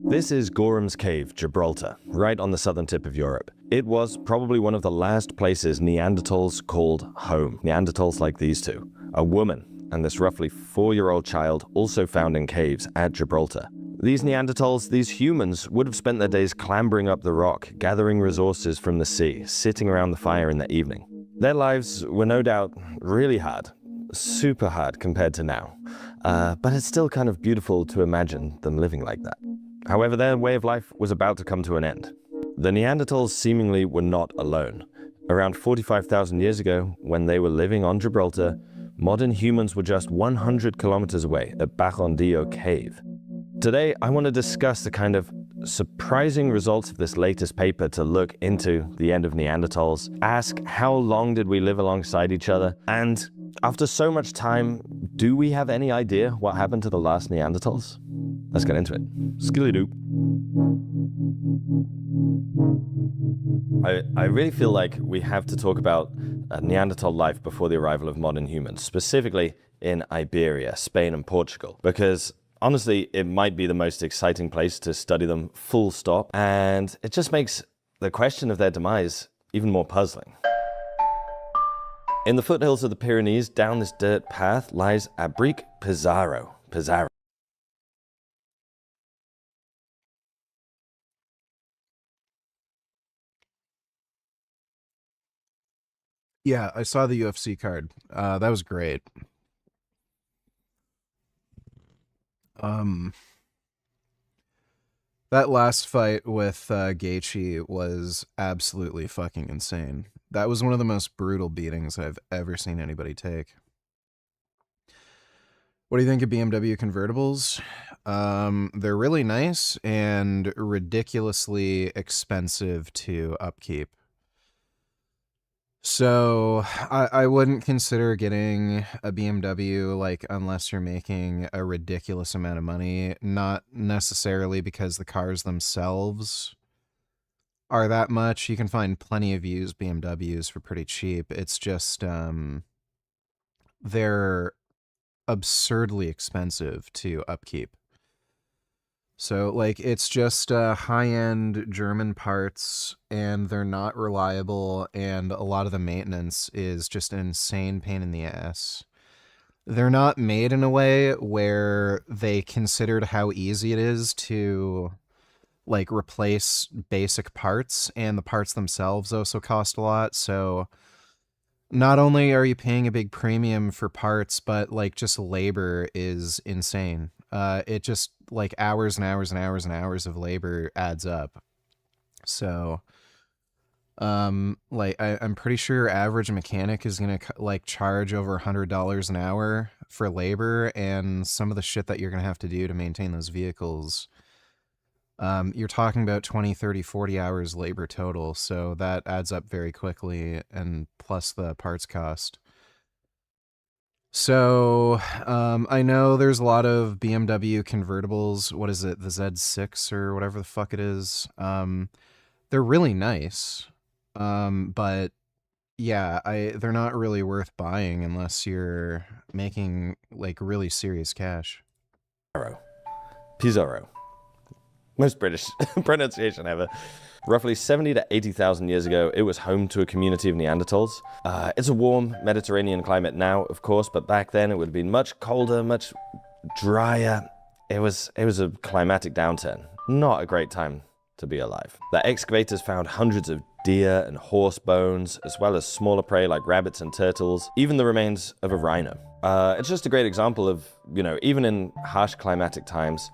This is Gorham's Cave, Gibraltar, right on the southern tip of Europe. It was probably one of the last places Neanderthals called home. Neanderthals like these two. A woman and this roughly 4-year-old child also found in caves at Gibraltar. These Neanderthals, these humans, would have spent their days clambering up the rock, gathering resources from the sea, sitting around the fire in the evening. Their lives were no doubt really hard, super hard compared to now. But it's still kind of beautiful to imagine them living like that. However, their way of life was about to come to an end. The Neanderthals seemingly were not alone. Around 45,000 years ago, when they were living on Gibraltar, modern humans were just 100 kilometers away at Barrondillo Cave. Today, I want to discuss the kind of surprising results of this latest paper to look into the end of Neanderthals, ask how long did we live alongside each other, and after so much time, do we have any idea what happened to the last Neanderthals? Let's get into it. Skilly-doo. I really feel like we have to talk about Neanderthal life before the arrival of modern humans, specifically in Iberia, Spain and Portugal, because honestly, it might be the most exciting place to study them full stop, and it just makes the question of their demise even more puzzling. In the foothills of the Pyrenees, down this dirt path lies Abric Pizarro. Yeah, I saw the UFC card. That was great. That last fight with Gaethje was absolutely fucking insane. That was one of the most brutal beatings I've ever seen anybody take. What do you think of BMW convertibles? They're really nice and ridiculously expensive to upkeep. So I wouldn't consider getting a BMW, like, unless you're making a ridiculous amount of money, not necessarily because the cars themselves are that much. You can find plenty of used BMWs for pretty cheap. It's just, they're absurdly expensive to upkeep. So, like, it's just high-end German parts, and they're not reliable, and a lot of the maintenance is just an insane pain in the ass. They're not made in a way where they considered how easy it is to, like, replace basic parts, and the parts themselves also cost a lot, so not only are you paying a big premium for parts, but, like, just labor is insane. It just, like, hours and hours and hours and hours of labor adds up. So, like, I'm pretty sure your average mechanic is gonna, like, charge over $100 an hour for labor, and some of the shit that you're gonna have to do to maintain those vehicles, you're talking about 20, 30, 40 hours labor total, so that adds up very quickly, and plus the parts cost. So, I know there's a lot of BMW convertibles. What is it? The Z6 or whatever the fuck it is. They're really nice. But yeah, they're not really worth buying unless you're making, like, really serious cash. Pizarro. Most British pronunciation ever. Roughly 70 to 80,000 years ago, it was home to a community of Neanderthals. It's a warm Mediterranean climate now, of course, but back then it would have been much colder, much drier. It was a climatic downturn. Not a great time to be alive. The excavators found hundreds of deer and horse bones, as well as smaller prey like rabbits and turtles, even the remains of a rhino. It's just a great example of, you know, even in harsh climatic times,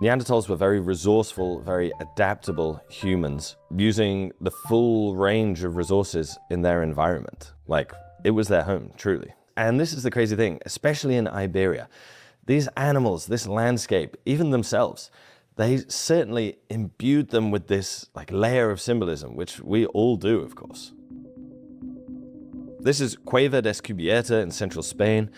Neanderthals were very resourceful, very adaptable humans, using the full range of resources in their environment. Like, it was their home, truly. And this is the crazy thing, especially in Iberia. These animals, this landscape, even themselves, they certainly imbued them with this, like, layer of symbolism, which we all do, of course. This is Cueva de Escubierta in central Spain.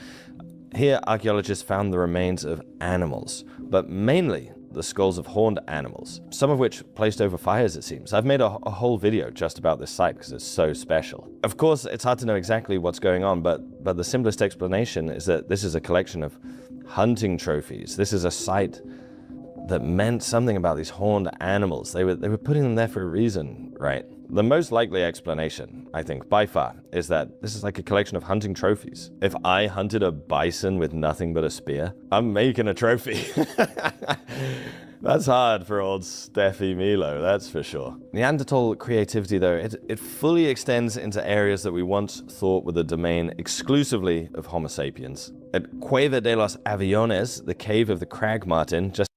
Here, archaeologists found the remains of animals, but mainly the skulls of horned animals, some of which placed over fires, it seems. I've made a whole video just about this site because it's so special. Of course, it's hard to know exactly what's going on, but the simplest explanation is that this is a collection of hunting trophies. This is a site that meant something about these horned animals. They were putting them there for a reason, right? The most likely explanation, I think, by far, is that this is like a collection of hunting trophies. If I hunted a bison with nothing but a spear, I'm making a trophy. That's hard for old Steffi Milo, that's for sure. Neanderthal creativity, though, it fully extends into areas that we once thought were the domain exclusively of Homo sapiens. At Cueva de los Aviones, the cave of the crag martin, just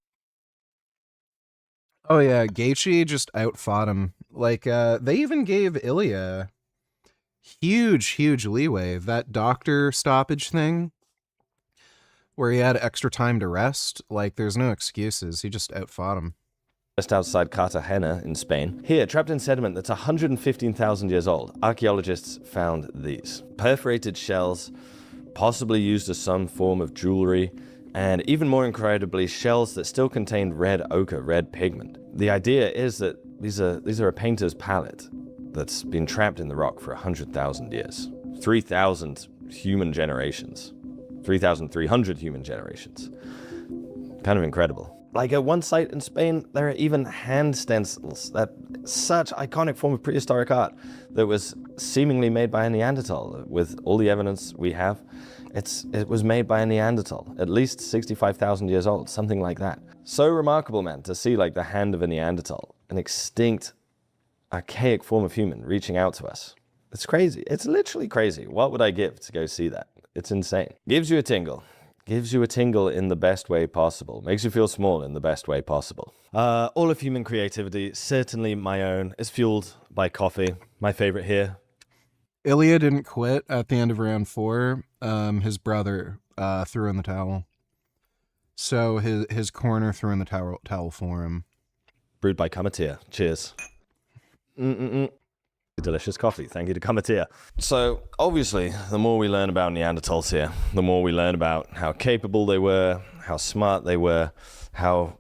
Oh yeah, Gaethje just outfought him. Like, they even gave Ilya huge leeway. That doctor stoppage thing, where he had extra time to rest, like, there's no excuses. He just outfought him. Just outside Cartagena in Spain. Here, trapped in sediment that's 115,000 years old, archaeologists found these. Perforated shells, possibly used as some form of jewelry, and even more incredibly, shells that still contained red ochre, red pigment. The idea is that these are a painter's palette that's been trapped in the rock for 100,000 years. 3,000 human generations. 3,300 human generations. Kind of incredible. Like at one site in Spain, there are even hand stencils, that such iconic form of prehistoric art that was seemingly made by a Neanderthal. With all the evidence we have, it was made by a Neanderthal, at least 65,000 years old, something like that. So remarkable, man, to see like the hand of a Neanderthal, an extinct, archaic form of human reaching out to us. It's crazy. It's literally crazy. What would I give to go see that? It's insane. Gives you a tingle. Gives you a tingle in the best way possible. Makes you feel small in the best way possible. All of human creativity, certainly my own, is fueled by coffee. My favorite here. Ilya didn't quit at the end of round 4. His brother threw in the towel. So his corner threw in the towel for him. Brewed by Cometia. Cheers. Delicious coffee. Thank you to Cometia. So, obviously, the more we learn about Neanderthals here, the more we learn about how capable they were, how smart they were, how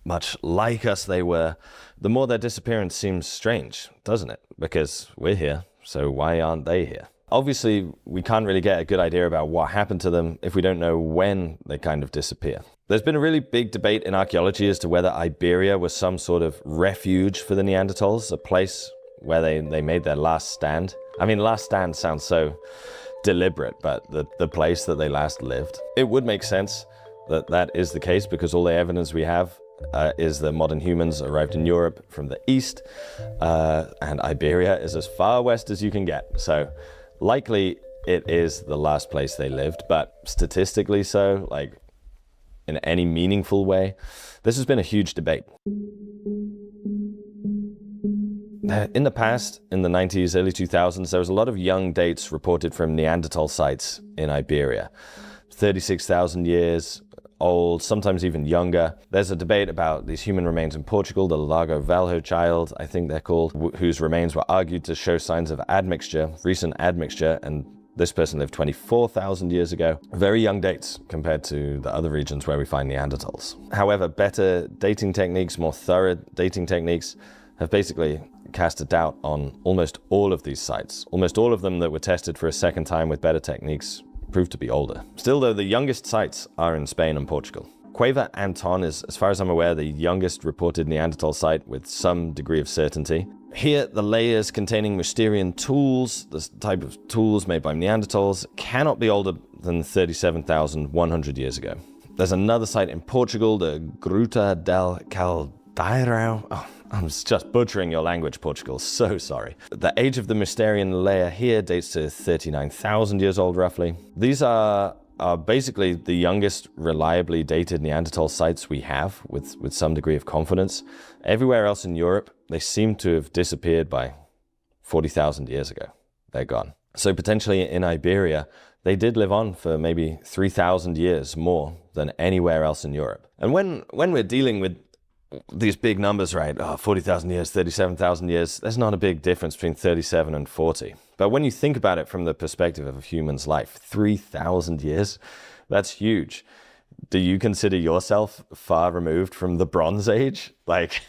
much like us they were, the more their disappearance seems strange, doesn't it? Because we're here, so why aren't they here? Obviously, we can't really get a good idea about what happened to them if we don't know when they kind of disappear. There's been a really big debate in archaeology as to whether Iberia was some sort of refuge for the Neanderthals, a place where they made their last stand. I mean, last stand sounds so deliberate, but the place that they last lived. It would make sense that that is the case because all the evidence we have is that modern humans arrived in Europe from the east, and Iberia is as far west as you can get. So likely it is the last place they lived, but statistically so, like in any meaningful way, this has been a huge debate. In the past, in the 90s, early 2000s, there was a lot of young dates reported from Neanderthal sites in Iberia. 36,000 years old, sometimes even younger. There's a debate about these human remains in Portugal, the Lago Valho child, I think they're called, whose remains were argued to show signs of admixture, recent admixture, and this person lived 24,000 years ago. Very young dates compared to the other regions where we find Neanderthals. However, better dating techniques, more thorough dating techniques, have basically cast a doubt on almost all of these sites. Almost all of them that were tested for a second time with better techniques proved to be older. Still though, the youngest sites are in Spain and Portugal. Cueva Anton is, as far as I'm aware, the youngest reported Neanderthal site with some degree of certainty. Here, the layers containing Mysterian tools, the type of tools made by Neanderthals, cannot be older than 37,100 years ago. There's another site in Portugal, the Gruta del Caldeirão. Oh, I'm just butchering your language, Portugal. So sorry. The age of the Mysterian layer here dates to 39,000 years old, roughly. These are basically the youngest reliably dated Neanderthal sites we have, with some degree of confidence. Everywhere else in Europe, they seem to have disappeared by 40,000 years ago. They're gone. So potentially in Iberia, they did live on for maybe 3,000 years more than anywhere else in Europe. And when we're dealing with these big numbers, right? 40,000 years, 37,000 years. There's not a big difference between 37 and 40. But when you think about it from the perspective of a human's life, 3,000 years, that's huge. Do you consider yourself far removed from the Bronze Age? Like,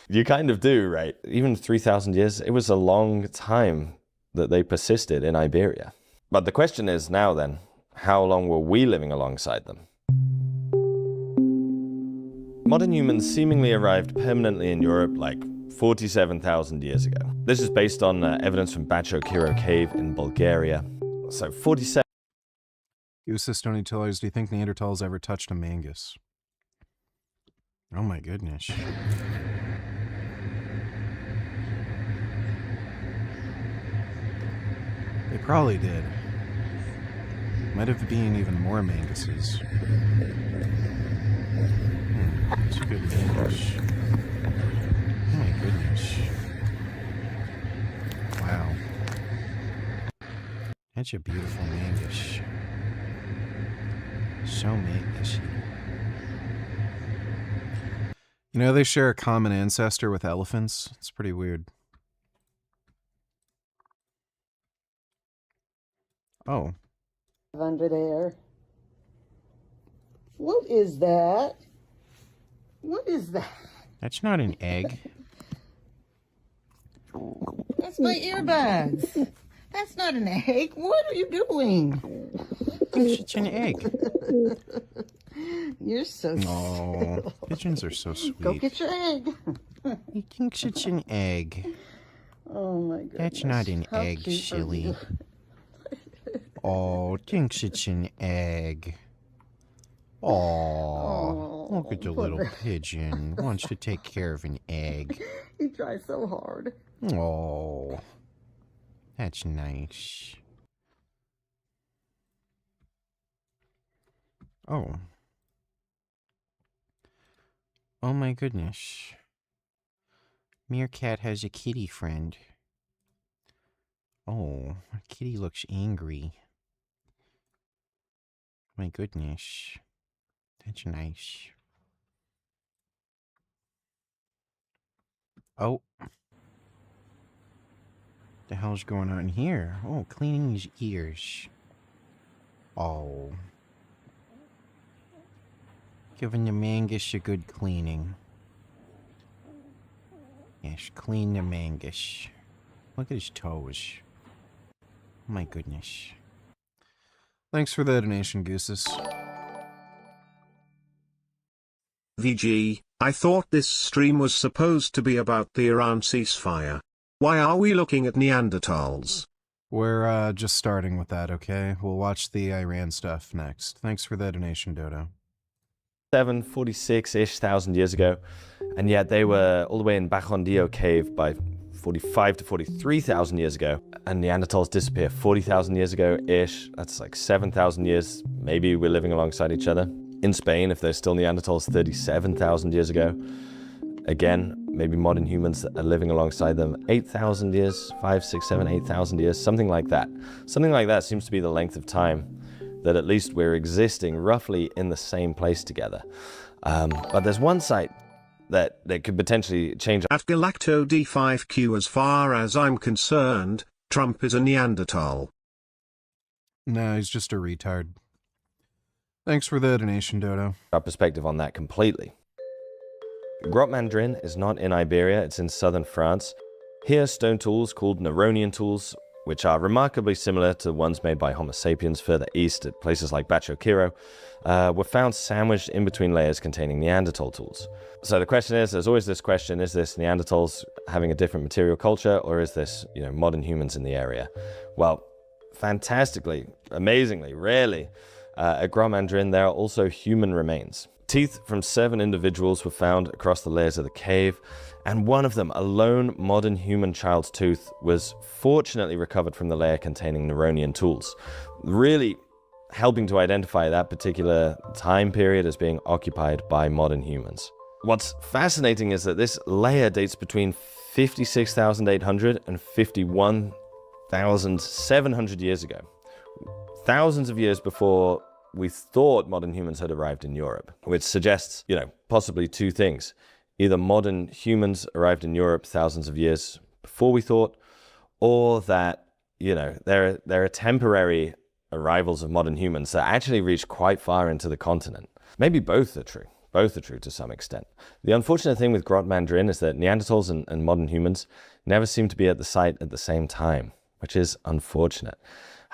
you kind of do, right? Even 3,000 years, it was a long time that they persisted in Iberia. But the question is now then, how long were we living alongside them? Modern humans seemingly arrived permanently in Europe like 47,000 years ago. This is based on evidence from Bacho Kiro Cave in Bulgaria. So 47. Usis, Tony Tillers, do you think Neanderthals ever touched a mangus? Oh my goodness. They probably did. Might have been even more manguses. It's a good mangus. Oh my goodness. Wow. That's a beautiful mangus. So mangusy. You know, they share a common ancestor with elephants. It's pretty weird. Oh. Under there. What is that? What is that? That's not an egg. That's my earbuds. That's not an egg. What are you doing? It's an egg. You're so Oh, pigeons are so sweet. Go get your egg. He thinks it's an egg. Oh my goodness. That's not an How egg, cute are silly. you? Oh, thinks it's an egg. Oh, look at the little pigeon. Wants to take care of an egg. He tries so hard. Oh, that's nice. Oh. Oh my goodness. Meerkat has a kitty friend. Oh, kitty looks angry. My goodness. That's nice. Oh. The hell's going on here? Oh, cleaning his ears. Oh. Giving the mangus a good cleaning. Yes, clean the mangus. Look at his toes. Oh my goodness. Thanks for the donation, Gooses. VG, I thought this stream was supposed to be about the Iran ceasefire. Why are we looking at Neanderthals? We're just starting with that, okay? We'll watch the Iran stuff next. Thanks for the donation, Dodo. 46-ish thousand years ago, and yet they were all the way in Bajondillo cave by 45 to 43,000 years ago, and Neanderthals disappear 40,000 years ago-ish. That's like 7,000 years. Maybe we're living alongside each other. In Spain, if there's still Neanderthals 37,000 years ago, again, maybe modern humans are living alongside them 8,000 years, 5, 6, 7, 8,000 years, something like that. Something like that seems to be the length of time that at least we're existing roughly in the same place together. But there's one site that could potentially change. At Galacto D5Q, as far as I'm concerned, Trump is a Neanderthal. No, he's just a retard. Thanks for the donation, Dodo. Our perspective on that completely. Grotte Mandrin is not in Iberia, it's in southern France. Here, stone tools called Neronian tools, which are remarkably similar to ones made by Homo sapiens further east at places like Bacho Kiro, were found sandwiched in between layers containing Neanderthal tools. So the question is, there's always this question, is this Neanderthals having a different material culture, or is this, modern humans in the area? Well, fantastically, amazingly, rarely, at Grotte Mandrin, there are also human remains. Teeth from 7 individuals were found across the layers of the cave, and one of them, a lone modern human child's tooth, was fortunately recovered from the layer containing Neronian tools, really helping to identify that particular time period as being occupied by modern humans. What's fascinating is that this layer dates between 56,800 and 51,700 years ago, thousands of years before we thought modern humans had arrived in Europe, which suggests, possibly 2 things. Either modern humans arrived in Europe thousands of years before we thought, or that, they're a temporary arrivals of modern humans that actually reached quite far into the continent. Maybe both are true. Both are true to some extent. The unfortunate thing with Grotte Mandrin is that Neanderthals and modern humans never seem to be at the site at the same time, which is unfortunate.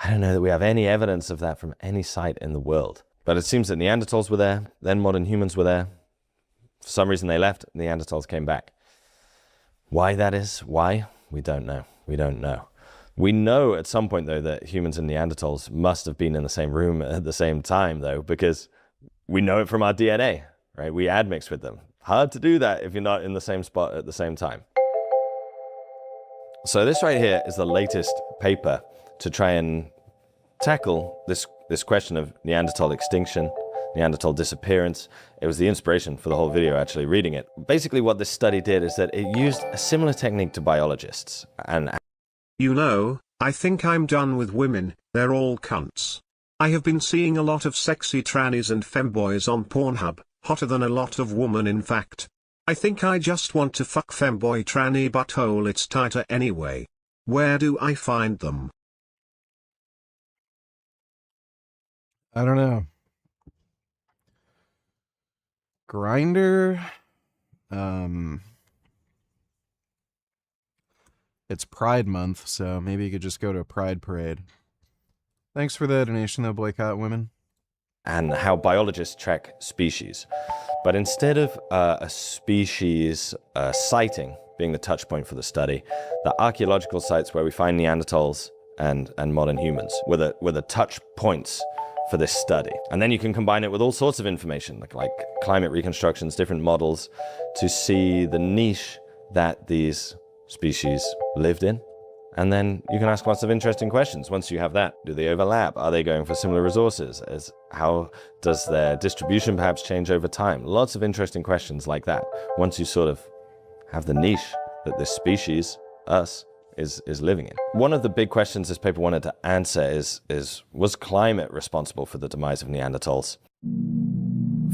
I don't know that we have any evidence of that from any site in the world. But it seems that Neanderthals were there, then modern humans were there. For some reason they left, Neanderthals came back. Why that is, why? We don't know. We don't know. We know at some point, though, that humans and Neanderthals must have been in the same room at the same time, though, because we know it from our DNA, right? We admix with them. Hard to do that if you're not in the same spot at the same time. So this right here is the latest paper to try and tackle this question of Neanderthal extinction, Neanderthal disappearance. It was the inspiration for the whole video, actually, reading it. Basically, what this study did is that it used a similar technique to biologists. And You know, I think I'm done with women, they're all cunts. I have been seeing a lot of sexy trannies and femboys on Pornhub, hotter than a lot of women in fact. I think I just want to fuck femboy tranny butthole, it's tighter anyway. Where do I find them? I don't know. Grinder. It's Pride Month, so maybe you could just go to a Pride parade. Thanks for the donation, though, Boycott Women. and how biologists track species. But instead of a species sighting being the touch point for the study, the archaeological sites where we find Neanderthals and modern humans were the touch points for this study. And then you can combine it with all sorts of information, like climate reconstructions, different models, to see the niche that these species lived in. And then you can ask lots of interesting questions once you have that. Do they overlap? Are they going for similar resources? How does their distribution perhaps change over time? Lots of interesting questions like that. Once you sort of have the niche that this species, us, is living in. One of the big questions this paper wanted to answer is was climate responsible for the demise of Neanderthals?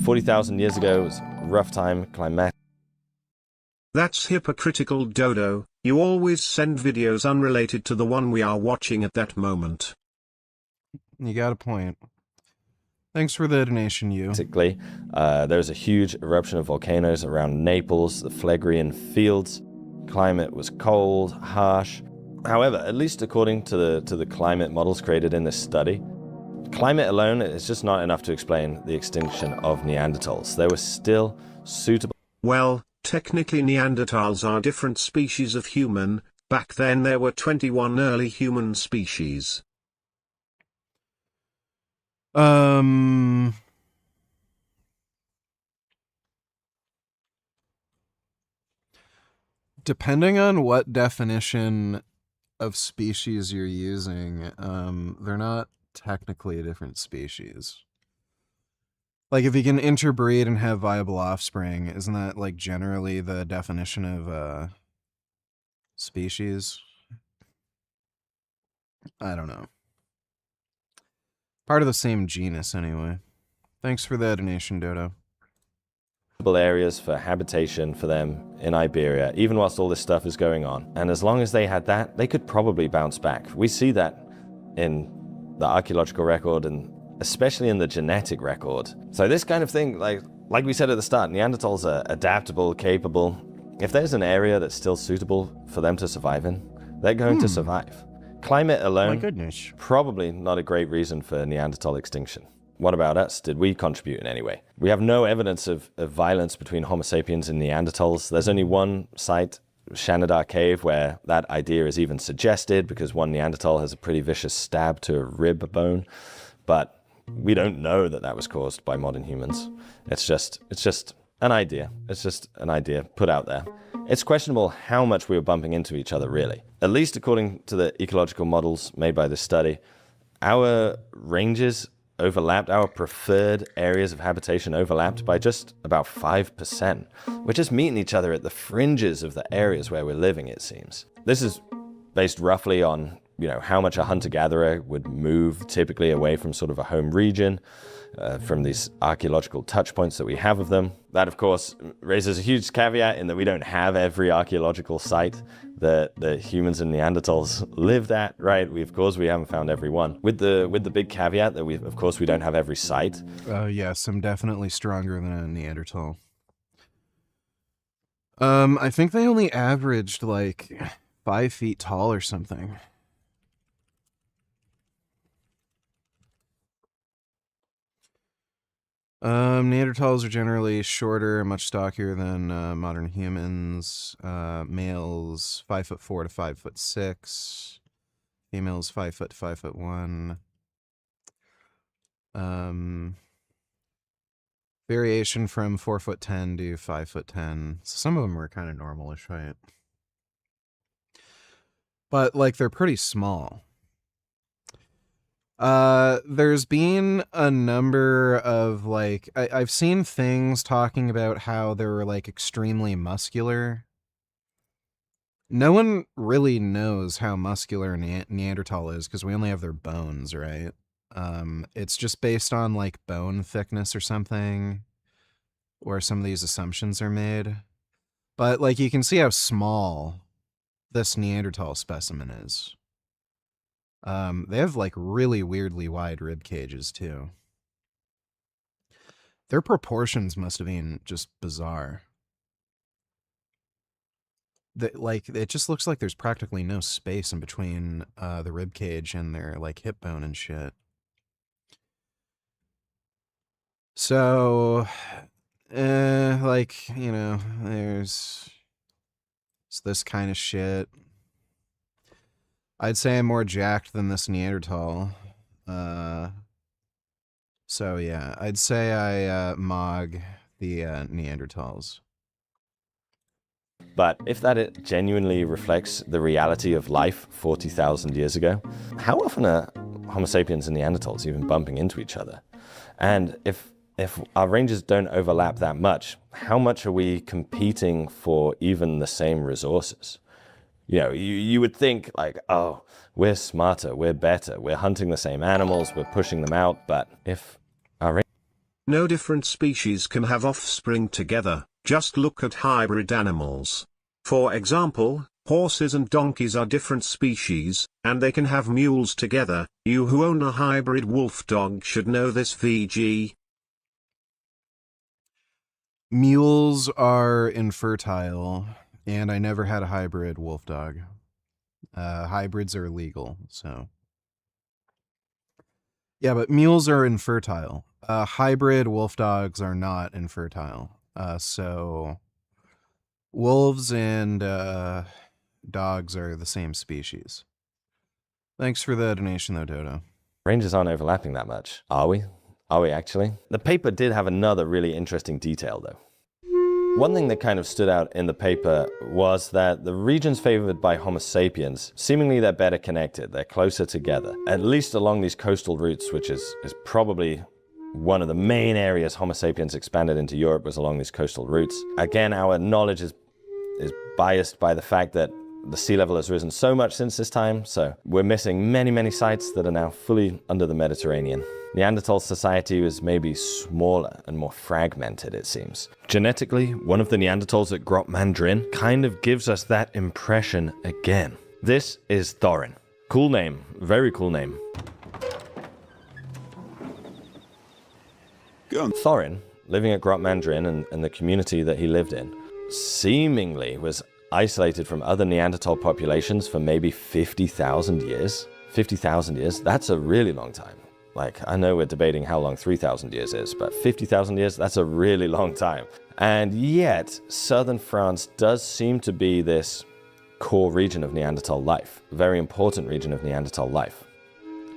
40,000 years ago, it was a rough time, climatic. That's hypocritical, Dodo. You always send videos unrelated to the one we are watching at that moment. You got a point. Thanks for the donation, you. Basically, there was a huge eruption of volcanoes around Naples, the Phlegrean fields. Climate was cold, harsh. However, at least according to the climate models created in this study, climate alone is just not enough to explain the extinction of Neanderthals. There were still suitable... Well, technically Neanderthals are different species of human. Back then there were 21 early human species. Depending on what definition of species you're using, they're not technically a different species. Like, if you can interbreed and have viable offspring, isn't that, like, generally the definition of species? I don't know. Part of the same genus, anyway. Thanks for the donation, Dodo. areas for habitation for them in Iberia, even whilst all this stuff is going on. And as long as they had that, they could probably bounce back. We see that in the archaeological record and especially in the genetic record. So this kind of thing, like we said at the start, Neanderthals are adaptable, capable. If there's an area that's still suitable for them to survive in, they're going to survive. Climate alone, My goodness. probably not a great reason for Neanderthal extinction. What about us? Did we contribute in any way? We have no evidence of violence between Homo sapiens and Neanderthals. There's only one site, Shanidar Cave, where that idea is even suggested because one Neanderthal has a pretty vicious stab to a rib bone. But we don't know that that was caused by modern humans. It's just an idea. It's just an idea put out there. It's questionable how much we were bumping into each other, really. At least according to the ecological models made by this study, our ranges overlapped, our preferred areas of habitation overlapped by just about 5%. We're just meeting each other at the fringes of the areas where we're living, it seems. This is based roughly on how much a hunter-gatherer would move typically away from sort of a home region, from these archaeological touch points that we have of them. That, of course, raises a huge caveat in that we don't have every archaeological site that the humans and Neanderthals lived at, right? We haven't found every one. With the big caveat that we don't have every site. Yes, I'm definitely stronger than a Neanderthal. I think they only averaged like 5 feet tall or something. Neanderthals are generally shorter and much stockier than modern humans. Males 5'4" to 5'6". Females 5 foot to 5'1". Variation from 4'10" to 5'10". So some of them were kind of normalish height, but like they're pretty small. There's been a number of like I've seen things talking about how they were like extremely muscular. No one really knows how muscular Neanderthal is because we only have their bones, right? It's just based on like bone thickness or something, where some of these assumptions are made. But like you can see how small this Neanderthal specimen is. They have like really weirdly wide rib cages too. Their proportions must have been just bizarre. Like it just looks like there's practically no space in between the rib cage and their like hip bone and shit. So, like, there's this kind of shit. I'd say I'm more jacked than this Neanderthal. So yeah, I'd say I mog the Neanderthals. But if that genuinely reflects the reality of life 40,000 years ago, how often are Homo sapiens and Neanderthals even bumping into each other? And if our ranges don't overlap that much, how much are we competing for even the same resources? You would think like, oh, we're smarter, we're better, we're hunting the same animals, we're pushing them out, but if our No different species can have offspring together, just look at hybrid animals. For example, horses and donkeys are different species, and they can have mules together. You who own a hybrid wolf dog should know this, VG. Mules are infertile, and I never had a hybrid wolf dog. Hybrids are illegal, so. Yeah, but mules are infertile. Hybrid wolf dogs are not infertile. So wolves and dogs are the same species. Thanks for the donation, though, Dodo. ranges aren't overlapping that much, are we? Are we actually? The paper did have another really interesting detail, though. One thing that kind of stood out in the paper was that the regions favored by Homo sapiens, seemingly they're better connected, they're closer together, at least along these coastal routes, which is probably one of the main areas Homo sapiens expanded into Europe, was along these coastal routes. Again, our knowledge is biased by the fact that the sea level has risen so much since this time, so we're missing many, many sites that are now fully under the Mediterranean. Neanderthal society was maybe smaller and more fragmented, it seems. Genetically, one of the Neanderthals at Grot Mandrin kind of gives us that impression again. This is Thorin. Cool name, very cool name. Thorin, living at Grot Mandrin and the community that he lived in, seemingly was isolated from other Neanderthal populations for maybe 50,000 years. 50,000 years, that's a really long time. Like, I know we're debating how long 3,000 years is, but 50,000 years, that's a really long time. And yet, southern France does seem to be this core region of Neanderthal life, a very important region of Neanderthal life.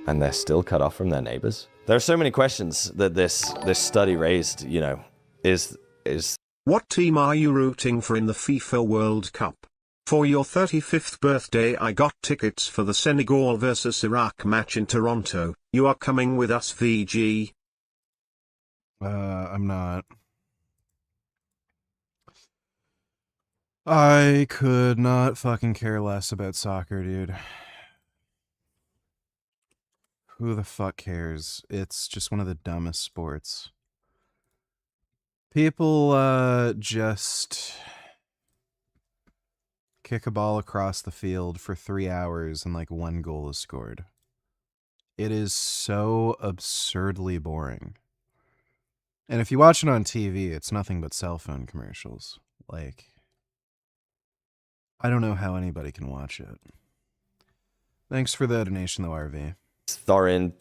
And they're still cut off from their neighbors? There are so many questions that this study raised, is... What team are you rooting for in the FIFA World Cup? For your 35th birthday I got tickets for the Senegal vs Iraq match in Toronto. You are coming with us, VG? I'm not. I could not fucking care less about soccer, dude. Who the fuck cares? It's just one of the dumbest sports. People just kick a ball across the field for 3 hours and like 1 goal is scored. It is so absurdly boring. And if you watch it on TV, it's nothing but cell phone commercials. Like, I don't know how anybody can watch it. Thanks for the donation, though, RV. Thorin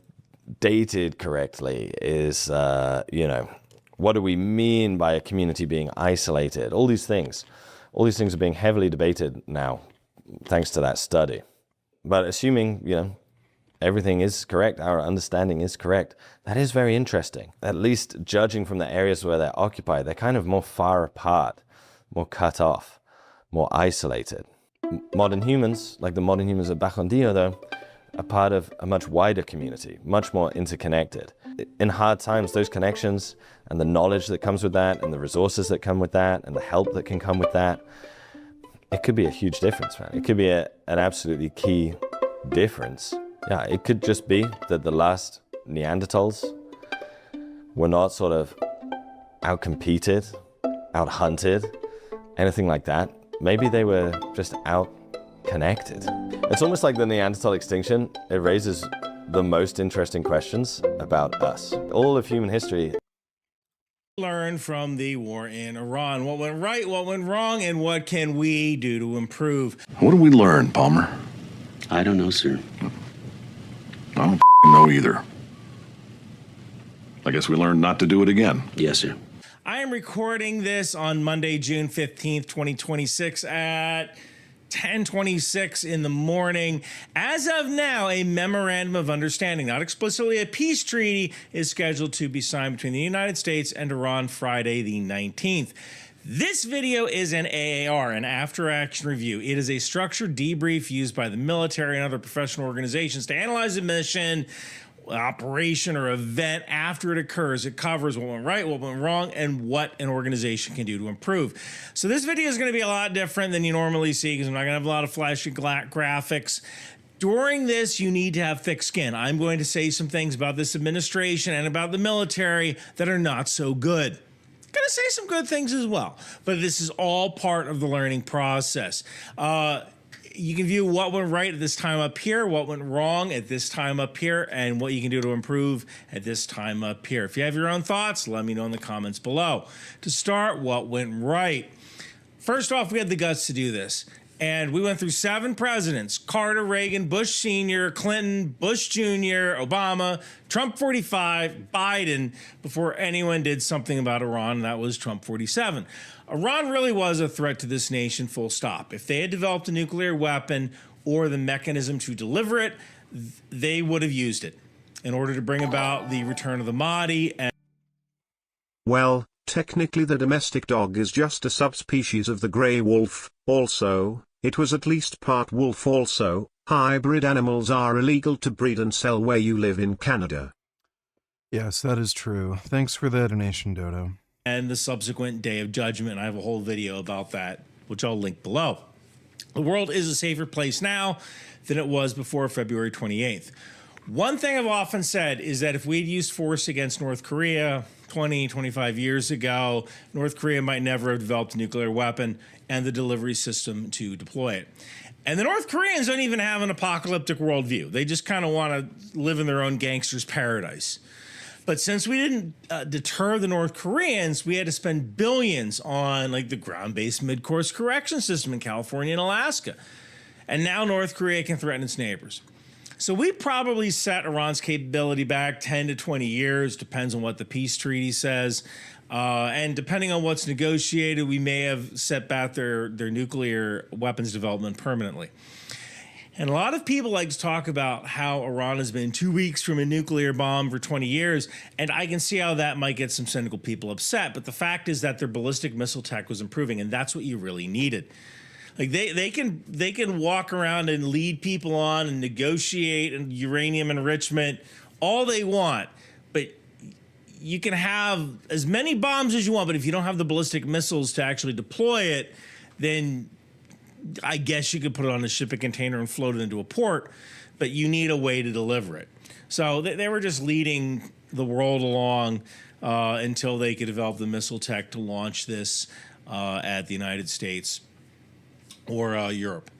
dated correctly is, what do we mean by a community being isolated? All these things are being heavily debated now, thanks to that study. But assuming, everything is correct, our understanding is correct, that is very interesting. At least judging from the areas where they're occupied, they're kind of more far apart, more cut off, more isolated. Modern humans, like the modern humans of Bajondillo, though, are part of a much wider community, much more interconnected. In hard times, those connections and the knowledge that comes with that and the resources that come with that and the help that can come with that, it could be a huge difference, man. It could be an absolutely key difference. Yeah, it could just be that the last Neanderthals were not sort of out-competed, out-hunted, anything like that. Maybe they were just out-connected. It's almost like the Neanderthal extinction. It raises the most interesting questions about us. All of human history. Learn from the war in Iran. What went right, what went wrong, and what can we do to improve? What did we learn, Palmer? I don't know, sir. I don't know either. I guess we learned not to do it again. Yes, sir. I am recording this on Monday, June 15th, 2026 at 10:26 in the morning. As of now, a memorandum of understanding, not explicitly a peace treaty, is scheduled to be signed between the United States and Iran Friday the 19th. This video is an AAR, an after-action review. It is a structured debrief used by the military and other professional organizations to analyze a mission, operation, or event after it occurs. It covers what went right, what went wrong, and what an organization can do to improve. So this video is going to be a lot different than you normally see because I'm not going to have a lot of flashy graphics. During this, you need to have thick skin. I'm going to say some things about this administration and about the military that are not so good. Gonna say some good things as well, but this is all part of the learning process. You can view what went right at this time up here, what went wrong at this time up here, and what you can do to improve at this time up here. If you have your own thoughts, let me know in the comments below. To start, what went right? First off, we had the guts to do this. And we went through 7 presidents: Carter, Reagan, Bush Sr., Clinton, Bush Jr., Obama, Trump 45, Biden, before anyone did something about Iran, and that was Trump 47. Iran really was a threat to this nation, full stop. If they had developed a nuclear weapon or the mechanism to deliver it, they would have used it in order to bring about the return of the Mahdi. Well, technically the domestic dog is just a subspecies of the grey wolf. Also, it was at least part wolf. Also, hybrid animals are illegal to breed and sell where you live in Canada. Yes, that is true. Thanks for the donation, Dodo. And the subsequent Day of Judgment. I have a whole video about that, which I'll link below. The world is a safer place now than it was before February 28th. One thing I've often said is that if we'd used force against North Korea 20, 25 years ago, North Korea might never have developed a nuclear weapon and the delivery system to deploy it. And the North Koreans don't even have an apocalyptic worldview. They just kind of want to live in their own gangster's paradise. But since we didn't deter the North Koreans, we had to spend billions on like the ground-based mid-course correction system in California and Alaska. And now North Korea can threaten its neighbors. So we probably set Iran's capability back 10 to 20 years, depends on what the peace treaty says. And depending on what's negotiated, we may have set back their nuclear weapons development permanently. And a lot of people like to talk about how Iran has been 2 weeks from a nuclear bomb for 20 years, and I can see how that might get some cynical people upset. But the fact is that their ballistic missile tech was improving, and that's what you really needed. Like they can walk around and lead people on and negotiate and uranium enrichment all they want, but you can have as many bombs as you want, but if you don't have the ballistic missiles to actually deploy it, then I guess you could put it on a shipping container and float it into a port, but you need a way to deliver it. So they were just leading the world along until they could develop the missile tech to launch this at the United States or Europe.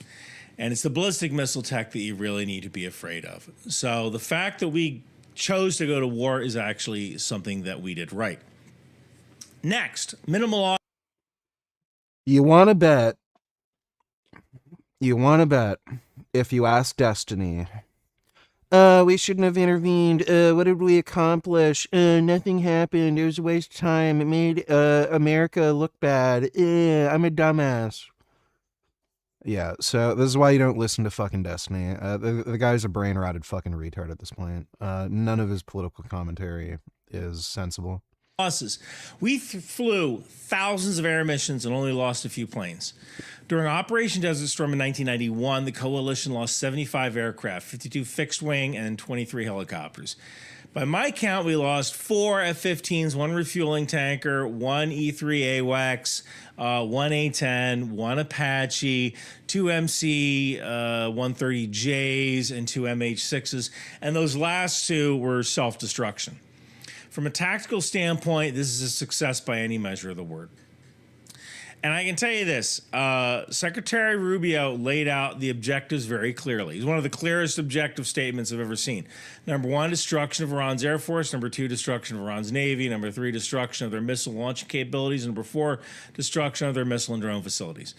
And it's the ballistic missile tech that you really need to be afraid of. So the fact that we chose to go to war is actually something that we did right. Next, minimal. You want to bet. If you ask Destiny, we shouldn't have intervened. What did we accomplish? Nothing happened. It was a waste of time. It made America look bad. I'm a dumbass. Yeah, so this is why you don't listen to fucking Destiny. The guy's a brain-rotted fucking retard at this point. None of his political commentary is sensible. Losses. We flew thousands of air missions and only lost a few planes. During Operation Desert Storm in 1991, the coalition lost 75 aircraft, 52 fixed wing, and 23 helicopters. By my count, we lost 4 F-15s, 1 refueling tanker, 1 E-3 AWACS, 1 A-10, 1 Apache, 2 MC-130Js, and 2 MH-6s. And those last 2 were self-destruction. From a tactical standpoint, this is a success by any measure of the word. And I can tell you this, Secretary Rubio laid out the objectives very clearly. He's one of the clearest objective statements I've ever seen. Number 1, destruction of Iran's Air Force. Number 2, destruction of Iran's Navy. Number 3, destruction of their missile launching capabilities. Number 4, destruction of their missile and drone facilities.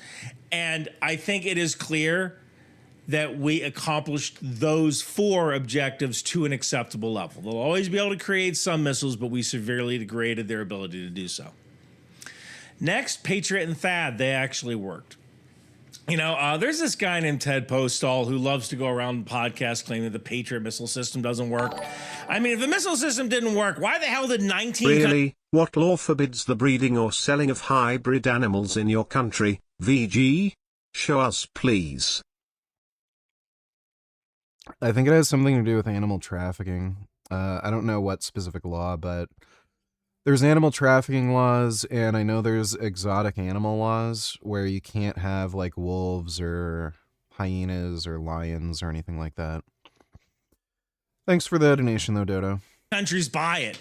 And I think it is clear that we accomplished those 4 objectives to an acceptable level. They'll always be able to create some missiles, but we severely degraded their ability to do so. Next, Patriot and THAAD, they actually worked. You know, there's this guy named Ted Postall who loves to go around podcasts claiming that the Patriot missile system doesn't work. I mean, if the missile system didn't work, why the hell did 19... Really? What law forbids the breeding or selling of hybrid animals in your country, VG? Show us, please. I think it has something to do with animal trafficking. I don't know what specific law, but there's animal trafficking laws, and I know there's exotic animal laws where you can't have like wolves or hyenas or lions or anything like that. Thanks for the donation though, Dodo. Countries buy it.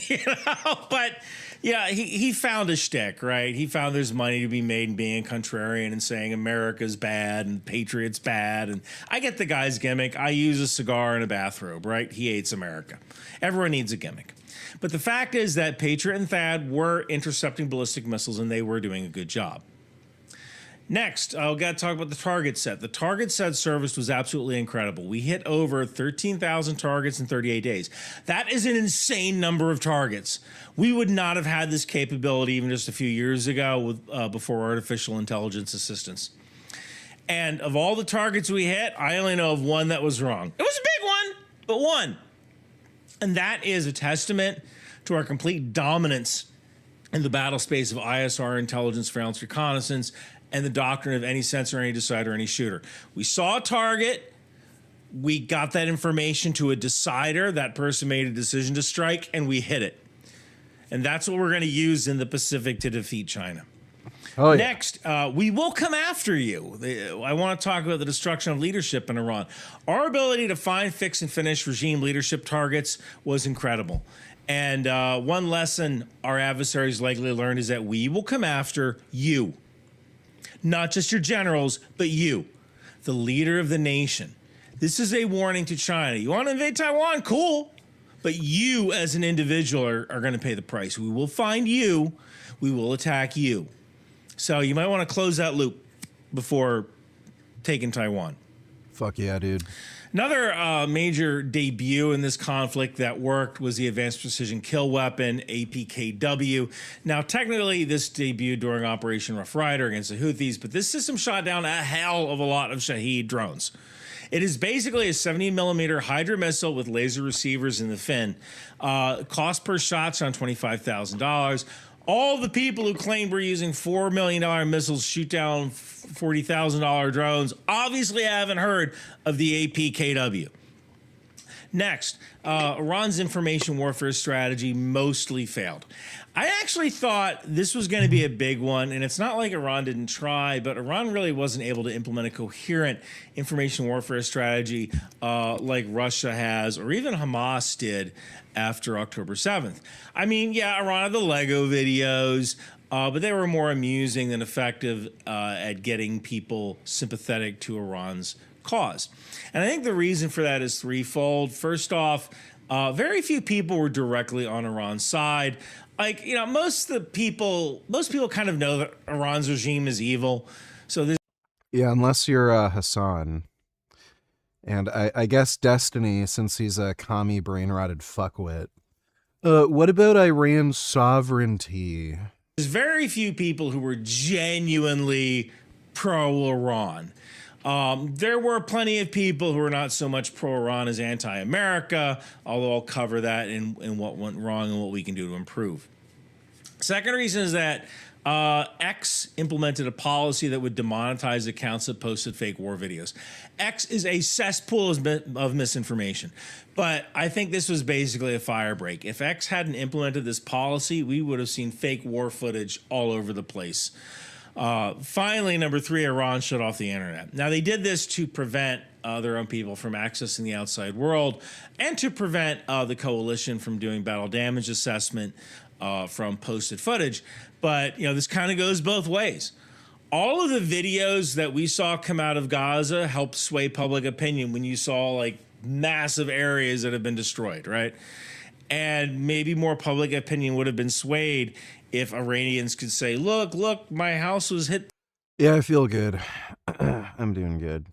You know, but yeah, he found a shtick, right? He found there's money to be made in being a contrarian and saying America's bad and Patriots bad. And I get the guy's gimmick. I use a cigar and a bathrobe, right? He hates America. Everyone needs a gimmick. But the fact is that Patriot and THAAD were intercepting ballistic missiles, and they were doing a good job. Next, I've got to talk about the target set. The target set service was absolutely incredible. We hit over 13,000 targets in 38 days. That is an insane number of targets. We would not have had this capability even just a few years ago with, before artificial intelligence assistance. And of all the targets we hit, I only know of one that was wrong. It was a big one, but one. And that is a testament to our complete dominance in the battle space of ISR, intelligence, surveillance, reconnaissance, and the doctrine of any sensor, any decider, any shooter. We saw a target. We got that information to a decider. That person made a decision to strike, and we hit it. And that's what we're going to use in the Pacific to defeat China. Oh, yeah. Next, we will come after you. I want to talk about the destruction of leadership in Iran. Our ability to find, fix, and finish regime leadership targets was incredible. And one lesson our adversaries likely learned is that we will come after you. Not just your generals, but you, the leader of the nation. This is a warning to China. You want to invade Taiwan? Cool. But you as an individual are going to pay the price. We will find you. We will attack you. So you might want to close that loop before taking Taiwan. Fuck yeah, dude. Another major debut in this conflict that worked was the Advanced Precision Kill Weapon, APKW. Now, technically, this debuted during Operation Rough Rider against the Houthis, but this system shot down a hell of a lot of Shahed drones. It is basically a 70-millimeter Hydra missile with laser receivers in the fin. Cost per shot's around $25,000. All the people who claimed we're using $4 million missiles shoot down $40,000 drones obviously haven't heard of the APKW. Next, Iran's information warfare strategy mostly failed. I actually thought this was going to be a big one, and it's not like Iran didn't try, but Iran really wasn't able to implement a coherent information warfare strategy like Russia has, or even Hamas did after October 7th. I mean, yeah, Iran had the Lego videos, but they were more amusing than effective at getting people sympathetic to Iran's cause. And I think the reason for that is threefold. First off, very few people were directly on Iran's side. Like, you know, most people kind of know that Iran's regime is evil. So this. Yeah, unless you're Hassan. And I guess Destiny, since he's a commie brain-rotted fuckwit. What about Iran's sovereignty? There's very few people who were genuinely pro-Iran. There were plenty of people who were not so much pro-Iran as anti-America, although I'll cover that in what went wrong and what we can do to improve. Second reason is that X implemented a policy that would demonetize accounts that posted fake war videos. X is a cesspool of misinformation, but I think this was basically a firebreak. If X hadn't implemented this policy, we would have seen fake war footage all over the place. Finally, number three, Iran shut off the internet. Now, they did this to prevent their own people from accessing the outside world and to prevent the coalition from doing battle damage assessment from posted footage. But, you know, this kind of goes both ways. All of the videos that we saw come out of Gaza helped sway public opinion when you saw like massive areas that have been destroyed, right? And maybe more public opinion would have been swayed if Iranians could say, look, my house was hit. Yeah, I feel good. I'm doing good.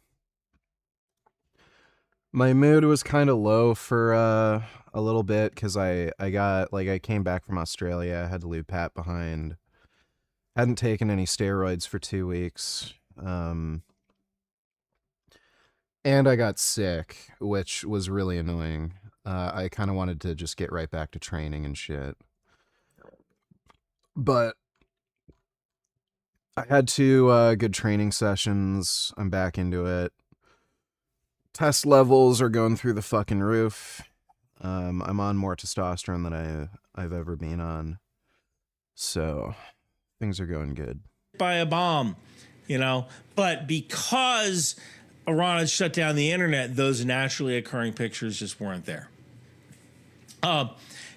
My mood was kind of low for a little bit because I came back from Australia. I had to leave Pat behind. Hadn't taken any steroids for 2 weeks. And I got sick, which was really annoying. I kind of wanted to just get right back to training and shit. But I had 2 good training sessions. I'm back into it. Test levels are going through the fucking roof. I'm on more testosterone than I've ever been on. So things are going good. By a bomb, you know, but because Iran had shut down the internet, those naturally occurring pictures just weren't there.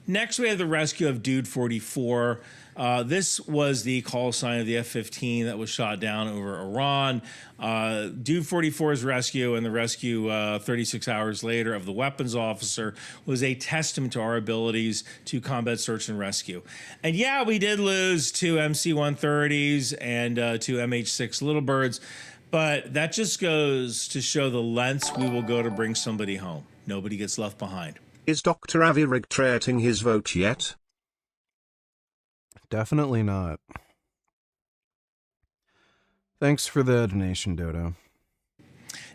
Next, we have the rescue of Dude 44. This was the call sign of the F-15 that was shot down over Iran. Dude 44's rescue and the rescue 36 hours later of the weapons officer was a testament to our abilities to combat search and rescue. And yeah, we did lose 2 MC-130s and 2 MH-6 Little Birds, but that just goes to show the lengths we will go to bring somebody home. Nobody gets left behind. Is Dr. Avi regretting his vote yet? Definitely not. Thanks for the donation, Dodo.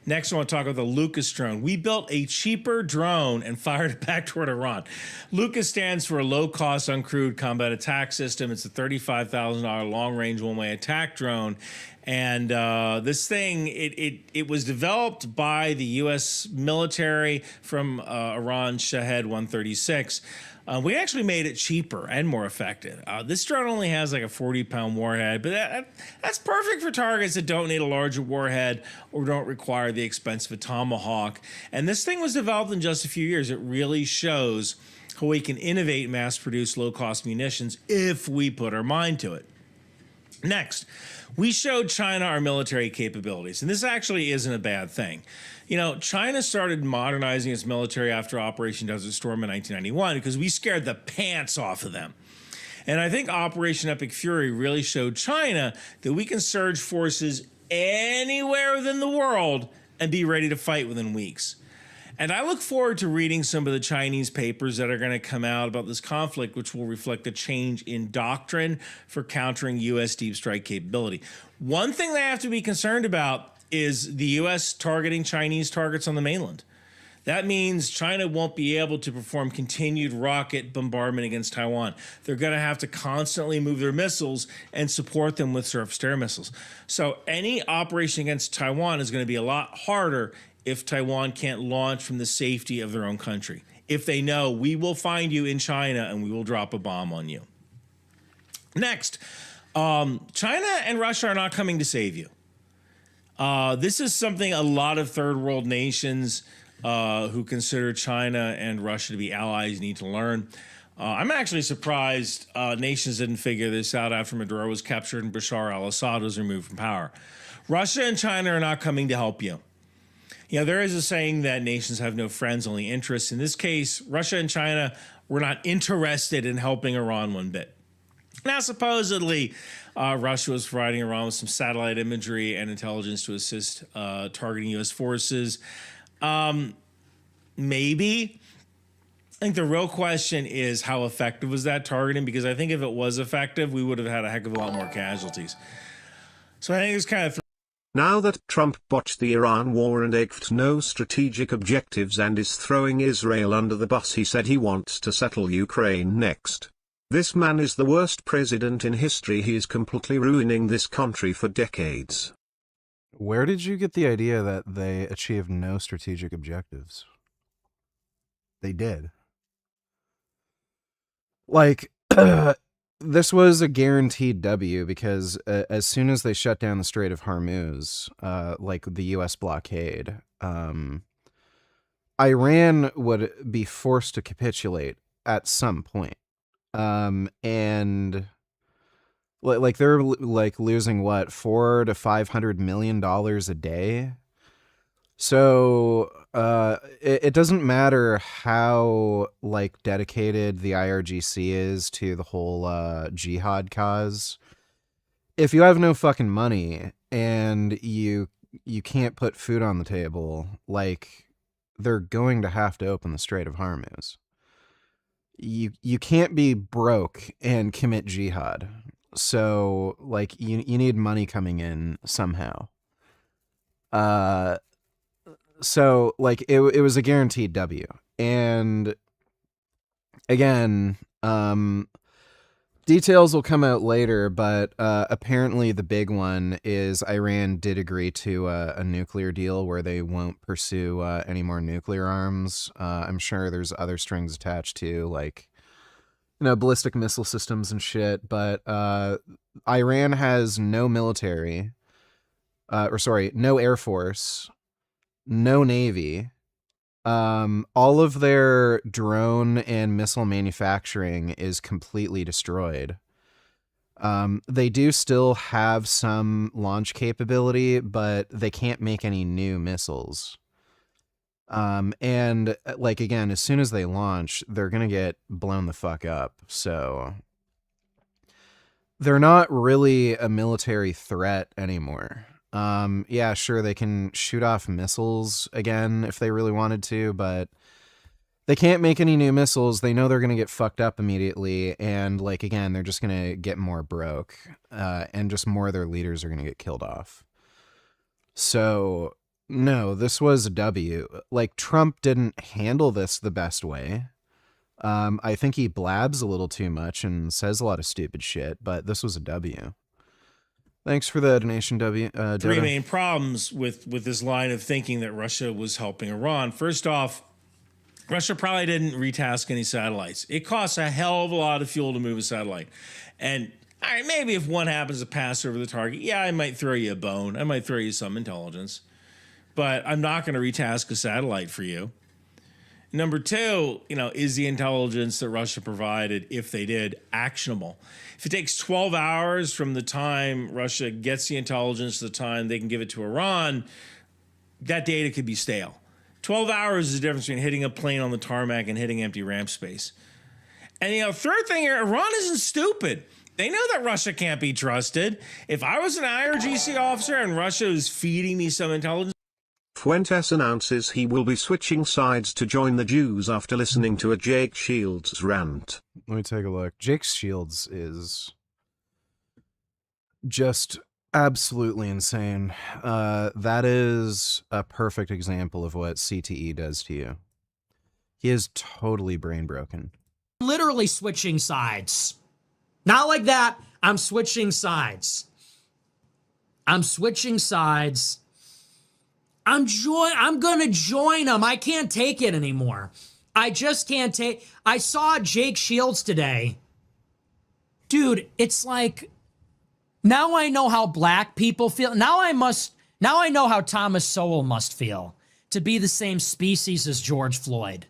Next, I want to talk about the Lucas drone. We built a cheaper drone and fired it back toward Iran. Lucas stands for a low-cost, uncrewed combat attack system. It's a $35,000 long-range one-way attack drone. And this thing, it was developed by the U.S. military from Iran's Shahed 136. We actually made it cheaper and more effective. This drone only has like a 40-pound warhead, but that's perfect for targets that don't need a larger warhead or don't require the expense of a Tomahawk. And this thing was developed in just a few years. It really shows how we can innovate and mass-produce low-cost munitions if we put our mind to it. Next, we showed China our military capabilities, and this actually isn't a bad thing. You know, China started modernizing its military after Operation Desert Storm in 1991 because we scared the pants off of them. And I think Operation Epic Fury really showed China that we can surge forces anywhere within the world and be ready to fight within weeks. And I look forward to reading some of the Chinese papers that are going to come out about this conflict, which will reflect a change in doctrine for countering U.S. deep strike capability. One thing they have to be concerned about is the U.S. targeting Chinese targets on the mainland. That means China won't be able to perform continued rocket bombardment against Taiwan. They're going to have to constantly move their missiles and support them with surface-to-air missiles. So any operation against Taiwan is going to be a lot harder if Taiwan can't launch from the safety of their own country. If they know, we will find you in China and we will drop a bomb on you. Next, China and Russia are not coming to save you. This is something a lot of third world nations who consider China and Russia to be allies need to learn. I'm actually surprised nations didn't figure this out after Maduro was captured and Bashar al-Assad was removed from power. Russia and China are not coming to help you. You know, there is a saying that nations have no friends, only interests. In this case, Russia and China were not interested in helping Iran one bit. Now, supposedly, Russia was providing Iran with some satellite imagery and intelligence to assist targeting U.S. forces. Maybe. I think the real question is how effective was that targeting? Because I think if it was effective, we would have had a heck of a lot more casualties. So I think it's kind of... Now that Trump botched the Iran war and achieved no strategic objectives and is throwing Israel under the bus, he said he wants to settle Ukraine next. This man is the worst president in history. He is completely ruining this country for decades. Where did you get the idea that they achieved no strategic objectives? They did. Like, this was a guaranteed W because as soon as they shut down the Strait of Hormuz, like the U.S. blockade, Iran would be forced to capitulate at some point. And like they're like losing what, $400 to $500 million a day. So it doesn't matter how like dedicated the IRGC is to the whole jihad cause. If you have no fucking money and you can't put food on the table, like they're going to have to open the Strait of Hormuz. You can't be broke and commit jihad. So like you need money coming in somehow. So like it was a guaranteed W. And again, details will come out later, but apparently the big one is Iran did agree to a nuclear deal where they won't pursue any more nuclear arms. I'm sure there's other strings attached to, like, you know, ballistic missile systems and shit, but Iran has no military, no air force, no navy. All of their drone and missile manufacturing is completely destroyed. They do still have some launch capability, but they can't make any new missiles. And like, again, as soon as they launch, they're going to get blown the fuck up. So they're not really a military threat anymore. Yeah, sure, they can shoot off missiles again if they really wanted to, but they can't make any new missiles. They know they're going to get fucked up immediately, and, like, again, they're just going to get more broke, and just more of their leaders are going to get killed off. So, no, this was a W. Like, Trump didn't handle this the best way. I think he blabs a little too much and says a lot of stupid shit, but this was a W. Thanks for the donation, W. Three main problems with this line of thinking that Russia was helping Iran. First off, Russia probably didn't retask any satellites. It costs a hell of a lot of fuel to move a satellite. And all right, maybe if one happens to pass over the target, yeah, I might throw you a bone. I might throw you some intelligence. But I'm not going to retask a satellite for you. Number two, you know, is the intelligence that Russia provided, if they did, actionable? If it takes 12 hours from the time Russia gets the intelligence to the time they can give it to Iran, that data could be stale. 12 hours is the difference between hitting a plane on the tarmac and hitting empty ramp space. And, you know, third thing here, Iran isn't stupid. They know that Russia can't be trusted. If I was an IRGC officer and Russia was feeding me some intelligence, Fuentes announces he will be switching sides to join the Jews after listening to a Jake Shields rant. Let me take a look. Jake Shields is just absolutely insane. That is a perfect example of what CTE does to you. He is totally brain broken. Literally switching sides. Not like that. I'm switching sides. I'm switching sides. I'm gonna join them. I can't take it anymore. I just can't take. I saw Jake Shields today. Dude, it's like, now I know how black people feel. Now I know how Thomas Sowell must feel to be the same species as George Floyd.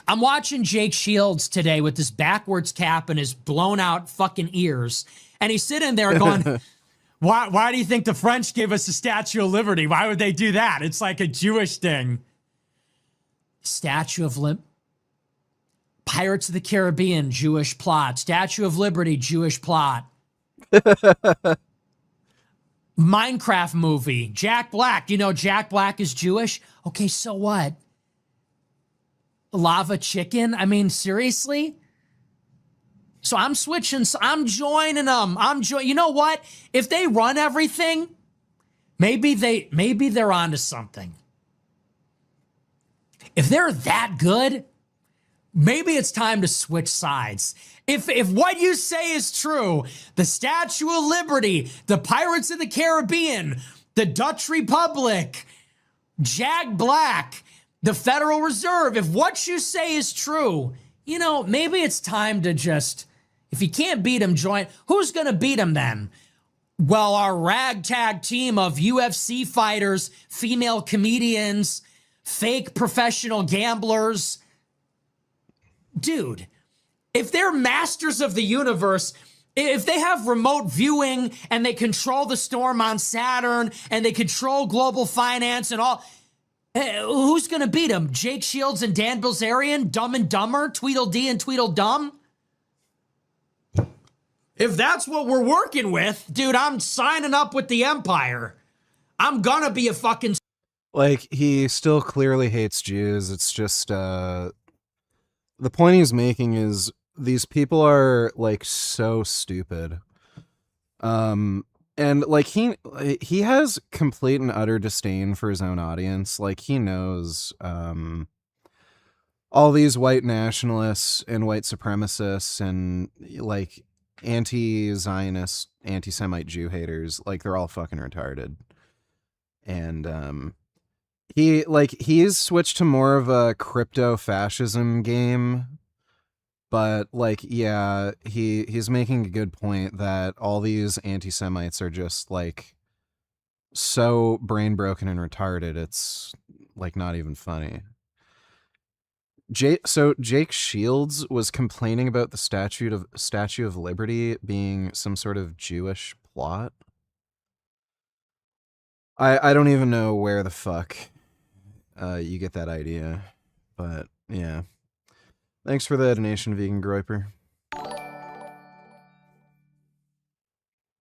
I'm watching Jake Shields today with this backwards cap and his blown out fucking ears. And he's sitting there going, why do you think the French gave us the Statue of Liberty? Why would they do that? It's like a Jewish thing. Statue of Liberty. Pirates of the Caribbean, Jewish plot. Statue of Liberty, Jewish plot. Minecraft movie. Jack Black. You know Jack Black is Jewish? Okay, so what? Lava chicken? I mean, seriously? So I'm switching. I'm joining them. You know what? If they run everything, maybe they're onto something. If they're that good, maybe it's time to switch sides. If what you say is true, the Statue of Liberty, the Pirates of the Caribbean, the Dutch Republic, Jack Black, the Federal Reserve, if what you say is true, you know, maybe it's time to just, if you can't beat him, join. Who's going to beat him then? Well, our ragtag team of UFC fighters, female comedians, fake professional gamblers. Dude, if they're masters of the universe, if they have remote viewing and they control the storm on Saturn and they control global finance and all, who's going to beat them? Jake Shields and Dan Bilzerian? Dumb and Dumber? Tweedledee and Tweedledum? If that's what we're working with, dude, I'm signing up with the Empire. I'm going to be a fucking... Like, he still clearly hates Jews. It's just, the point he's making is these people are, like, so stupid. And, like, he has complete and utter disdain for his own audience. Like, he knows, all these white nationalists and white supremacists and, like, anti-Zionist, anti-Semite Jew haters, like, they're all fucking retarded. And, he's switched to more of a crypto-fascism game. But, like, yeah, he's making a good point that all these anti-Semites are just, like, so brain-broken and retarded, it's, like, not even funny. So Jake Shields was complaining about the Statue of Liberty being some sort of Jewish plot. I don't even know where the fuck you get that idea, but, yeah. Thanks for the donation, Vegan Groiper.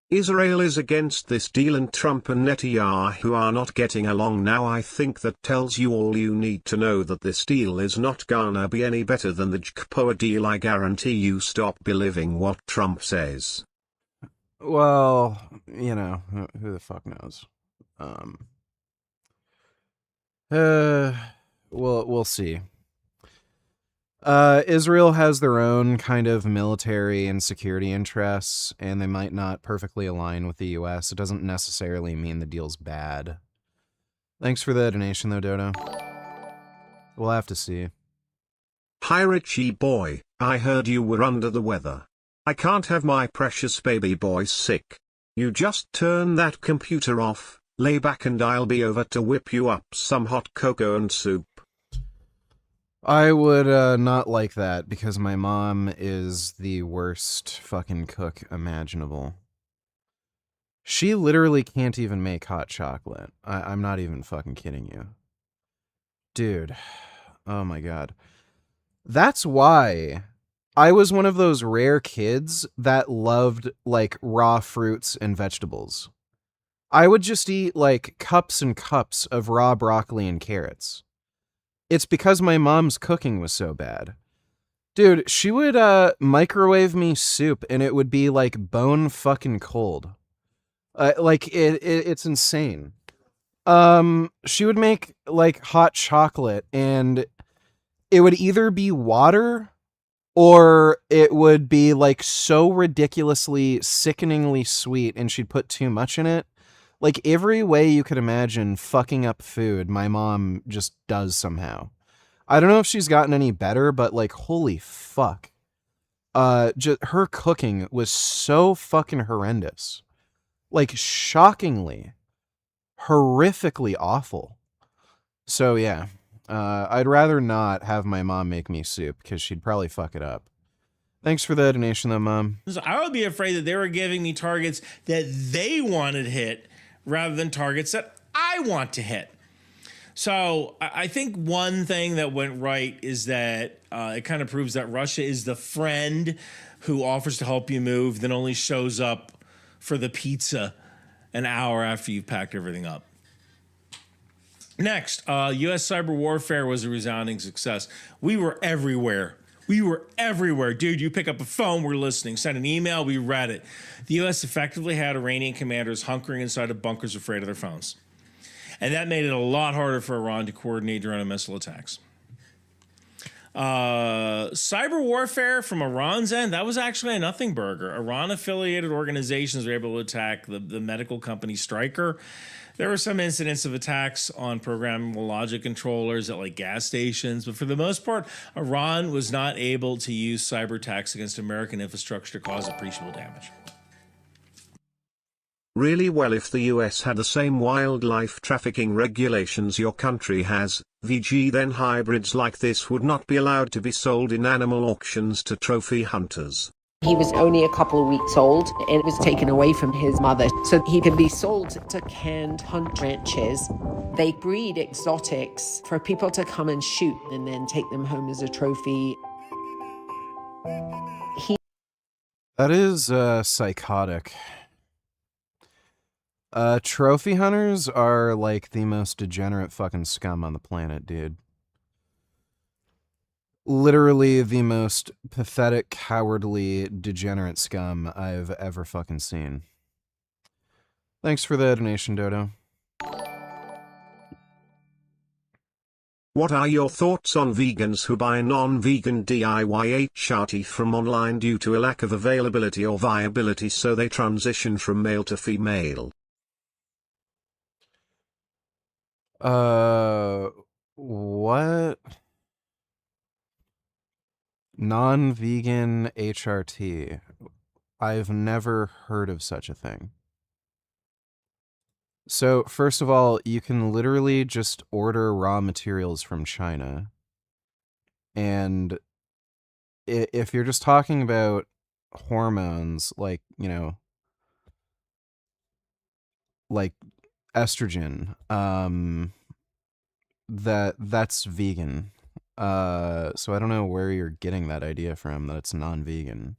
Israel is against this deal and Trump and Netanyahu are not getting along now. I think that tells you all you need to know that this deal is not gonna be any better than the JCPOA deal. I guarantee you stop believing what Trump says. Well, you know, who the fuck knows? We'll see. Israel has their own kind of military and security interests, and they might not perfectly align with the U.S. It doesn't necessarily mean the deal's bad. Thanks for the donation, though, Dodo. We'll have to see. Hi Richie boy, I heard you were under the weather. I can't have my precious baby boy sick. You just turn that computer off, lay back and I'll be over to whip you up some hot cocoa and soup. I would not like that because my mom is the worst fucking cook imaginable. She literally can't even make hot chocolate. I'm not even fucking kidding you. Dude. Oh my god. That's why I was one of those rare kids that loved, like, raw fruits and vegetables. I would just eat, like, cups and cups of raw broccoli and carrots. It's because my mom's cooking was so bad. Dude, she would microwave me soup and it would be like bone fucking cold. Like it's insane. She would make like hot chocolate and it would either be water or it would be like so ridiculously sickeningly sweet and she'd put too much in it Like every way you could imagine fucking up food, my mom just does somehow. I don't know if she's gotten any better, but like, holy fuck. Just her cooking was so fucking horrendous. Like shockingly, horrifically awful. So yeah, I'd rather not have my mom make me soup because she'd probably fuck it up. Thanks for the donation though, Mom. So I would be afraid that they were giving me targets that they wanted hit rather than targets that I want to hit. So I think one thing that went right is that it kind of proves that Russia is the friend who offers to help you move, then only shows up for the pizza an hour after you've packed everything up. Next, U.S. cyber warfare was a resounding success. We were everywhere. We were everywhere. Dude, you pick up a phone, we're listening. Send an email, we read it. The U.S. effectively had Iranian commanders hunkering inside of bunkers afraid of their phones. And that made it a lot harder for Iran to coordinate drone and missile attacks. Cyber warfare from Iran's end, that was actually a nothing burger. Iran-affiliated organizations were able to attack the medical company Stryker. There were some incidents of attacks on programmable logic controllers at like gas stations, but for the most part, Iran was not able to use cyber attacks against American infrastructure to cause appreciable damage. Really well, if the US had the same wildlife trafficking regulations your country has, VG, then hybrids like this would not be allowed to be sold in animal auctions to trophy hunters. He was only a couple of weeks old and was taken away from his mother so he can be sold to canned hunt ranches. They breed exotics for people to come and shoot and then take them home as a trophy. That is psychotic. Trophy hunters are like the most degenerate fucking scum on the planet, dude. Literally the most pathetic, cowardly, degenerate scum I've ever fucking seen. Thanks for the donation, Dodo. What are your thoughts on vegans who buy non-vegan DIY HRT from online due to a lack of availability or viability, so they transition from male to female? What? Non-vegan HRT. I've never heard of such a thing. So, first of all, you can literally just order raw materials from China. And if you're just talking about hormones, like, you know, like estrogen, that's vegan. So I don't know where you're getting that idea from, that it's non-vegan.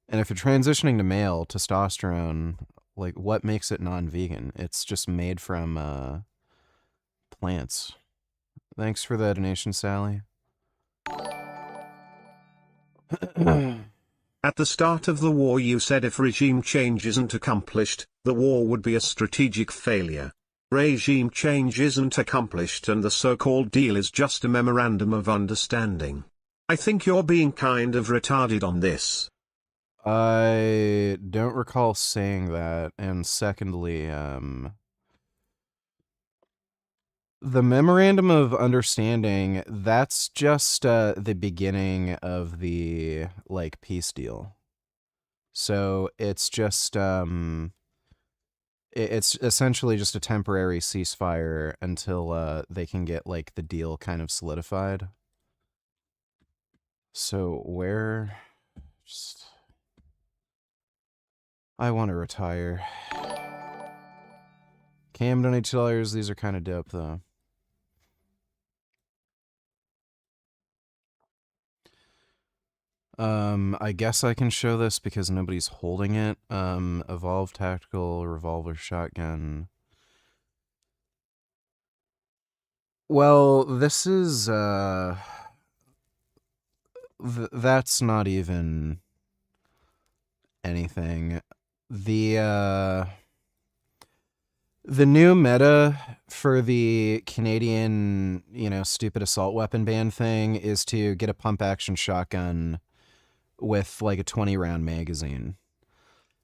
And if you're transitioning to male, testosterone, like, what makes it non-vegan? It's just made from plants. Thanks for the donation, Sally. At the start of the war you said if regime change isn't accomplished, the war would be a strategic failure. Regime change isn't accomplished and the so-called deal is just a memorandum of understanding. I think you're being kind of retarded on this. I don't recall saying that, and secondly, the memorandum of understanding, that's just the beginning of the, like, peace deal. So it's just, it's essentially just a temporary ceasefire until they can get, like, the deal kind of solidified. So where... Just... I want to retire. Cam donate $2. These are kind of dope, though. I guess I can show this because nobody's holding it. Evolved Tactical Revolver Shotgun. Well, this is, that's not even anything. The new meta for the Canadian, you know, stupid assault weapon ban thing is to get a pump action shotgun with like a 20 round magazine.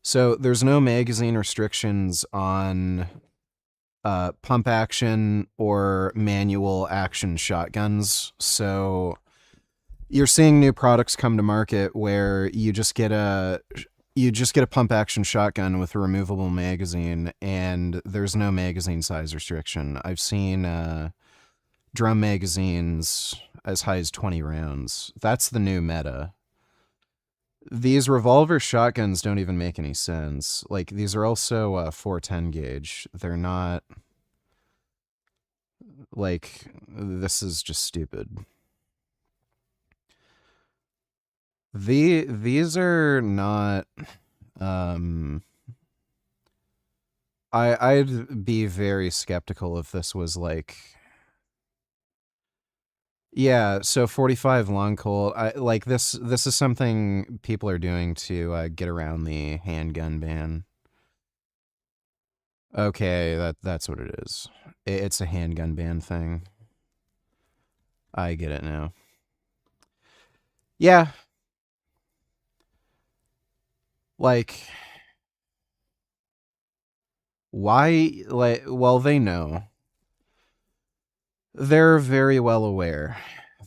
So there's no magazine restrictions on pump action or manual action shotguns. So you're seeing new products come to market where you just get a pump action shotgun with a removable magazine, and there's no magazine size restriction. I've seen drum magazines as high as 20 rounds. That's the new meta. These revolver shotguns don't even make any sense. Like, these are also 410 gauge. They're not... Like, this is just stupid. These are not... I'd be very skeptical if this was like... Yeah, so 45 long Colt. This is something people are doing to get around the handgun ban. Okay, that's what it is. It's a handgun ban thing. I get it now. Yeah. Like, why? Like, well, they know. They're very well aware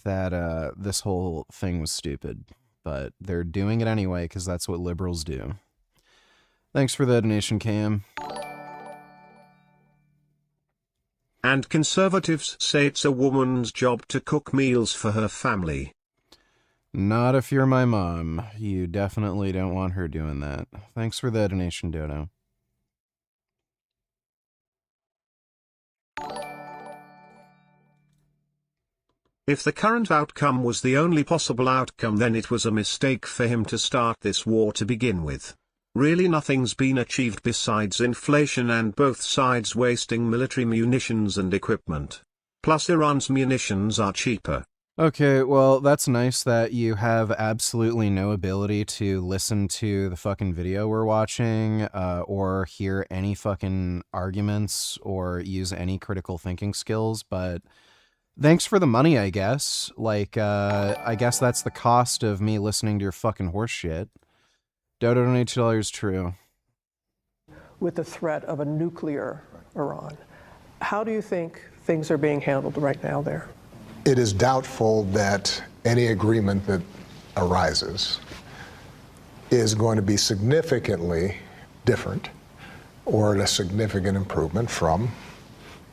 that this whole thing was stupid, but they're doing it anyway because that's what liberals do. Thanks for the donation, Cam. And conservatives say it's a woman's job to cook meals for her family. Not if you're my mom. You definitely don't want her doing that. Thanks for the donation, Dodo. If the current outcome was the only possible outcome, then it was a mistake for him to start this war to begin with. Really nothing's been achieved besides inflation and both sides wasting military munitions and equipment. Plus Iran's munitions are cheaper. Okay, well, that's nice that you have absolutely no ability to listen to the fucking video we're watching, or hear any fucking arguments, or use any critical thinking skills, but thanks for the money, I guess. Like, I guess that's the cost of me listening to your fucking horse shit. Dodo donate $2 true. With the threat of a nuclear Iran, how do you think things are being handled right now there? It is doubtful that any agreement that arises is going to be significantly different or a significant improvement from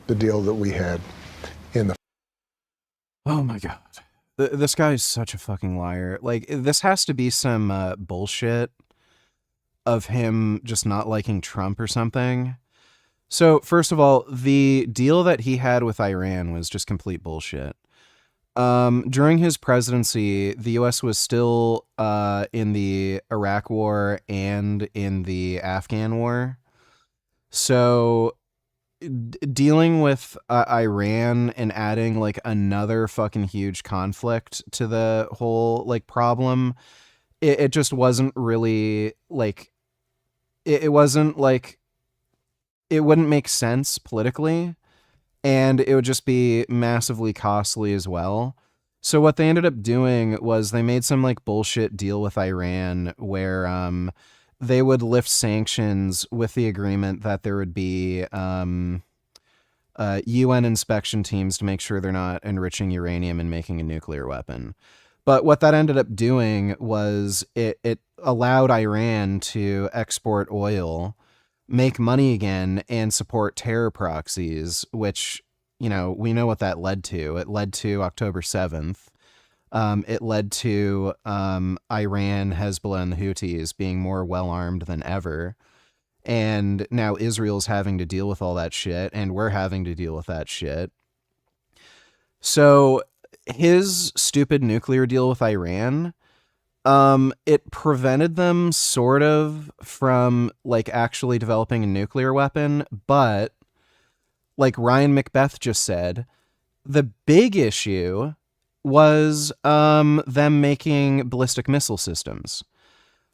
the deal that we had in the... Oh my god. This guy is such a fucking liar. Like, this has to be some bullshit of him just not liking Trump or something. So, first of all, the deal that he had with Iran was just complete bullshit. During his presidency, the U.S. was still in the Iraq War and in the Afghan War. So, dealing with Iran and adding like another fucking huge conflict to the whole like problem, it just wasn't really like, it wasn't like, it wouldn't make sense politically, and it would just be massively costly as well. So what they ended up doing was they made some like bullshit deal with Iran where they would lift sanctions with the agreement that there would be UN inspection teams to make sure they're not enriching uranium and making a nuclear weapon. But what that ended up doing was it allowed Iran to export oil, make money again, and support terror proxies, which, you know, we know what that led to. It led to October 7th. It led to Iran, Hezbollah, and the Houthis being more well-armed than ever. And now Israel's having to deal with all that shit, and we're having to deal with that shit. So his stupid nuclear deal with Iran, it prevented them sort of from like actually developing a nuclear weapon, but like Ryan Macbeth just said, the big issue was them making ballistic missile systems.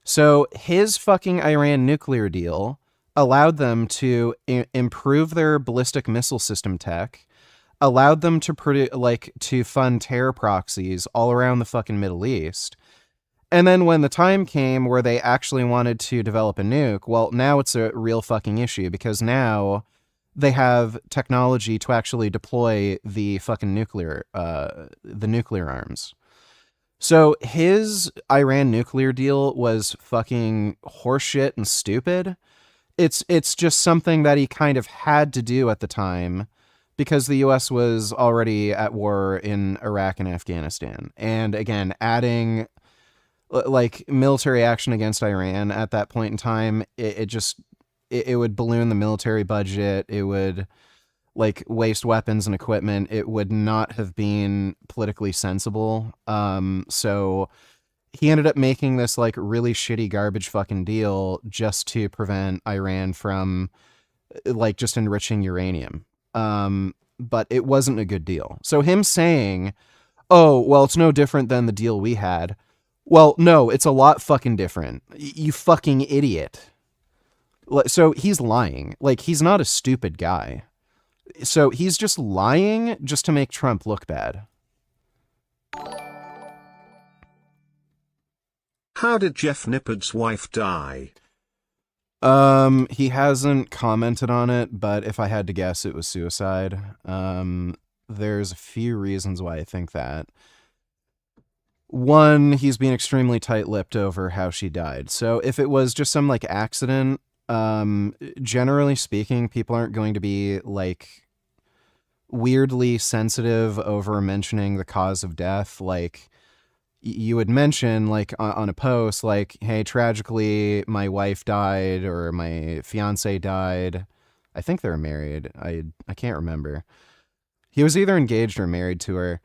So his fucking Iran nuclear deal allowed them to improve their ballistic missile system tech, allowed them to to fund terror proxies all around the fucking Middle East, And then when the time came where they actually wanted to develop a nuke, well, now it's a real fucking issue because now they have technology to actually deploy the fucking nuclear arms. So his Iran nuclear deal was fucking horseshit and stupid. It's just something that he kind of had to do at the time because the US was already at war in Iraq and Afghanistan. And again, adding like military action against Iran at that point in time, it would balloon the military budget. It would like waste weapons and equipment. It would not have been politically sensible. So he ended up making this like really shitty garbage fucking deal just to prevent Iran from like just enriching uranium. But it wasn't a good deal. So him saying, oh, well, it's no different than the deal we had. Well, no, it's a lot fucking different. You fucking idiot. So he's lying. Like, he's not a stupid guy. So he's just lying just to make Trump look bad. How did Jeff Nippard's wife die? He hasn't commented on it, but if I had to guess, it was suicide. There's a few reasons why I think that. One, he's being extremely tight-lipped over how she died. So if it was just some like accident, generally speaking, people aren't going to be like weirdly sensitive over mentioning the cause of death. Like you would mention like on a post, like, hey, tragically my wife died or my fiance died. I think they're married. I can't remember. He was either engaged or married to her.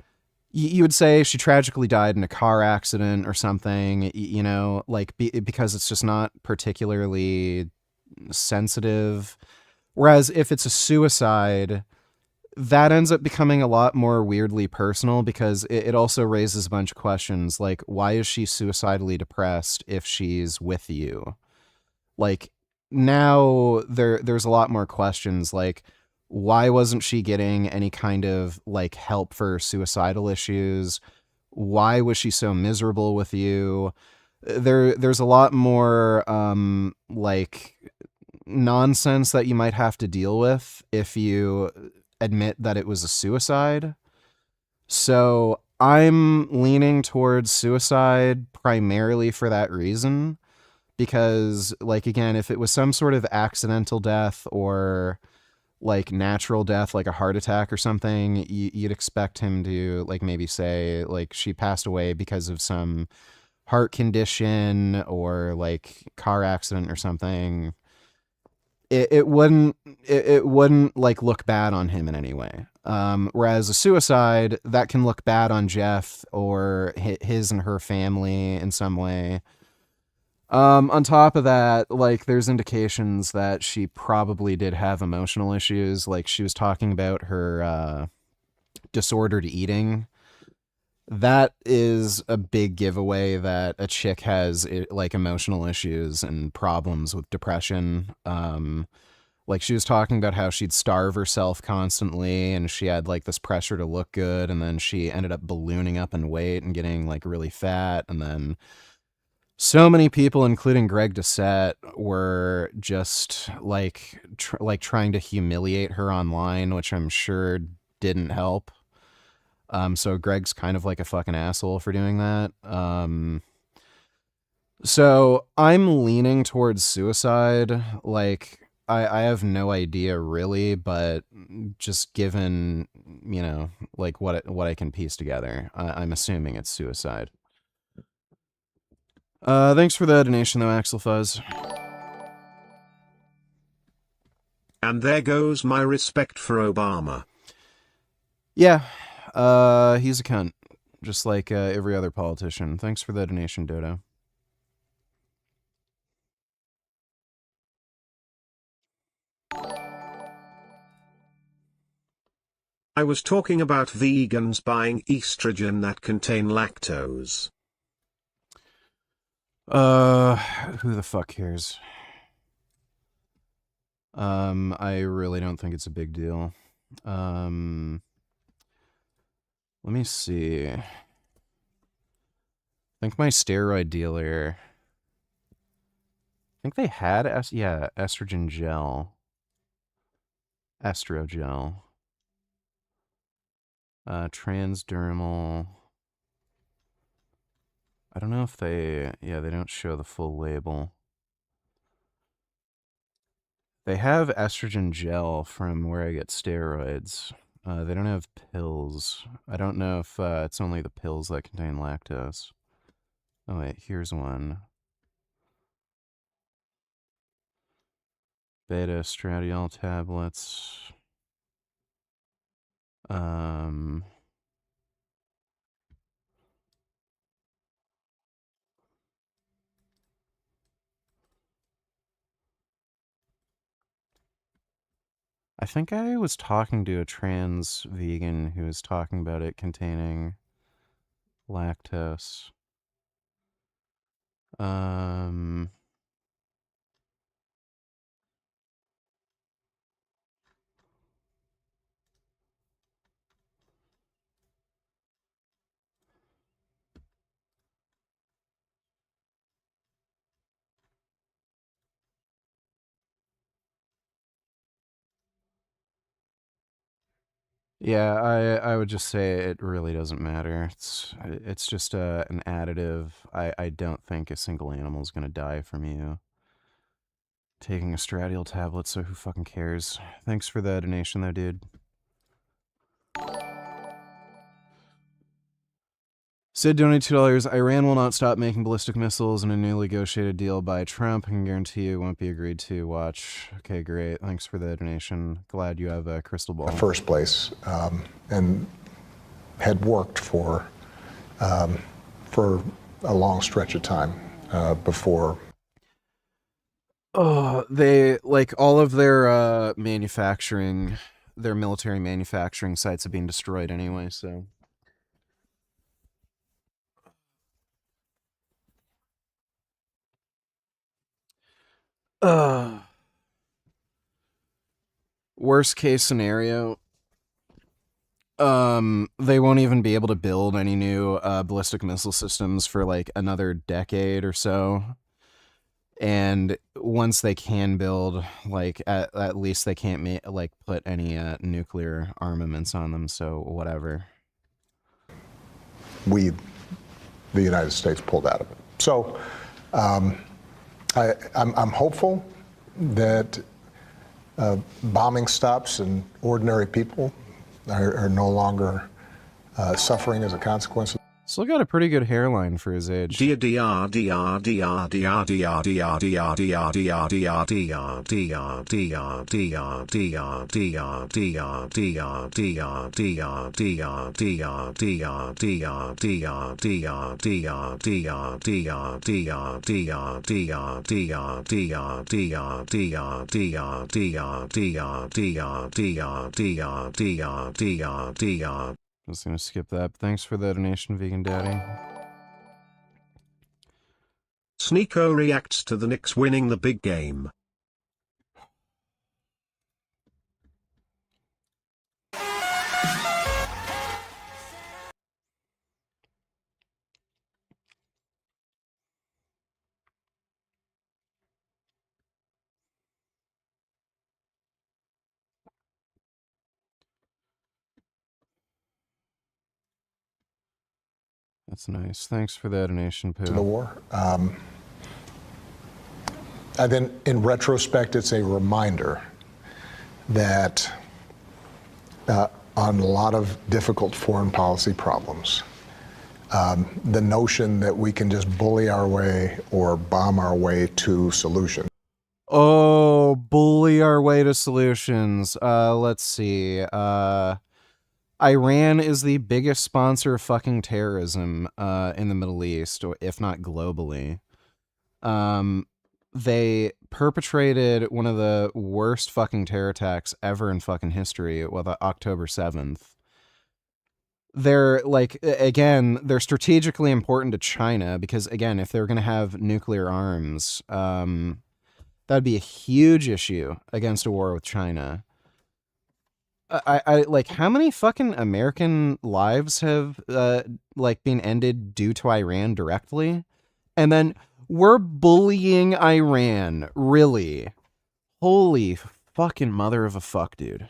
You would say she tragically died in a car accident or something, you know, like because it's just not particularly sensitive. Whereas if it's a suicide, that ends up becoming a lot more weirdly personal because it also raises a bunch of questions like, why is she suicidally depressed if she's with you? Like now there's a lot more questions like, why wasn't she getting any kind of like help for suicidal issues? Why was she so miserable with you? There's a lot more like nonsense that you might have to deal with if you admit that it was a suicide. So I'm leaning towards suicide primarily for that reason because like again, if it was some sort of accidental death or like natural death, like a heart attack or something, you'd expect him to like maybe say like she passed away because of some heart condition or like car accident or something. It wouldn't like look bad on him in any way. Whereas a suicide that can look bad on Jeff or his and her family in some way. On top of that, like there's indications that she probably did have emotional issues. Like she was talking about her disordered eating. That is a big giveaway that a chick has like emotional issues and problems with depression. Like she was talking about how she'd starve herself constantly and she had like this pressure to look good, and then she ended up ballooning up in weight and getting like really fat, and then so many people, including Greg Doucette, were just like trying to humiliate her online, which I'm sure didn't help. So Greg's kind of like a fucking asshole for doing that. So I'm leaning towards suicide. Like I have no idea really, but just given, you know, like what I can piece together, I'm assuming it's suicide. Thanks for the donation though, Axel Fuzz. And there goes my respect for Obama. Yeah, he's a cunt, just like every other politician. Thanks for the donation, Dodo. I was talking about vegans buying estrogen that contain lactose. Who the fuck cares? I really don't think it's a big deal. Let me see. I think my steroid dealer, I think they had, estrogen gel. Estrogel. Transdermal. I don't know if they don't show the full label. They have estrogen gel from where I get steroids. They don't have pills. I don't know if it's only the pills that contain lactose. Oh wait, here's one. Beta estradiol tablets. I think I was talking to a trans vegan who was talking about it containing lactose. Yeah, I would just say it really doesn't matter. It's just an additive. I don't think a single animal is gonna die from you taking a estradiol tablet, so who fucking cares? Thanks for the donation though, dude. Sid donated $2. Iran will not stop making ballistic missiles in a new negotiated deal by Trump. I can guarantee you it won't be agreed to. Watch. Okay, great. Thanks for the donation. Glad you have a crystal ball. In the first place, and had worked for a long stretch of time before. Oh, they like all of their manufacturing, their military manufacturing sites have been destroyed anyway, so. Worst case scenario, they won't even be able to build any new ballistic missile systems for like another decade or so. And once they can build, like at least they can't put any nuclear armaments on them. So whatever. The United States, pulled out of it. So I'm hopeful that bombing stops and ordinary people are no longer suffering as a consequence. Still got a pretty good hairline for his age. I was gonna skip that, but thanks for the donation, Vegan Daddy. Sneeko reacts to the Knicks winning the big game. That's nice. Thanks for the donation, Pooh. The war. And then in retrospect, it's a reminder that on a lot of difficult foreign policy problems, the notion that we can just bully our way or bomb our way to solutions. Oh, bully our way to solutions. Let's see. Iran is the biggest sponsor of fucking terrorism in the Middle East, or if not globally. They perpetrated one of the worst fucking terror attacks ever in fucking history with October 7th. They're like, again, they're strategically important to China because, again, if they're going to have nuclear arms, that'd be a huge issue against a war with China. I like, how many fucking American lives have like been ended due to Iran directly? And then we're bullying Iran, really? Holy fucking mother of a fuck, dude.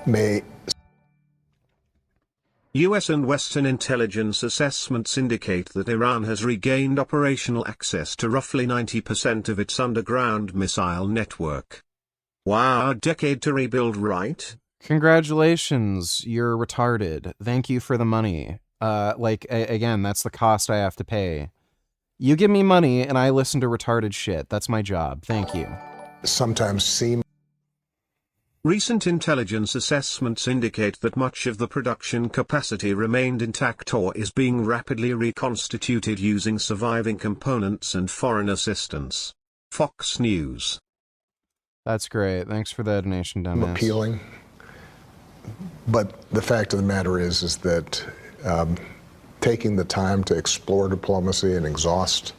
May US and Western intelligence assessments indicate that Iran has regained operational access to roughly 90% of its underground missile network. Wow, a decade to rebuild, right? Congratulations, you're retarded. Thank you for the money. Again, that's the cost I have to pay. You give me money and I listen to retarded shit. That's my job. Thank you. sometimes seem. Recent intelligence assessments indicate that much of the production capacity remained intact or is being rapidly reconstituted using surviving components and foreign assistance. Fox News. That's great. Thanks for the donation, dumbass. Appealing. But the fact of the matter is that taking the time to explore diplomacy and exhaust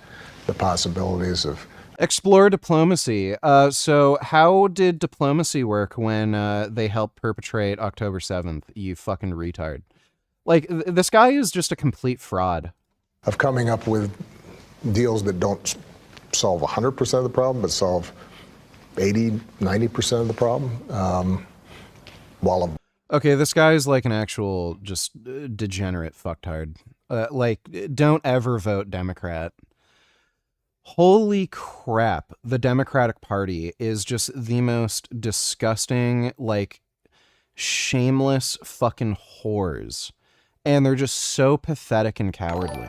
the possibilities of Explore diplomacy. So how did diplomacy work when they helped perpetrate October 7th? You fucking retard. Like, this guy is just a complete fraud. Of coming up with deals that don't solve 100% of the problem, but solve 80, 90% of the problem. Okay, this guy is like an actual just degenerate fucktard. Like, don't ever vote Democrat. Holy crap, the Democratic Party is just the most disgusting, like, shameless fucking whores. And they're just so pathetic and cowardly.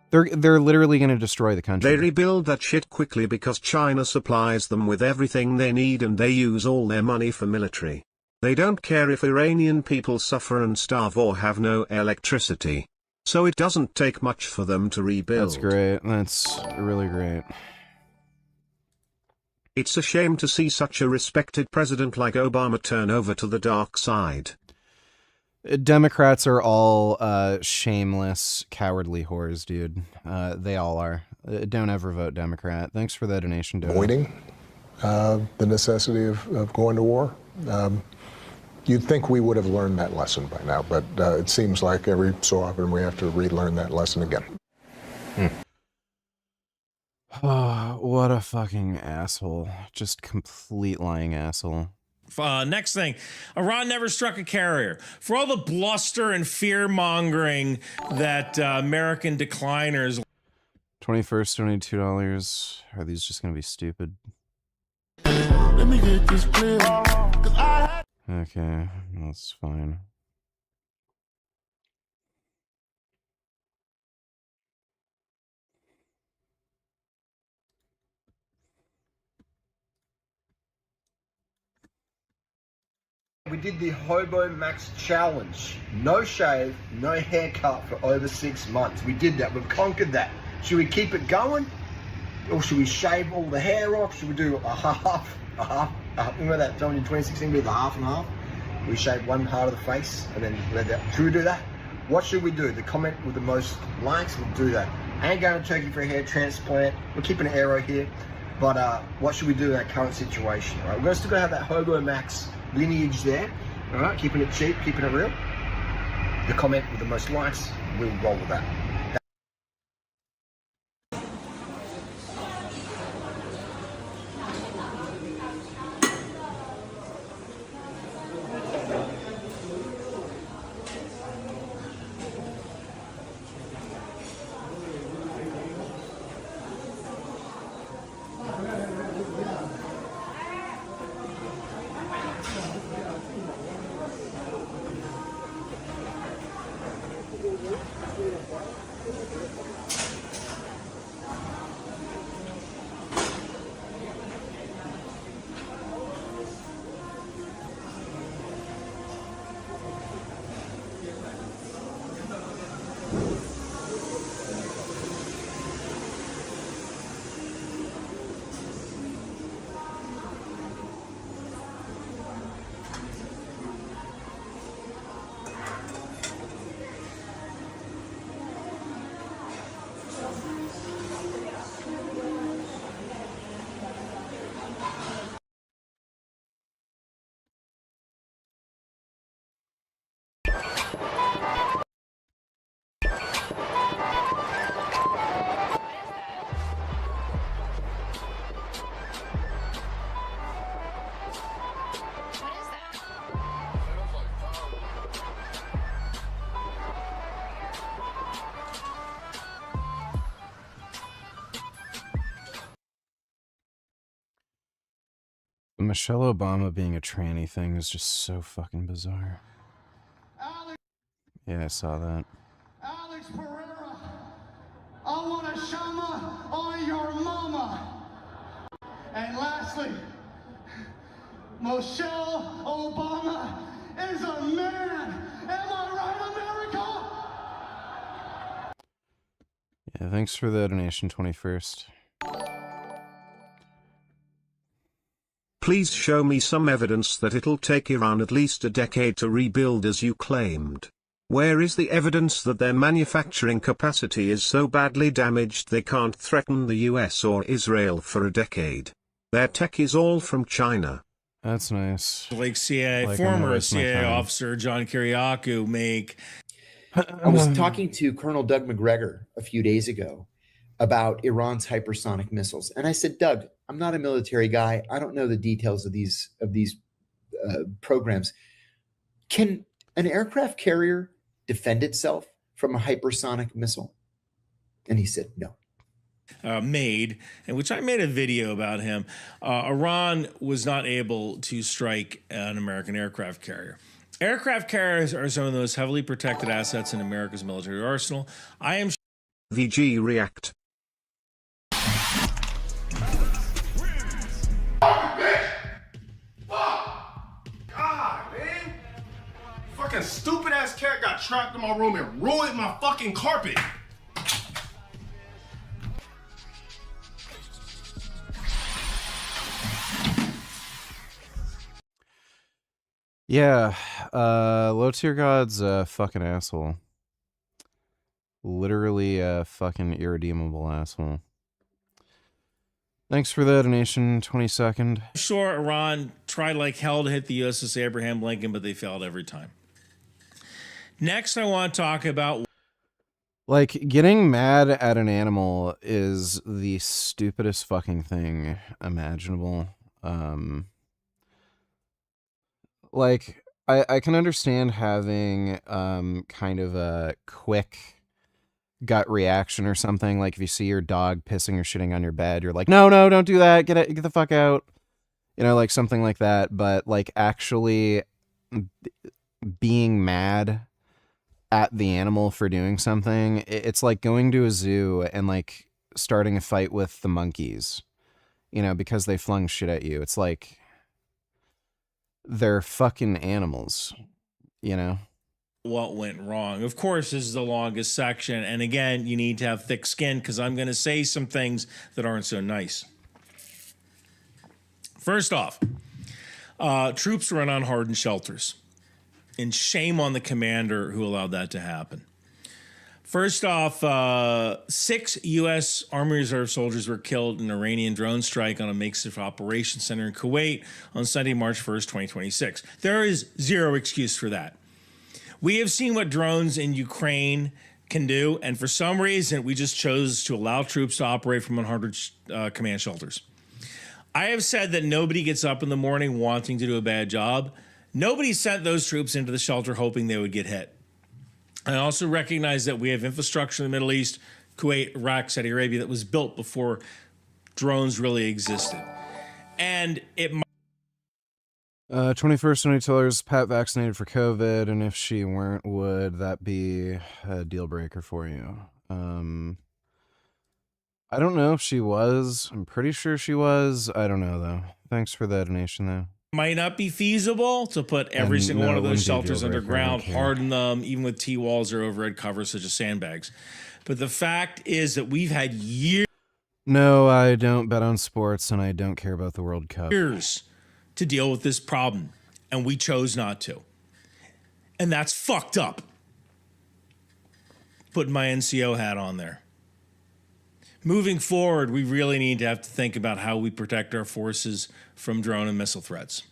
They're literally going to destroy the country. They rebuild that shit quickly because China supplies them with everything they need and they use all their money for military. They don't care if Iranian people suffer and starve or have no electricity. So it doesn't take much for them to rebuild. That's great. That's really great. It's a shame to see such a respected president like Obama turn over to the dark side. Democrats are all shameless, cowardly whores, dude. They all are. Don't ever vote Democrat. Thanks for the donation, Dodo. Avoiding the necessity of going to war. You'd think we would have learned that lesson by now, but it seems like every so often we have to relearn that lesson again. Oh, what a fucking asshole. Just complete lying asshole. Next thing, Iran never struck a carrier. For all the bluster and fear-mongering that American decliners... 21st, $22. Are these just going to be stupid? Let me get this clear. Okay, that's fine. We did the Hobo Max Challenge. No shave, no haircut for over 6 months. We did that. We've conquered that. Should we keep it going? Or should we shave all the hair off? Should we do a half? Remember that film in 2016 with the half and half? We shave one part of the face and then let that. Should we do that? What should we do? The comment with the most likes, we'll do that. I ain't going to Turkey for a hair transplant. We're keeping an arrow here. But what should we do in our current situation? All right, we're still going to have that Hobo Max lineage there. All right, keeping it cheap, keeping it real. The comment with the most likes, we'll roll with that. Michelle Obama being a tranny thing is just so fucking bizarre. Yeah, I saw that. Alex Pereira, I want a shama on your mama. And lastly, Michelle Obama is a man. Am I right, America? Yeah, thanks for the donation, 21st. Please show me some evidence that it'll take Iran at least a decade to rebuild as you claimed. Where is the evidence that their manufacturing capacity is so badly damaged they can't threaten the US or Israel for a decade? Their tech is all from China. That's nice. Like CIA, Like, former CIA officer John Kiriakou make. I was talking to Colonel Doug McGregor a few days ago about Iran's hypersonic missiles, and I said, Doug, I'm not a military guy. I don't know the details of these programs. Can an aircraft carrier defend itself from a hypersonic missile? And he said, no. Made, and which I made a video about him. Iran was not able to strike an American aircraft carrier. Aircraft carriers are some of the most heavily protected assets in America's military arsenal. I am VG React. God, man. Fucking stupid ass cat got trapped in my room and ruined my fucking carpet. Yeah, low tier god's a fucking asshole. Literally a fucking irredeemable asshole. Thanks for the donation, 22nd. sure Iran tried like hell to hit the USS Abraham Lincoln, but they failed every time. Next, I want to talk about... Like, getting mad at an animal is the stupidest fucking thing imaginable. Like, I can understand having kind of a quick gut reaction or something. Like, if you see your dog pissing or shitting on your bed, you're like, no, don't do that. Get the fuck out. You know, like something like that. But, like, actually being mad at the animal for doing something, it's like going to a zoo and, like, starting a fight with the monkeys, you know, because they flung shit at you. It's like... they're fucking animals, you know? What went wrong? Of course, this is the longest section. And again, you need to have thick skin because I'm going to say some things that aren't so nice. First off, troops run on hardened shelters. And shame on the commander who allowed that to happen. First off, 6 U.S. Army Reserve soldiers were killed in an Iranian drone strike on a makeshift operations center in Kuwait on Sunday, March 1st, 2026. There is zero excuse for that. We have seen what drones in Ukraine can do, and for some reason, we just chose to allow troops to operate from unhardened command shelters. I have said that nobody gets up in the morning wanting to do a bad job. Nobody sent those troops into the shelter hoping they would get hit. I also recognize that we have infrastructure in the Middle East, Kuwait, Iraq, Saudi Arabia, that was built before drones really existed. And it might... 21st only tellers Pat vaccinated for COVID, and if she weren't, would that be a deal breaker for you? I don't know if she was. I'm pretty sure she was. I don't know, though. Thanks for the donation, though. Might not be feasible to put every single one of those shelters underground, harden them, even with T-walls or overhead covers such as sandbags. But the fact is that we've had years... No, I don't bet on sports, and I don't care about the World Cup. ...years to deal with this problem, and we chose not to. And that's fucked up. Putting my NCO hat on there. Moving forward, we really need to have to think about how we protect our forces from drone and missile threats.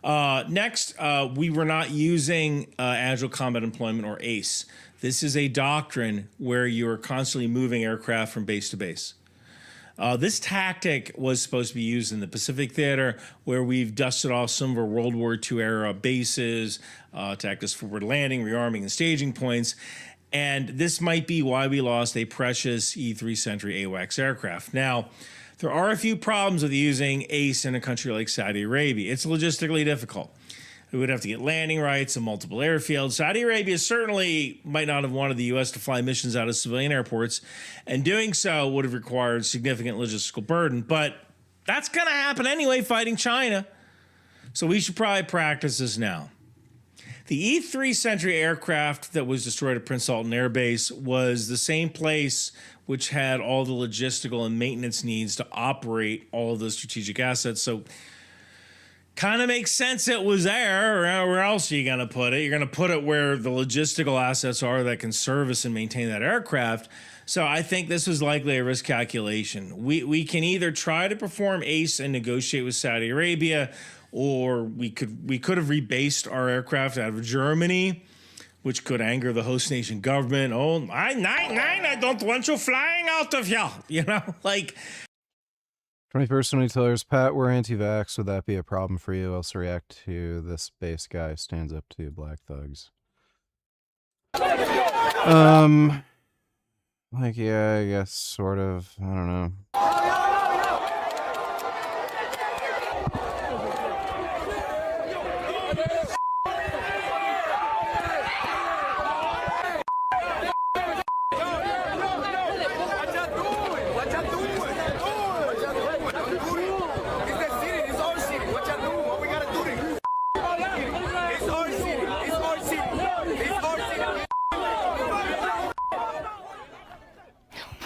Next, we were not using Agile Combat Employment, or ACE. This is a doctrine where you are constantly moving aircraft from base to base. This tactic was supposed to be used in the Pacific Theater, where we've dusted off some of our World War II era bases to act as forward landing, rearming, and staging points. And this might be why we lost a precious E-3 Sentry AWACS aircraft. Now, There are a few problems with using ACE in a country like Saudi Arabia. It's logistically difficult. We would have to get landing rights in multiple airfields. Saudi Arabia certainly might not have wanted the U.S. to fly missions out of civilian airports, and doing so would have required significant logistical burden. But that's going to happen anyway, fighting China. So we should probably practice this now. The E-3 Sentry aircraft that was destroyed at Prince Sultan Air Base was the same place which had all the logistical and maintenance needs to operate all of those strategic assets. So kind of makes sense it was there. Where else are you going to put it? You're going to put it where the logistical assets are that can service and maintain that aircraft. So I think this was likely a risk calculation. We can either try to perform ACE and negotiate with Saudi Arabia, or we could have rebased our aircraft out of Germany, which could anger the host nation government. Oh, I don't want you flying out of here. You know, like. 21st 22 Pat, we're anti-vax. Would that be a problem for you? Also react to this base guy stands up to black thugs. Like, yeah, I guess, sort of. I don't know.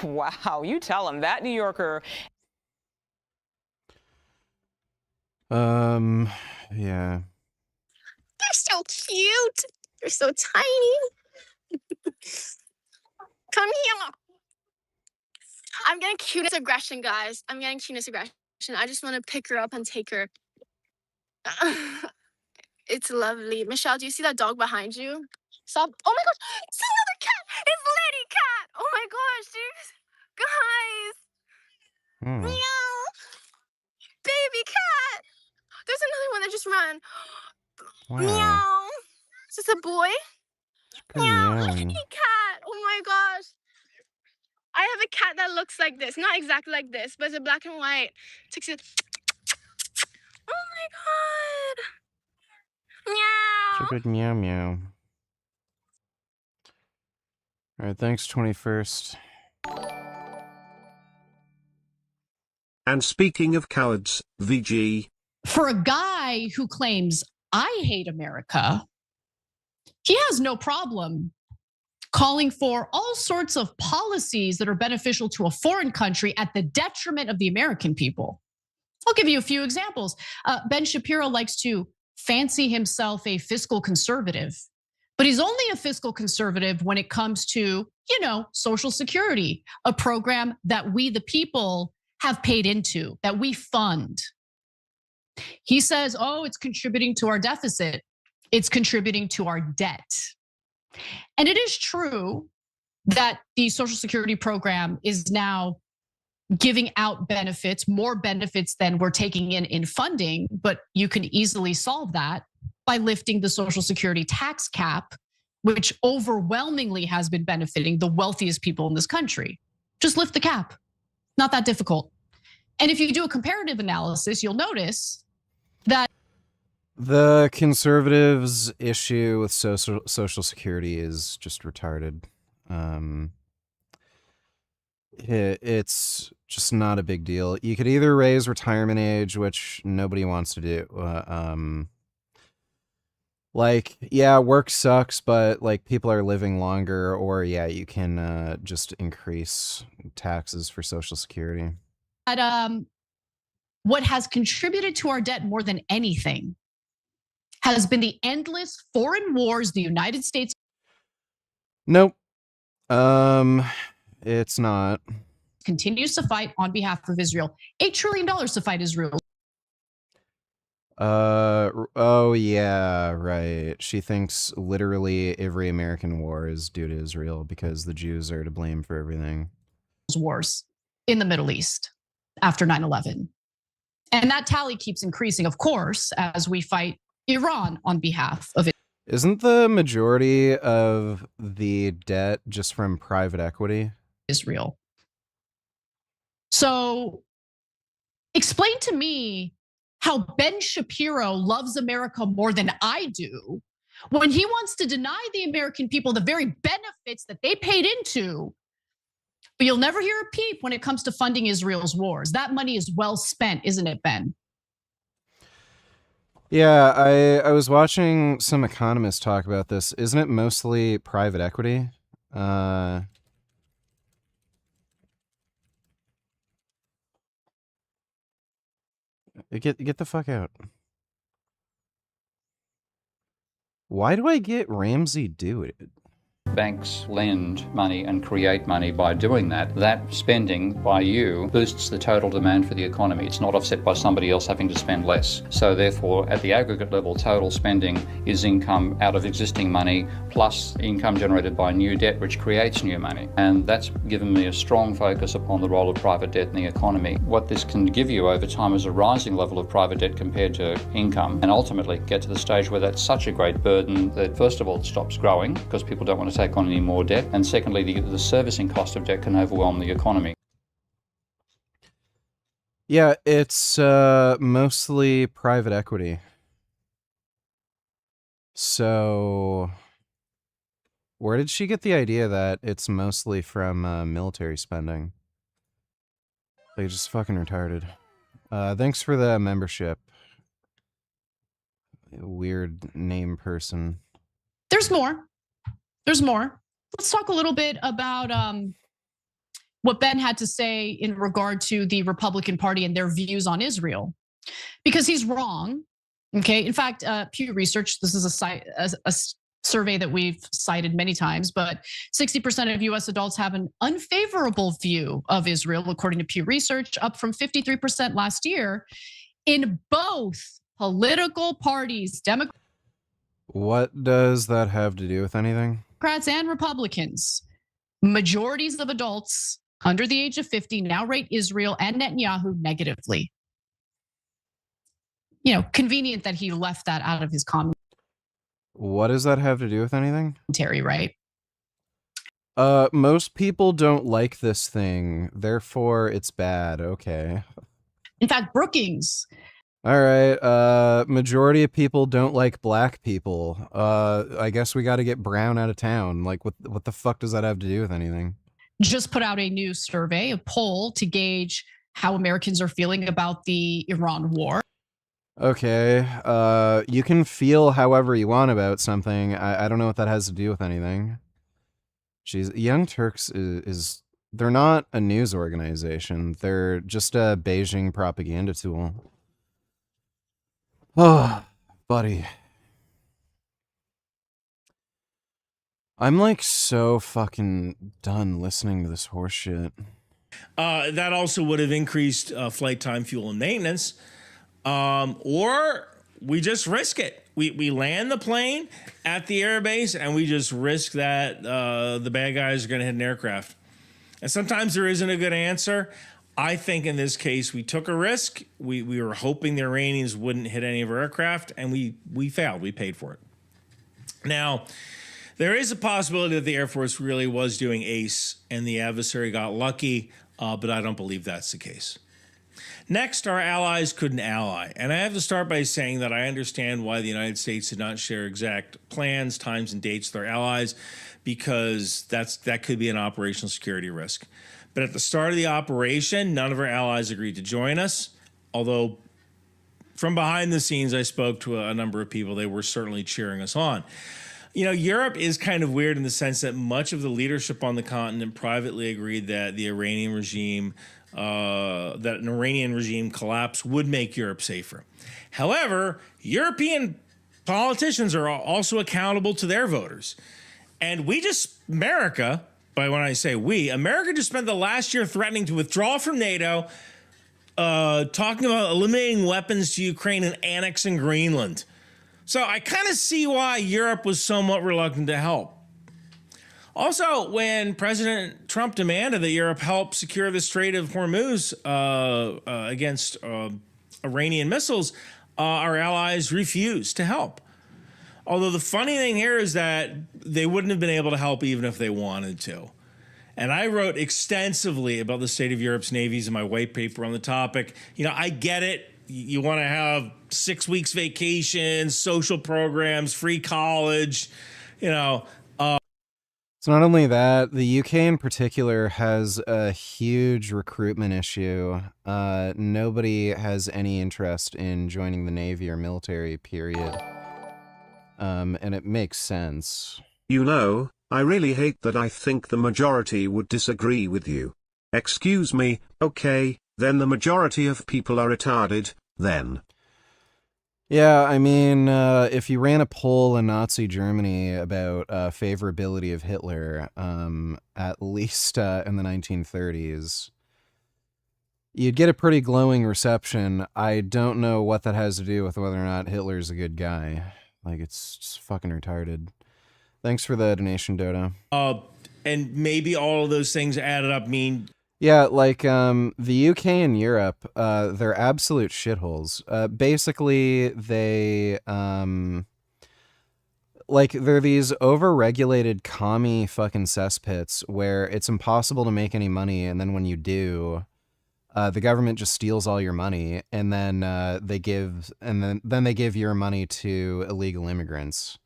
Wow, you tell him that New Yorker. Yeah. They're so cute. They're so tiny. Come here. I'm getting cuteness aggression, guys. I'm getting cuteness aggression. I just want to pick her up and take her. It's lovely. Michelle, do you see that dog behind you? Stop. Oh my gosh, it's another cat. It's Lady Cat. Oh my gosh, dude. Guys. Meow. Baby cat. There's another one that just ran. Wow. Meow. Is this a boy? Meow. Meowing. Lady Cat. Oh my gosh. I have a cat that looks like this. Not exactly like this, but it's a black and white. Oh my god. Meow. It's a good meow meow. Alright, thanks, 21st. And speaking of cowards, VG. For a guy who claims, I hate America, he has no problem calling for all sorts of policies that are beneficial to a foreign country at the detriment of the American people. I'll give you a few examples. Ben Shapiro likes to fancy himself a fiscal conservative, but he's only a fiscal conservative when it comes to, Social Security, a program that we, the people, have paid into, that we fund. He says, oh, it's contributing to our deficit. It's contributing to our debt. And it is true that the Social Security program is now giving out benefits, more benefits than we're taking in funding, but you can easily solve that by lifting the Social Security tax cap, which overwhelmingly has been benefiting the wealthiest people in this country. Just lift the cap. Not that difficult. And if you do a comparative analysis, you'll notice that The conservatives' issue with Social Security is just retarded. It's just not a big deal. You could either raise retirement age, which nobody wants to do. Work sucks, but people are living longer, or you can just increase taxes for Social Security. What has contributed to our debt more than anything has been the endless foreign wars the United States. Nope. It's not. Continues to fight on behalf of Israel. $8 trillion to fight Israel. Oh yeah, right. She thinks literally every American war is due to Israel because the Jews are to blame for everything. Wars in the Middle East after 9/11. And that tally keeps increasing, of course, as we fight Iran on behalf of it. Isn't the majority of the debt just from private equity? Israel. So Explain to me how Ben Shapiro loves America more than I do when he wants to deny the American people the very benefits that they paid into. But you'll never hear a peep when it comes to funding Israel's wars. That money is well spent, isn't it, Ben? Yeah, I was watching some economists talk about this. Isn't it mostly private equity? Get the fuck out. Why do I get Ramsey do it? Banks lend money and create money by doing that. That spending by you boosts the total demand for the economy. It's not offset by somebody else having to spend less. So therefore, at the aggregate level, total spending is income out of existing money plus income generated by new debt, which creates new money. And that's given me a strong focus upon the role of private debt in the economy. What this can give you over time is a rising level of private debt compared to income, and ultimately get to the stage where that's such a great burden that, first of all, it stops growing because people don't want to take on any more debt, and secondly, the servicing cost of debt can overwhelm the economy. Yeah, it's mostly private equity. So, where did she get the idea that it's mostly from military spending? They just fucking retarded. Thanks for the membership. Weird name person. There's more. There's more. Let's talk a little bit about what Ben had to say in regard to the Republican Party and their views on Israel, because he's wrong. Okay. In fact, Pew Research, this is a survey that we've cited many times, but 60% of US adults have an unfavorable view of Israel, according to Pew Research, up from 53% last year in both political parties, Democrats. What does that have to do with anything? Democrats and Republicans, majorities of adults under the age of 50 now rate Israel and Netanyahu negatively. You know, convenient that he left that out of his commentary, What does that have to do with anything? right? Most people don't like this thing, therefore it's bad. Okay. In fact, Brookings. All right, majority of people don't like black people. I guess we got to get Brown out of town. Like, what the fuck does that have to do with anything? Just put out a new survey, a poll to gauge how Americans are feeling about the Iran war. Okay, you can feel however you want about something. I don't know what that has to do with anything. Jeez, Young Turks is they're not a news organization. They're just a Beijing propaganda tool. Oh, buddy. I'm like so fucking done listening to this horse shit. That also would have increased flight time, fuel, and maintenance. Or we just risk it. We land the plane at the airbase and we just risk that the bad guys are going to hit an aircraft. And sometimes there isn't a good answer. I think in this case, we took a risk. We were hoping the Iranians wouldn't hit any of our aircraft, and we failed. We paid for it. Now, there is a possibility that the Air Force really was doing ACE and the adversary got lucky, but I don't believe that's the case. Next, our allies couldn't ally. And I have to start by saying that I understand why the United States did not share exact plans, times, and dates with our allies, because that could be an operational security risk. But at the start of the operation, none of our allies agreed to join us, although from behind the scenes, I spoke to a number of people. They were certainly cheering us on. You know, Europe is kind of weird in the sense that much of the leadership on the continent privately agreed that the Iranian regime, that an Iranian regime collapse would make Europe safer. However, European politicians are also accountable to their voters. And America, by when I say we, America just spent the last year threatening to withdraw from NATO, talking about eliminating weapons to Ukraine and annexing Greenland. So I kind of see why Europe was somewhat reluctant to help. Also, when President Trump demanded that Europe help secure the Strait of Hormuz against Iranian missiles, our allies refused to help. Although the funny thing here is that they wouldn't have been able to help even if they wanted to. And I wrote extensively about the state of Europe's navies in my white paper on the topic. You know, I get it. You want to have 6 weeks vacation, social programs, free college, you know. It's not only that, the UK in particular has a huge recruitment issue. Nobody has any interest in joining the Navy or military, period. And it makes sense. You know, I really hate that I think the majority would disagree with you. Excuse me, okay, then the majority of people are retarded, then. Yeah, I mean, if you ran a poll in Nazi Germany about favorability of Hitler, at least in the 1930s, you'd get a pretty glowing reception. I don't know what that has to do with whether or not Hitler's a good guy. Like, it's just fucking retarded. Thanks for the donation, Dodo. And maybe all of those things added up mean... Yeah, like, the UK and Europe, they're absolute shitholes. Basically, they, like, they're these over-regulated commie fucking cesspits where it's impossible to make any money, and then when you do, the government just steals all your money, and then they give your money to illegal immigrants.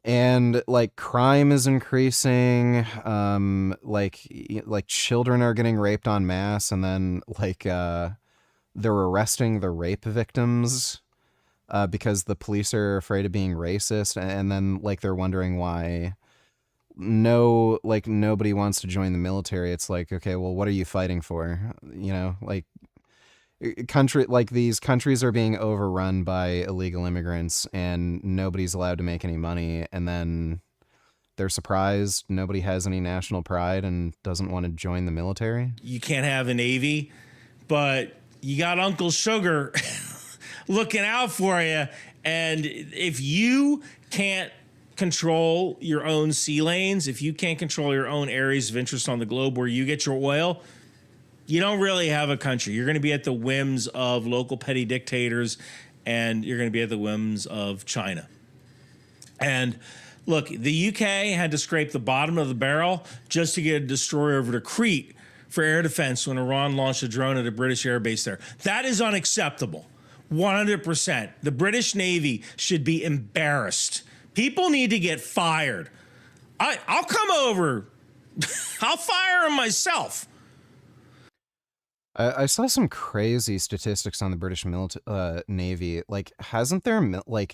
And like crime is increasing, like children are getting raped en masse, and then like they're arresting the rape victims because the police are afraid of being racist, and then like they're wondering why nobody wants to join the military. It's like, okay, well, what are you fighting for? You know, like these countries are being overrun by illegal immigrants and nobody's allowed to make any money, and then they're surprised nobody has any national pride and doesn't want to join the military. You can't have a Navy, but you got Uncle Sugar looking out for you. And if you can't control your own sea lanes, if you can't control your own areas of interest on the globe where you get your oil, you don't really have a country. You're going to be at the whims of local petty dictators, and you're going to be at the whims of China. And look, the UK had to scrape the bottom of the barrel just to get a destroyer over to Crete for air defense when Iran launched a drone at a British airbase there. That is unacceptable. 100%. The British Navy should be embarrassed. People need to get fired. I'll come over. I'll fire them myself. I saw some crazy statistics on the British Navy. Like, hasn't their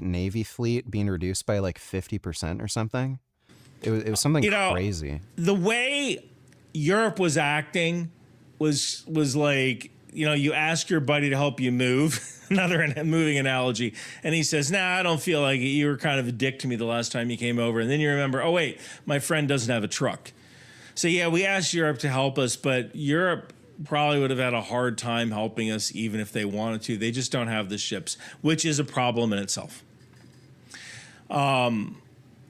Navy fleet been reduced by like 50% or something? It was something crazy. The way Europe was acting was like, you ask your buddy to help you move, another moving analogy, and he says, nah, I don't feel like it. You were kind of a dick to me the last time you came over. And then you remember, oh wait, my friend doesn't have a truck. So yeah, we asked Europe to help us, but Europe probably would have had a hard time helping us even if they wanted to. They just don't have the ships, which is a problem in itself.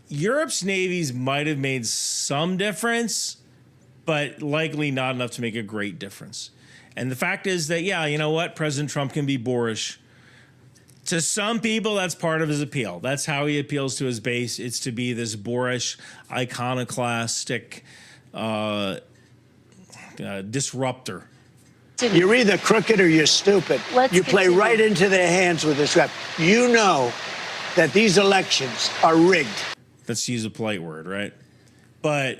Europe's navies might have made some difference, but likely not enough to make a great difference. And the fact is that, yeah, you know what? President Trump can be boorish. To some people, that's part of his appeal. That's how he appeals to his base. It's to be this boorish, iconoclastic, disruptor. You're either crooked or you're stupid. You play right into their hands with this rep. You know that these elections are rigged. Let's use a polite word, right? But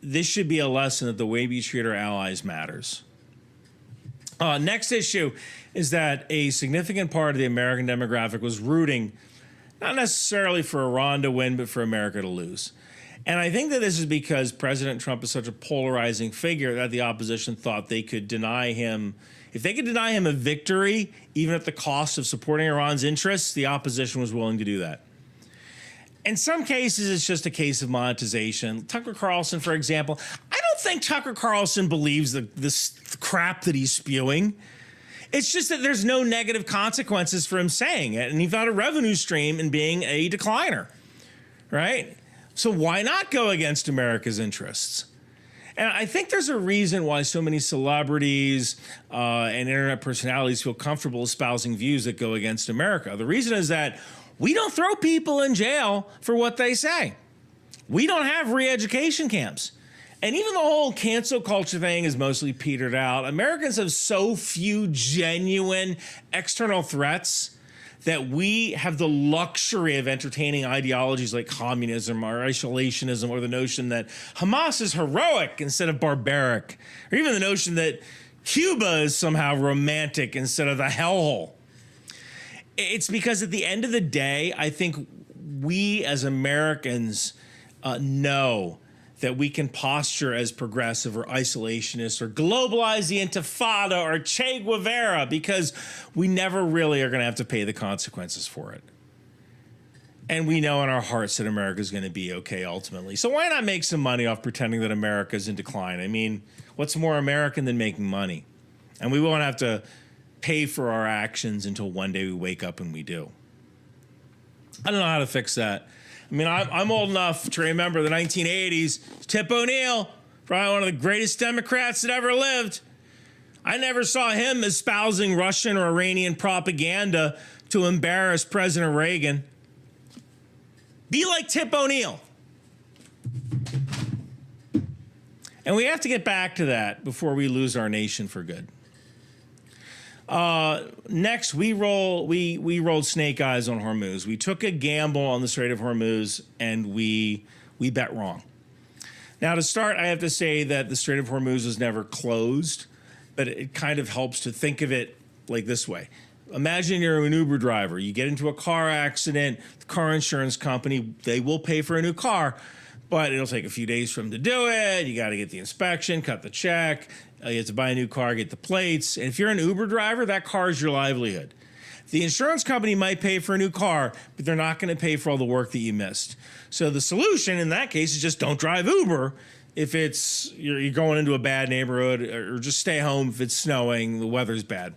this should be a lesson that the way we treat our allies matters. Next issue is that a significant part of the American demographic was rooting, not necessarily for Iran to win, but for America to lose. And I think that this is because President Trump is such a polarizing figure that the opposition thought they could deny him. If they could deny him a victory, even at the cost of supporting Iran's interests, the opposition was willing to do that. In some cases, it's just a case of monetization. Tucker Carlson, for example, I don't think Tucker Carlson believes this crap that he's spewing. It's just that there's no negative consequences for him saying it, and he found a revenue stream in being a decliner, right? So why not go against America's interests? And I think there's a reason why so many celebrities and internet personalities feel comfortable espousing views that go against America. The reason is that we don't throw people in jail for what they say. We don't have re-education camps. And even the whole cancel culture thing is mostly petered out. Americans have so few genuine external threats that we have the luxury of entertaining ideologies like communism or isolationism, or the notion that Hamas is heroic instead of barbaric, or even the notion that Cuba is somehow romantic instead of the hellhole. It's because at the end of the day, I think we as Americans know that we can posture as progressive or isolationist or globalize the Intifada or Che Guevara, because we never really are going to have to pay the consequences for it. And we know in our hearts that America is going to be okay ultimately. So why not make some money off pretending that America is in decline? I mean, what's more American than making money? And we won't have to pay for our actions until one day we wake up and we do. I don't know how to fix that. I mean, I'm old enough to remember the 1980s. Tip O'Neill, probably one of the greatest Democrats that ever lived. I never saw him espousing Russian or Iranian propaganda to embarrass President Reagan. Be like Tip O'Neill. And we have to get back to that before we lose our nation for good. Next, we rolled snake eyes on Hormuz. We took a gamble on the Strait of Hormuz, and we bet wrong. Now, to start, I have to say that the Strait of Hormuz was never closed, but it kind of helps to think of it like this way. Imagine you're an Uber driver. You get into a car accident. The car insurance company, they will pay for a new car, but it'll take a few days for them to do it. You got to get the inspection, cut the check. You have to buy a new car, get the plates. And if you're an Uber driver, that car is your livelihood. The insurance company might pay for a new car, but they're not going to pay for all the work that you missed. So the solution in that case is just don't drive Uber if it's you're going into a bad neighborhood, or just stay home if it's snowing, the weather's bad.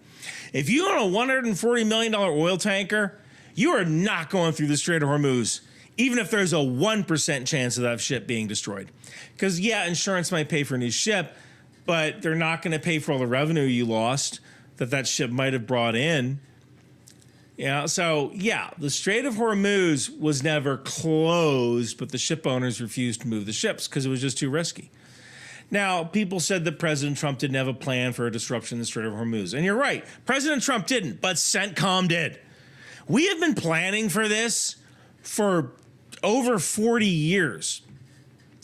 If you own a $140 million oil tanker, you are not going through the Strait of Hormuz, even if there's a 1% chance of that ship being destroyed. Because, yeah, insurance might pay for a new ship, but they're not going to pay for all the revenue you lost that ship might have brought in. Yeah, so, yeah, the Strait of Hormuz was never closed, but the ship owners refused to move the ships because it was just too risky. Now, people said that President Trump didn't have a plan for a disruption in the Strait of Hormuz. And you're right, President Trump didn't, but CENTCOM did. We have been planning for this for over 40 years.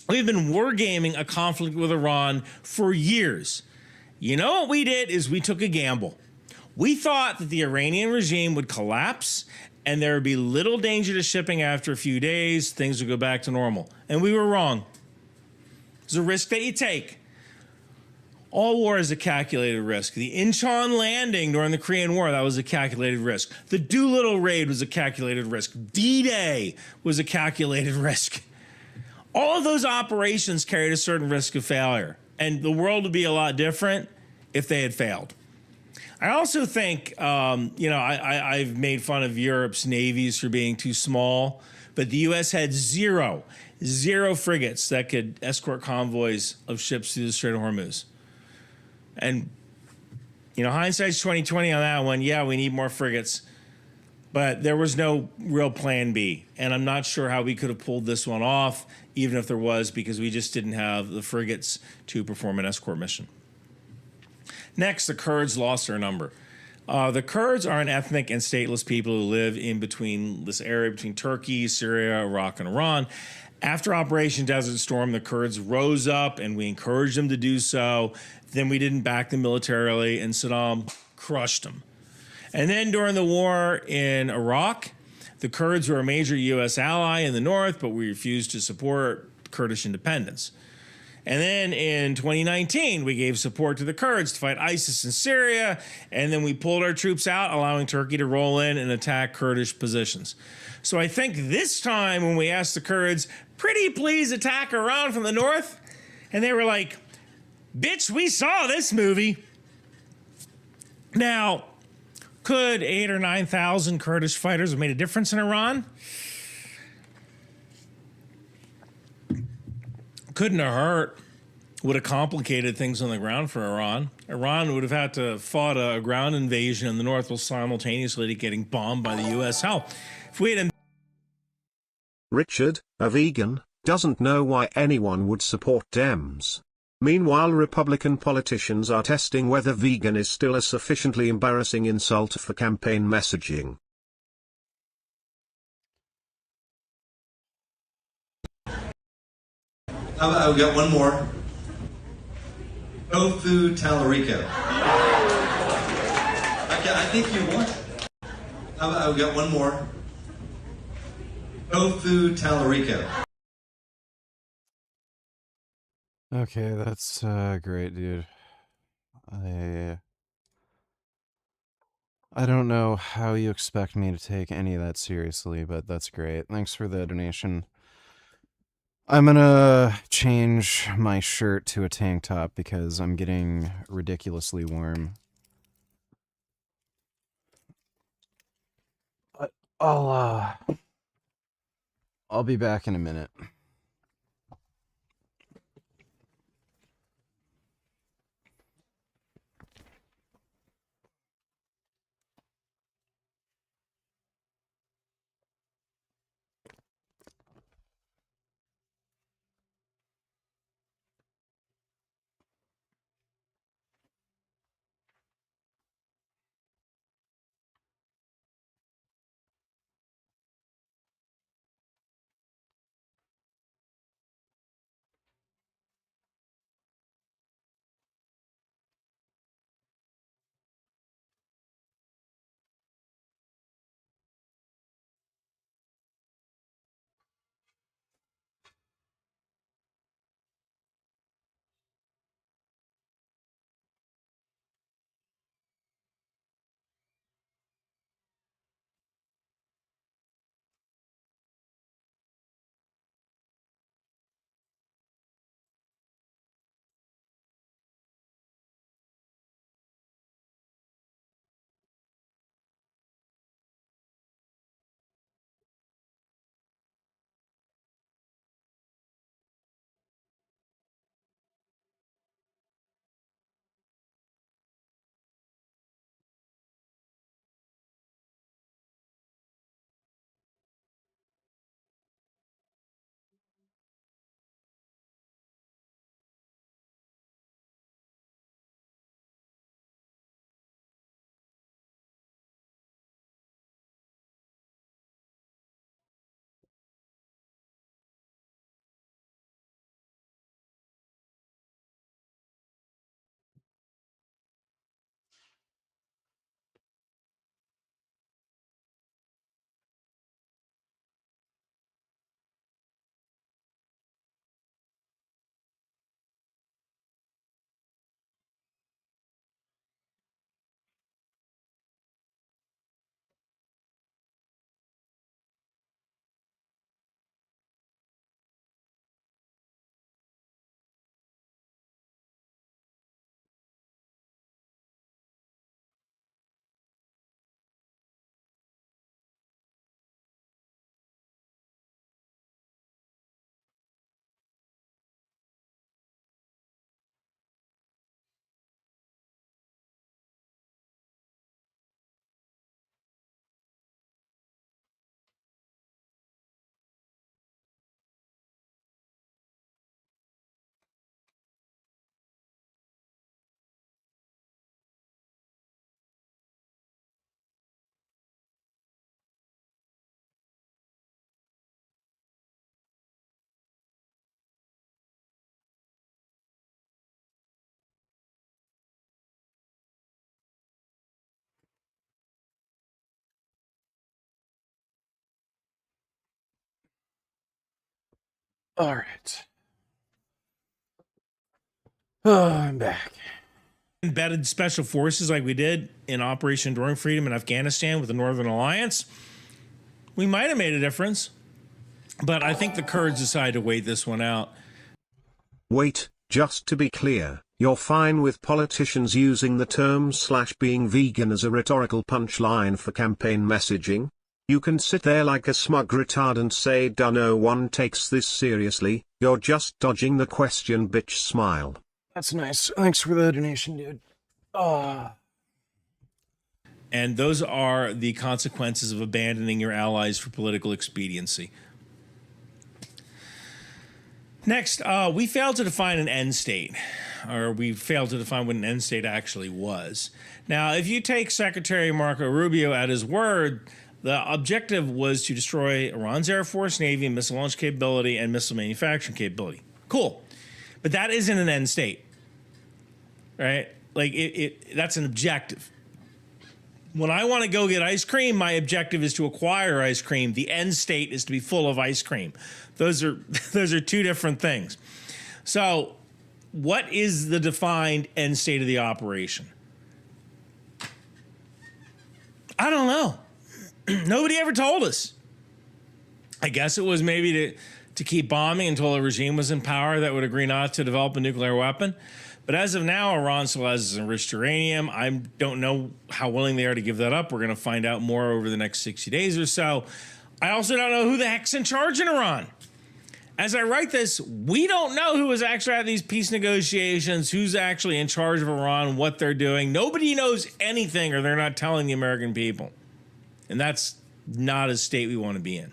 We've been wargaming a conflict with Iran for years. You know what we did is we took a gamble. We thought that the Iranian regime would collapse and there would be little danger to shipping after a few days. Things would go back to normal. And we were wrong. It's a risk that you take. All war is a calculated risk. The Incheon landing during the Korean War, that was a calculated risk. The Doolittle raid was a calculated risk. D-Day was a calculated risk. All of those operations carried a certain risk of failure, and the world would be a lot different if they had failed. I also think, I've made fun of Europe's navies for being too small, but the U.S. had zero frigates that could escort convoys of ships through the Strait of Hormuz. And, hindsight's 20/20 on that one. Yeah, we need more frigates, but there was no real plan B. And I'm not sure how we could have pulled this one off, even if there was, because we just didn't have the frigates to perform an escort mission. Next, the Kurds lost their number. The Kurds are an ethnic and stateless people who live in between this area between Turkey, Syria, Iraq, and Iran. After Operation Desert Storm, the Kurds rose up, and we encouraged them to do so. Then we didn't back them militarily, and Saddam crushed them. And then during the war in Iraq, the Kurds were a major U.S. ally in the north, but we refused to support Kurdish independence. And then in 2019, we gave support to the Kurds to fight ISIS in Syria, and then we pulled our troops out, allowing Turkey to roll in and attack Kurdish positions. So I think this time when we asked the Kurds, pretty please attack Iran from the north, and they were like, bitch, we saw this movie. Now, could 8,000 or 9,000 Kurdish fighters have made a difference in Iran? Couldn't have hurt. Would have complicated things on the ground for Iran. Iran would have had to fought a ground invasion in the north while simultaneously getting bombed by the U.S. Hell, if we had... Richard, a vegan, doesn't know why anyone would support Dems. Meanwhile, Republican politicians are testing whether vegan is still a sufficiently embarrassing insult for campaign messaging. How about we got one more? Tofu Talarico. Okay, I think you won. How about we got one more? Tofu Talarico. Okay, that's great, dude. I don't know how you expect me to take any of that seriously, but that's great. Thanks for the donation. I'm gonna change my shirt to a tank top because I'm getting ridiculously warm. I'll be back in a minute. All right. Oh, I'm back. Embedded special forces like we did in Operation Enduring Freedom in Afghanistan with the Northern Alliance, we might have made a difference. But I think the Kurds decided to wait this one out. Wait, just to be clear, you're fine with politicians using the term /being vegan as a rhetorical punchline for campaign messaging? You can sit there like a smug retard and say no one takes this seriously, you're just dodging the question, bitch. Smile. That's nice. Thanks for the donation, dude. And those are the consequences of abandoning your allies for political expediency. Next, we failed to define an end state, or we failed to define what an end state actually was. Now, if you take Secretary Marco Rubio at his word, the objective was to destroy Iran's Air Force, Navy, missile launch capability, and missile manufacturing capability. Cool. But that isn't an end state, right? Like, that's an objective. When I want to go get ice cream, my objective is to acquire ice cream. The end state is to be full of ice cream. Those are two different things. So, what is the defined end state of the operation? I don't know. Nobody ever told us. I guess it was maybe to keep bombing until a regime was in power that would agree not to develop a nuclear weapon. But as of now, Iran still has enriched uranium. I don't know how willing they are to give that up. We're going to find out more over the next 60 days or so. I also don't know who the heck's in charge in Iran. As I write this, we don't know who is actually at these peace negotiations, who's actually in charge of Iran, what they're doing. Nobody knows anything, or they're not telling the American people. And that's not a state we want to be in.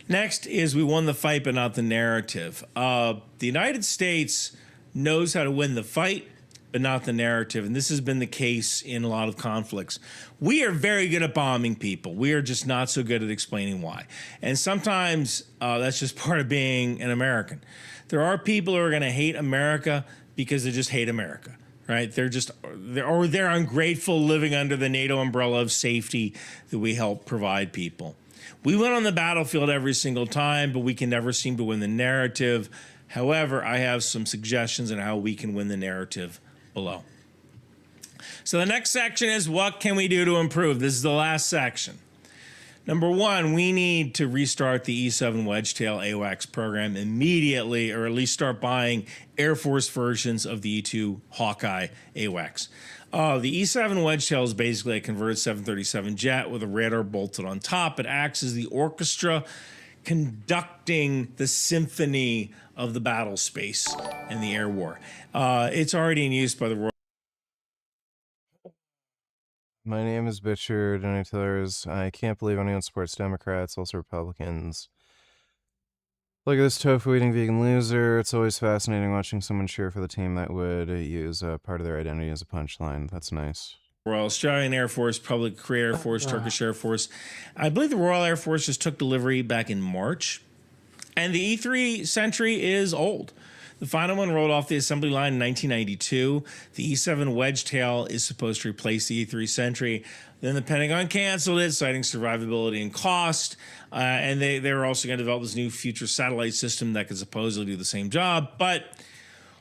Next is we won the fight, but not the narrative. The United States knows how to win the fight, but not the narrative. And this has been the case in a lot of conflicts. We are very good at bombing people. We are just not so good at explaining why. And sometimes that's just part of being an American. There are people who are going to hate America because they just hate America, right? They're ungrateful living under the NATO umbrella of safety that we help provide people. We win on the battlefield every single time, but we can never seem to win the narrative. However, I have some suggestions on how we can win the narrative below. So the next section is, what can we do to improve? This is the last section. Number one, we need to restart the E-7 Wedgetail AWACS program immediately, or at least start buying Air Force versions of the E-2 Hawkeye AWACS. The E-7 Wedgetail is basically a converted 737 jet with a radar bolted on top. It acts as the orchestra conducting the symphony of the battle space in the air war. It's already in use by the Royal. My name is Bitcher, donators. I can't believe anyone supports Democrats, also Republicans. Look at this tofu eating vegan loser. It's always fascinating watching someone cheer for the team that would use a part of their identity as a punchline. That's nice. Royal Australian Air Force, Public Korea Air Force, Turkish Air Force. I believe the Royal Air Force just took delivery back in March. And the E-3 Sentry is old. The final one rolled off the assembly line in 1992. The E-7 Wedgetail is supposed to replace the E-3 Sentry. Then the Pentagon canceled it, citing survivability and cost. And they were also going to develop this new future satellite system that could supposedly do the same job. But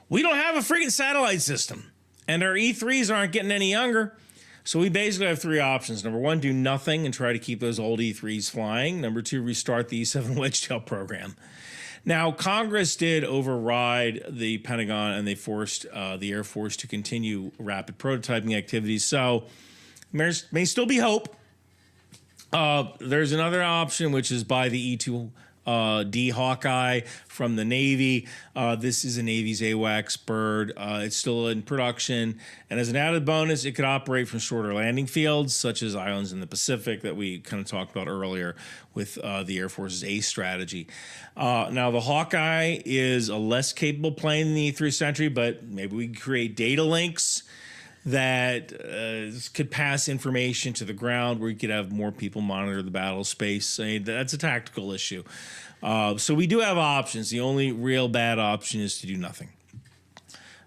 we don't have a freaking satellite system. And our E-3s aren't getting any younger. So we basically have three options. Number one, do nothing and try to keep those old E-3s flying. Number two, restart the E-7 Wedgetail program. Now, Congress did override the Pentagon, and they forced the Air Force to continue rapid prototyping activities. So there may still be hope. There's another option, which is buy the E-2D Hawkeye from the Navy. This is a Navy's AWACS bird. It's still in production. And as an added bonus, it could operate from shorter landing fields, such as islands in the Pacific that we kind of talked about earlier with the Air Force's ACE strategy. Now, the Hawkeye is a less capable plane than the E-3 Sentry, but maybe we can create data links that could pass information to the ground where you could have more people monitor the battle space. That's a tactical issue. So we do have options. The only real bad option is to do nothing.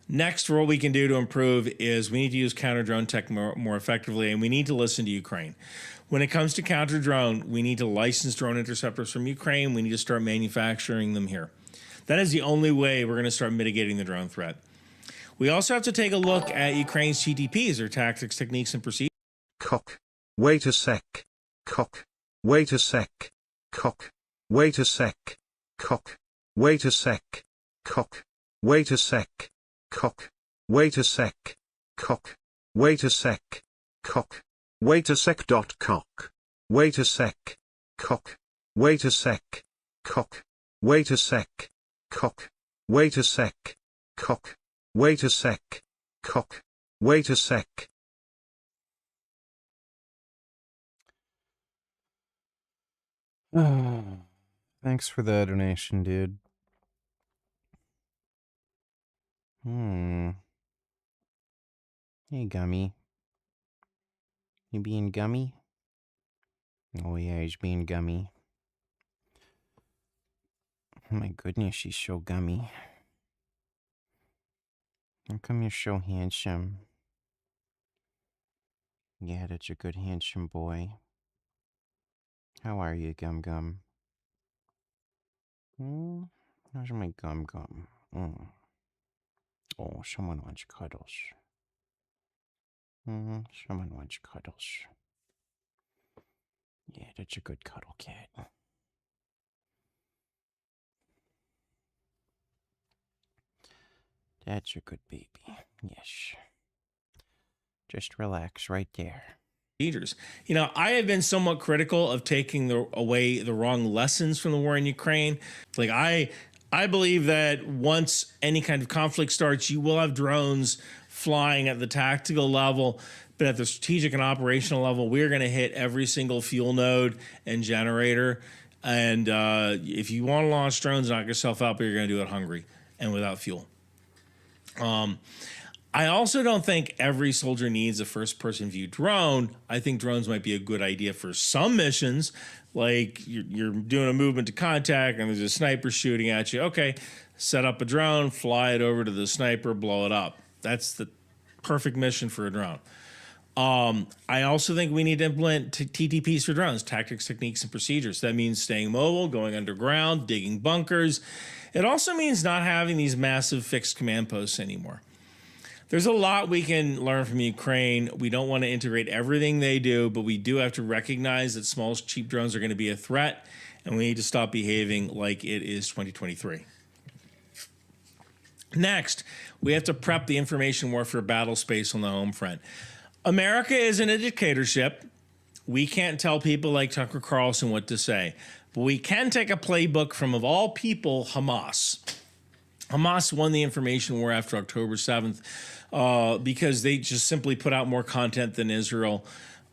Next, what we can do to improve is we need to use counter-drone tech more effectively, and we need to listen to Ukraine. When it comes to counter-drone, we need to license drone interceptors from Ukraine. We need to start manufacturing them here. That is the only way we're going to start mitigating the drone threat. We also have to take a look at Ukraine's TTPs, or tactics, techniques, and procedures. Cock. Wait a sec. Cock. Wait a sec. Cock. Wait a sec. Cock. Wait a sec. Cock. Wait a sec. Cock. Wait a sec. Cock. Wait a sec. Cock. Wait a sec. Cock. Wait a sec. Cock. Wait a sec. Cock. Wait a sec. Cock. Wait a sec. Cock. Wait a sec. Cock. Wait a sec. Thanks for the donation, dude. Hey, Gummy. You being gummy? Oh, yeah, he's being gummy. Oh, my goodness, she's so gummy. How come you're so handsome? Yeah, that's a good handsome boy. How are you, Gum Gum? How's my Gum Gum? Oh, someone wants cuddles. Someone wants cuddles. Yeah, that's a good cuddle cat. That's a good baby. Yes. Just relax right there. Leaders. You know, I have been somewhat critical of taking away the wrong lessons from the war in Ukraine. Like I believe that once any kind of conflict starts, you will have drones flying at the tactical level, but at the strategic and operational level, we're going to hit every single fuel node and generator. And if you want to launch drones, knock yourself out, but you're going to do it hungry and without fuel. I also don't think every soldier needs a first-person view drone. I think drones might be a good idea for some missions, like you're doing a movement to contact and there's a sniper shooting at you. Okay, set up a drone, fly it over to the sniper, blow it up. That's the perfect mission for a drone. I also think we need to implement TTPs for drones, tactics, techniques, and procedures. That means staying mobile, going underground, digging bunkers. It also means not having these massive fixed command posts anymore. There's a lot we can learn from Ukraine. We don't want to integrate everything they do, but we do have to recognize that small, cheap drones are going to be a threat, and we need to stop behaving like it is 2023. Next, we have to prep the information warfare battle space on the home front. America isn't a dictatorship. We can't tell people like Tucker Carlson what to say, but we can take a playbook from, of all people, Hamas. Hamas won the information war after October 7th because they just simply put out more content than Israel,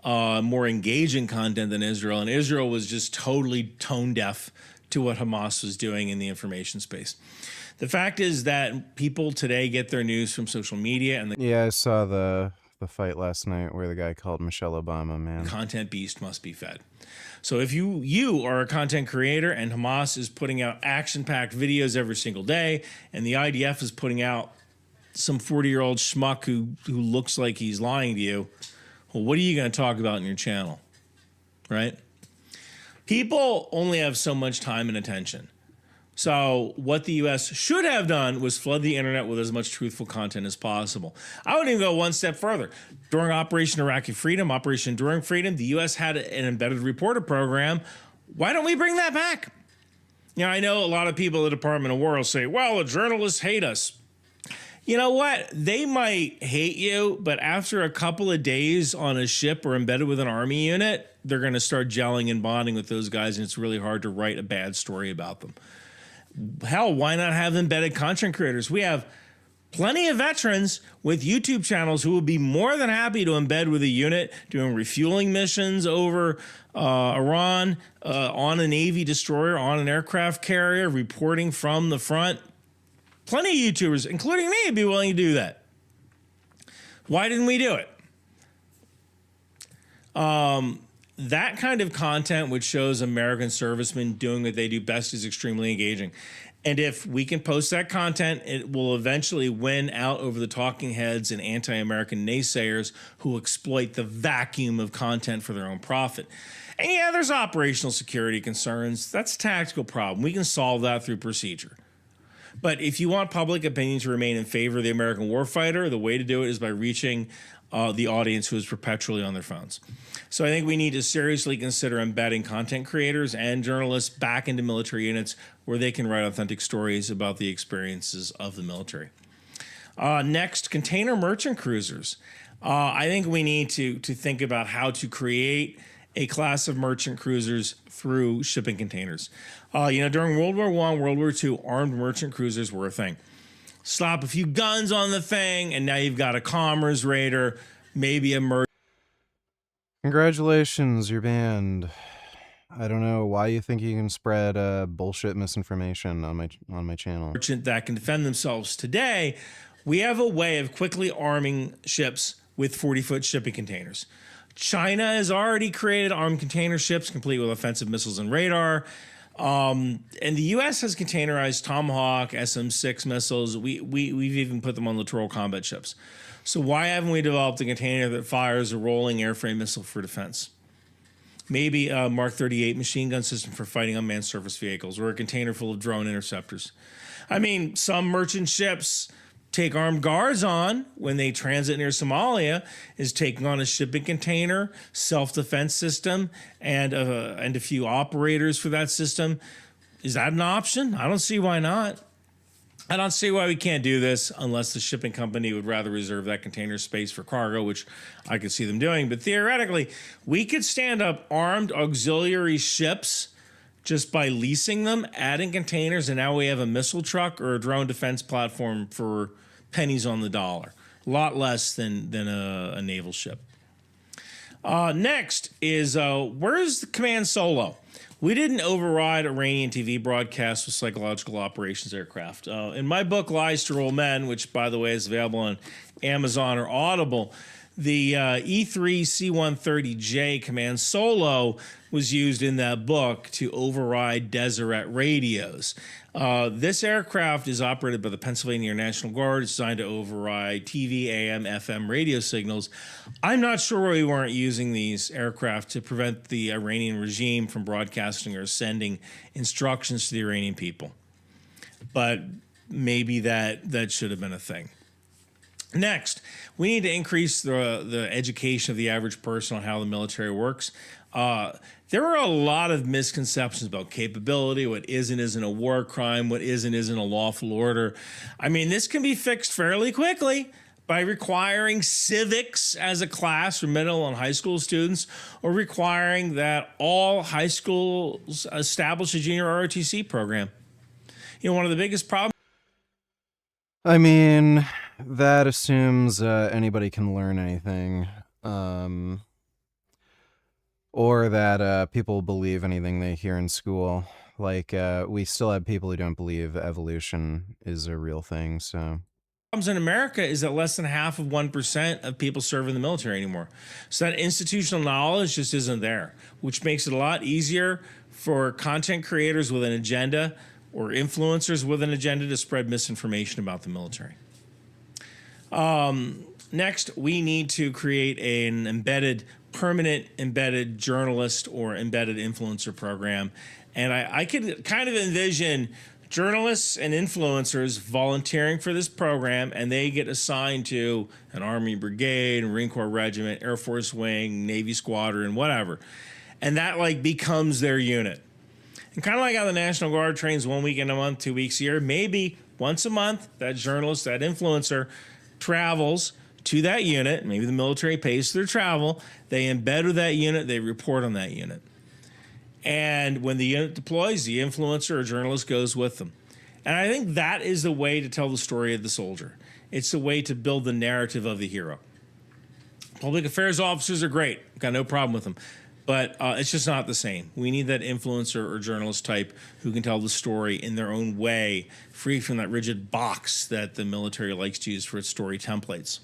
more engaging content than Israel, and Israel was just totally tone deaf to what Hamas was doing in the information space. The fact is that people today get their news from social media, and yeah, I saw the fight last night where the guy called Michelle Obama, man. Content beast must be fed. So if you are a content creator and Hamas is putting out action-packed videos every single day, and the IDF is putting out some 40-year-old schmuck who looks like he's lying to you, well, what are you going to talk about in your channel, right? People only have so much time and attention. So what the U.S. should have done was flood the internet with as much truthful content as possible. I would even go one step further. During Operation Iraqi Freedom, Operation Enduring Freedom, the U.S. had an embedded reporter program. Why don't we bring that back? You know, I know a lot of people at the Department of War will say, well, the journalists hate us. You know what? They might hate you, but after a couple of days on a ship or embedded with an army unit, they're going to start gelling and bonding with those guys, and it's really hard to write a bad story about them. Hell, why not have embedded content creators? We have plenty of veterans with YouTube channels who will be more than happy to embed with a unit doing refueling missions over Iran, on a Navy destroyer, on an aircraft carrier, reporting from the front. Plenty of YouTubers, including me, would be willing to do that. Why didn't we do it? That kind of content, which shows American servicemen doing what they do best, is extremely engaging. And if we can post that content, it will eventually win out over the talking heads and anti-American naysayers who exploit the vacuum of content for their own profit. And yeah, there's operational security concerns. That's a tactical problem. We can solve that through procedure. But if you want public opinion to remain in favor of the American warfighter, the way to do it is by reaching the audience who is perpetually on their phones. So I think we need to seriously consider embedding content creators and journalists back into military units where they can write authentic stories about the experiences of the military. Next, container merchant cruisers. I think we need to think about how to create a class of merchant cruisers through shipping containers. You know, during World War I, World War II, armed merchant cruisers were a thing. Slap a few guns on the thing, and now you've got a commerce raider, maybe a merchant. Congratulations, you're banned. I don't know why you think you can spread bullshit misinformation on my channel. Merchant that can defend themselves today, We have a way of quickly arming ships with 40-foot shipping containers. China has already created armed container ships complete with offensive missiles and radar. And the U.S. has containerized Tomahawk, SM-6 missiles. We've even put them on littoral combat ships. So why haven't we developed a container that fires a rolling airframe missile for defense? Maybe a Mark 38 machine gun system for fighting unmanned surface vehicles, or a container full of drone interceptors. I mean, some merchant ships take armed guards on when they transit near Somalia is taking on a shipping container, self-defense system, and a few operators for that system. Is that an option? I don't see why not. I don't see why we can't do this unless the shipping company would rather reserve that container space for cargo, which I could see them doing. But theoretically, we could stand up armed auxiliary ships just by leasing them, adding containers, and now we have a missile truck or a drone defense platform for pennies on the dollar. A lot less than a naval ship. Next is, where's the Command Solo? We didn't override Iranian TV broadcasts with psychological operations aircraft. In my book, Lies to Rule Men, which, by the way, is available on Amazon or Audible, the E3 C-130J Command Solo was used in that book to override Deseret radios. This aircraft is operated by the Pennsylvania National Guard. It's designed to override TV, AM, FM radio signals. I'm not sure why we weren't using these aircraft to prevent the Iranian regime from broadcasting or sending instructions to the Iranian people. But maybe that should have been a thing. Next, we need to increase the education of the average person on how the military works. There are a lot of misconceptions about capability, what is and isn't a war crime, what is and isn't a lawful order. I mean, this can be fixed fairly quickly by requiring civics as a class for middle and high school students, or requiring that all high schools establish a junior ROTC program. You know, one of the biggest problems. I mean, that assumes anybody can learn anything. Or that people believe anything they hear in school. Like, we still have people who don't believe evolution is a real thing, so. Problems in America is that less than half of 1% of people serve in the military anymore. So that institutional knowledge just isn't there, which makes it a lot easier for content creators with an agenda or influencers with an agenda to spread misinformation about the military. Next, we need to create an permanent embedded journalist or embedded influencer program. And I could kind of envision journalists and influencers volunteering for this program, and they get assigned to an Army brigade, Marine Corps regiment, Air Force wing, Navy squadron, whatever. And that like becomes their unit. And kind of like how the National Guard trains 1 weekend a month, 2 weeks a year, maybe once a month, that journalist, that influencer travels to that unit. Maybe the military pays for their travel. They embed with that unit. They report on that unit. And when the unit deploys, the influencer or journalist goes with them. And I think that is the way to tell the story of the soldier. It's the way to build the narrative of the hero. Public affairs officers are great. Got no problem with them. But it's just not the same. We need that influencer or journalist type who can tell the story in their own way, free from that rigid box that the military likes to use for its story templates.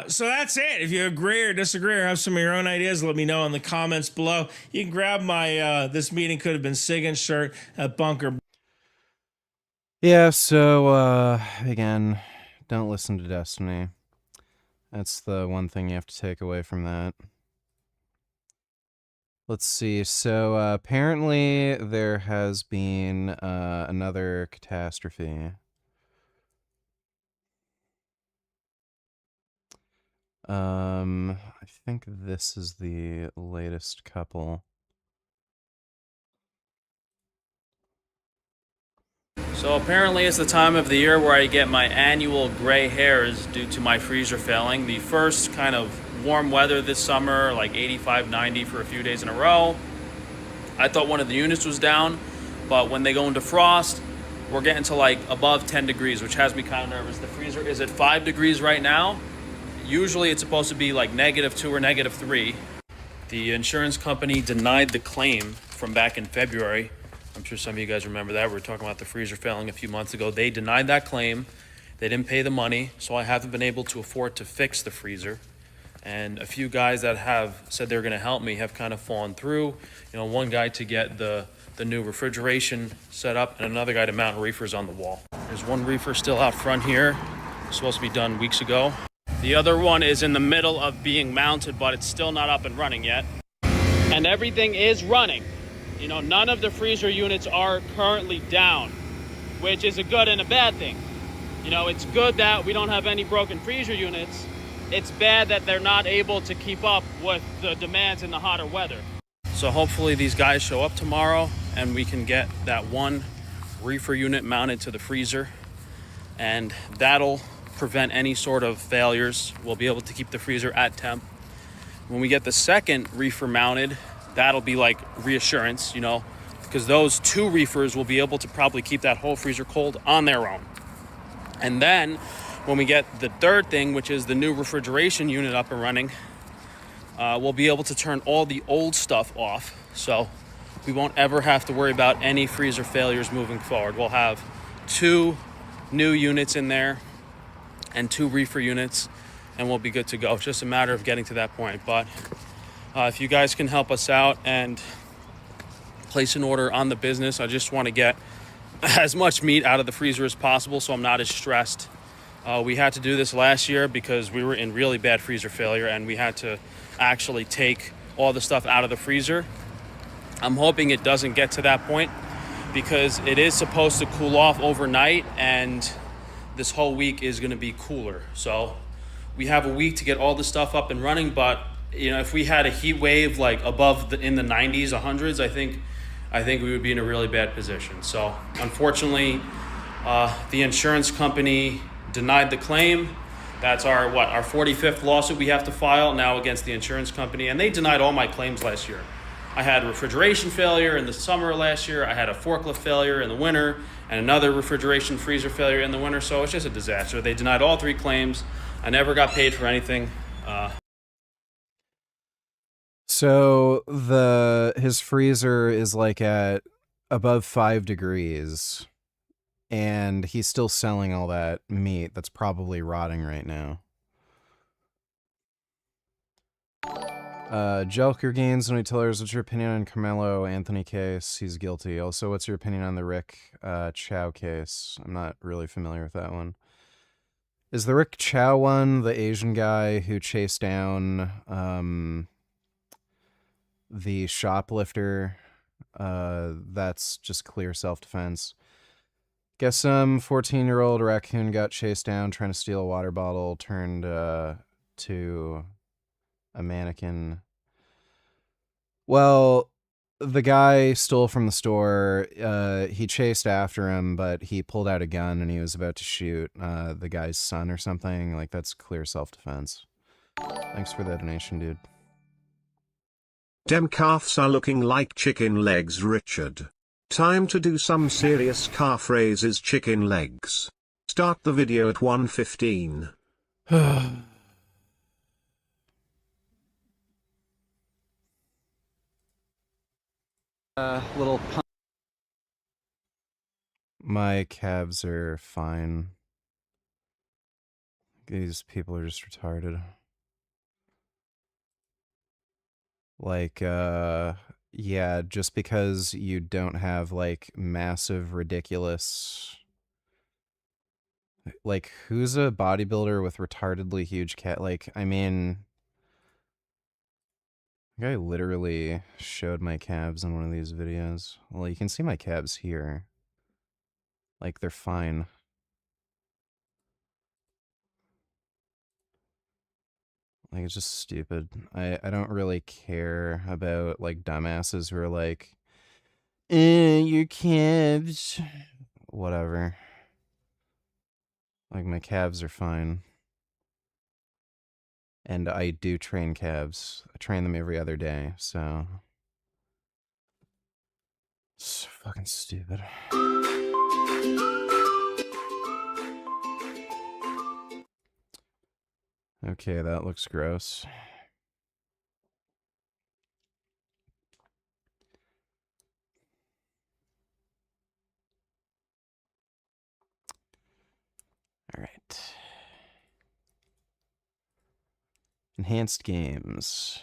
So that's it. If you agree or disagree or have some of your own ideas, let me know in the comments below. You can grab my This Meeting Could Have Been Sigan shirt at Bunker. Yeah, so, again, don't listen to Destiny. That's the one thing you have to take away from that. Let's see. So, apparently there has been another catastrophe. I think this is the latest couple. So apparently it's the time of the year where I get my annual gray hairs due to my freezer failing. The first kind of warm weather this summer, like 85, 90 for a few days in a row. I thought one of the units was down, but when they go into frost, we're getting to like above 10 degrees, which has me kind of nervous. The freezer is at 5 degrees right now. Usually it's supposed to be like -2 or -3. The insurance company denied the claim from back in February. I'm sure some of you guys remember that. We were talking about the freezer failing a few months ago. They denied that claim. They didn't pay the money, so I haven't been able to afford to fix the freezer. And a few guys that have said they're going to help me have kind of fallen through. One guy to get the new refrigeration set up, and another guy to mount reefers on the wall. There's one reefer still out front here. It's supposed to be done weeks ago. The other one is in the middle of being mounted, but it's still not up and running yet. And everything is running. None of the freezer units are currently down, which is a good and a bad thing. It's good that we don't have any broken freezer units. It's bad that they're not able to keep up with the demands in the hotter weather. So hopefully these guys show up tomorrow and we can get that one reefer unit mounted to the freezer, and that'll prevent any sort of failures. We'll be able to keep the freezer at temp. When we get the second reefer mounted, that'll be like reassurance, because those two reefers will be able to probably keep that whole freezer cold on their own. And then when we get the third thing, which is the new refrigeration unit up and running, we'll be able to turn all the old stuff off. So we won't ever have to worry about any freezer failures moving forward. We'll have 2 new units in there and 2 reefer units, and we'll be good to go. It's just a matter of getting to that point. But if you guys can help us out and place an order on the business, I just want to get as much meat out of the freezer as possible so I'm not as stressed. We had to do this last year because we were in really bad freezer failure, and we had to actually take all the stuff out of the freezer. I'm hoping it doesn't get to that point because it is supposed to cool off overnight, and this whole week is going to be cooler. So we have a week to get all the stuff up and running, but if we had a heat wave like above in the 90s, 100s, I think we would be in a really bad position. So unfortunately, the insurance company denied the claim. That's our 45th lawsuit we have to file now against the insurance company, and they denied all my claims last year. I had refrigeration failure in the summer last year. I had a forklift failure in the winter, and another refrigeration freezer failure in the winter. So it's just a disaster. They denied all 3 claims. I never got paid for anything. So his freezer is like at above 5 degrees, and he's still selling all that meat that's probably rotting right now. Jelker Gaines, when we tell us, what's your opinion on Carmelo Anthony case? He's guilty. Also, what's your opinion on the Rick Chow case? I'm not really familiar with that one. Is the Rick Chow one the Asian guy who chased down the shoplifter? That's just clear self-defense. Guess some 14-year-old raccoon got chased down trying to steal a water bottle, turned to a mannequin. Well, the guy stole from the store. He chased after him, but he pulled out a gun and he was about to shoot the guy's son or something. Like, that's clear self-defense. Thanks for the donation, dude. Dem calves are looking like chicken legs, Richard. Time to do some serious calf raises, chicken legs. Start the video at 1:15. Little pun. My calves are fine. These people are just retarded. Like, yeah, just because you don't have, like, massive, ridiculous... Like, who's a bodybuilder with retardedly huge cat? Like, I mean... I think I literally showed my calves in one of these videos. Well, you can see my calves here. Like, they're fine. Like, it's just stupid. I don't really care about, like, dumbasses who are like, your calves. Whatever. Like, my calves are fine. And I do train calves. I train them every other day, so... It's fucking stupid. Okay, that looks gross. All right. Enhanced games.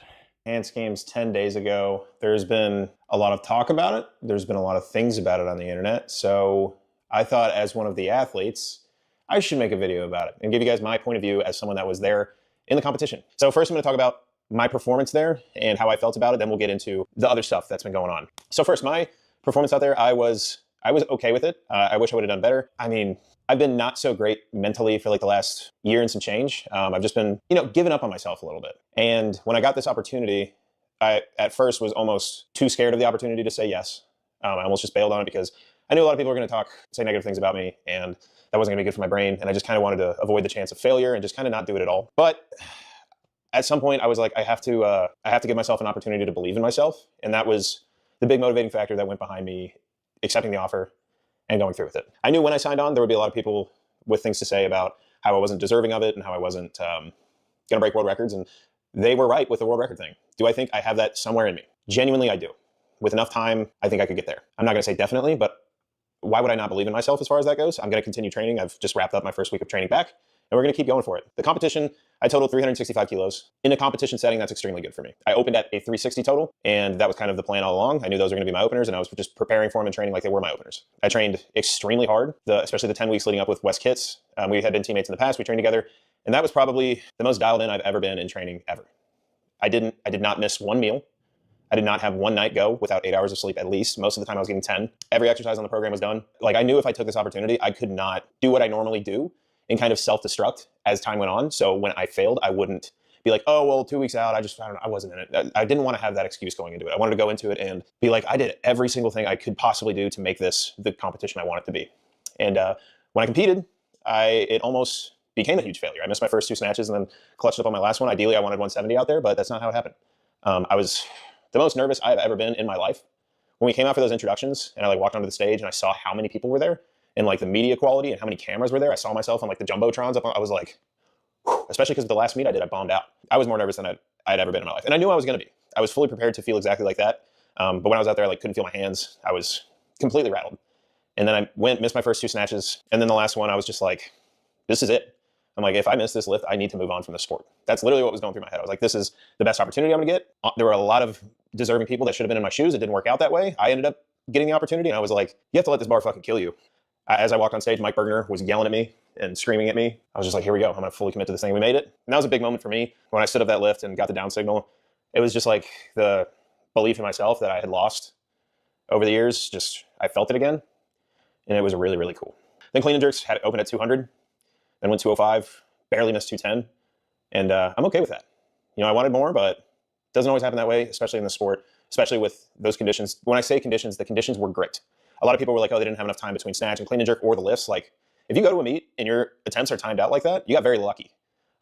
Enhanced games 10 days ago. There's been a lot of talk about it. There's been a lot of things about it on the internet. So I thought, as one of the athletes, I should make a video about it and give you guys my point of view as someone that was there in the competition. So first I'm going to talk about my performance there and how I felt about it. Then we'll get into the other stuff that's been going on. So first, my performance out there, I was okay with it. I wish I would have done better. I mean, I've been not so great mentally for like the last year and some change. I've just been, giving up on myself a little bit. And when I got this opportunity, I at first was almost too scared of the opportunity to say yes. I almost just bailed on it because I knew a lot of people were going to say negative things about me, and that wasn't going to be good for my brain. And I just kind of wanted to avoid the chance of failure and just kind of not do it at all. But at some point, I was like, I have to give myself an opportunity to believe in myself, and that was the big motivating factor that went behind me accepting the offer and going through with it. I knew when I signed on, there would be a lot of people with things to say about how I wasn't deserving of it and how I wasn't going to break world records, and they were right with the world record thing. Do I think I have that somewhere in me? Genuinely, I do. With enough time, I think I could get there. I'm not going to say definitely, but why would I not believe in myself as far as that goes? I'm going to continue training. I've just wrapped up my first week of training back, and we're going to keep going for it. The competition, I totaled 365 kilos. In a competition setting, that's extremely good for me. I opened at a 360 total, and that was kind of the plan all along. I knew those were going to be my openers, and I was just preparing for them and training like they were my openers. I trained extremely hard, especially the 10 weeks leading up with Wes Kitts. We had been teammates in the past. We trained together, and that was probably the most dialed in I've ever been in training ever. I did not miss one meal. I did not have one night go without 8 hours of sleep at least. Most of the time I was getting 10. Every exercise on the program was done. Like, I knew if I took this opportunity, I could not do what I normally do and kind of self-destruct as time went on. So when I failed, I wouldn't be like, oh, well, 2 weeks out, I don't know, I wasn't in it. I didn't want to have that excuse going into it. I wanted to go into it and be like, I did every single thing I could possibly do to make this the competition I want it to be. And when I competed, it almost became a huge failure. I missed my first 2 snatches and then clutched up on my last one. Ideally, I wanted 170 out there, but that's not how it happened. I was the most nervous I've ever been in my life. When we came out for those introductions and I walked onto the stage and I saw how many people were there and the media quality and how many cameras were there, I saw myself on the Jumbotrons. I was like, whew, especially because the last meet I did, I bombed out. I was more nervous than I'd ever been in my life. And I knew I was going to be. I was fully prepared to feel exactly like that. But when I was out there, I couldn't feel my hands. I was completely rattled. And then I missed my first 2 snatches. And then the last one, I was just like, this is it. I'm like, if I miss this lift, I need to move on from the sport. That's literally what was going through my head. I was like, this is the best opportunity I'm going to get. There were a lot of deserving people that should have been in my shoes. It didn't work out that way. I ended up getting the opportunity, and I was like, you have to let this bar fucking kill you. As I walked on stage, Mike Bergner was yelling at me and screaming at me. I was just like, here we go. I'm going to fully commit to this thing. We made it. And that was a big moment for me. When I stood up that lift and got the down signal, it was just like the belief in myself that I had lost over the years. I felt it again, and it was really, really cool. Then clean and jerks had it open at 200, then went 205. Barely missed 210, and I'm okay with that. I wanted more, but it doesn't always happen that way, especially in the sport, especially with those conditions. When I say conditions, the conditions were great. A lot of people were like, oh, they didn't have enough time between snatch and clean and jerk or the lifts. Like, if you go to a meet and your attempts are timed out like that, you got very lucky.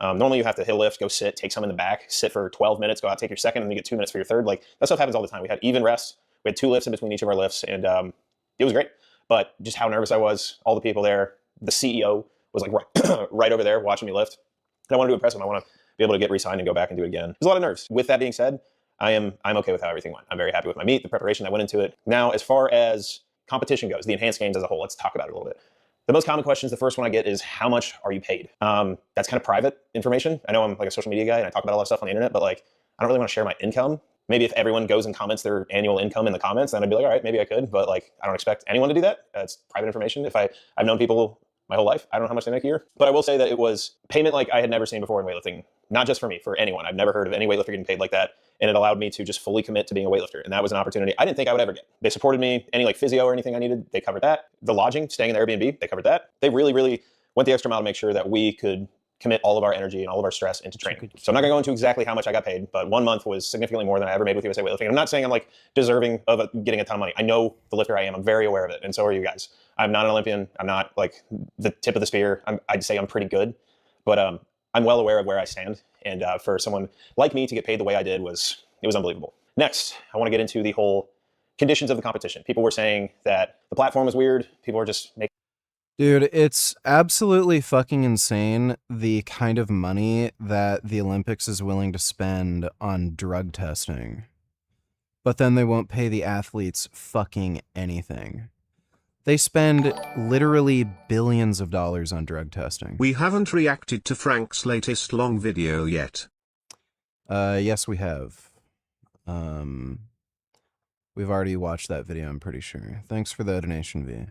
Normally you have to hit lift, go sit, take some in the back, sit for 12 minutes, go out, take your second, and then you get 2 minutes for your third. Like, that stuff happens all the time. We had even rests. We had 2 lifts in between each of our lifts, and it was great. But just how nervous I was, all the people there, the CEO was like right over there watching me lift. And I wanted to impress him. I want to be able to get re-signed and go back and do it again. There's a lot of nerves. With that being said, I'm okay with how everything went. I'm very happy with my meet, the preparation that went into it. Now, as far as competition goes, the enhanced games as a whole, let's talk about it a little bit. The most common questions, the first one I get is, how much are you paid? That's kind of private information. I know I'm like a social media guy and I talk about a lot of stuff on the internet, but I don't really want to share my income. Maybe if everyone goes and comments their annual income in the comments, then I'd be like, all right, maybe I could, but I don't expect anyone to do that. It's private information. I've known people my whole life. I don't know how much they make a year, but I will say that it was payment like I had never seen before in weightlifting. Not just for me, for anyone. I've never heard of any weightlifter getting paid like that. And it allowed me to just fully commit to being a weightlifter. And that was an opportunity I didn't think I would ever get. They supported me. Any physio or anything I needed, they covered that. The lodging, staying in the Airbnb, they covered that. They really, really went the extra mile to make sure that we could commit all of our energy and all of our stress into training. So I'm not gonna go into exactly how much I got paid, but 1 month was significantly more than I ever made with USA Weightlifting. I'm not saying I'm deserving of getting a ton of money. I know the lifter I am. I'm very aware of it, and so are you guys. I'm not an Olympian. I'm not the tip of the spear. I'd say I'm pretty good, but I'm well aware of where I stand. And for someone like me to get paid the way I did it was unbelievable. Next, I want to get into the whole conditions of the competition. People were saying that the platform was weird. People were just making. Dude, it's absolutely fucking insane the kind of money that the Olympics is willing to spend on drug testing. But then they won't pay the athletes fucking anything. They spend literally billions of dollars on drug testing. We haven't reacted to Frank's latest long video yet. Yes, we have. We've already watched that video, I'm pretty sure. Thanks for the donation, V.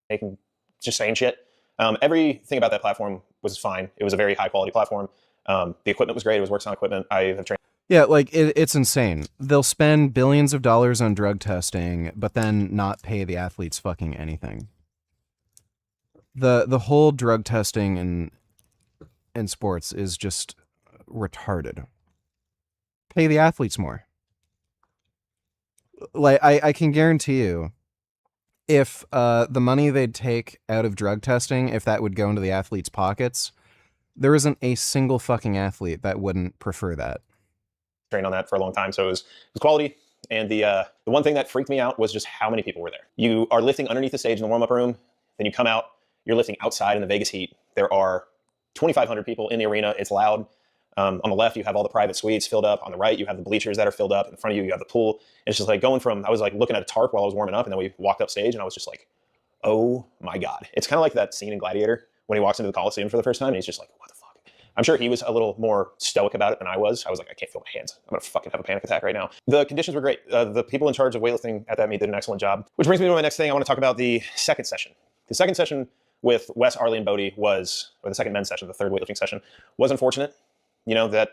Making, just saying shit. Everything about that platform was fine. It was a very high quality platform. The equipment was great. It was works on equipment. I have trained. Yeah, like it's insane. They'll spend billions of dollars on drug testing, but then not pay the athletes fucking anything. The whole drug testing in sports is just retarded. Pay the athletes more. Like I can guarantee you, if the money they'd take out of drug testing, if that would go into the athletes' pockets, there isn't a single fucking athlete that wouldn't prefer that. Trained on that for a long time, so it was quality. And the one thing that freaked me out was just how many people were there. You are lifting underneath the stage in the warm-up room, then you come out, you're lifting outside in the Vegas heat. There are 2,500 people in the arena. It's loud. On the left, you have all the private suites filled up. On the right, you have the bleachers that are filled up. In front of you, you have the pool. And it's just like going from, I was like looking at a tarp while I was warming up, and then we walked up stage, and I was just like, oh my God. It's kind of like that scene in Gladiator when he walks into the Coliseum for the first time, and he's just like, what the fuck? I'm sure he was a little more stoic about it than I was. I was like, I can't feel my hands. I'm gonna fucking have a panic attack right now. The conditions were great. The people in charge of weightlifting at that meet did an excellent job. Which brings me to my next thing. I want to talk about the second session. The second session with Wes, Arlie, and Bodie was, or the second men's session, the third weightlifting session, was unfortunate. You know, that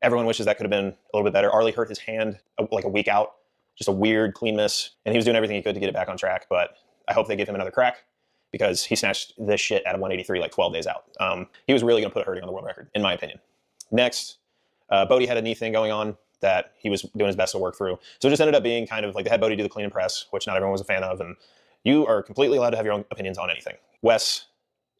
everyone wishes that could have been a little bit better. Arlie hurt his hand like a week out, just a weird clean miss, and he was doing everything he could to get it back on track, but I hope they give him another crack, because he snatched this shit at a 183 like 12 days out. He was really going to put a hurting on the world record, in my opinion. Next, Bodie had a knee thing going on that he was doing his best to work through. So it just ended up being kind of like they had Bodie do the clean and press, which not everyone was a fan of, and you are completely allowed to have your own opinions on anything. Wes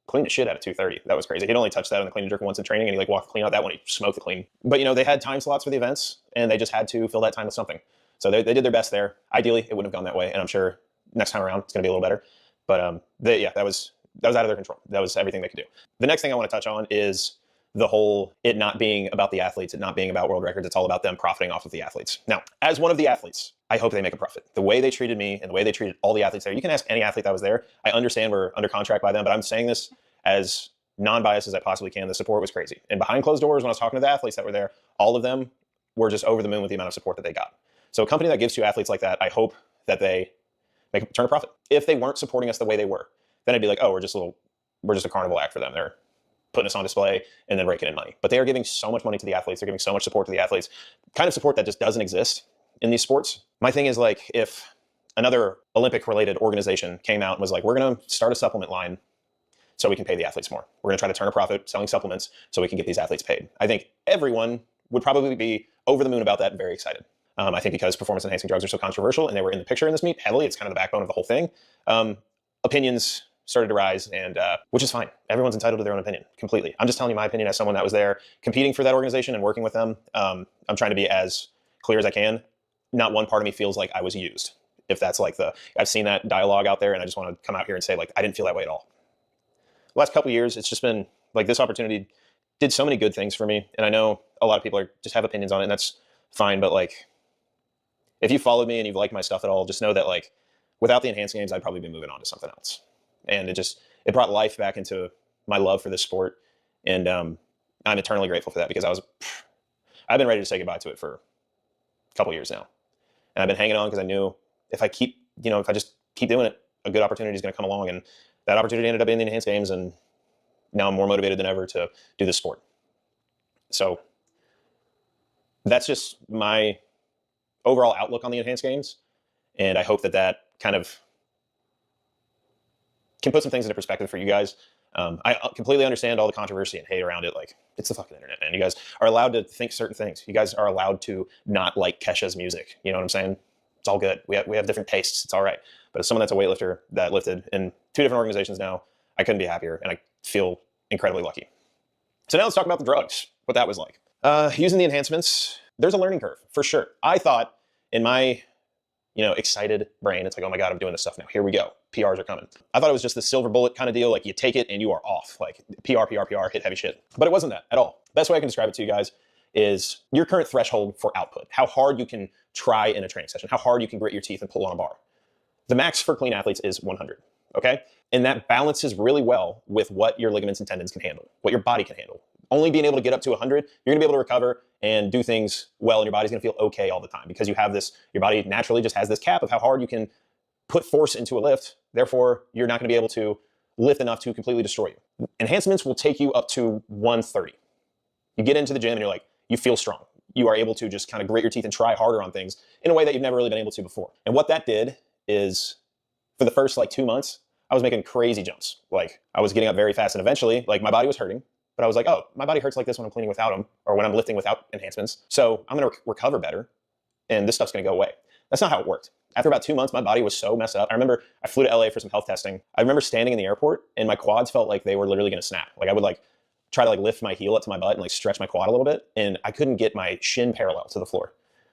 cleaned the shit out of 230. That was crazy. He'd only touched that on the clean and jerk once in training, and he like walked clean out that one. He smoked the clean. But you know, they had time slots for the events, and they just had to fill that time with something. So they did their best there. Ideally, it wouldn't have gone that way, and I'm sure next time around it's going to be a little better. But yeah, that was out of their control. That was everything they could do. The next thing I want to touch on is the whole it not being about the athletes, it not being about world records. It's all about them profiting off of the athletes. Now, as one of the athletes, I hope they make a profit. The way they treated me and the way they treated all the athletes there, you can ask any athlete that was there. I understand we're under contract by them, but I'm saying this as non-biased as I possibly can. The support was crazy. And behind closed doors, when I was talking to the athletes that were there, all of them were just over the moon with the amount of support that they got. So a company that gives to athletes like that, I hope that they turn a profit. If they weren't supporting us the way they were, then I'd be like, oh, we're just a carnival act for them. They're putting us on display and then raking in money. But they are giving so much money to the athletes. They're giving so much support to the athletes, kind of support that just doesn't exist in these sports. My thing is like, if another Olympic related organization came out and was like, we're going to start a supplement line so we can pay the athletes more. We're going to try to turn a profit selling supplements so we can get these athletes paid. I think everyone would probably be over the moon about that and very excited. I think because performance enhancing drugs are so controversial and they were in the picture in this meet heavily, it's kind of the backbone of the whole thing. Opinions started to rise, and which is fine. Everyone's entitled to their own opinion completely. I'm just telling you my opinion as someone that was there competing for that organization and working with them. I'm trying to be as clear as I can. Not one part of me feels like I was used. If that's like I've seen that dialogue out there, and I just want to come out here and say like, I didn't feel that way at all. The last couple of years, it's just been like this opportunity did so many good things for me. And I know a lot of people just have opinions on it, and that's fine. But like, if you followed me and you've liked my stuff at all, just know that like, without the enhanced games, I'd probably be moving on to something else. And it brought life back into my love for this sport. And I'm eternally grateful for that, because I've been ready to say goodbye to it for a couple years now. And I've been hanging on because I knew if I just keep doing it, a good opportunity is going to come along. And that opportunity ended up being the enhanced games. And now I'm more motivated than ever to do this sport. So that's just my overall outlook on the enhanced games. And I hope that kind of can put some things into perspective for you guys. I completely understand all the controversy and hate around it. Like, it's the fucking internet, man. You guys are allowed to think certain things. You guys are allowed to not like Kesha's music. You know what I'm saying? It's all good. We have different tastes. It's all right. But as someone that's a weightlifter that lifted in 2 different organizations now, I couldn't be happier, and I feel incredibly lucky. So now let's talk about the drugs, what that was like. Using the enhancements, there's a learning curve, for sure. I thought in my excited brain, it's like, oh my God, I'm doing this stuff now. Here we go. PRs are coming. I thought it was just the silver bullet kind of deal. Like, you take it and you are off. Like, PR, hit heavy shit. But it wasn't that at all. Best way I can describe it to you guys is your current threshold for output. How hard you can try in a training session. How hard you can grit your teeth and pull on a bar. The max for clean athletes is 100. Okay? And that balances really well with what your ligaments and tendons can handle, what your body can handle. only being able to get up to 100, you're going to be able to recover and do things well, and your body's going to feel okay all the time because you have this, your body naturally just has this cap of how hard you can put force into a lift. Therefore, you're not going to be able to lift enough to completely destroy you. Enhancements will take you up to 130. You get into the gym and you're like, you feel strong. You are able to just kind of grit your teeth and try harder on things in a way that you've never really been able to before. And what that did is, for the first like 2 months, I was making crazy jumps. Like, I was getting up very fast, and eventually, like, my body was hurting, but I was like, oh, my body hurts like this when I'm cleaning without them, or when I'm lifting without enhancements. So I'm going to recover better, and this stuff's going to go away. That's not how it worked. After about 2 months, my body was so messed up. I remember I flew to LA for some health testing. I remember standing in the airport, and my quads felt like they were literally going to snap. Like, I would like try to like lift my heel up to my butt and like stretch my quad a little bit, and I couldn't get my shin parallel to the floor.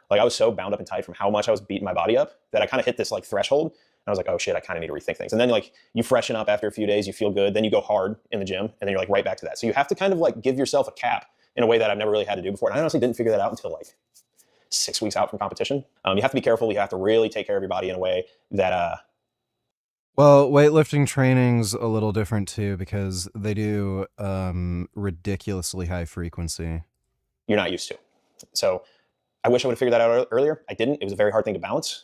Like, I was so bound up and tight from how much I was beating my body up that I kind of hit this like threshold. And I was like, oh shit, I kind of need to rethink things. And then like you freshen up after a few days, you feel good, then you go hard in the gym, and then you're like right back to that. So you have to kind of like give yourself a cap in a way that I've never really had to do before. And I honestly didn't figure that out until like 6 weeks out from competition. You have to be careful. You have to really take care of your body in a way that well, weightlifting training's a little different too, because they do ridiculously high frequency. You're not used to. So I wish I would have figured that out earlier. I didn't. It was a very hard thing to balance.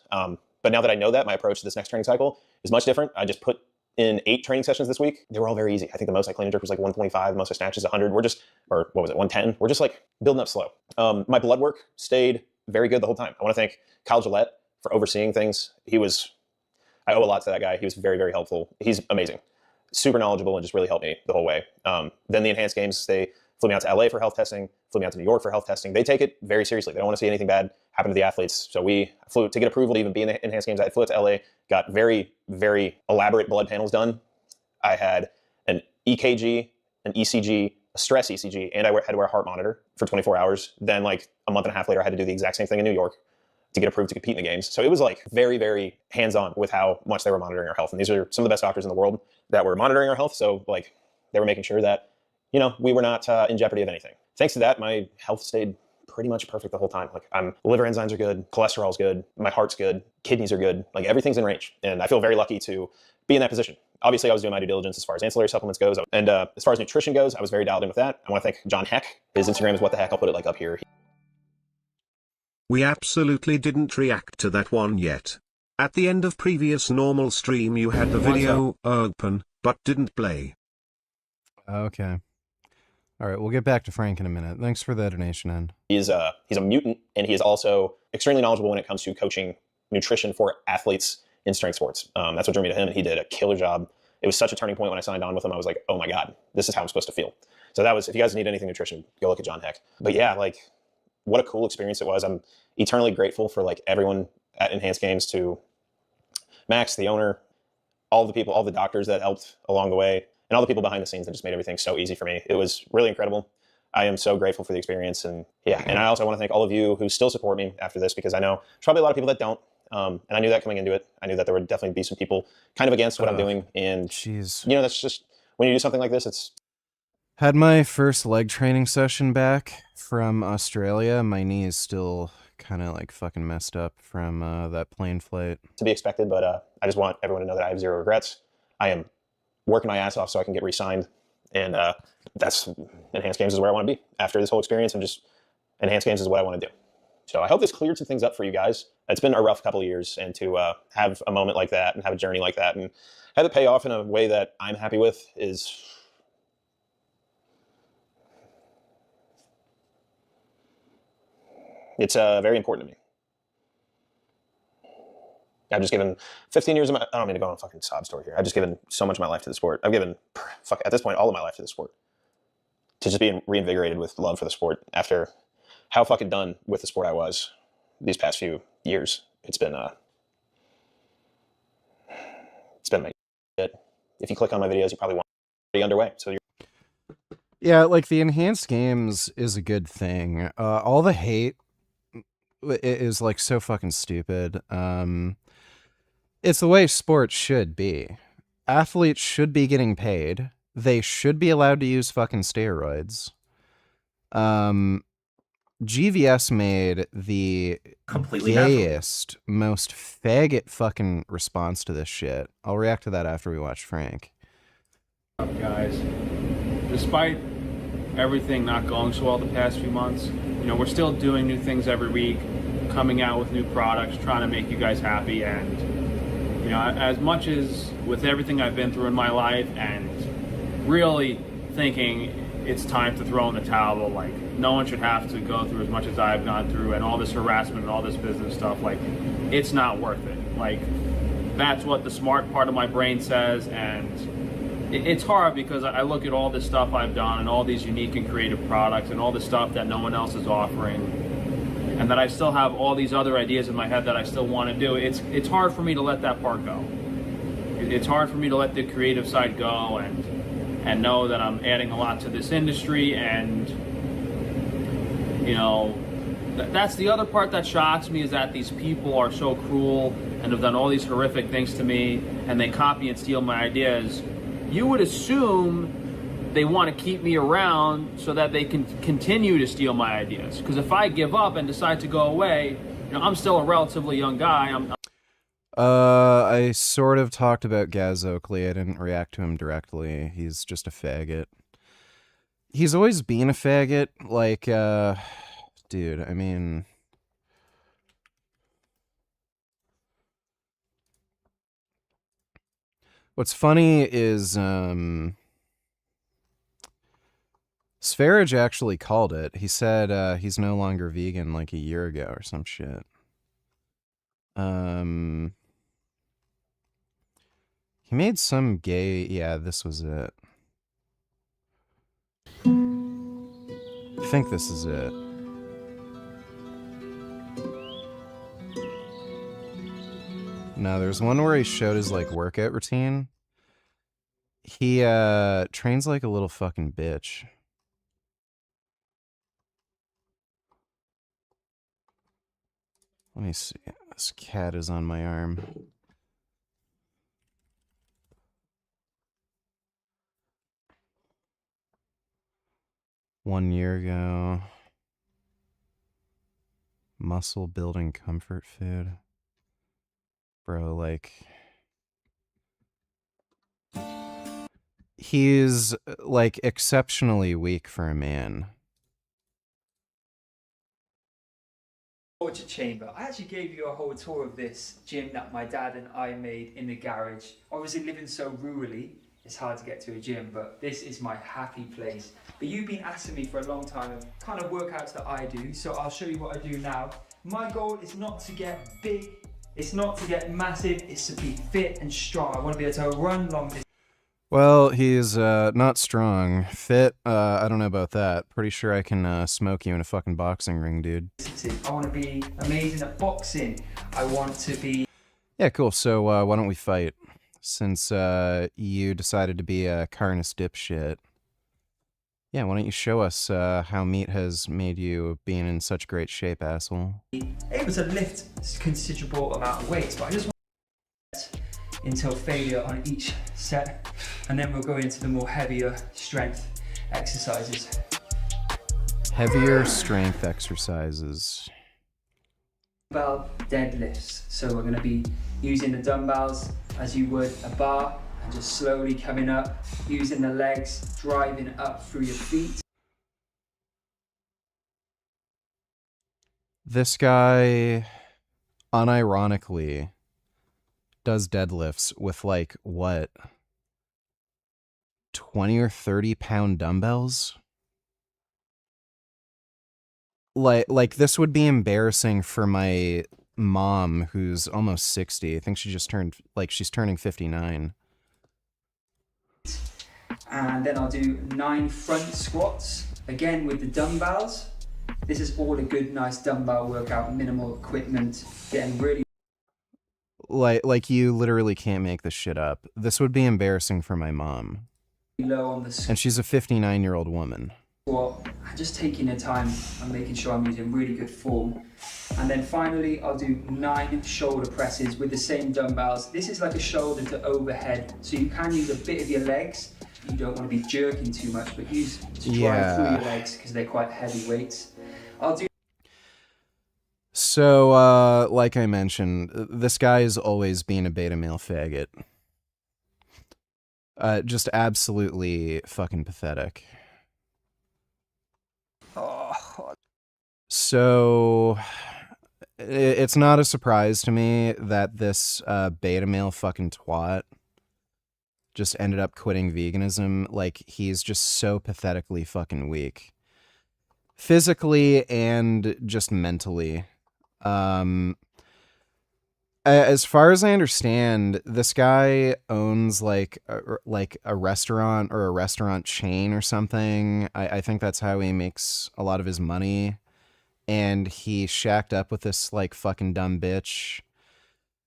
But now that I know that, my approach to this next training cycle is much different. I just put in 8 training sessions this week. They were all very easy. I think the most I clean and jerk was like 125. The most I snatched is 100. We're just, or what was it, 110? We're just like building up slow. My blood work stayed very good the whole time. I want to thank Kyle Gillette for overseeing things. I owe a lot to that guy. He was very, very helpful. He's amazing. Super knowledgeable, and just really helped me the whole way. Then the Enhanced Games, they flew me out to LA for health testing, flew me out to New York for health testing. They take it very seriously. They don't want to see anything bad happen to the athletes. So we flew to get approval to even be in the Enhanced Games. I flew out to LA, got very, very elaborate blood panels done. I had an EKG, an ECG, a stress ECG, and I had to wear a heart monitor for 24 hours. Then like a month and a half later, I had to do the exact same thing in New York to get approved to compete in the games. So it was like very, very hands-on with how much they were monitoring our health. And these are some of the best doctors in the world that were monitoring our health. So like they were making sure that, you know, we were not in jeopardy of anything. Thanks to that, my health stayed pretty much perfect the whole time. Like liver enzymes are good, cholesterol's good, my heart's good, kidneys are good, like everything's in range. And I feel very lucky to be in that position. Obviously, I was doing my due diligence as far as ancillary supplements goes. And as far as nutrition goes, I was very dialed in with that. I want to thank John Heck. His Instagram is what the heck. I'll put it like up here. We absolutely didn't react to that one yet. At the end of previous normal stream you had the video open, but didn't play. Okay. All right, we'll get back to Frank in a minute. Thanks for the donation, Ed. He's a mutant, and he is also extremely knowledgeable when it comes to coaching nutrition for athletes in strength sports. That's what drew me to him, and he did a killer job. It was such a turning point when I signed on with him. I was like, oh my God, this is how I'm supposed to feel. So that was, if you guys need anything nutrition, go look at John Heck. But yeah, like, what a cool experience it was. I'm eternally grateful for like everyone at Enhanced Games, to Max, the owner, all the people, all the doctors that helped along the way, and all the people behind the scenes that just made everything so easy for me. It was really incredible. I am so grateful for the experience. And yeah, and I also want to thank all of you who still support me after this, because I know there's probably a lot of people that don't. And I knew that coming into it. I knew that there would definitely be some people kind of against what I'm doing. And jeez, you know, that's just, when you do something like this, it's... Had my first leg training session back from Australia. My knee is still kind of like fucking messed up from that plane flight. To be expected, but I just want everyone to know that I have zero regrets. I am working my ass off so I can get re-signed, and that's, Enhanced Games is where I want to be after this whole experience, and just Enhanced Games is what I want to do. So I hope this cleared some things up for you guys. It's been a rough couple of years, and to have a moment like that and have a journey like that and have it pay off in a way that I'm happy with is... It's very important to me. I've just given 15 years of my, I don't mean to go on a fucking sob story here. I've just given so much of my life to the sport. I've given, fuck, at this point, all of my life to the sport. To just be reinvigorated with love for the sport after how fucking done with the sport I was these past few years. It's been my shit. If you click on my videos, you probably want to be underway. So you're... Yeah, like the Enhanced Games is a good thing. All the hate is like so fucking stupid. It's the way sports should be. Athletes should be getting paid. They should be allowed to use fucking steroids. GVS made the completely gayest, most faggot fucking response to this shit. I'll react to that after we watch Frank. Guys, despite everything not going so well the past few months. You know, we're still doing new things every week, coming out with new products, trying to make you guys happy. And, you know, as much as with everything I've been through in my life and really thinking it's time to throw in the towel, like, no one should have to go through as much as I've gone through and all this harassment and all this business stuff. Like, it's not worth it. Like, that's what the smart part of my brain says. And it's hard because I look at all this stuff I've done and all these unique and creative products and all the stuff that no one else is offering, and that I still have all these other ideas in my head that I still want to do. It's hard for me to let that part go. It's hard for me to let the creative side go and know that I'm adding a lot to this industry. And, you know, that's the other part that shocks me, is that these people are so cruel and have done all these horrific things to me, and they copy and steal my ideas. You would assume they want to keep me around so that they can continue to steal my ideas. Because if I give up and decide to go away, you know, I'm still a relatively young guy. I sort of talked about Gaz Oakley. I didn't react to him directly. He's just a faggot. He's always been a faggot. Like, dude, I mean... What's funny is, Sverige actually called it. He said he's no longer vegan like a year ago or some shit. He made some gay... Yeah, this was it. I think this is it. No, there's one where he showed his, like, workout routine. He, trains like a little fucking bitch. Let me see. This cat is on my arm. One year ago. Muscle building comfort food. Bro, like... He's, like, exceptionally weak for a man. Torture chamber. I actually gave you a whole tour of this gym that my dad and I made in the garage. Obviously living so rurally, it's hard to get to a gym, but this is my happy place. But you've been asking me for a long time of kind of workouts that I do, so I'll show you what I do now. My goal is not to get big, it's not to get massive, it's to be fit and strong. I want to be able to run long distance. Well, he's not strong. Fit, I don't know about that. Pretty sure I can smoke you in a fucking boxing ring, dude. I want to be amazing at boxing. I want to be... Yeah, cool. So why don't we fight? Since you decided to be a carnus dipshit. Yeah, why don't you show us how meat has made you being in such great shape, asshole? Able to lift a considerable amount of weight, but I just want to until failure on each set, and then we'll go into the more heavier strength exercises. Heavier strength exercises. Dumbbell deadlifts. So we're going to be using the dumbbells as you would a bar, and just slowly coming up, using the legs, driving up through your feet. This guy, unironically, does deadlifts with, like, what, 20 or 30 pound dumbbells? Like this would be embarrassing for my mom, who's almost 60. I think she just turned, like, she's turning 59. And then I'll do 9 front squats, again with the dumbbells. This is all a good, nice dumbbell workout, minimal equipment, getting really... Like you literally can't make this shit up. This would be embarrassing for my mom. Low on the and she's a 59-year-old woman. Squat, and just taking the time and making sure I'm using really good form. And then finally, I'll do 9 shoulder presses with the same dumbbells. This is like a shoulder to overhead, so you can use a bit of your legs. You don't want to be jerking too much, but use to drive through your legs because they're quite heavy weights. I'll do... So, like I mentioned, this guy has always been a beta male faggot. Just absolutely fucking pathetic. So it's not a surprise to me that this beta male fucking twat just ended up quitting veganism. Like, he's just so pathetically fucking weak. Physically and just mentally. As far as I understand, this guy owns like a restaurant or a restaurant chain or something. I think that's how he makes a lot of his money. And he shacked up with this like fucking dumb bitch.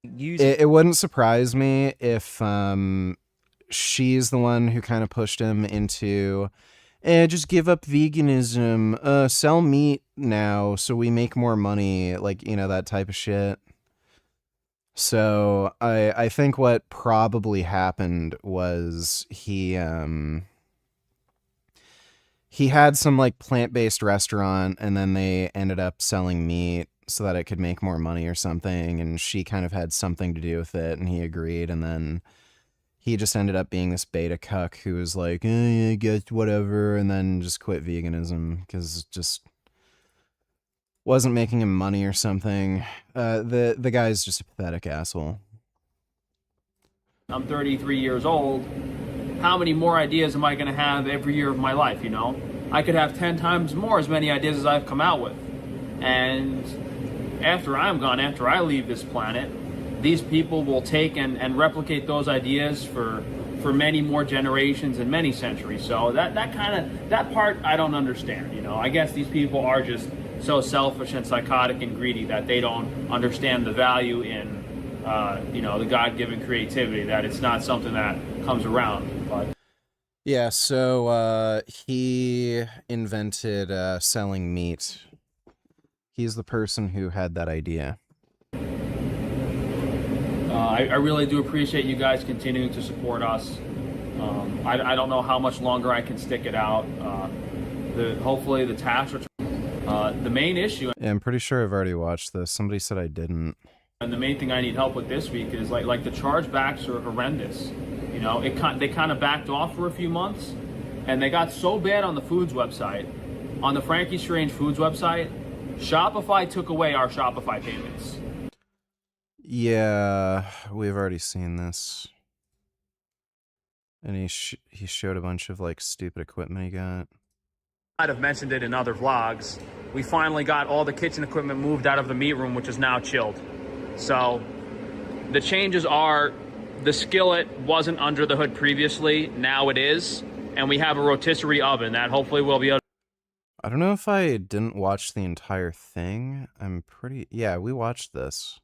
It wouldn't surprise me if she's the one who kind of pushed him into just give up veganism, sell meat now so we make more money, like, you know, that type of shit. So I think what probably happened was he had some like plant-based restaurant, and then they ended up selling meat so that it could make more money or something, and she kind of had something to do with it, and he agreed, and then he just ended up being this beta cuck who was like, yeah, guess whatever, and then just quit veganism because it just wasn't making him money or something. The guy's just a pathetic asshole. I'm 33 years old. How many more ideas am I going to have every year of my life, you know? I could have 10 times more as many ideas as I've come out with. And after I'm gone, after I leave this planet, these people will take and replicate those ideas for many more generations and many centuries. So that part I don't understand, you know? I guess these people are just so selfish and psychotic and greedy that they don't understand the value in you know, the God-given creativity, that it's not something that comes around. But yeah, so he invented selling meat. He's the person who had that idea. I really do appreciate you guys continuing to support us. I don't know how much longer I can stick it out. Hopefully the tax return. The main issue. Yeah, I'm pretty sure I've already watched this. Somebody said I didn't. And the main thing I need help with this week is like the chargebacks are horrendous. You know, they kind of backed off for a few months, and they got so bad on the foods website, on the Frankie Strange Foods website, Shopify took away our Shopify payments. Yeah, we've already seen this. And he showed a bunch of like stupid equipment he got. I'd have mentioned it in other vlogs. We finally got all the kitchen equipment moved out of the meat room, which is now chilled. So the changes are, the skillet wasn't under the hood previously, now it is, and we have a rotisserie oven that hopefully will be able to. I don't know if I didn't watch the entire thing. Yeah, we watched this.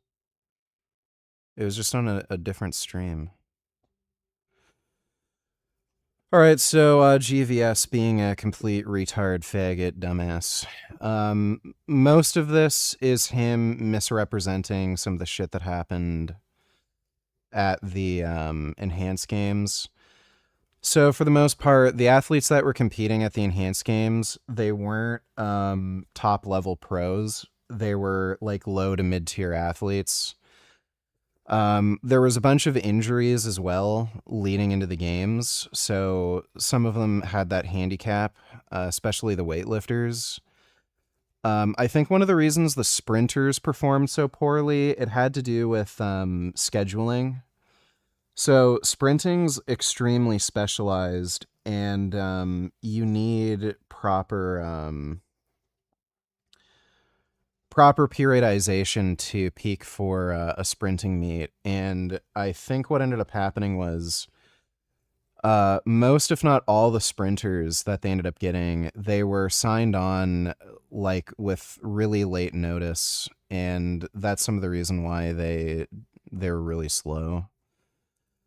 It was just on a different stream. All right, so GVS being a complete retard, faggot, dumbass. Most of this is him misrepresenting some of the shit that happened at the Enhanced Games. So for the most part, the athletes that were competing at the Enhanced Games, they weren't top-level pros. They were like low to mid-tier athletes. There was a bunch of injuries as well leading into the games, so some of them had that handicap, especially the weightlifters. I think one of the reasons the sprinters performed so poorly, it had to do with scheduling. So sprinting's extremely specialized, and you need proper periodization to peak for a sprinting meet. And I think what ended up happening was most, if not all, the sprinters that they ended up getting, they were signed on like with really late notice, and that's some of the reason why they were really slow.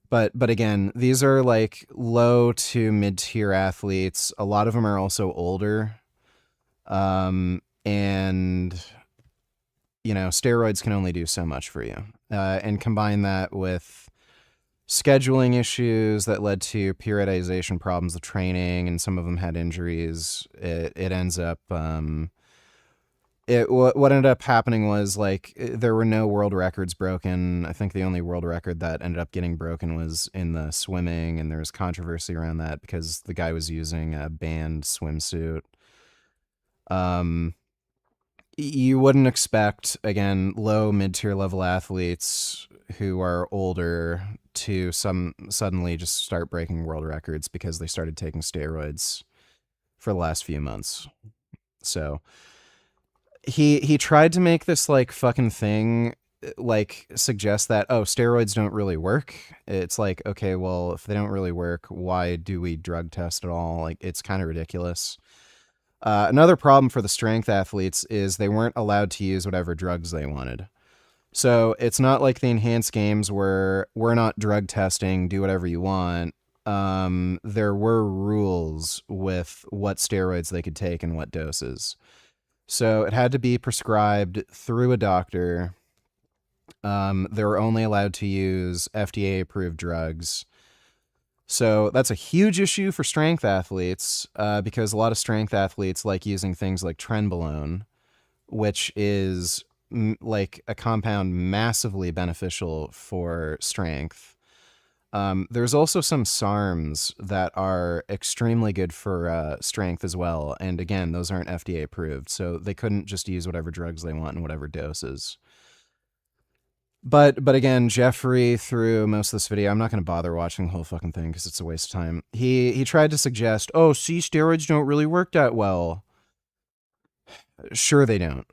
But again, these are like low to mid-tier athletes. A lot of them are also older. And you know, steroids can only do so much for you. And combine that with scheduling issues that led to periodization problems of training, and some of them had injuries. It ends up, what ended up happening was like there were no world records broken. I think the only world record that ended up getting broken was in the swimming, and there was controversy around that because the guy was using a banned swimsuit. you wouldn't expect, again, low mid-tier level athletes who are older to suddenly just start breaking world records because they started taking steroids for the last few months. So he tried to make this like fucking thing, like suggest that, oh, steroids don't really work. It's like, okay, well, if they don't really work, why do we drug test at all? Like, it's kind of ridiculous. Another problem for the strength athletes is they weren't allowed to use whatever drugs they wanted. So it's not like the enhanced games where we're not drug testing, do whatever you want. There were rules with what steroids they could take and what doses. So it had to be prescribed through a doctor. They were only allowed to use FDA-approved drugs. So that's a huge issue for strength athletes because a lot of strength athletes like using things like trenbolone, which is like a compound massively beneficial for strength. There's also some SARMs that are extremely good for strength as well. And again, those aren't FDA approved, so they couldn't just use whatever drugs they want in whatever doses. But again, Jeffrey, through most of this video, I'm not going to bother watching the whole fucking thing because it's a waste of time. He tried to suggest, oh, see, steroids don't really work that well. Sure they don't.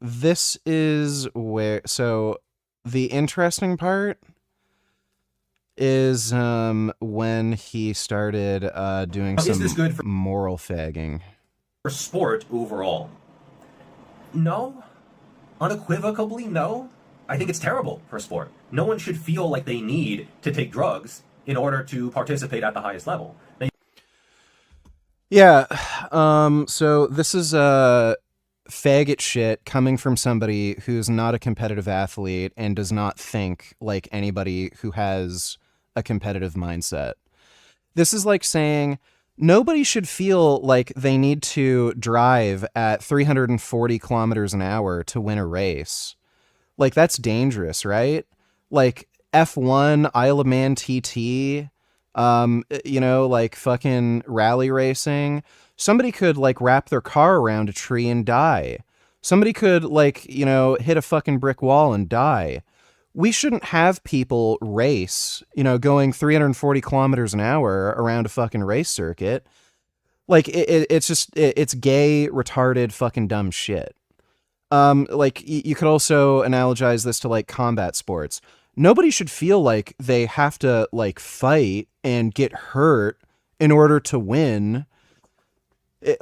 This is where, so the interesting part is when he started doing Is this good some moral fagging. For sport overall? No. Unequivocally, no. I think it's terrible for sport. No one should feel like they need to take drugs in order to participate at the highest level. Now, yeah, so this is faggot shit coming from somebody who's not a competitive athlete and does not think like anybody who has a competitive mindset. This is like saying nobody should feel like they need to drive at 340 kilometers an hour to win a race. Like, that's dangerous, right? Like, F1, Isle of Man TT, you know, like fucking rally racing. Somebody could, like, wrap their car around a tree and die. Somebody could, like, you know, hit a fucking brick wall and die. We shouldn't have people race, you know, going 340 kilometers an hour around a fucking race circuit. Like, it's just, it's gay, retarded, fucking dumb shit. Like, you could also analogize this to, like, combat sports. Nobody should feel like they have to, like, fight and get hurt in order to win.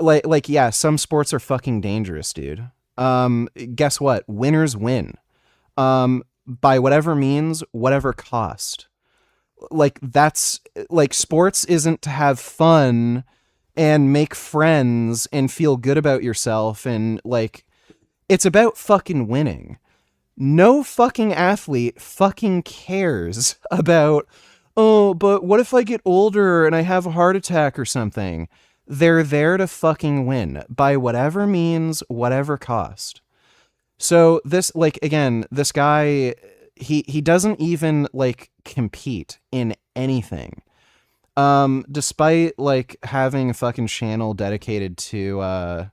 Like, yeah, some sports are fucking dangerous, dude. Guess what? Winners win. By whatever means, whatever cost. Like, that's, like, sports isn't to have fun and make friends and feel good about yourself and, like, it's about fucking winning. No fucking athlete fucking cares about, oh, but what if I get older and I have a heart attack or something? They're there to fucking win by whatever means, whatever cost. So this, like, again, this guy, he doesn't even, like, compete in anything. Despite, like, having a fucking channel dedicated to,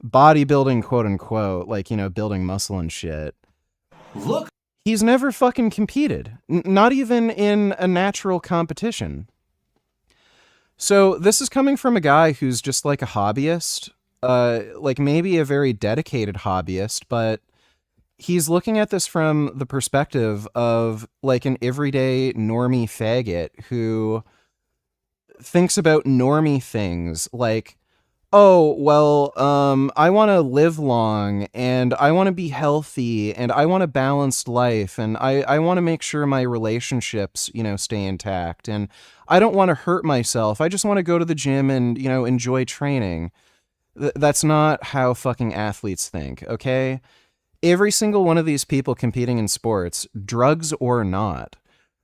bodybuilding, quote unquote, like, you know, building muscle and shit. Look, he's never fucking competed, not even in a natural competition. So this is coming from a guy who's just like a hobbyist, like maybe a very dedicated hobbyist, but he's looking at this from the perspective of like an everyday normie faggot who thinks about normie things like, oh, well, I want to live long and I want to be healthy and I want a balanced life and I want to make sure my relationships, you know, stay intact and I don't want to hurt myself. I just want to go to the gym and, you know, enjoy training. That's not how fucking athletes think, okay? Every single one of these people competing in sports, drugs or not,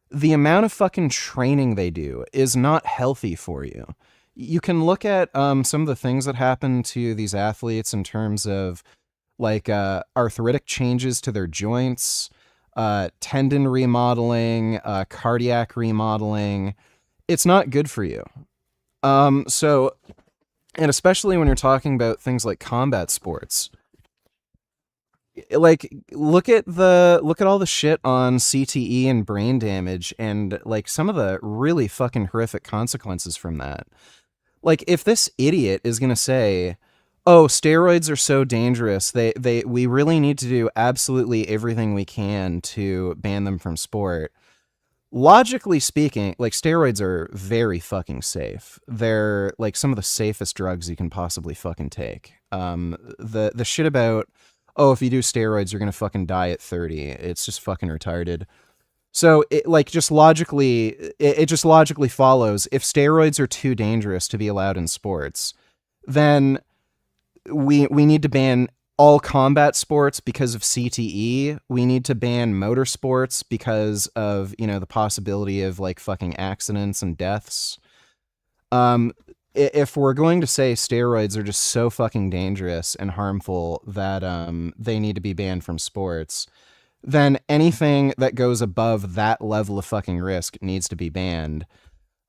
the amount of fucking training they do is not healthy for you. You can look at some of the things that happen to these athletes in terms of like arthritic changes to their joints, tendon remodeling, cardiac remodeling. It's not good for you. So And especially when you're talking about things like combat sports. Like, look at all the shit on CTE and brain damage and like some of the really fucking horrific consequences from that. Like, if this idiot is gonna say, "Oh, steroids are so dangerous. We really need to do absolutely everything we can to ban them from sport." Logically speaking, like, steroids are very fucking safe. They're like some of the safest drugs you can possibly fucking take. The shit about, oh, if you do steroids, you're gonna fucking die at 30. It's just fucking retarded. So it just logically follows, if steroids are too dangerous to be allowed in sports, then we need to ban all combat sports because of CTE. We need to ban motorsports because of, the possibility of like fucking accidents and deaths. If we're going to say steroids are just so fucking dangerous and harmful that they need to be banned from sports, then anything that goes above that level of fucking risk needs to be banned.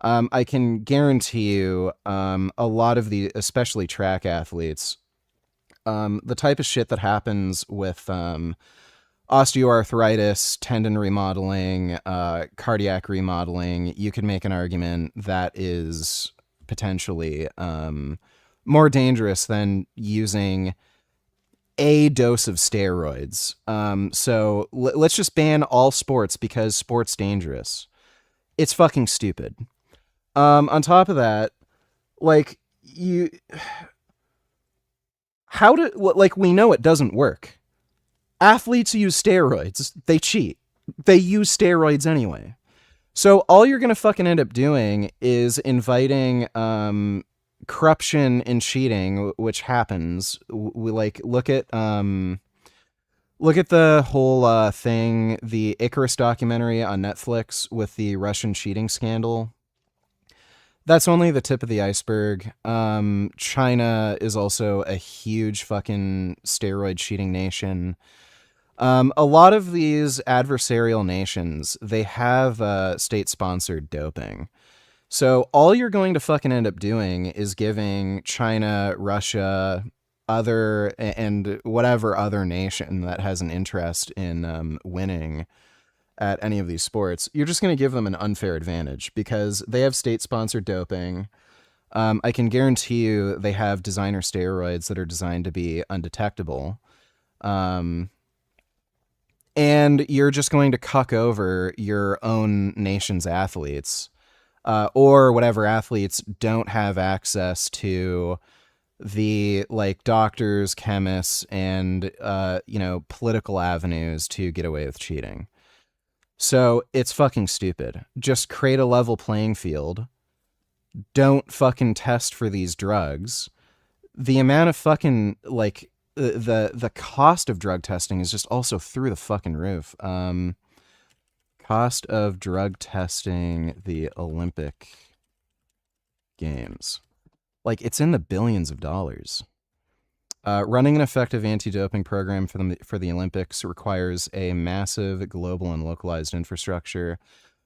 I can guarantee you, a lot of the, especially track athletes, the type of shit that happens with osteoarthritis, tendon remodeling, cardiac remodeling, you could make an argument that is potentially more dangerous than using a dose of steroids. So let's just ban all sports because sport's dangerous. It's fucking stupid. On top of that, like, we know it doesn't work. Athletes use steroids. They cheat. They use steroids anyway. So all you're gonna fucking end up doing is inviting corruption and cheating, which happens. We look at the whole thing, the Icarus documentary on Netflix with the Russian cheating scandal. That's only the tip of the iceberg. China is also a huge fucking steroid cheating nation. A lot of these adversarial nations, they have state-sponsored doping. So all you're going to fucking end up doing is giving China, Russia, and whatever other nation that has an interest in winning at any of these sports, you're just going to give them an unfair advantage because they have state-sponsored doping. I can guarantee you they have designer steroids that are designed to be undetectable. And you're just going to cuck over your own nation's athletes, or whatever athletes don't have access to the doctors, chemists, and political avenues to get away with cheating. So it's fucking stupid. Just create a level playing field. Don't fucking test for these drugs. The amount of fucking the cost of drug testing is just also through the fucking roof. Cost of drug testing the Olympic Games. It's in the billions of dollars. Running an effective anti-doping program for the Olympics requires a massive global and localized infrastructure,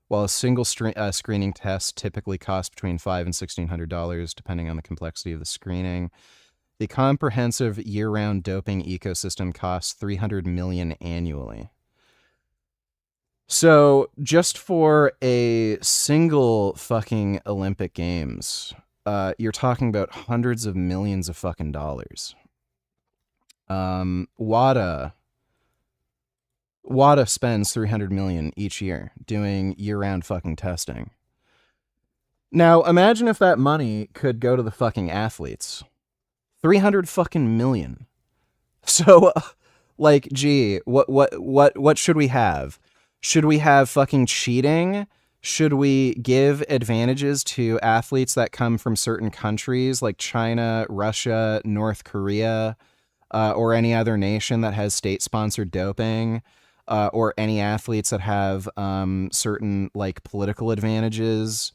while a single screening test typically costs between $500 and $1,600, depending on the complexity of the screening. The comprehensive year-round doping ecosystem costs $300 million annually. So just for a single fucking Olympic Games, you're talking about hundreds of millions of fucking dollars. WADA spends $300 million each year doing year-round fucking testing. Now, imagine if that money could go to the fucking athletes. $300 fucking million. So, gee, what should we have? Should we have fucking cheating? Should we give advantages to athletes that come from certain countries like China, Russia, North Korea, or any other nation that has state-sponsored doping, or any athletes that have certain political advantages,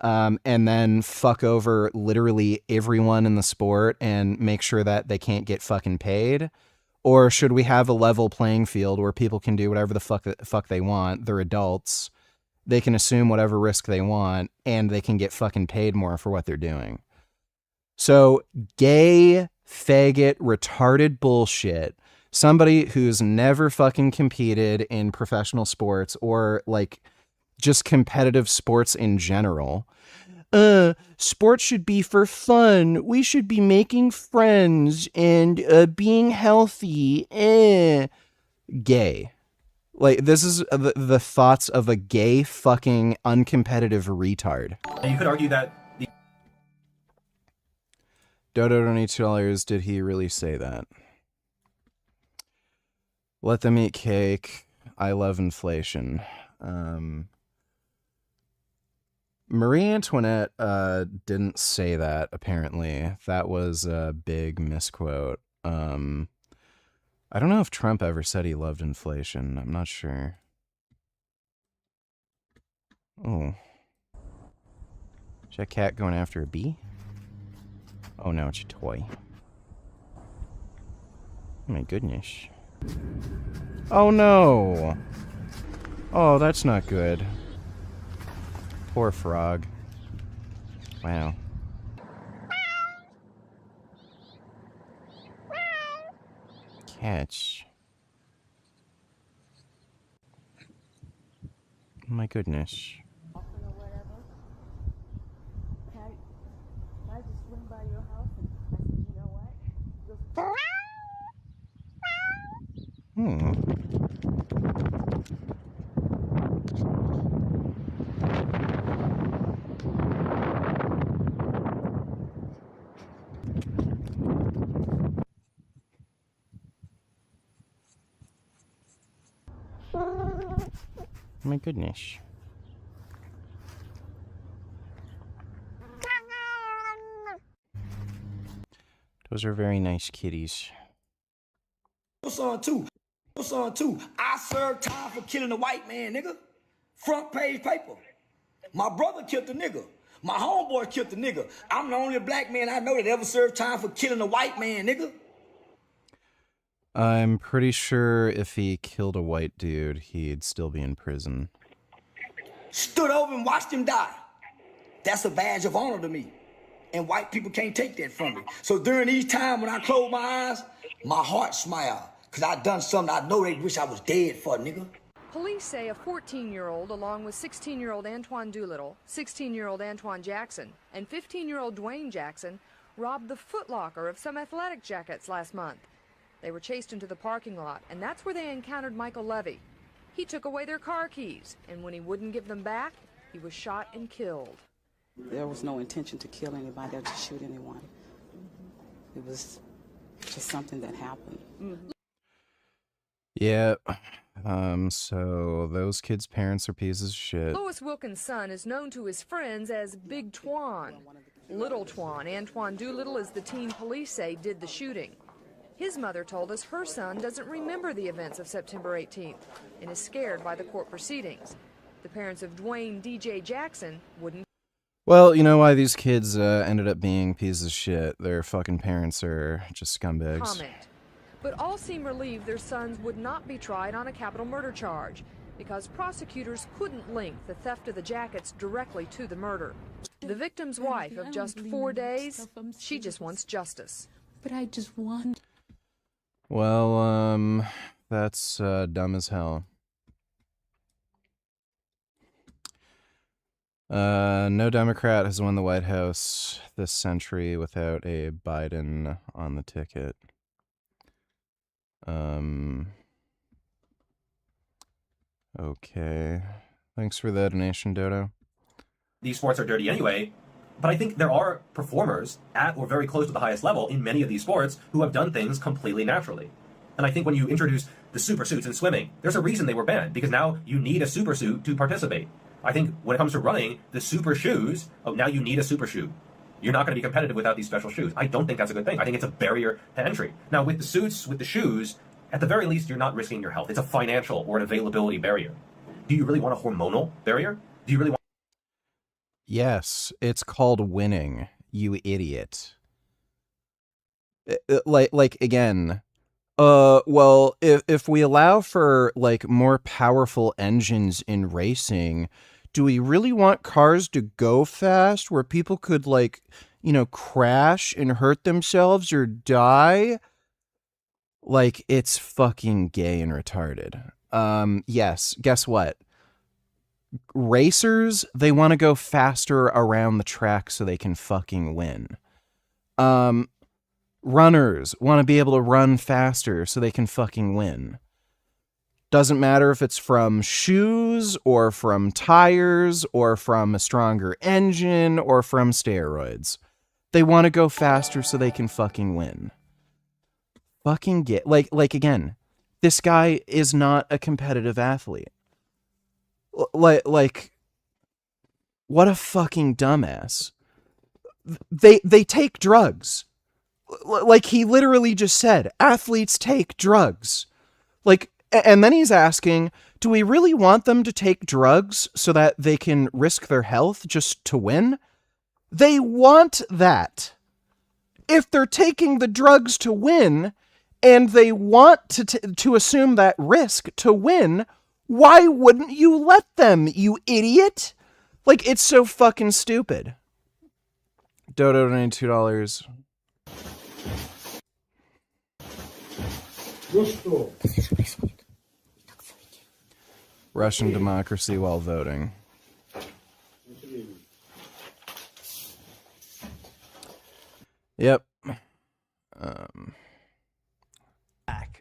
and then fuck over literally everyone in the sport and make sure that they can't get fucking paid? Or should we have a level playing field where people can do whatever the fuck they want? They're adults. They can assume whatever risk they want, and they can get fucking paid more for what they're doing. So gay, faggot, retarded bullshit. Somebody who's never fucking competed in professional sports or like just competitive sports in general. Sports should be for fun. We should be making friends and being healthy. Gay. Like, this is the thoughts of a gay fucking uncompetitive retard. And you could argue that the Dodo $22. Did he really say that? Let them eat cake. I love inflation. Marie Antoinette didn't say that, apparently. That was a big misquote. I don't know if Trump ever said he loved inflation. I'm not sure. Oh. Is that cat going after a bee? Oh no, it's a toy. Oh my goodness. Oh no! Oh, that's not good. Poor frog. Wow. Catch. Oh my goodness. Hmm. Oh my goodness. Those are very nice kitties. Son too. Son too. I served time for killing a white man, nigga. Front page paper. My brother killed the nigga. My homeboy killed the nigga. I'm the only black man I know that ever served time for killing a white man, nigga. I'm pretty sure if he killed a white dude, he'd still be in prison. Stood over and watched him die. That's a badge of honor to me. And white people can't take that from me. So during these times when I close my eyes, my heart smiled. Cause I done something I know they wish I was dead for, nigga. Police say a 14-year-old, along with 16-year-old Antoine Doolittle, 16-year-old Antoine Jackson, and 15-year-old Dwayne Jackson, robbed the Foot Locker of some athletic jackets last month. They were chased into the parking lot, and that's where they encountered Michael Levy. He took away their car keys, and when he wouldn't give them back, he was shot and killed. There was no intention to kill anybody or to shoot anyone. It was just something that happened. Yeah. So those kids' parents are pieces of shit. Lois Wilkins' son is known to his friends as Big Twan. Little Twan, Antoine Doolittle, is the teen police say did the shooting. His mother told us her son doesn't remember the events of September 18th and is scared by the court proceedings. The parents of Dwayne DJ Jackson wouldn't. Well, you know why these kids ended up being pieces of shit? Their fucking parents are just scumbags. Comment. But all seem relieved their sons would not be tried on a capital murder charge because prosecutors couldn't link the theft of the jackets directly to the murder. The victim's wife of just 4 days, she just wants justice. But I just want... Well, that's dumb as hell. No Democrat has won the White House this century without a Biden on the ticket. Okay. Thanks for the donation, Dodo. these sports are dirty anyway. But I think there are performers at or very close to the highest level in many of these sports who have done things completely naturally. And I think when you introduce the super suits in swimming, there's a reason they were banned, because now you need a super suit to participate. I think when it comes to running, the super shoes, now you need a super shoe. You're not going to be competitive without these special shoes. I don't think that's a good thing. I think it's a barrier to entry. Now, with the suits, with the shoes, at the very least, you're not risking your health. It's a financial or an availability barrier. Do you really want a hormonal barrier? Do you really want... Yes, it's called winning, you idiot. Like again, well, if we allow for like more powerful engines in racing, do we really want cars to go fast where people could like, crash and hurt themselves or die, like it's fucking gay and retarded. Yes, guess what? Racers, they want to go faster around the track so they can fucking win. Runners want to be able to run faster so they can fucking win. Doesn't matter if it's from shoes or from tires or from a stronger engine or from steroids. They want to go faster so they can fucking win. Fucking get like again, this guy is not a competitive athlete. Like what a fucking dumbass. They take drugs. Like he literally just said, athletes take drugs. Like, and then he's asking, do we really want them to take drugs so that they can risk their health just to win? They want that. If they're taking the drugs to win, and they want to assume that risk to win, why wouldn't you let them, you idiot? Like, it's so fucking stupid. Dodo donated $2. Russian democracy while voting. Yep.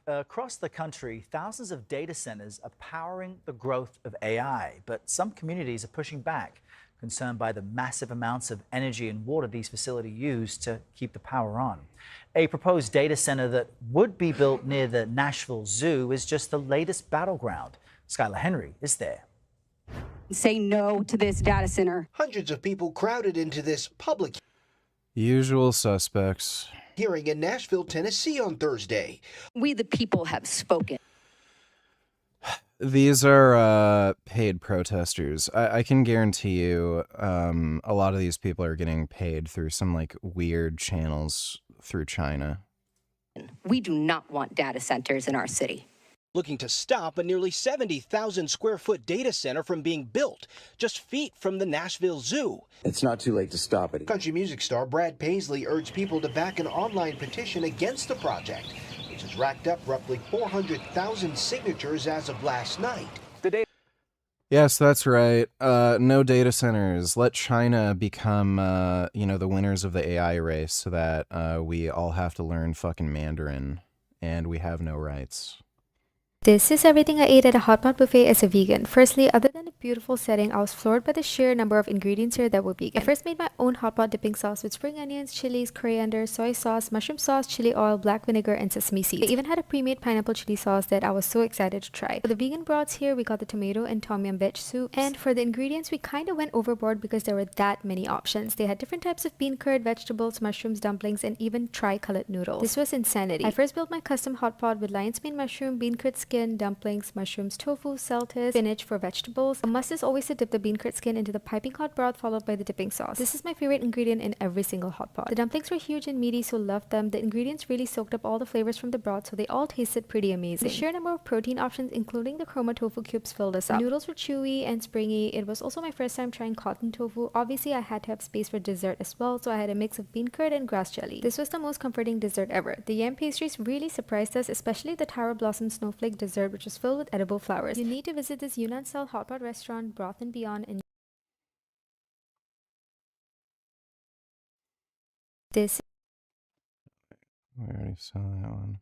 Across the country, thousands of data centers are powering the growth of AI, but some communities are pushing back, concerned by the massive amounts of energy and water these facilities use to keep the power on. A proposed data center that would be built near the Nashville Zoo is just the latest battleground. Skylar Henry is there. Say no to this data center. Hundreds of people crowded into this public Usual suspects. hearing in Nashville, Tennessee on Thursday. We the people have spoken. These are paid protesters. I can guarantee you a lot of these people are getting paid through some like weird channels through China. We do not want data centers in our city. Looking to stop a nearly 70,000 square foot data center from being built just feet from the Nashville Zoo. It's not too late to stop it. Country music star Brad Paisley urged people to back an online petition against the project, which has racked up roughly 400,000 signatures as of last night. Yes, that's right. No data centers. Let China become, the winners of the AI race so that we all have to learn fucking Mandarin and we have no rights. This is everything I ate at a hot pot buffet as a vegan. Firstly, other than the beautiful setting, I was floored by the sheer number of ingredients here that were vegan. I first made my own hot pot dipping sauce with spring onions, chilies, coriander, soy sauce, mushroom sauce, chili oil, black vinegar, and sesame seeds. I even had a pre-made pineapple chili sauce that I was so excited to try. For the vegan broths here, we got the tomato and tom yum veg soup. And for the ingredients, we kind of went overboard because there were that many options. They had different types of bean curd, vegetables, mushrooms, dumplings, and even tri-colored noodles. This was insanity. I first built my custom hot pot with lion's mane mushroom, bean curd skin, dumplings, mushrooms, tofu, seltas, spinach for vegetables. A must is always to dip the bean curd skin into the piping hot broth followed by the dipping sauce. This is my favorite ingredient in every single hot pot. The dumplings were huge and meaty, so loved them. The ingredients really soaked up all the flavors from the broth, so they all tasted pretty amazing. The sheer number of protein options, including the chroma tofu cubes, filled us up. The noodles were chewy and springy. It was also my first time trying cotton tofu. Obviously, I had to have space for dessert as well, so I had a mix of bean curd and grass jelly. This was the most comforting dessert ever. The yam pastries really surprised us, especially the taro blossom snowflake dessert, which was filled with edible flowers. You need to visit this Yunnan-style hot pot restaurant, Broth and Beyond, and this. We already saw that one.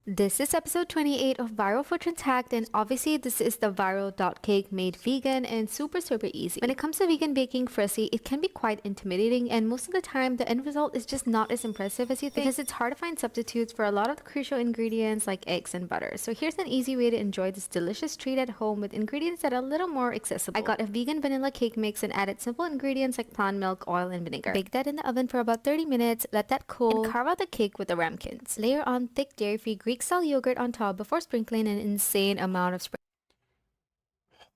This is episode 28 of Viral Food Trends Hacked, and obviously this is the viral dot cake made vegan and super easy. When it comes to vegan baking, firstly, it can be quite intimidating, and most of the time the end result is just not as impressive as you think because it's hard to find substitutes for a lot of the crucial ingredients like eggs and butter. So here's an easy way to enjoy this delicious treat at home with ingredients that are a little more accessible. I got a vegan vanilla cake mix and added simple ingredients like plant milk, oil, and vinegar. Bake that in the oven for about 30 minutes, let that cool, and carve out the cake with the ramekins. Layer on thick dairy-free Greek-style yogurt on top before sprinkling an insane amount of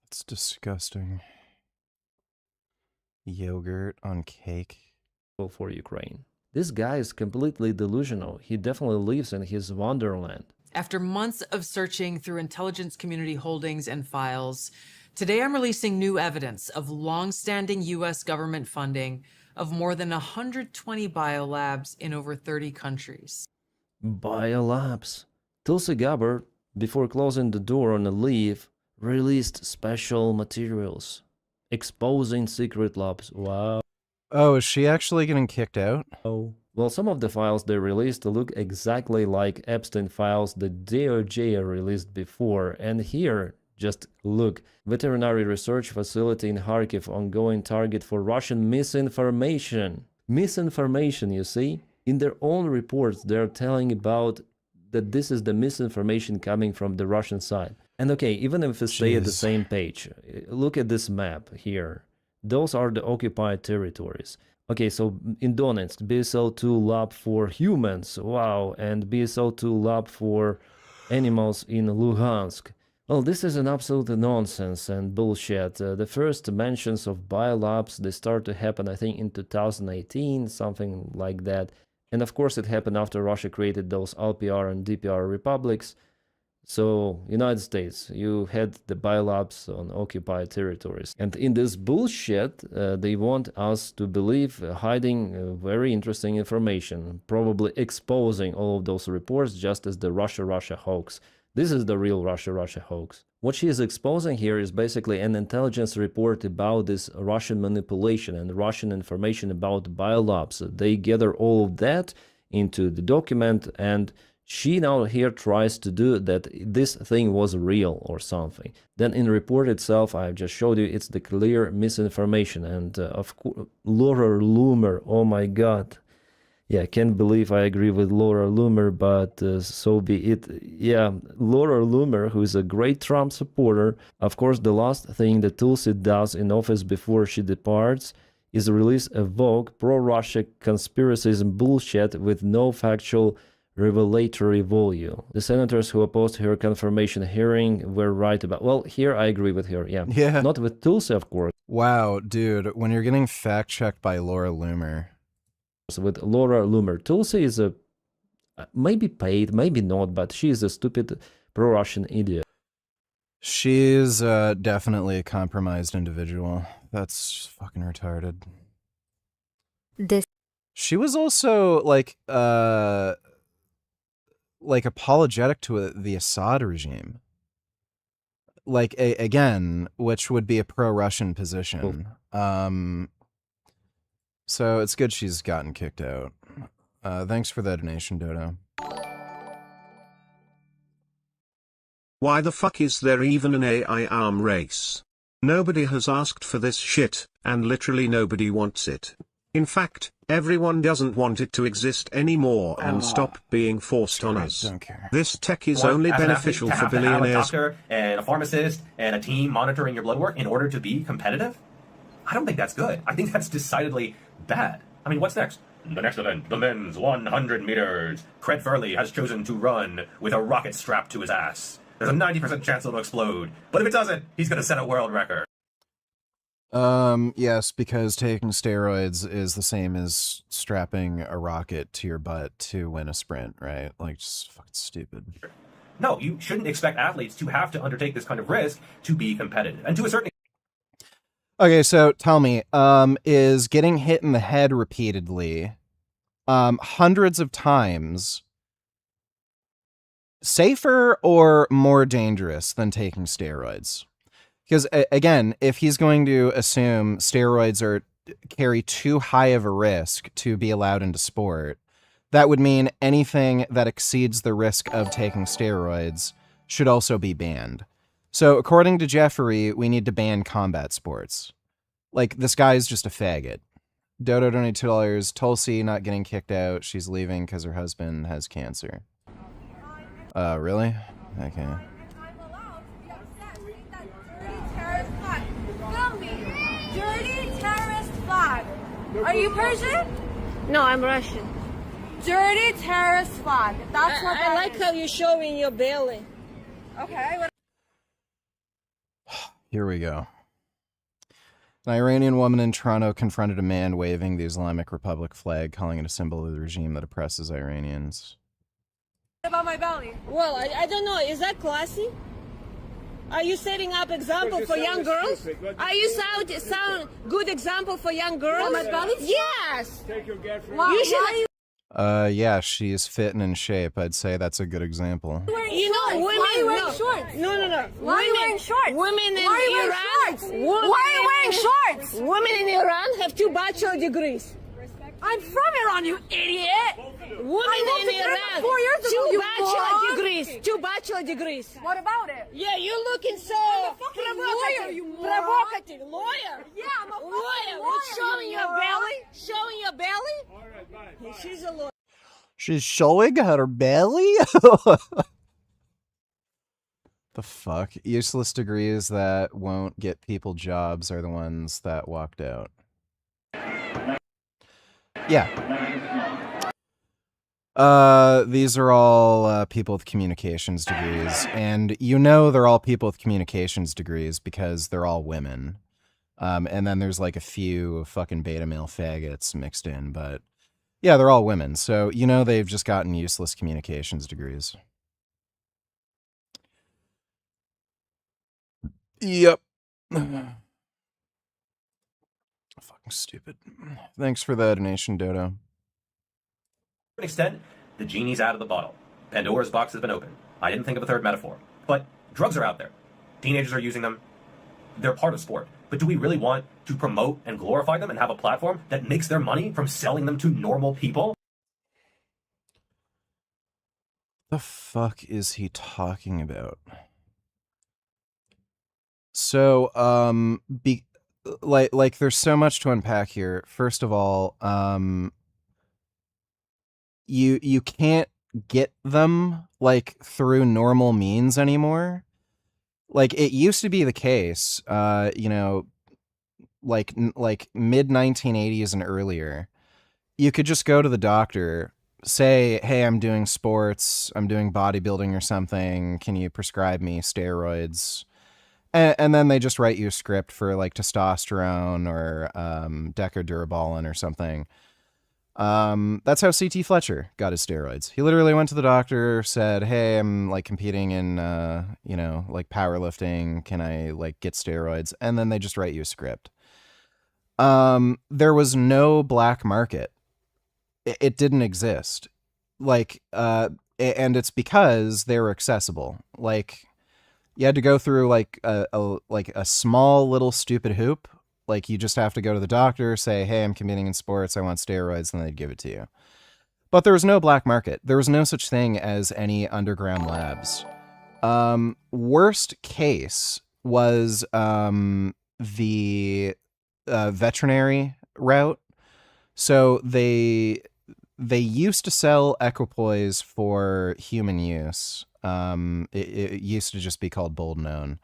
It's disgusting. Yogurt on cake. For Ukraine. This guy is completely delusional. He definitely lives in his wonderland. After months of searching through intelligence community holdings and files, Today I'm releasing new evidence of long-standing U.S. government funding of more than 120 biolabs in over 30 countries. Biolabs. Tulsi Gabbard, before closing the door on a leave, released special materials exposing secret labs. Wow. Oh, is she actually getting kicked out? Oh. Well, some of the files they released look exactly like Epstein files the DOJ released before. And here, just look, veterinary research facility in Kharkiv, ongoing target for Russian misinformation. Misinformation, you see? In their own reports, they're telling about that this is the misinformation coming from the Russian side. And okay, even if we stay at the same page, look at this map here. Those are the occupied territories. Okay, so in Donetsk, BSL-2 lab for humans, wow, and BSL-2 lab for animals in Luhansk. Well, this is an absolute nonsense and bullshit. The first mentions of biolabs, they start to happen, I think, in 2018, something like that. And of course, it happened after Russia created those LPR and DPR republics. So, United States, you had the biolabs on occupied territories. And in this bullshit, they want us to believe, hiding very interesting information, probably exposing all of those reports just as the Russia hoax. This is the real Russia hoax. What she is exposing here is basically an intelligence report about this Russian manipulation and Russian information about biolabs. They gather all of that into the document, and she now here tries to do that this thing was real or something. Then in report itself, I've just showed you, it's the clear misinformation. And of course, Laura Loomer, oh my God. Yeah, I can't believe I agree with Laura Loomer, but so be it. Yeah, Laura Loomer, who is a great Trump supporter, of course, the last thing that Tulsi does in office before she departs is release a vogue pro-Russia conspiracies and bullshit with no factual revelatory value. The senators who opposed her confirmation hearing were right about... Well, here I agree with her, yeah. Yeah. Not with Tulsi, of course. Wow, dude, when you're getting fact-checked by Laura Loomer... With Laura Loomer, Tulsi is a maybe paid, maybe not, but she is a stupid pro-Russian idiot. She's definitely a compromised individual. That's fucking retarded. She was also like apologetic to the Assad regime. Like again, which would be a pro-Russian position. So it's good she's gotten kicked out. Thanks for the donation, Dodo. Why the fuck is there even an AI arm race? Nobody has asked for this shit, and literally nobody wants it. In fact, everyone doesn't want it to exist anymore and stop being forced on us. Don't care. This tech is only beneficial for billionaires. To have a doctor and a pharmacist and a team monitoring your blood work in order to be competitive? I don't think that's good. I think that's decidedly bad. I mean, what's next? The next event, the men's 100 meters. Craig Furley has chosen to run with a rocket strapped to his ass. There's a 90% chance it'll explode, but if it doesn't, he's going to set a world record. Yes, because taking steroids is the same as strapping a rocket to your butt to win a sprint, right? Like, just fucking stupid. No, you shouldn't expect athletes to have to undertake this kind of risk to be competitive. And to a certain Okay, so tell me, is getting hit in the head repeatedly, hundreds of times, safer or more dangerous than taking steroids? Because again, if he's going to assume steroids carry too high of a risk to be allowed into sport, that would mean anything that exceeds the risk of taking steroids should also be banned. So according to Jeffrey, we need to ban combat sports. Like, this guy is just a faggot. Dodo donated $2. Tulsi not getting kicked out. She's leaving because her husband has cancer. Really? Okay. Dirty terrorist flag. Are you Persian? No, I'm Russian. Dirty terrorist flag. That's what I like how you're showing your belly. Okay. Here we go. An Iranian woman in Toronto confronted a man waving the Islamic Republic flag, calling it a symbol of the regime that oppresses Iranians. About my belly. Well, I don't know. Is that classy? Are you setting up example for young girls? Are you sound good example for young girls? My belly? Yes. Take your girlfriend. You should. Yeah, she's fit and in shape. I'd say that's a good example. You know, women. Why are you wearing shorts? No. Why are you wearing shorts? Women in Why are you wearing Iran. shorts? Why are you wearing shorts? Women in Iran have 2 bachelor degrees. I'm from Iran, you idiot. Women in Iran, 4 years ago, 2 you bachelor moron. degrees. 2 bachelor degrees. What about it? Yeah, you're looking so I'm a fucking lawyer, you moron. provocative. Lawyer. Yeah, I'm a fucking Lawyer. lawyer, Showing you your moron. belly. Showing your belly. All right, bye. She's a lawyer. She's showing her belly? The fuck? Useless degrees that won't get people jobs are the ones that walked out. Yeah. These are all people with communications degrees, and you know they're all people with communications degrees because they're all women. And then there's like a few fucking beta male faggots mixed in, but yeah, they're all women, so you know they've just gotten useless communications degrees. Yep. Fucking stupid. Thanks for the donation, Dodo. To an extent, the genie's out of the bottle. Pandora's box has been opened. I didn't think of a third metaphor. But drugs are out there. Teenagers are using them. They're part of sport. But do we really want to promote and glorify them and have a platform that makes their money from selling them to normal people? The fuck is he talking about? So, like there's so much to unpack here. First of all, you can't get them like through normal means anymore. Like it used to be the case, you know, like mid 1980s and earlier, you could just go to the doctor, say, hey, I'm doing sports, I'm doing bodybuilding or something, can you prescribe me steroids? And then they just write you a script for like testosterone or Decadurabolin or something. That's how C.T. Fletcher got his steroids. He literally went to the doctor, said, hey, I'm like competing in, you know, like powerlifting. Can I like get steroids? And then they just write you a script. There was no black market. It didn't exist. Like, and it's because they were accessible. Like, you had to go through like a small little stupid hoop. Like you just have to go to the doctor, say, hey, I'm competing in sports, I want steroids, and they'd give it to you. But there was no black market. There was no such thing as any underground labs. Worst case was the veterinary route. So they used to sell equipoise for human use. It used to just be called Boldenone.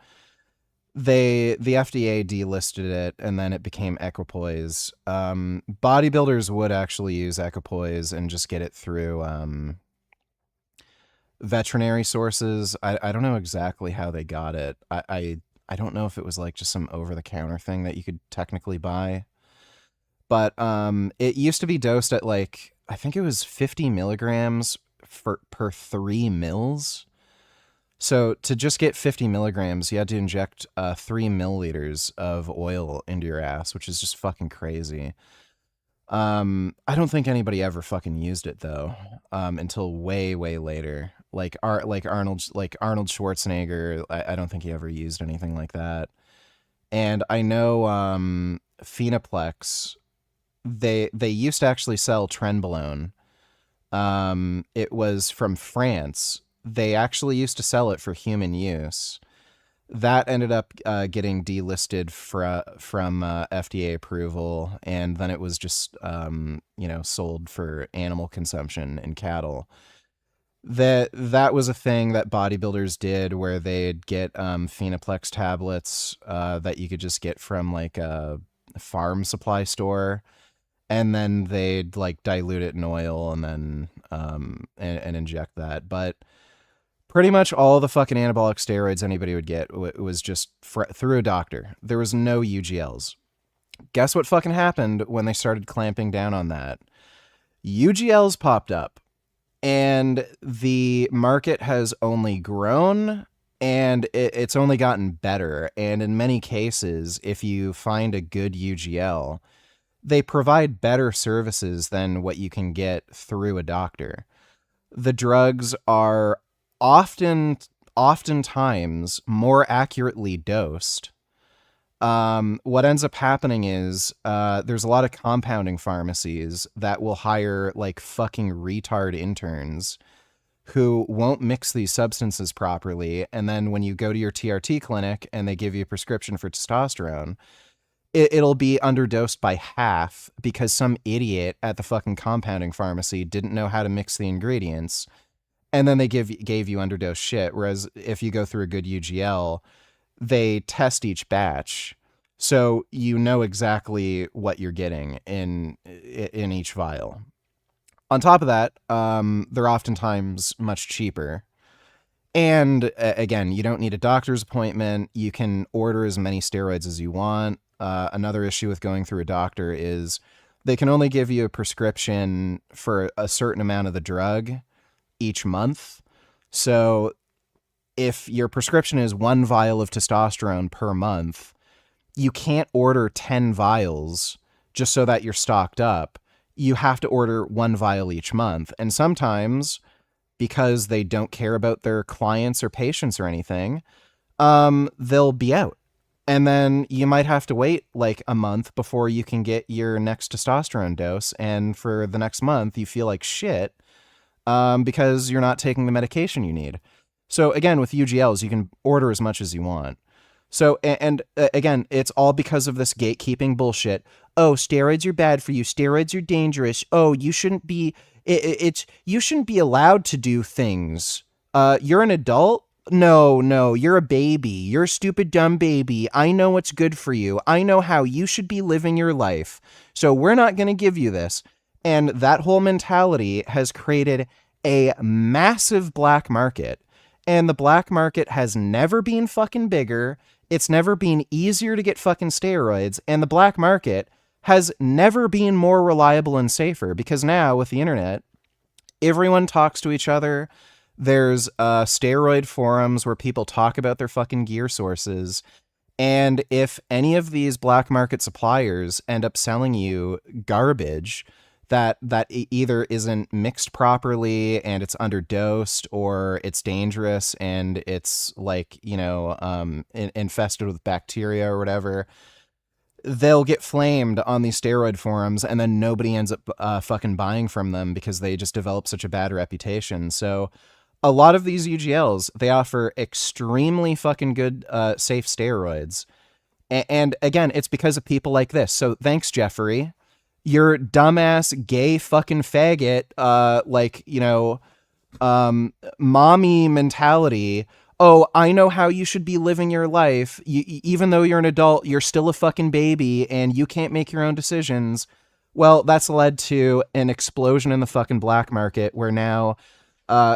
The FDA delisted it, and then it became equipoise. Bodybuilders would actually use equipoise and just get it through veterinary sources. I don't know exactly how they got it. I don't know if it was like just some over-the-counter thing that you could technically buy. But it used to be dosed at like, I think it was 50 milligrams per 3 mils. So to just get 50 milligrams, you had to inject 3 milliliters of oil into your ass, which is just fucking crazy. I don't think anybody ever fucking used it though, until way later. Like Arnold Schwarzenegger, I don't think he ever used anything like that. And I know Phenoplex, they used to actually sell Trenbolone. It was from France. They actually used to sell it for human use. That ended up getting delisted from FDA approval, and then it was just sold for animal consumption in cattle. That was a thing that bodybuilders did, where they'd get Phenoplex tablets that you could just get from like a farm supply store, and then they'd like dilute it in oil and then and inject that. But pretty much all the fucking anabolic steroids anybody would get was just through a doctor. There was no UGLs. Guess what fucking happened when they started clamping down on that? UGLs popped up, and the market has only grown And it's only gotten better. And in many cases, if you find a good UGL, they provide better services than what you can get through a doctor. The drugs are oftentimes more accurately dosed. What ends up happening is there's a lot of compounding pharmacies that will hire like fucking retard interns who won't mix these substances properly. And then when you go to your TRT clinic and they give you a prescription for testosterone, it'll be underdosed by half because some idiot at the fucking compounding pharmacy didn't know how to mix the ingredients. And then they gave you underdosed shit. Whereas if you go through a good UGL, they test each batch. So you know exactly what you're getting in each vial. On top of that, they're oftentimes much cheaper. And again, you don't need a doctor's appointment. You can order as many steroids as you want. Another issue with going through a doctor is they can only give you a prescription for a certain amount of the drug each month. So if your prescription is 1 vial of testosterone per month, you can't order 10 vials just so that you're stocked up. You have to order 1 vial each month. And sometimes, because they don't care about their clients or patients or anything, they'll be out. And then you might have to wait like a month before you can get your next testosterone dose. And for the next month, you feel like shit because you're not taking the medication you need. So again, with UGLs, you can order as much as you want. So, and again, it's all because of this gatekeeping bullshit. Oh, steroids are bad for you. Steroids are dangerous. Oh, you shouldn't be, you shouldn't be allowed to do things. You're an adult? No, you're a baby. You're a stupid, dumb baby. I know what's good for you. I know how you should be living your life. So we're not going to give you this. And that whole mentality has created a massive black market. And the black market has never been fucking bigger. It's never been easier to get fucking steroids. And the black market has never been more reliable and safer because now with the internet, everyone talks to each other. There's steroid forums where people talk about their fucking gear sources. And if any of these black market suppliers end up selling you garbage that either isn't mixed properly and it's underdosed, or it's dangerous and it's like, infested with bacteria or whatever, they'll get flamed on these steroid forums, and then nobody ends up fucking buying from them because they just develop such a bad reputation. So a lot of these UGLs, they offer extremely fucking good, safe steroids. And again, it's because of people like this. So thanks, Jeffrey. Your dumbass gay fucking faggot, mommy mentality. Oh, I know how you should be living your life. Even though you're an adult, you're still a fucking baby and you can't make your own decisions. Well, that's led to an explosion in the fucking black market where now,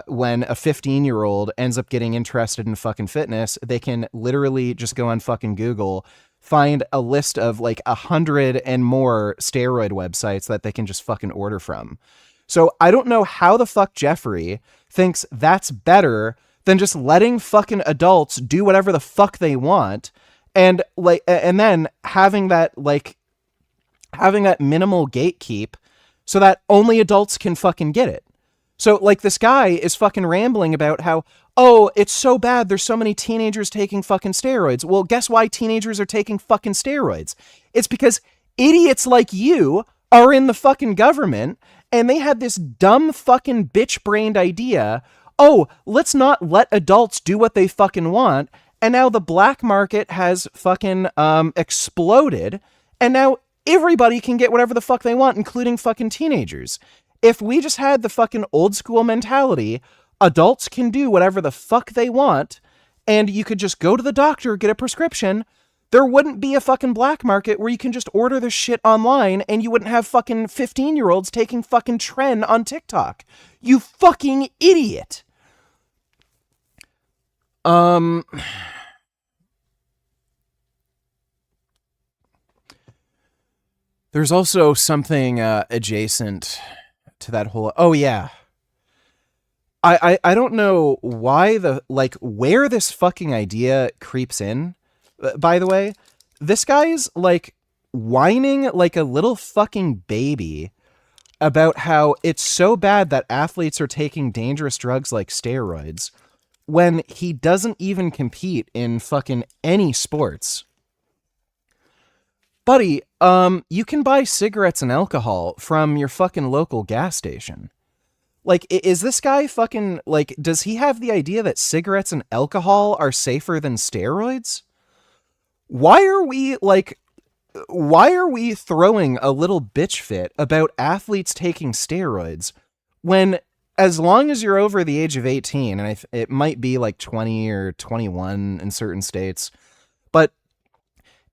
when a 15-year-old ends up getting interested in fucking fitness, they can literally just go on fucking Google, find a list of like 100 and more steroid websites that they can just fucking order from. So I don't know how the fuck Jeffrey thinks that's better than just letting fucking adults do whatever the fuck they want, and then having that minimal gatekeep so that only adults can fucking get it. So like this guy is fucking rambling about how, oh, it's so bad there's so many teenagers taking fucking steroids. Well, guess why teenagers are taking fucking steroids? It's because idiots like you are in the fucking government and they had this dumb fucking bitch-brained idea, oh, let's not let adults do what they fucking want. And now the black market has fucking exploded. And now everybody can get whatever the fuck they want, including fucking teenagers. If we just had the fucking old school mentality, adults can do whatever the fuck they want, and you could just go to the doctor, get a prescription, there wouldn't be a fucking black market where you can just order this shit online and you wouldn't have fucking 15-year-olds taking fucking tren on TikTok. You fucking idiot. There's also something adjacent to that whole... Oh, yeah. I don't know why where this fucking idea creeps in. By the way, this guy's like whining like a little fucking baby about how it's so bad that athletes are taking dangerous drugs like steroids when he doesn't even compete in fucking any sports. Buddy, you can buy cigarettes and alcohol from your fucking local gas station. Like, is this guy fucking, like, does he have the idea that cigarettes and alcohol are safer than steroids? Why are we throwing a little bitch fit about athletes taking steroids when, as long as you're over the age of 18, and it might be like 20 or 21 in certain states, but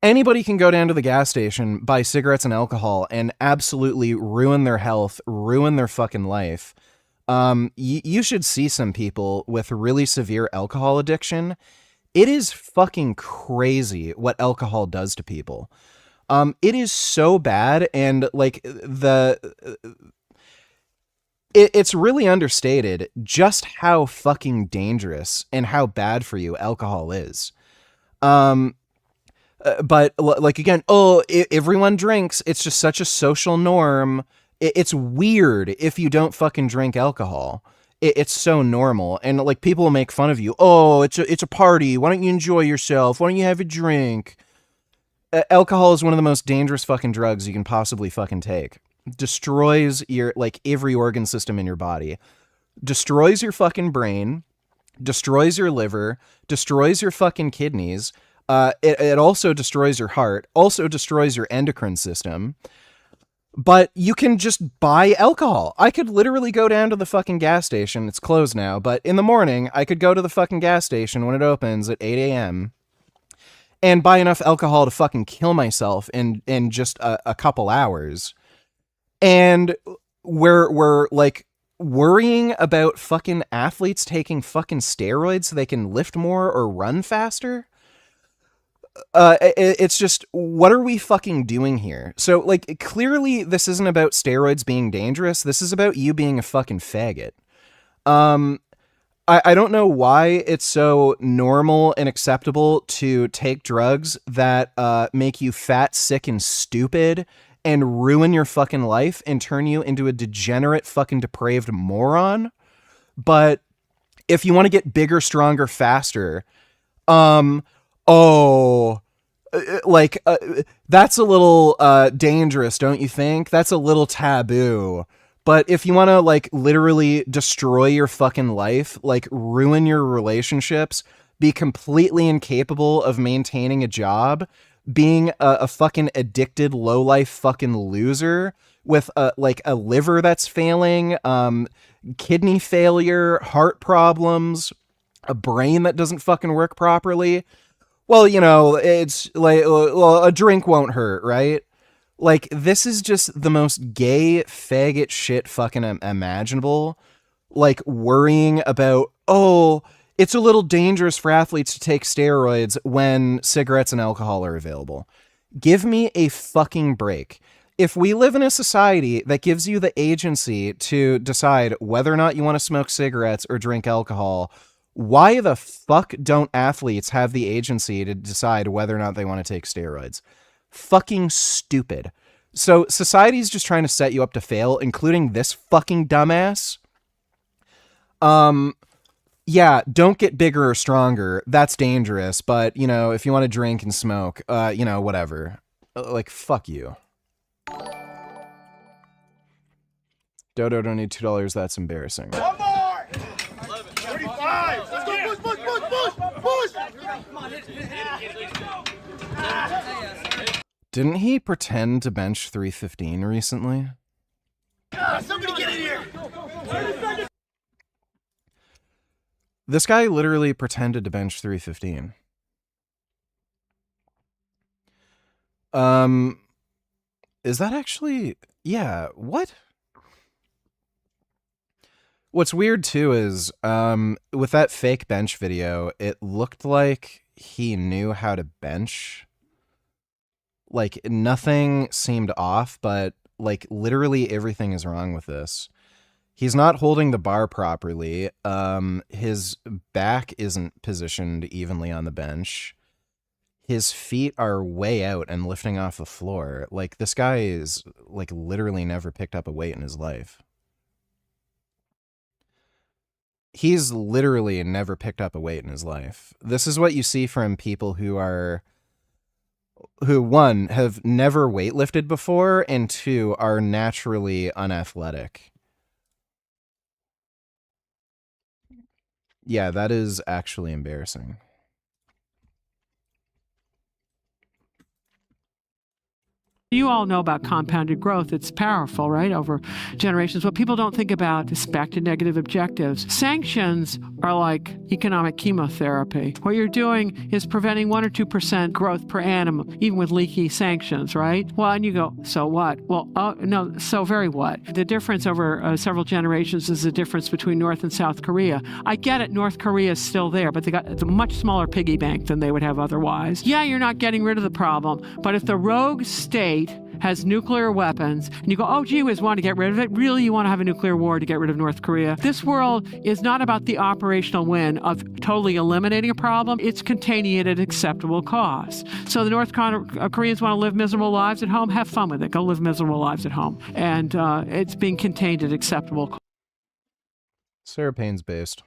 anybody can go down to the gas station, buy cigarettes and alcohol, and absolutely ruin their health, ruin their fucking life. You should see some people with really severe alcohol addiction. It is fucking crazy what alcohol does to people. It is so bad, and like it's really understated just how fucking dangerous and how bad for you alcohol is. But like, again, everyone drinks. It's just such a social norm. It's weird if you don't fucking drink alcohol. It's so normal. And like, people will make fun of you. Oh, it's a party. Why don't you enjoy yourself? Why don't you have a drink? Alcohol is one of the most dangerous fucking drugs you can possibly fucking take. Destroys your, like, every organ system in your body. Destroys your fucking brain. Destroys your liver. Destroys your fucking kidneys. It also destroys your heart. Also destroys your endocrine system. But you can just buy alcohol. I could literally go down to the fucking gas station. It's closed now, but in the morning, I could go to the fucking gas station when it opens at 8 a.m. and buy enough alcohol to fucking kill myself in just a couple hours. And we're like worrying about fucking athletes taking fucking steroids so they can lift more or run faster. It's just, what are we fucking doing here? So, like, clearly this isn't about steroids being dangerous. This is about you being a fucking faggot. I don't know why it's so normal and acceptable to take drugs that make you fat, sick, and stupid and ruin your fucking life and turn you into a degenerate, fucking depraved moron. But if you want to get bigger, stronger, faster, that's a little dangerous, don't you think? That's a little taboo. But if you want to, like, literally destroy your fucking life, like, ruin your relationships, be completely incapable of maintaining a job, being a fucking addicted, low-life fucking loser with a liver that's failing, kidney failure, heart problems, a brain that doesn't fucking work properly, well, you know, it's like, well, a drink won't hurt, right? Like, this is just the most gay faggot shit fucking imaginable. Like, worrying about, it's a little dangerous for athletes to take steroids when cigarettes and alcohol are available. Give me a fucking break. If we live in a society that gives you the agency to decide whether or not you want to smoke cigarettes or drink alcohol, why the fuck don't athletes have the agency to decide whether or not they want to take steroids? Fucking stupid. So society's just trying to set you up to fail, including this fucking dumbass. Yeah, don't get bigger or stronger. That's dangerous. But, you know, if you want to drink and smoke, you know, whatever. Like, fuck you. Dodo don't need $2. That's embarrassing. One more! 35! Let's go, push! Didn't he pretend to bench 315 recently? Somebody get in here! This guy literally pretended to bench 315. Is that actually... Yeah, what? What's weird, too, is, with that fake bench video, it looked like he knew how to bench. Like, nothing seemed off, but, like, literally everything is wrong with this. He's not holding the bar properly. His back isn't positioned evenly on the bench. His feet are way out and lifting off the floor. Like, this guy is, like, literally never picked up a weight in his life. He's literally never picked up a weight in his life. This is what you see from people who, one, have never weightlifted before, and two, are naturally unathletic. Yeah, that is actually embarrassing. You all know about compounded growth. It's powerful, right, over generations. What people don't think about is back to negative objectives. Sanctions are like economic chemotherapy. What you're doing is preventing 1 or 2% growth per annum, even with leaky sanctions, right? Well, and you go, so what? Well, no, so very what? The difference over several generations is the difference between North and South Korea. I get it, North Korea is still there, but they got a much smaller piggy bank than they would have otherwise. Yeah, you're not getting rid of the problem, but if the rogue state has nuclear weapons, and you go, oh, gee whiz, want to get rid of it? Really, you want to have a nuclear war to get rid of North Korea? This world is not about the operational win of totally eliminating a problem. It's containing it at acceptable cost. So the North Koreans want to live miserable lives at home? Have fun with it. Go live miserable lives at home. And it's being contained at acceptable cost. Sarah Payne's based.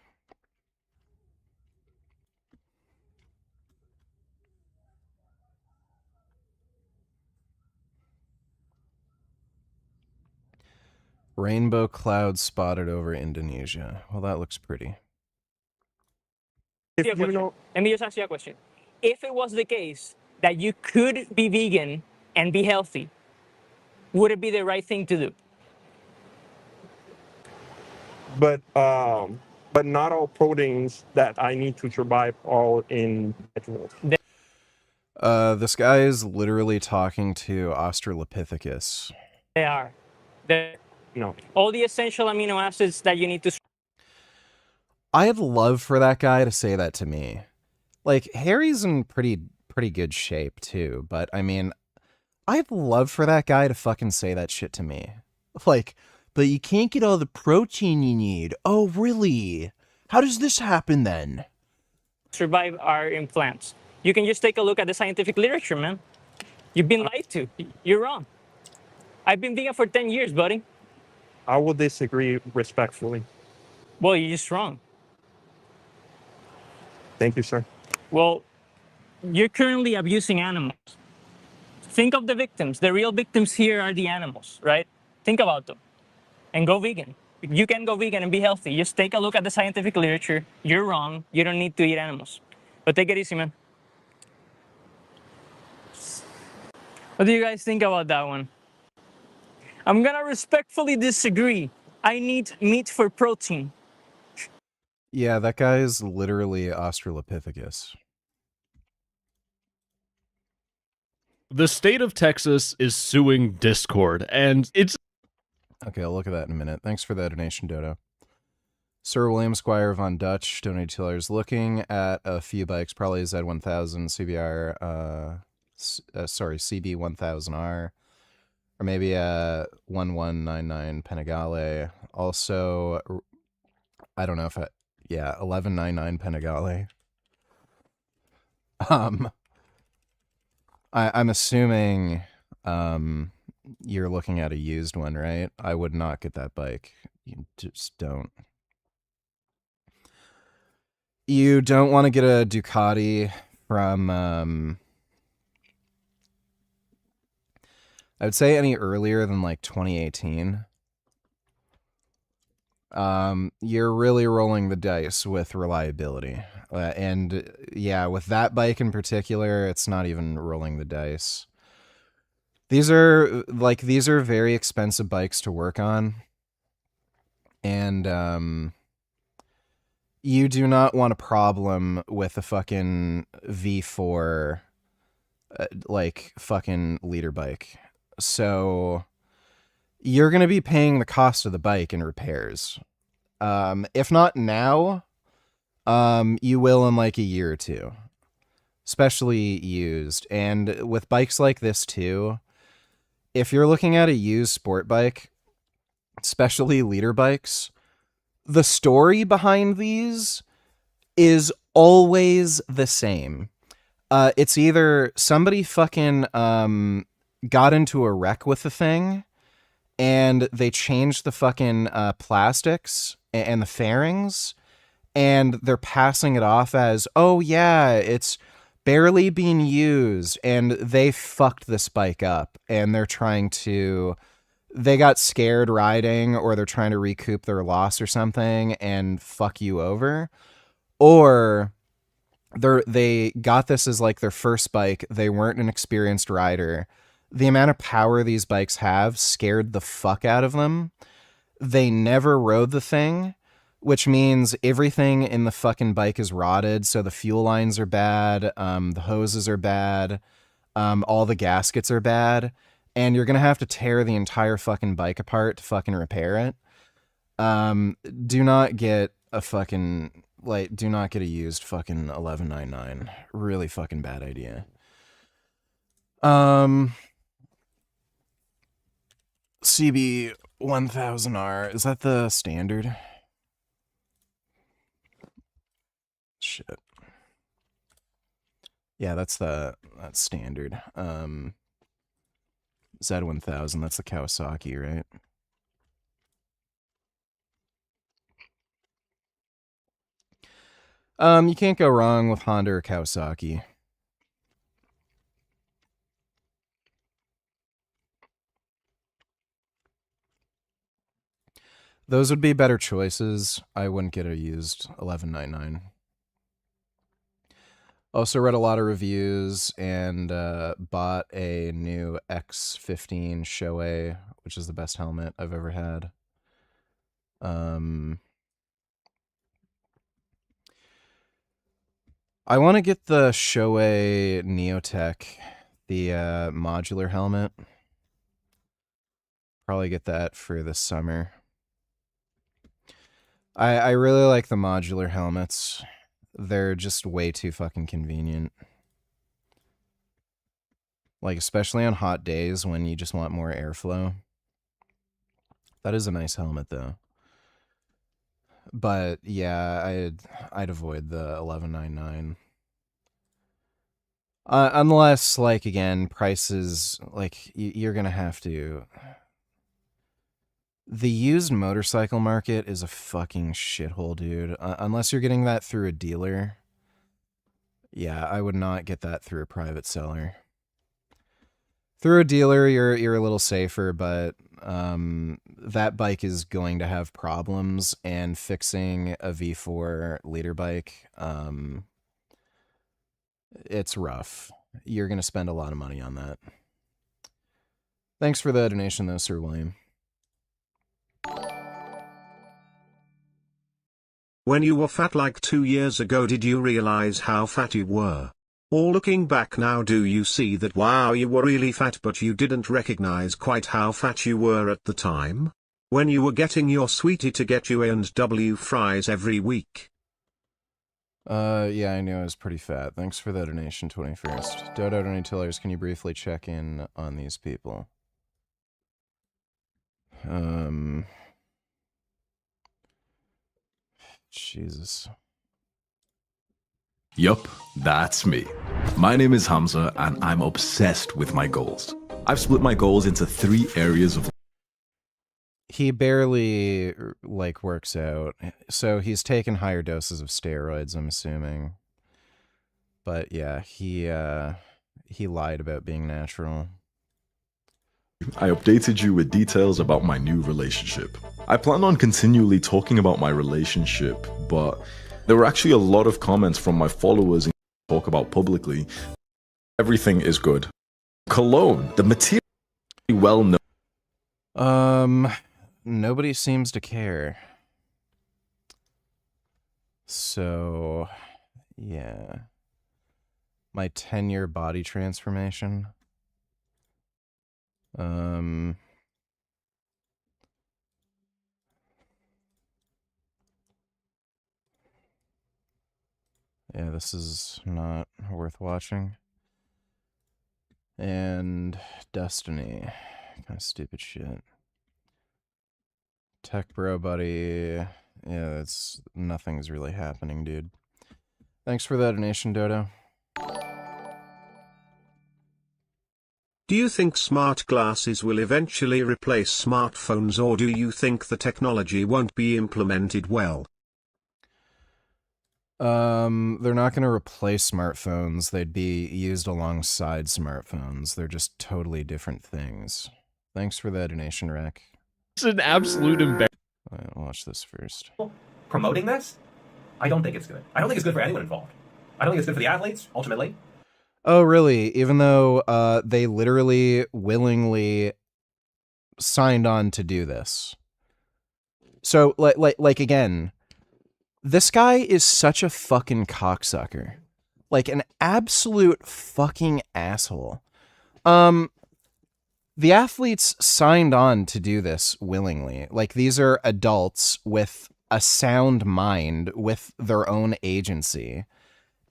Rainbow clouds spotted over Indonesia. Well, that looks pretty. Let me just ask you a question. If it was the case that you could be vegan and be healthy, would it be the right thing to do? But not all proteins that I need to survive are in vegetables. This guy is literally talking to Australopithecus. They are. No. All the essential amino acids that you need to. I'd love for that guy to say that to me. Like, Harry's in pretty good shape too, but I mean, I'd love for that guy to fucking say that shit to me. Like, but you can't get all the protein you need. Oh, really? How does this happen then? Survive are in plants. You can just take a look at the scientific literature, man. You've been lied to. You're wrong. I've been vegan for 10 years, buddy. I will disagree respectfully. Well, you're just wrong. Thank you, sir. Well, you're currently abusing animals. Think of the victims. The real victims here are the animals, right? Think about them and go vegan. You can go vegan and be healthy. Just take a look at the scientific literature. You're wrong. You don't need to eat animals. But take it easy, man. What do you guys think about that one? I'm gonna respectfully disagree. I need meat for protein. Yeah, that guy is literally Australopithecus. The state of Texas is suing Discord, and it's... Okay, I'll look at that in a minute. Thanks for that donation, Dodo. Sir William Squire Von Dutch donated $2. Looking at a few bikes, probably Z1000, CBR, CB1000R, or maybe a 1199 Panigale. Also, I don't know if yeah, 1199 Panigale. I'm assuming you're looking at a used one, right? I would not get that bike. You just don't. You don't want to get a Ducati from I would say any earlier than like 2018. You're really rolling the dice with reliability. And yeah, with that bike in particular, it's not even rolling the dice. These are very expensive bikes to work on. And you do not want a problem with a fucking V4 like fucking leader bike. So you're going to be paying the cost of the bike in repairs. If not now, you will in like a year or two, especially used. And with bikes like this too, if you're looking at a used sport bike, especially leader bikes, the story behind these is always the same. It's either somebody fucking got into a wreck with the thing and they changed the fucking plastics and the fairings, and they're passing it off as, oh yeah, it's barely being used, and they fucked this bike up and they got scared riding, or they're trying to recoup their loss or something and fuck you over. Or they got this as like their first bike. They weren't an experienced rider. The amount of power these bikes have scared the fuck out of them. They never rode the thing, which means everything in the fucking bike is rotted. So the fuel lines are bad. The hoses are bad. All the gaskets are bad. And you're going to have to tear the entire fucking bike apart to fucking repair it. Do not get a fucking, like, do not get a used fucking 1199. Really fucking bad idea. CB 1000R, is that the standard? Shit. Yeah, that's standard. Z1000, that's the Kawasaki, right? You can't go wrong with Honda or Kawasaki. Those would be better choices. I wouldn't get a used 1199. Also read a lot of reviews and bought a new X15 Shoei, which is the best helmet I've ever had. I want to get the Shoei Neotech, the modular helmet. Probably get that for this summer. I really like the modular helmets. They're just way too fucking convenient. Like, especially on hot days when you just want more airflow. That is a nice helmet, though. But yeah, I'd avoid the 1199. Unless, like, again, prices, like, you're gonna have to. The used motorcycle market is a fucking shithole, dude. Unless you're getting that through a dealer. Yeah, I would not get that through a private seller. Through a dealer, you're a little safer, but that bike is going to have problems, and fixing a V4 leader bike, it's rough. You're going to spend a lot of money on that. Thanks for the donation, though, Sir William. When you were fat like 2 years ago, did you realize how fat you were? Or looking back now, do you see that wow, you were really fat but you didn't recognize quite how fat you were at the time? When you were getting your sweetie to get you A&W fries every week. Yeah, I knew I was pretty fat. Thanks for the donation, 21st. Dodo Donatillers, can you briefly check in on these people? Jesus. Yup, that's me. My name is Hamza, and I'm obsessed with my goals. I've split my goals into 3 areas of. He barely, like, works out. So he's taken higher doses of steroids, I'm assuming. But yeah, he lied about being natural. I updated you with details about my new relationship. I plan on continually talking about my relationship, but there were actually a lot of comments from my followers and talk about publicly. Everything is good. Cologne, the material well known. Nobody seems to care. So, yeah. My 10-year body transformation. Yeah, this is not worth watching. And Destiny. Kind of stupid shit. Tech bro buddy. Yeah, nothing's really happening, dude. Thanks for the donation, Dodo. Do you think smart glasses will eventually replace smartphones, or do you think the technology won't be implemented well? They're not going to replace smartphones. They'd be used alongside smartphones. They're just totally different things. Thanks for the donation, Rack. It's an absolute embarrassment. Watch this first. Promoting this, I don't think it's good. I don't think it's good for anyone involved. I don't think it's good for the athletes, ultimately. Oh, really? Even though they literally willingly signed on to do this. So, like again, this guy is such a fucking cocksucker. Like an absolute fucking asshole. The athletes signed on to do this willingly. Like, these are adults with a sound mind, with their own agency.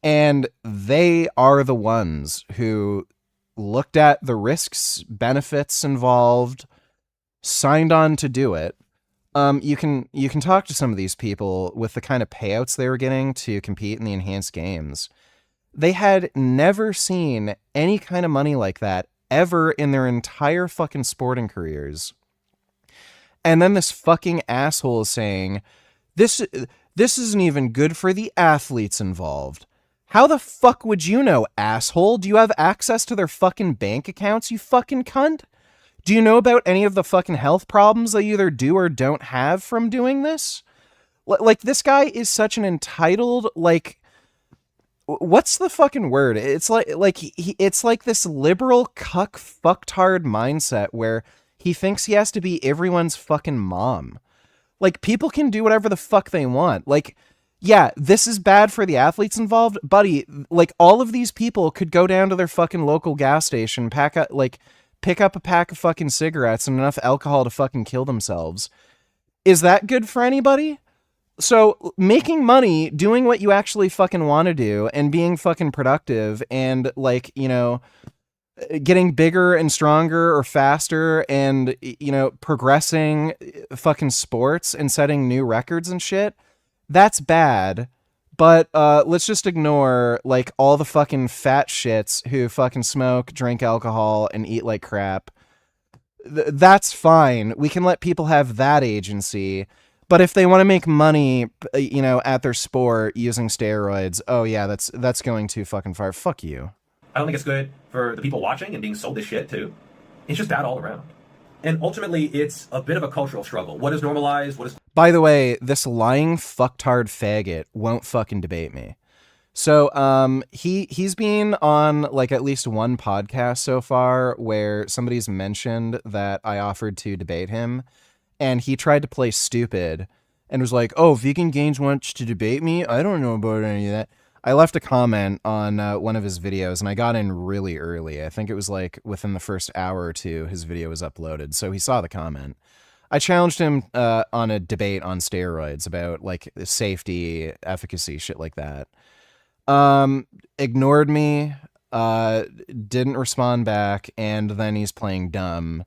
And they are the ones who looked at the risks, benefits involved, signed on to do it. You can talk to some of these people with the kind of payouts they were getting to compete in the enhanced games. They had never seen any kind of money like that ever in their entire fucking sporting careers. And then this fucking asshole is saying, this isn't even good for the athletes involved. How the fuck would you know, asshole? Do you have access to their fucking bank accounts, you fucking cunt? Do you know about any of the fucking health problems they either do or don't have from doing this? Like, this guy is such an entitled, like, what's the fucking word? It's it's like this liberal cuck fucktard mindset where he thinks he has to be everyone's fucking mom. Like, people can do whatever the fuck they want. Like, yeah, this is bad for the athletes involved, buddy. Like, all of these people could go down to their fucking local gas station, pick up a pack of fucking cigarettes and enough alcohol to fucking kill themselves. Is that good for anybody? So making money, doing what you actually fucking want to do, and being fucking productive, and, like, you know, getting bigger and stronger or faster, and, you know, progressing fucking sports and setting new records and shit, that's bad. But let's just ignore, like, all the fucking fat shits who fucking smoke, drink alcohol, and eat like crap. That's fine. We can let people have that agency. But if they want to make money, you know, at their sport using steroids, oh yeah, that's going too fucking far. Fuck you. I don't think it's good for the people watching and being sold this shit, too. It's just bad all around. And ultimately, it's a bit of a cultural struggle. What is normalized? What is... By the way, this lying fucktard faggot won't fucking debate me. So, he's been on, like, at least one podcast so far where somebody's mentioned that I offered to debate him, and he tried to play stupid and was like, oh, Vegan Gains wants to debate me? I don't know about any of that. I left a comment on one of his videos, and I got in really early. I think it was, like, within the first hour or two, his video was uploaded, so he saw the comment. I challenged him on a debate on steroids about, like, safety, efficacy, shit like that. Ignored me, didn't respond back, and then he's playing dumb.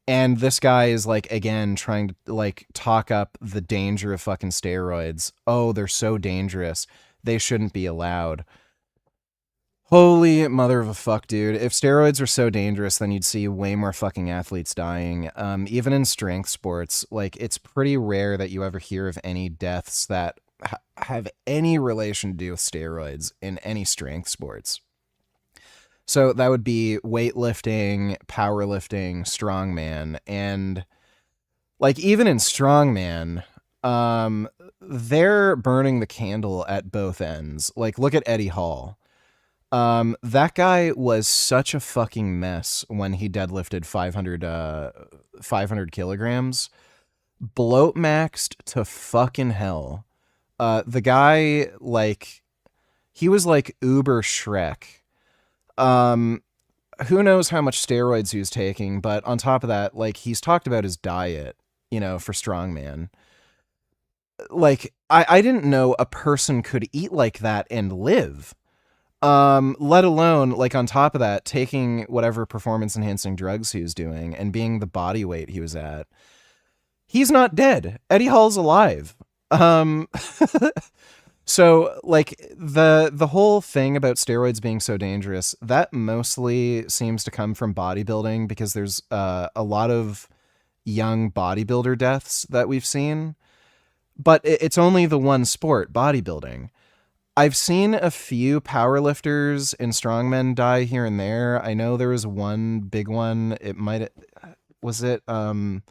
And this guy is, like, again, trying to, like, talk up the danger of fucking steroids. Oh, they're so dangerous. They shouldn't be allowed. Holy mother of a fuck, dude. If steroids were so dangerous, then you'd see way more fucking athletes dying. Even in strength sports, like, it's pretty rare that you ever hear of any deaths that have any relation to do with steroids in any strength sports. So that would be weightlifting, powerlifting, strongman, and, like, even in strongman, they're burning the candle at both ends. Like, look at Eddie Hall. That guy was such a fucking mess when he deadlifted 500 kilograms. Bloat maxed to fucking hell. The guy, like, he was like uber Shrek. Who knows how much steroids he was taking, but on top of that, like, he's talked about his diet, you know, for strongman. Like, I didn't know a person could eat like that and live. Let alone, like, on top of that, taking whatever performance enhancing drugs he was doing and being the body weight he was at. He's not dead. Eddie Hall's alive. So like the whole thing about steroids being so dangerous, that mostly seems to come from bodybuilding, because there's a lot of young bodybuilder deaths that we've seen. But it's only the one sport, bodybuilding. I've seen a few powerlifters and strongmen die here and there. I know there was one big one. Was it Magnuson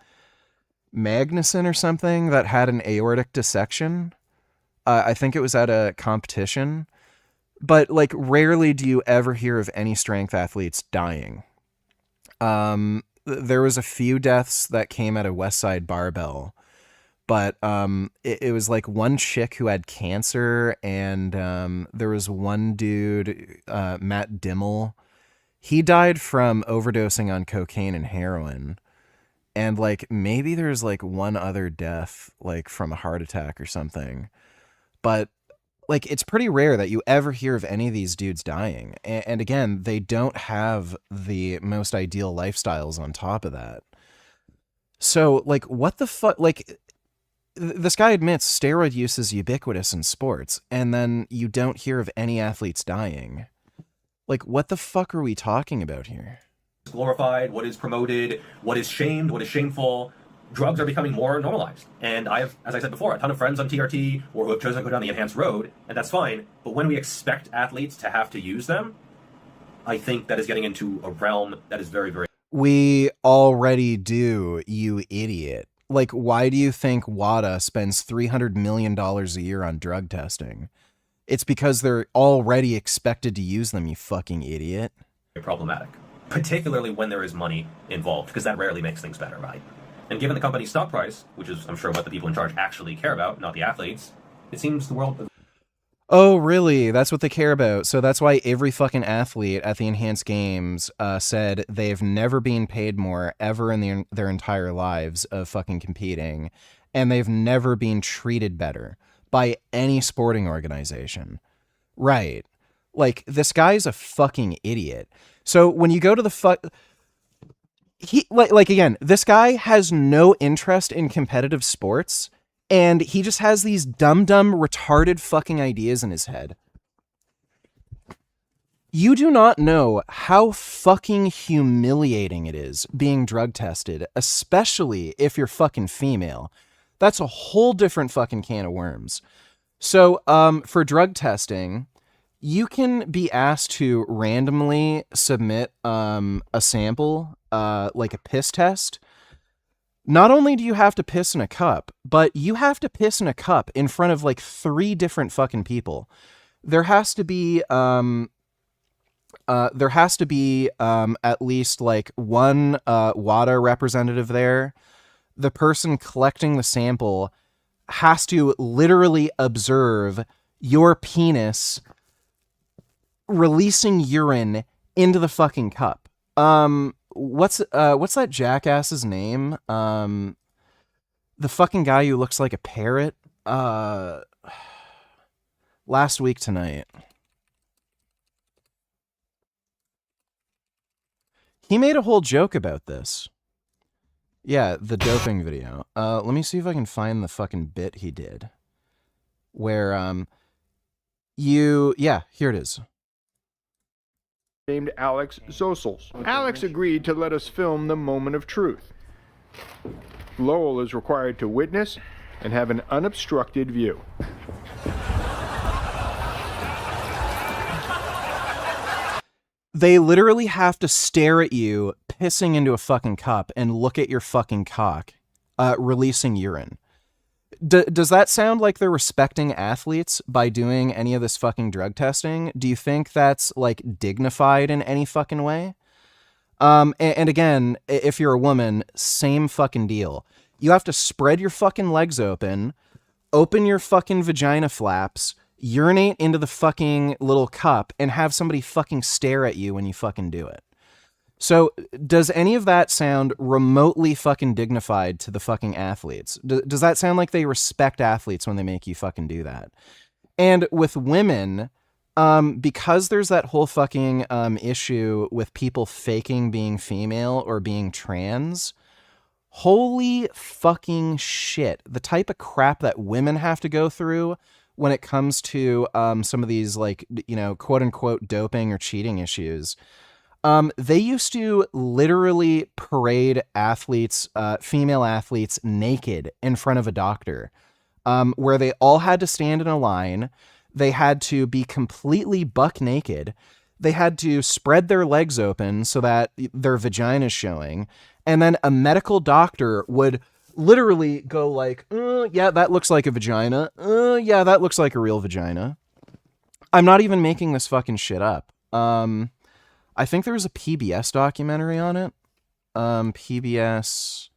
or something that had an aortic dissection? I think it was at a competition. But like, rarely do you ever hear of any strength athletes dying. There was a few deaths that came out of Westside Barbell. But it was like one chick who had cancer, and there was one dude, Matt Dimmel. He died from overdosing on cocaine and heroin. And like maybe there's like one other death, like from a heart attack or something. But like it's pretty rare that you ever hear of any of these dudes dying. And again, they don't have the most ideal lifestyles on top of that. So like, what the fuck? Like, this guy admits steroid use is ubiquitous in sports, and then you don't hear of any athletes dying. Like, what the fuck are we talking about here? Glorified, what is promoted, what is shamed, what is shameful. Drugs are becoming more normalized. And I have, as I said before, a ton of friends on TRT or who have chosen to go down the enhanced road, and that's fine. But when we expect athletes to have to use them, I think that is getting into a realm that is very, very... We already do, you idiot. Like, why do you think WADA spends $300 million a year on drug testing? It's because they're already expected to use them, you fucking idiot. Problematic, particularly when there is money involved, because that rarely makes things better, right? And given the company's stock price, which is, I'm sure, what the people in charge actually care about, not the athletes, it seems the world... Oh, really? That's what they care about. So that's why every fucking athlete at the Enhanced Games said they've never been paid more ever in their entire lives of fucking competing, and they've never been treated better by any sporting organization. Right. Like, this guy's a fucking idiot. So when you go to the again, this guy has no interest in competitive sports, and he just has these dumb, retarded fucking ideas in his head. You do not know how fucking humiliating it is being drug tested, especially if you're fucking female. That's a whole different fucking can of worms. So, for drug testing, you can be asked to randomly submit a sample, like a piss test. Not only do you have to piss in a cup, but you have to piss in a cup in front of like 3 different fucking people. There has to be at least like one WADA representative there. The person collecting the sample has to literally observe your penis releasing urine into the fucking cup. What's that jackass's name? The fucking guy who looks like a parrot. Last week tonight. He made a whole joke about this. Yeah, the doping video. Let me see if I can find the fucking bit he did. Where, yeah, here it is. Named Alex Zosels. Alex agreed to let us film the moment of truth. Lowell is required to witness and have an unobstructed view. They literally have to stare at you pissing into a fucking cup and look at your fucking cock, releasing urine. Does that sound like they're respecting athletes by doing any of this fucking drug testing? Do you think that's like dignified in any fucking way? And again, if you're a woman, same fucking deal. You have to spread your fucking legs open your fucking vagina flaps, urinate into the fucking little cup, and have somebody fucking stare at you when you fucking do it. So, does any of that sound remotely fucking dignified to the fucking athletes? Does that sound like they respect athletes when they make you fucking do that? And with women, because there's that whole fucking issue with people faking being female or being trans, Holy fucking shit. The type of crap that women have to go through when it comes to some of these, like, you know, quote unquote doping or cheating issues. They used to literally parade athletes, female athletes, naked in front of a doctor, where they all had to stand in a line. They had to be completely buck naked. They had to spread their legs open so that their vagina is showing. And then a medical doctor would literally go like, yeah, that looks like a vagina. Yeah, that looks like a real vagina. I'm not even making this fucking shit up. I think there was a PBS documentary on it. PBS,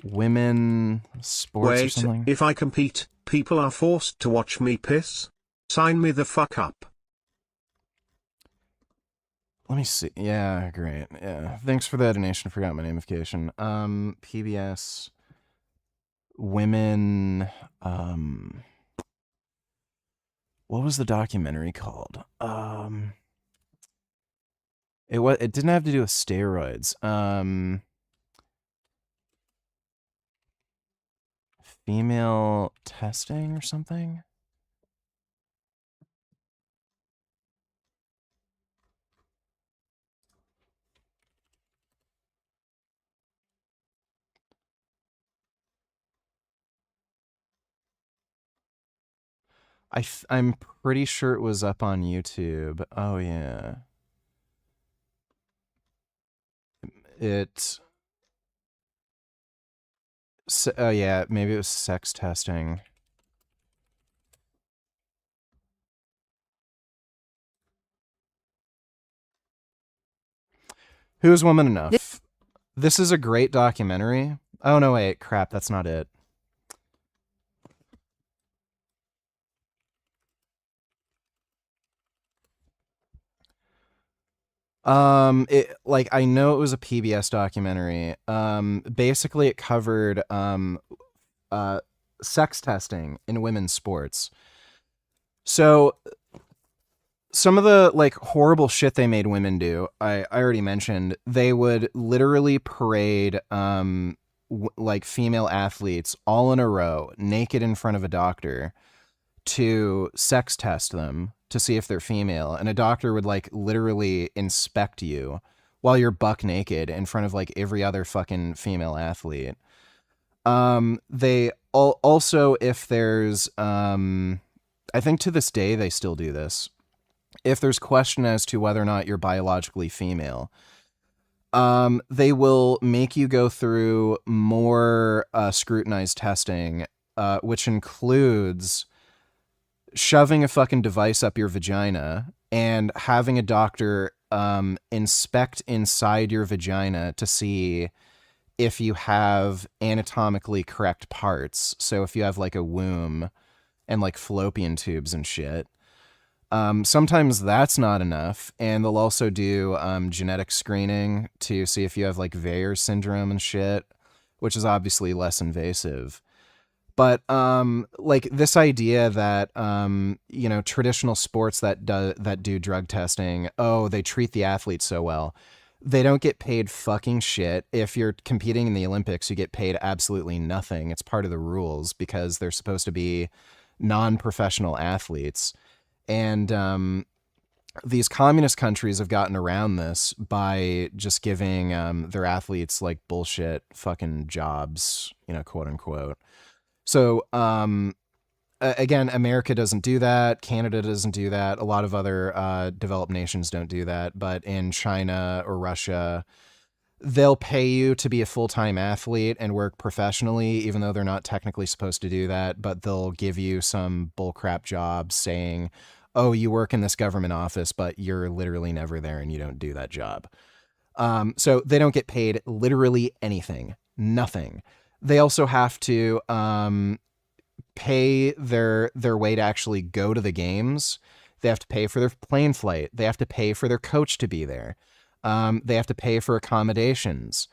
women sports or Wait, something. if I compete, people are forced to watch me piss? Sign me the fuck up. Let me see. Yeah, great. Yeah. Thanks for the donation. Forgot my namification. PBS women, what was the documentary called? It didn't have to do with steroids. Female testing or something? I'm pretty sure it was up on YouTube. Oh yeah. Oh yeah, maybe it was sex testing. Who's Woman Enough? This is a great documentary. Oh no, wait, crap, that's not it. I know it was a PBS documentary. Basically it covered sex testing in women's sports. So some of the like horrible shit they made women do, I already mentioned. They would literally parade like female athletes all in a row, naked in front of a doctor, to sex test them to see if they're female, and a doctor would like literally inspect you while you're buck naked in front of like every other fucking female athlete. They also, if there's I think to this day they still do this, if there's question as to whether or not you're biologically female, they will make you go through more scrutinized testing, which includes shoving a fucking device up your vagina and having a doctor inspect inside your vagina to see if you have anatomically correct parts. So if you have like a womb and like fallopian tubes and shit. Sometimes that's not enough, and they'll also do genetic screening to see if you have like Veyer syndrome and shit, which is obviously less invasive. But like this idea that you know, traditional sports that do drug testing, oh, they treat the athletes so well. They don't get paid fucking shit. If you're competing in the Olympics, you get paid absolutely nothing. It's part of the rules because they're supposed to be non-professional athletes. And these communist countries have gotten around this by just giving their athletes like bullshit fucking jobs, you know, quote unquote. So again, America doesn't do that. Canada doesn't do that. A lot of other developed nations don't do that. But in China or Russia, they'll pay you to be a full-time athlete and work professionally, even though they're not technically supposed to do that. But they'll give you some bullcrap job saying, oh, you work in this government office, but you're literally never there and you don't do that job. So they don't get paid literally anything, nothing. They also have to pay their way to actually go to the games. They have to pay for their plane flight. They have to pay for their coach to be there. They have to pay for accommodations.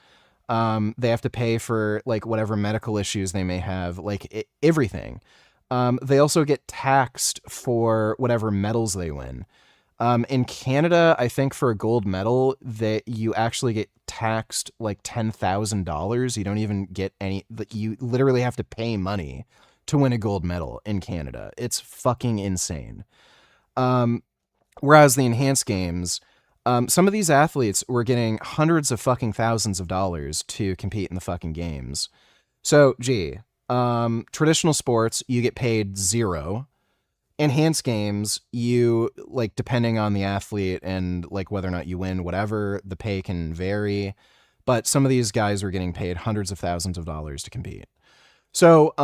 They have to pay for like whatever medical issues they may have, like everything. They also get taxed for whatever medals they win. In Canada, I think for a gold medal that you actually get taxed like $10,000. You don't even get any, you literally have to pay money to win a gold medal in Canada. It's fucking insane. Whereas the enhanced games, some of these athletes were getting hundreds of fucking thousands of dollars to compete in the fucking games. So, gee, traditional sports, you get paid zero. Enhanced games, you, like, depending on the athlete and, like, whether or not you win, whatever, the pay can vary. But some of these guys were getting paid hundreds of thousands of dollars to compete. So,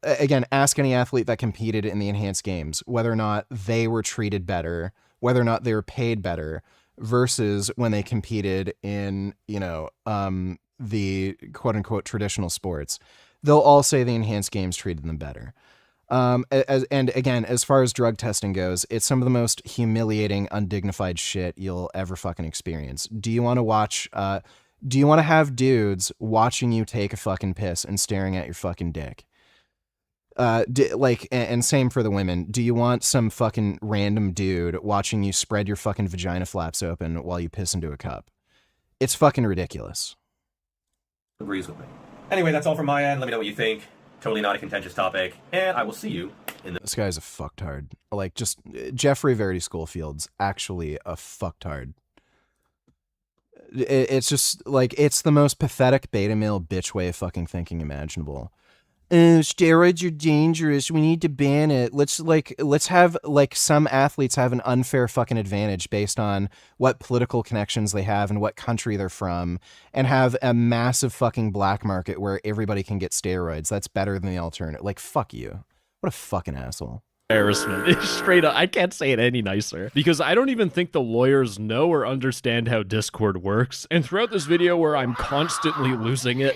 again, ask any athlete that competed in the enhanced games whether or not they were treated better, whether or not they were paid better versus when they competed in, you know, the quote unquote traditional sports. They'll all say the enhanced games treated them better. And again, as far as drug testing goes, it's some of the most humiliating, undignified shit you'll ever fucking experience. Do you want to watch, do you want to have dudes watching you take a fucking piss and staring at your fucking dick? And same for the women. Do you want some fucking random dude watching you spread your fucking vagina flaps open while you piss into a cup? It's fucking ridiculous. Agrees with me. Anyway, that's all from my end. Let me know what you think. Totally not a contentious topic, and I will see you in the... This guy's a fucktard. Like, just, Jeffrey Verity Schofield's actually a fucktard. It's just, like, it's the most pathetic beta male bitch way of fucking thinking imaginable. Steroids are dangerous. We need to ban it. Let's have, like, some athletes have an unfair fucking advantage based on what political connections they have and what country they're from, and have a massive fucking black market where everybody can get steroids. That's better than the alternative. Like, fuck you. What a fucking asshole. Embarrassment. Straight up, I can't say it any nicer, because I don't even think the lawyers know or understand how Discord works, and throughout this video where I'm constantly losing it,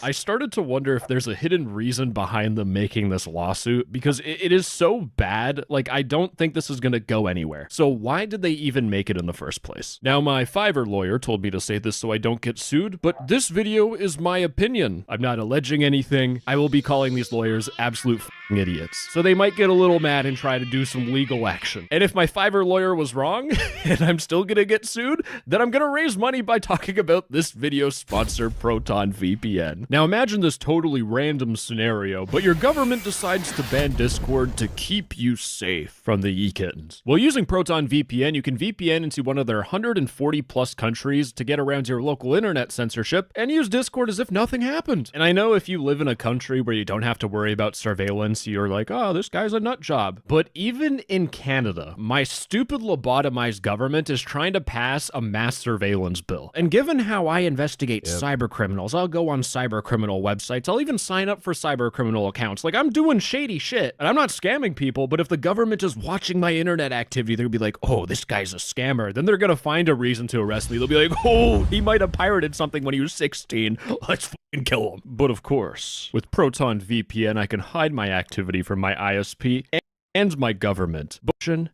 I started to wonder if there's a hidden reason behind them making this lawsuit, because it is so bad. Like, I don't think this is going to go anywhere. So why did they even make it in the first place? Now, my Fiverr lawyer told me to say this so I don't get sued, but this video is my opinion. I'm not alleging anything. I will be calling these lawyers absolute f***ing idiots. So they might get a little mad and try to do some legal action. And if my Fiverr lawyer was wrong, and I'm still going to get sued, then I'm going to raise money by talking about this video's sponsor, Proton VPN. Now imagine this totally random scenario, but your government decides to ban Discord to keep you safe from the e-kittens. Well, using Proton VPN, you can VPN into one of their 140 plus countries to get around your local internet censorship and use Discord as if nothing happened. And I know if you live in a country where you don't have to worry about surveillance, you're like, oh, this guy's a nut job. But even in Canada, my stupid lobotomized government is trying to pass a mass surveillance bill. And given how I investigate cyber criminals, I'll go on cyber criminal websites. I'll even sign up for cyber criminal accounts. Like, I'm doing shady shit, and I'm not scamming people, but if the government is watching my internet activity, they're gonna be like, oh, this guy's a scammer. Then they're gonna find a reason to arrest me. They'll be like, oh, he might have pirated something when he was 16. Let's fucking kill him. But of course, with Proton VPN, I can hide my activity from my ISP and my government,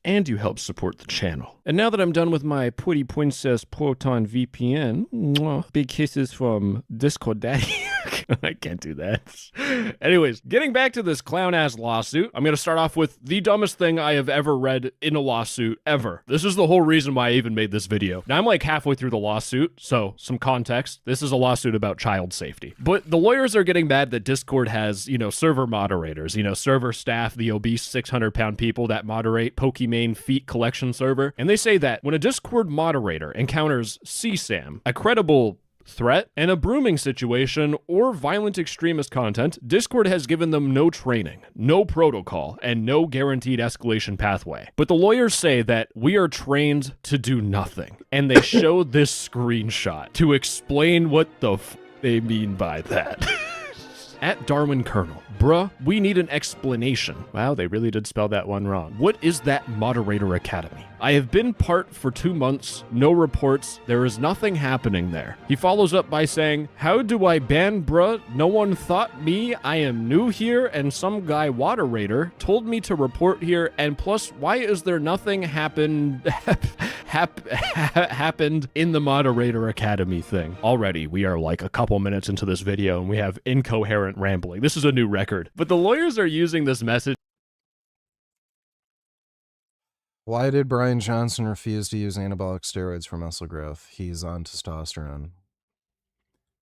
and you help support the channel. And now that I'm done with my pretty princess Proton VPN, big kisses from Discord Daddy. I can't do that. Anyways, getting back to this clown-ass lawsuit, I'm going to start off with the dumbest thing I have ever read in a lawsuit ever. This is the whole reason why I even made this video. Now, I'm like halfway through the lawsuit, so some context. This is a lawsuit about child safety. But the lawyers are getting mad that Discord has, you know, server moderators, you know, server staff, the obese 600-pound people that moderate Pokimane feet collection server. And they say that when a Discord moderator encounters CSAM, a credible threat, and a brooming situation, or violent extremist content, Discord has given them no training, no protocol, and no guaranteed escalation pathway. But the lawyers say that we are trained to do nothing, and they show this screenshot to explain what the f they mean by that. At Darwin Kernel, bruh, we need an explanation. Wow, they really did spell that one wrong. What is that Moderator Academy? I have been part for 2 months, no reports, there is nothing happening there. He follows up by saying, how do I ban bruh? No one thought me, I am new here, and some guy Moderator told me to report here, and plus, why is there nothing happened in the Moderator Academy thing? Already, we are like a couple minutes into this video, and we have incoherent rambling. This is a new record. But the lawyers are using this message Why did Brian Johnson refuse to use anabolic steroids for muscle growth? He's on testosterone.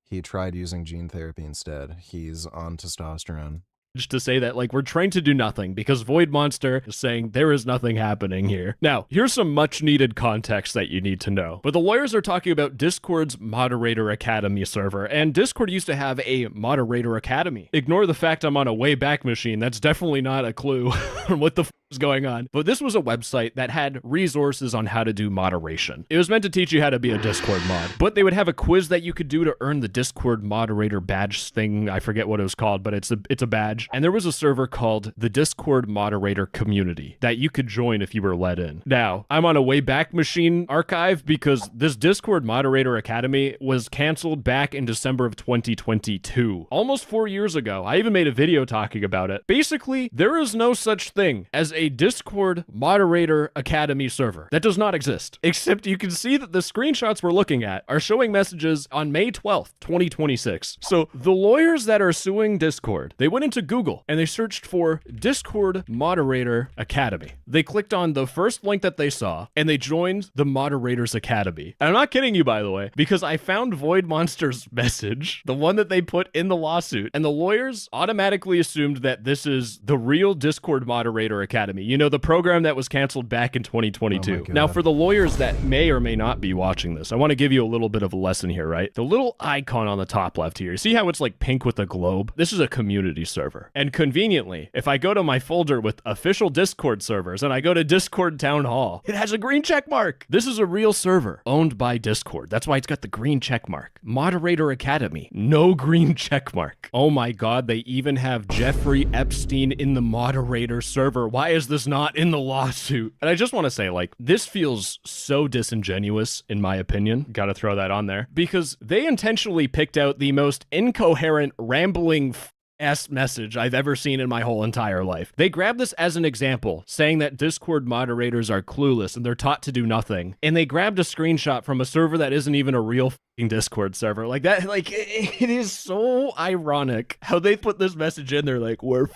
He tried using gene therapy instead. He's on testosterone. To say that, like, we're trying to do nothing because Void Monster is saying there is nothing happening here. Now, here's some much needed context that you need to know. But the lawyers are talking about Discord's Moderator Academy server, and Discord used to have a Moderator Academy. Ignore the fact I'm on a Wayback Machine. That's definitely not a clue on what the is going on. But this was a website that had resources on how to do moderation. It was meant to teach you how to be a Discord mod, but they would have a quiz that you could do to earn the Discord moderator badge thing. I forget what it was called, but it's a badge. And there was a server called the Discord Moderator Community that you could join if you were let in. Now, I'm on a Wayback Machine archive because this Discord Moderator Academy was canceled back in December of 2022, almost 4 years ago. I even made a video talking about it. Basically, there is no such thing as a Discord Moderator Academy server. That does not exist. Except you can see that the screenshots we're looking at are showing messages on May 12th, 2026. So the lawyers that are suing Discord, they went into Google and they searched for Discord Moderator Academy. They clicked on the first link that they saw and they joined the Moderators Academy. And I'm not kidding you, by the way, because I found Void Monster's message, the one that they put in the lawsuit, and the lawyers automatically assumed that this is the real Discord Moderator Academy. You know, the program that was canceled back in 2022. Now, for the lawyers that may or may not be watching this, I want to give you a little bit of a lesson here, right? The little icon on the top left here, you see how it's like pink with a globe? This is a community server. And conveniently, if I go to my folder with official Discord servers and I go to Discord Town Hall, it has a green check mark. This is a real server owned by Discord. That's why it's got the green check mark. Moderator Academy, no green check mark. Oh my God, they even have Jeffrey Epstein in the moderator server. Why is this not in the lawsuit? And I just want to say, like, this feels so disingenuous, in my opinion. Gotta throw that on there. Because they intentionally picked out the most incoherent, rambling message I've ever seen in my whole entire life. They grabbed this as an example, saying that Discord moderators are clueless and they're taught to do nothing. And they grabbed a screenshot from a server that isn't even a real fucking Discord server. Like that, like, it is so ironic how they put this message in there, like, we're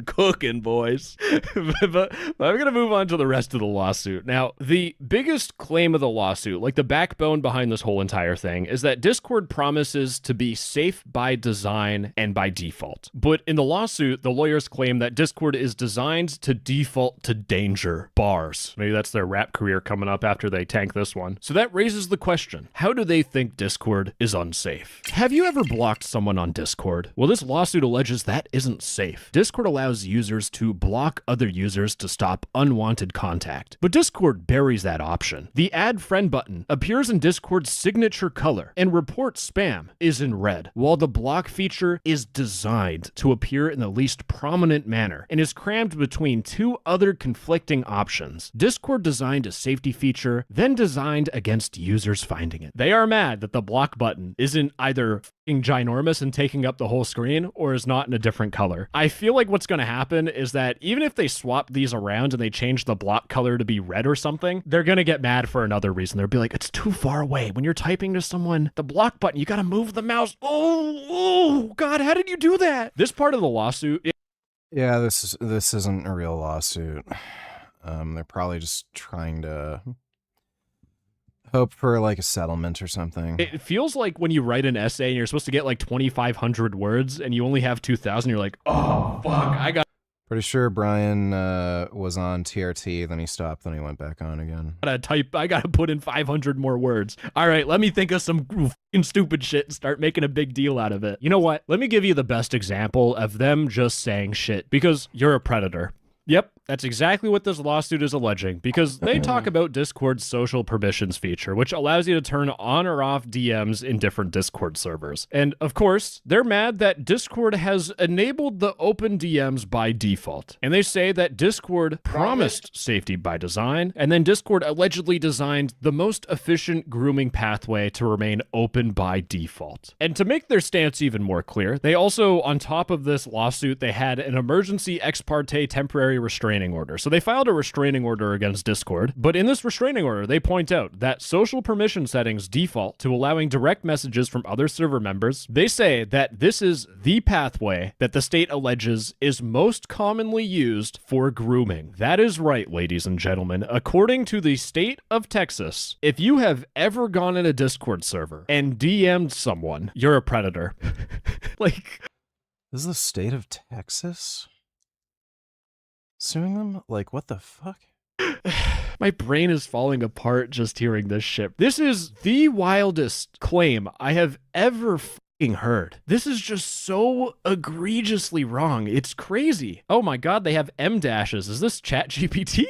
cooking, boys. but I'm gonna move on to the rest of the lawsuit. Now, the biggest claim of the lawsuit, like the backbone behind this whole entire thing, is that Discord promises to be safe by design and by default. But in the lawsuit, the lawyers claim that Discord is designed to default to danger. Bars. Maybe that's their rap career coming up after they tank this one. So that raises the question, how do they think Discord is unsafe? Have you ever blocked someone on Discord? Well, this lawsuit alleges that isn't safe. Discord allows users to block other users to stop unwanted contact. But Discord buries that option. The Add Friend button appears in Discord's signature color, and Report Spam is in red, while the block feature is designed to appear in the least prominent manner and is crammed between two other conflicting options. Discord designed a safety feature, then designed against users finding it. They are mad that the block button isn't either ginormous and taking up the whole screen or is not in a different color. I feel like what's going to happen is that even if they swap these around and they change the block color to be red or something, they're going to get mad for another reason. They'll be like, it's too far away. When you're typing to someone, the block button, you got to move the mouse. Oh, God, how did you do that? This part of the lawsuit... Yeah, this isn't a real lawsuit. They're probably just trying to hope for like a settlement or something. It feels like when you write an essay and you're supposed to get like 2,500 words and you only have 2,000, you're like, oh, fuck, I got... Pretty sure Brian was on TRT, then he stopped, then he went back on again. I gotta put in 500 more words. All right, let me think of some fucking stupid shit and start making a big deal out of it. You know what? Let me give you the best example of them just saying shit, because you're a predator. Yep, that's exactly what this lawsuit is alleging, because they talk about Discord's social permissions feature, which allows you to turn on or off DMs in different Discord servers. And of course, they're mad that Discord has enabled the open DMs by default. And they say that Discord promised safety by design, and then Discord allegedly designed the most efficient grooming pathway to remain open by default. And to make their stance even more clear, they also, on top of this lawsuit, they had an emergency ex parte temporary restraining restraining order. So they filed a restraining order against Discord, but in this restraining order, they point out that social permission settings default to allowing direct messages from other server members. They say that this is the pathway that the state alleges is most commonly used for grooming. That is right, ladies and gentlemen. According to the state of Texas, if you have ever gone in a Discord server and DM'd someone, you're a predator. Like, this is the state of Texas suing them? Like, what the fuck? My brain is falling apart just hearing this shit. This is the wildest claim I have ever fucking heard. This is just so egregiously wrong. It's crazy. Oh my god, they have M dashes. Is this ChatGPT?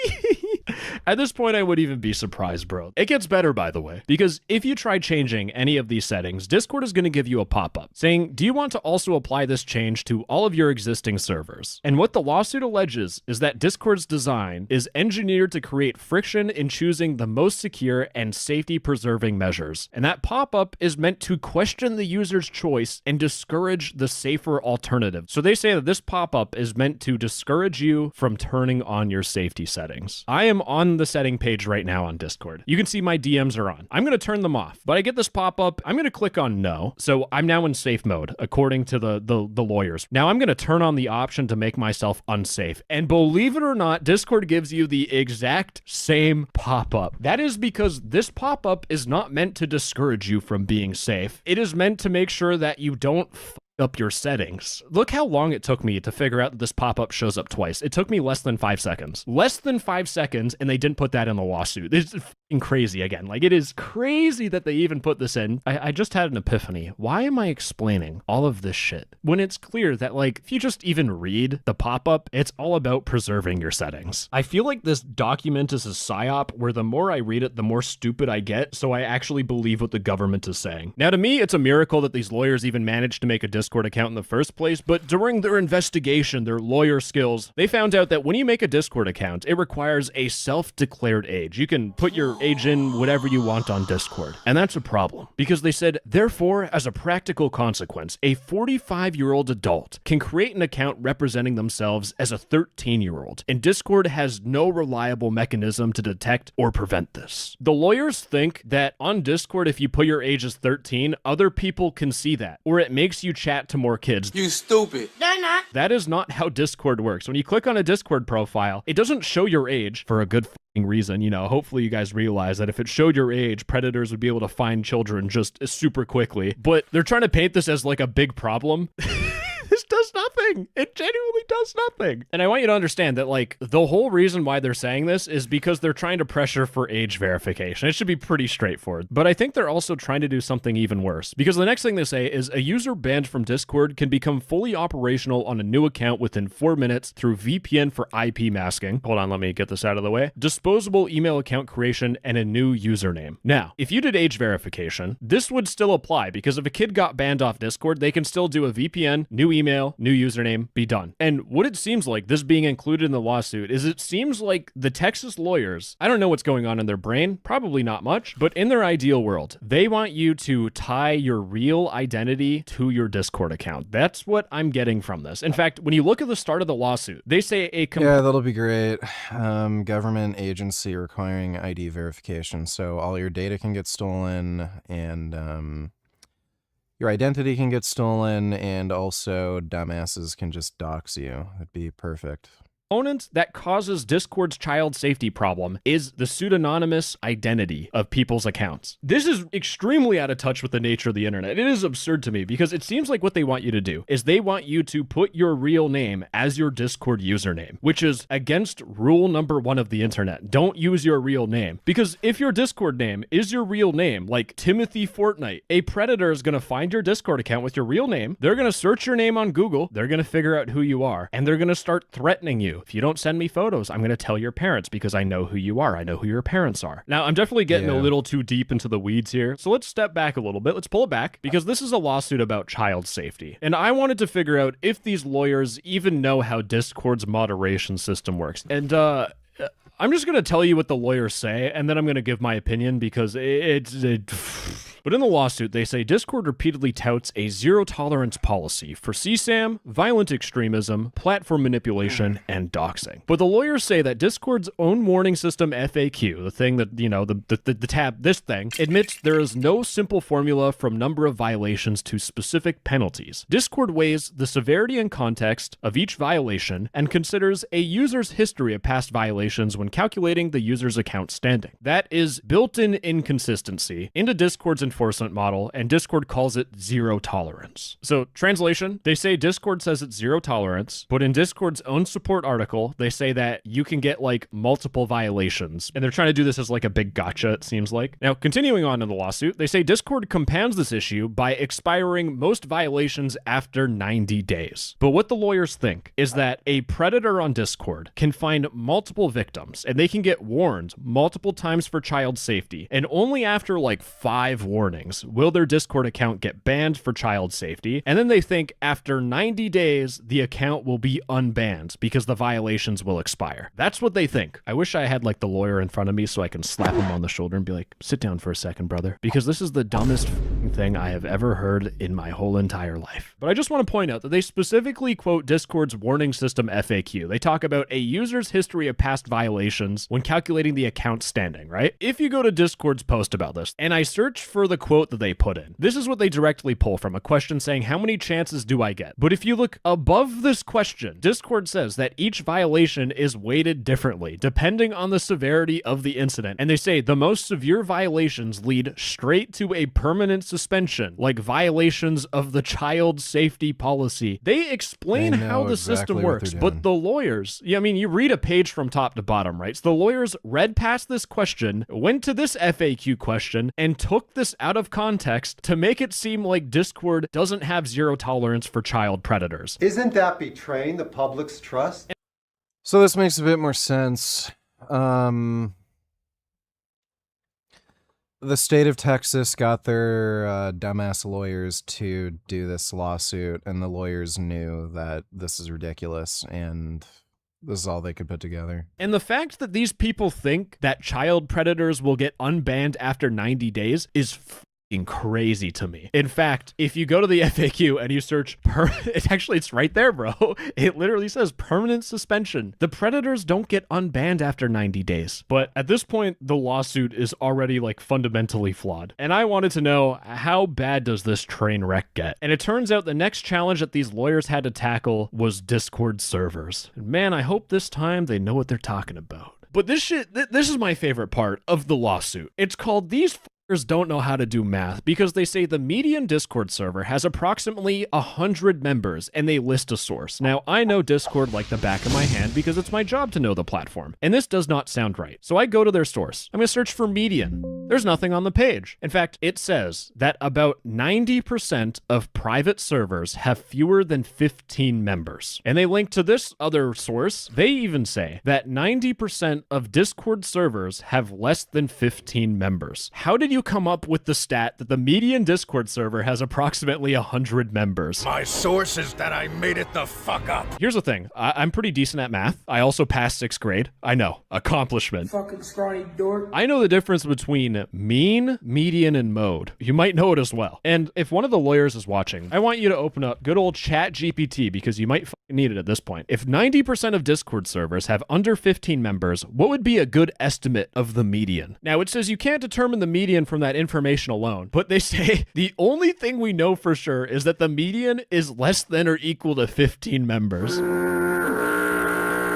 At this point, I would even be surprised, bro. It gets better, by the way, because if you try changing any of these settings, Discord is going to give you a pop-up saying, do you want to also apply this change to all of your existing servers? And what the lawsuit alleges is that Discord's design is engineered to create friction in choosing the most secure and safety-preserving measures. And that pop-up is meant to question the user's choice and discourage the safer alternative. So they say that this pop-up is meant to discourage you from turning on your safety settings. I am on the setting page right now on Discord. You can see my DMs are on. I'm going to turn them off, but I get this pop-up. I'm going to click on no. So I'm now in safe mode, according to the lawyers. Now I'm going to turn on the option to make myself unsafe. And believe it or not, Discord gives you the exact same pop-up. That is because this pop-up is not meant to discourage you from being safe. It is meant to make sure that you don't up your settings. Look how long it took me to figure out that this pop-up shows up twice. It took me less than 5 seconds. Less than 5 seconds, and they didn't put that in the lawsuit. It's f***ing crazy again. Like, it is crazy that they even put this in. I just had an epiphany. Why am I explaining all of this shit when it's clear that, like, if you just even read the pop-up, it's all about preserving your settings? I feel like this document is a psyop where the more I read it, the more stupid I get, so I actually believe what the government is saying. Now, to me, it's a miracle that these lawyers even managed to make a Discord account in the first place, but during their investigation, their lawyer skills, they found out that when you make a Discord account, it requires a self-declared age. You can put your age in whatever you want on Discord, and that's a problem, because they said, therefore, as a practical consequence, a 45-year-old adult can create an account representing themselves as a 13-year-old, and Discord has no reliable mechanism to detect or prevent this. The lawyers think that on Discord, if you put your age as 13, other people can see that, or it makes you chat to more kids. You stupid. They're not. That is not how Discord works. When you click on a Discord profile, it doesn't show your age for a good fucking reason. You know, hopefully you guys realize that if it showed your age, predators would be able to find children just super quickly. But they're trying to paint this as like a big problem. This does nothing. It genuinely does nothing. And I want you to understand that, like, the whole reason why they're saying this is because they're trying to pressure for age verification. It should be pretty straightforward. But I think they're also trying to do something even worse, because the next thing they say is a user banned from Discord can become fully operational on a new account within 4 minutes through VPN for IP masking. Hold on, let me get this out of the way. Disposable email account creation and a new username. Now, if you did age verification, this would still apply, because if a kid got banned off Discord, they can still do a VPN, new email, new username, be done. And what it seems like, this being included in the lawsuit, is it seems like the Texas lawyers, I don't know what's going on in their brain, probably not much, but in their ideal world, they want you to tie your real identity to your Discord account. That's what I'm getting from this. In fact, when you look at the start of the lawsuit, they say yeah, that'll be great. Government agency requiring ID verification, so all your data can get stolen, and your identity can get stolen, and also dumbasses can just dox you. That'd be perfect. Component that causes Discord's child safety problem is the pseudonymous identity of people's accounts. This is extremely out of touch with the nature of the internet. It is absurd to me, because it seems like what they want you to do is they want you to put your real name as your Discord username, which is against rule number 1 of the internet. Don't use your real name, because if your Discord name is your real name, like Timothy Fortnite, a predator is going to find your Discord account with your real name. They're going to search your name on Google. They're going to figure out who you are, and they're going to start threatening you. If you don't send me photos, I'm going to tell your parents, because I know who you are. I know who your parents are. Now, I'm definitely getting a little too deep into the weeds here, so let's step back a little bit. Let's pull it back, because this is a lawsuit about child safety. And I wanted to figure out if these lawyers even know how Discord's moderation system works. And, I'm just going to tell you what the lawyers say, and then I'm going to give my opinion, because But in the lawsuit, they say Discord repeatedly touts a zero-tolerance policy for CSAM, violent extremism, platform manipulation, and doxing. But the lawyers say that Discord's own warning system FAQ, the thing that, you know, the tab, this thing, admits there is no simple formula from number of violations to specific penalties. Discord weighs the severity and context of each violation and considers a user's history of past violations when calculating the user's account standing. That is built-in inconsistency into Discord's enforcement model, and Discord calls it zero tolerance. So, translation, they say Discord says it's zero tolerance, but in Discord's own support article, they say that you can get like multiple violations, and they're trying to do this as like a big gotcha, it seems like. Now, continuing on in the lawsuit, they say Discord compounds this issue by expiring most violations after 90 days. But what the lawyers think is that a predator on Discord can find multiple victims, and they can get warned multiple times for child safety, and only after like 5 warnings will their Discord account get banned for child safety, and then they think after 90 days the account will be unbanned because the violations will expire. That's what they think. I wish I had like the lawyer in front of me so I can slap him on the shoulder and be like, sit down for a second, brother, because this is the dumbest thing I have ever heard in my whole entire life. But I just want to point out that they specifically quote Discord's warning system FAQ. They talk about a user's history of past violations when calculating the account standing, right? If you go to Discord's post about this, and I search for the quote that they put in, this is what they directly pull from, a question saying, how many chances do I get? But if you look above this question, Discord says that each violation is weighted differently, depending on the severity of the incident. And they say the most severe violations lead straight to a permanent suspension, like violations of the child safety policy. They explain how the system works, but the lawyers, yeah, I mean, you read a page from top to bottom, right? So the lawyers read past this question, went to this FAQ question, and took this out of context to make it seem like Discord doesn't have zero tolerance for child predators. Isn't that betraying the public's trust? So this makes a bit more sense. The state of Texas got their dumbass lawyers to do this lawsuit, and the lawyers knew that this is ridiculous, and this is all they could put together. And the fact that these people think that child predators will get unbanned after 90 days is fucking crazy to me. In fact, if you go to the FAQ and you search it's right there, bro. It literally says permanent suspension. The predators don't get unbanned after 90 days. But at this point, the lawsuit is already like fundamentally flawed. And I wanted to know, how bad does this train wreck get? And it turns out the next challenge that these lawyers had to tackle was Discord servers. And man, I hope this time they know what they're talking about. But this is my favorite part of the lawsuit. It's called These Don't Know How to Do Math, because they say the median Discord server has approximately 100 members, and they list a source. Now, I know Discord like the back of my hand because it's my job to know the platform, and this does not sound right. So I go to their source. I'm going to search for median. There's nothing on the page. In fact, it says that about 90% of private servers have fewer than 15 members. And they link to this other source. They even say that 90% of Discord servers have less than 15 members. How did you come up with the stat that the median Discord server has approximately 100 members? My source is that I made it the fuck up. Here's the thing. I'm pretty decent at math. I also passed 6th grade. I know. Accomplishment. Fucking scrawny dork. I know the difference between mean, median, and mode. You might know it as well. And if one of the lawyers is watching, I want you to open up good old ChatGPT, because you might fucking need it at this point. If 90% of Discord servers have under 15 members, what would be a good estimate of the median? Now, it says you can't determine the median from that information alone, but they say the only thing we know for sure is that the median is less than or equal to 15 members.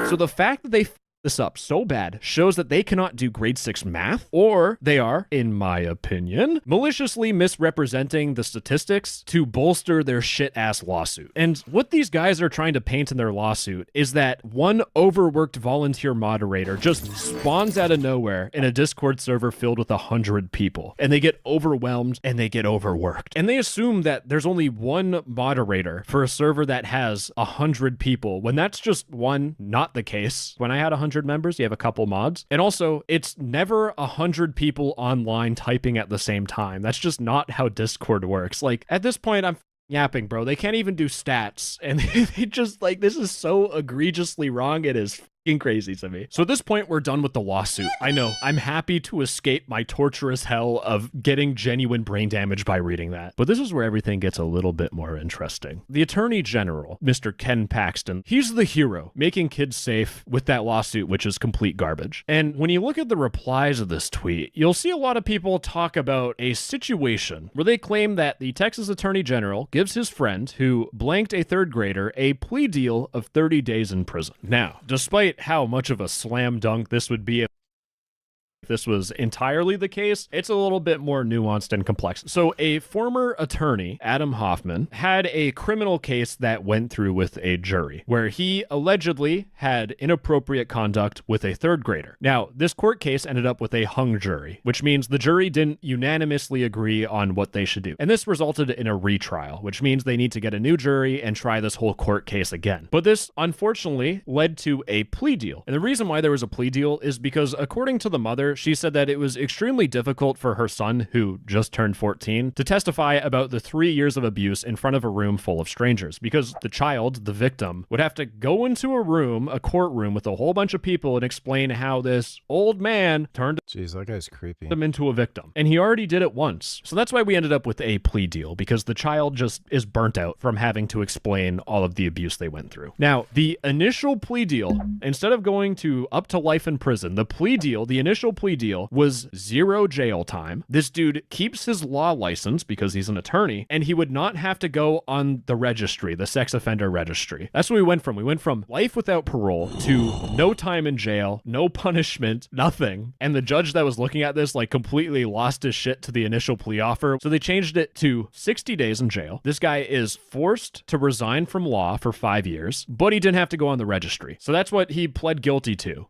So the fact that they this up so bad shows that they cannot do grade 6 math, or they are, in my opinion, maliciously misrepresenting the statistics to bolster their shit-ass lawsuit. And what these guys are trying to paint in their lawsuit is that one overworked volunteer moderator just spawns out of nowhere in a Discord server filled with 100 people, and they get overwhelmed and they get overworked. And they assume that there's only one moderator for a server that has 100 people, when that's just not the case. When I had 100 members, you have a couple mods. And also, it's never 100 people online typing at the same time. That's just not how Discord works. Like, at this point, I'm yapping, bro. They can't even do stats. And they just, like, this is so egregiously wrong. It is crazy to me. So at this point, we're done with the lawsuit. I know, I'm happy to escape my torturous hell of getting genuine brain damage by reading that. But this is where everything gets a little bit more interesting. The Attorney General, Mr. Ken Paxton, he's the hero, making kids safe with that lawsuit, which is complete garbage. And when you look at the replies of this tweet, you'll see a lot of people talk about a situation where they claim that the Texas Attorney General gives his friend, who blanked a third grader, a plea deal of 30 days in prison. Now, despite how much of a slam dunk this would be if this was entirely the case, it's a little bit more nuanced and complex. So a former attorney, Adam Hoffman, had a criminal case that went through with a jury where he allegedly had inappropriate conduct with a third grader. Now, this court case ended up with a hung jury, which means the jury didn't unanimously agree on what they should do. And this resulted in a retrial, which means they need to get a new jury and try this whole court case again. But this, unfortunately, led to a plea deal. And the reason why there was a plea deal is because, according to the mother, she said that it was extremely difficult for her son, who just turned 14, to testify about the 3 years of abuse in front of a room full of strangers, because the child, the victim, would have to go into a courtroom with a whole bunch of people and explain how this old man turned that guy's creepy. him into a victim. And he already did it once. So that's why we ended up with a plea deal, because the child just is burnt out from having to explain all of the abuse they went through. Now, the initial plea deal, instead of going to up to life in prison, the initial plea deal was 0 jail time. This dude keeps his law license because he's an attorney, and he would not have to go on the registry, the sex offender registry. That's what we went from. We went from life without parole to no time in jail, no punishment, nothing. And the judge that was looking at this completely lost his shit to the initial plea offer. So they changed it to 60 days in jail. This guy is forced to resign from law for 5 years, but he didn't have to go on the registry. So that's what he pled guilty to.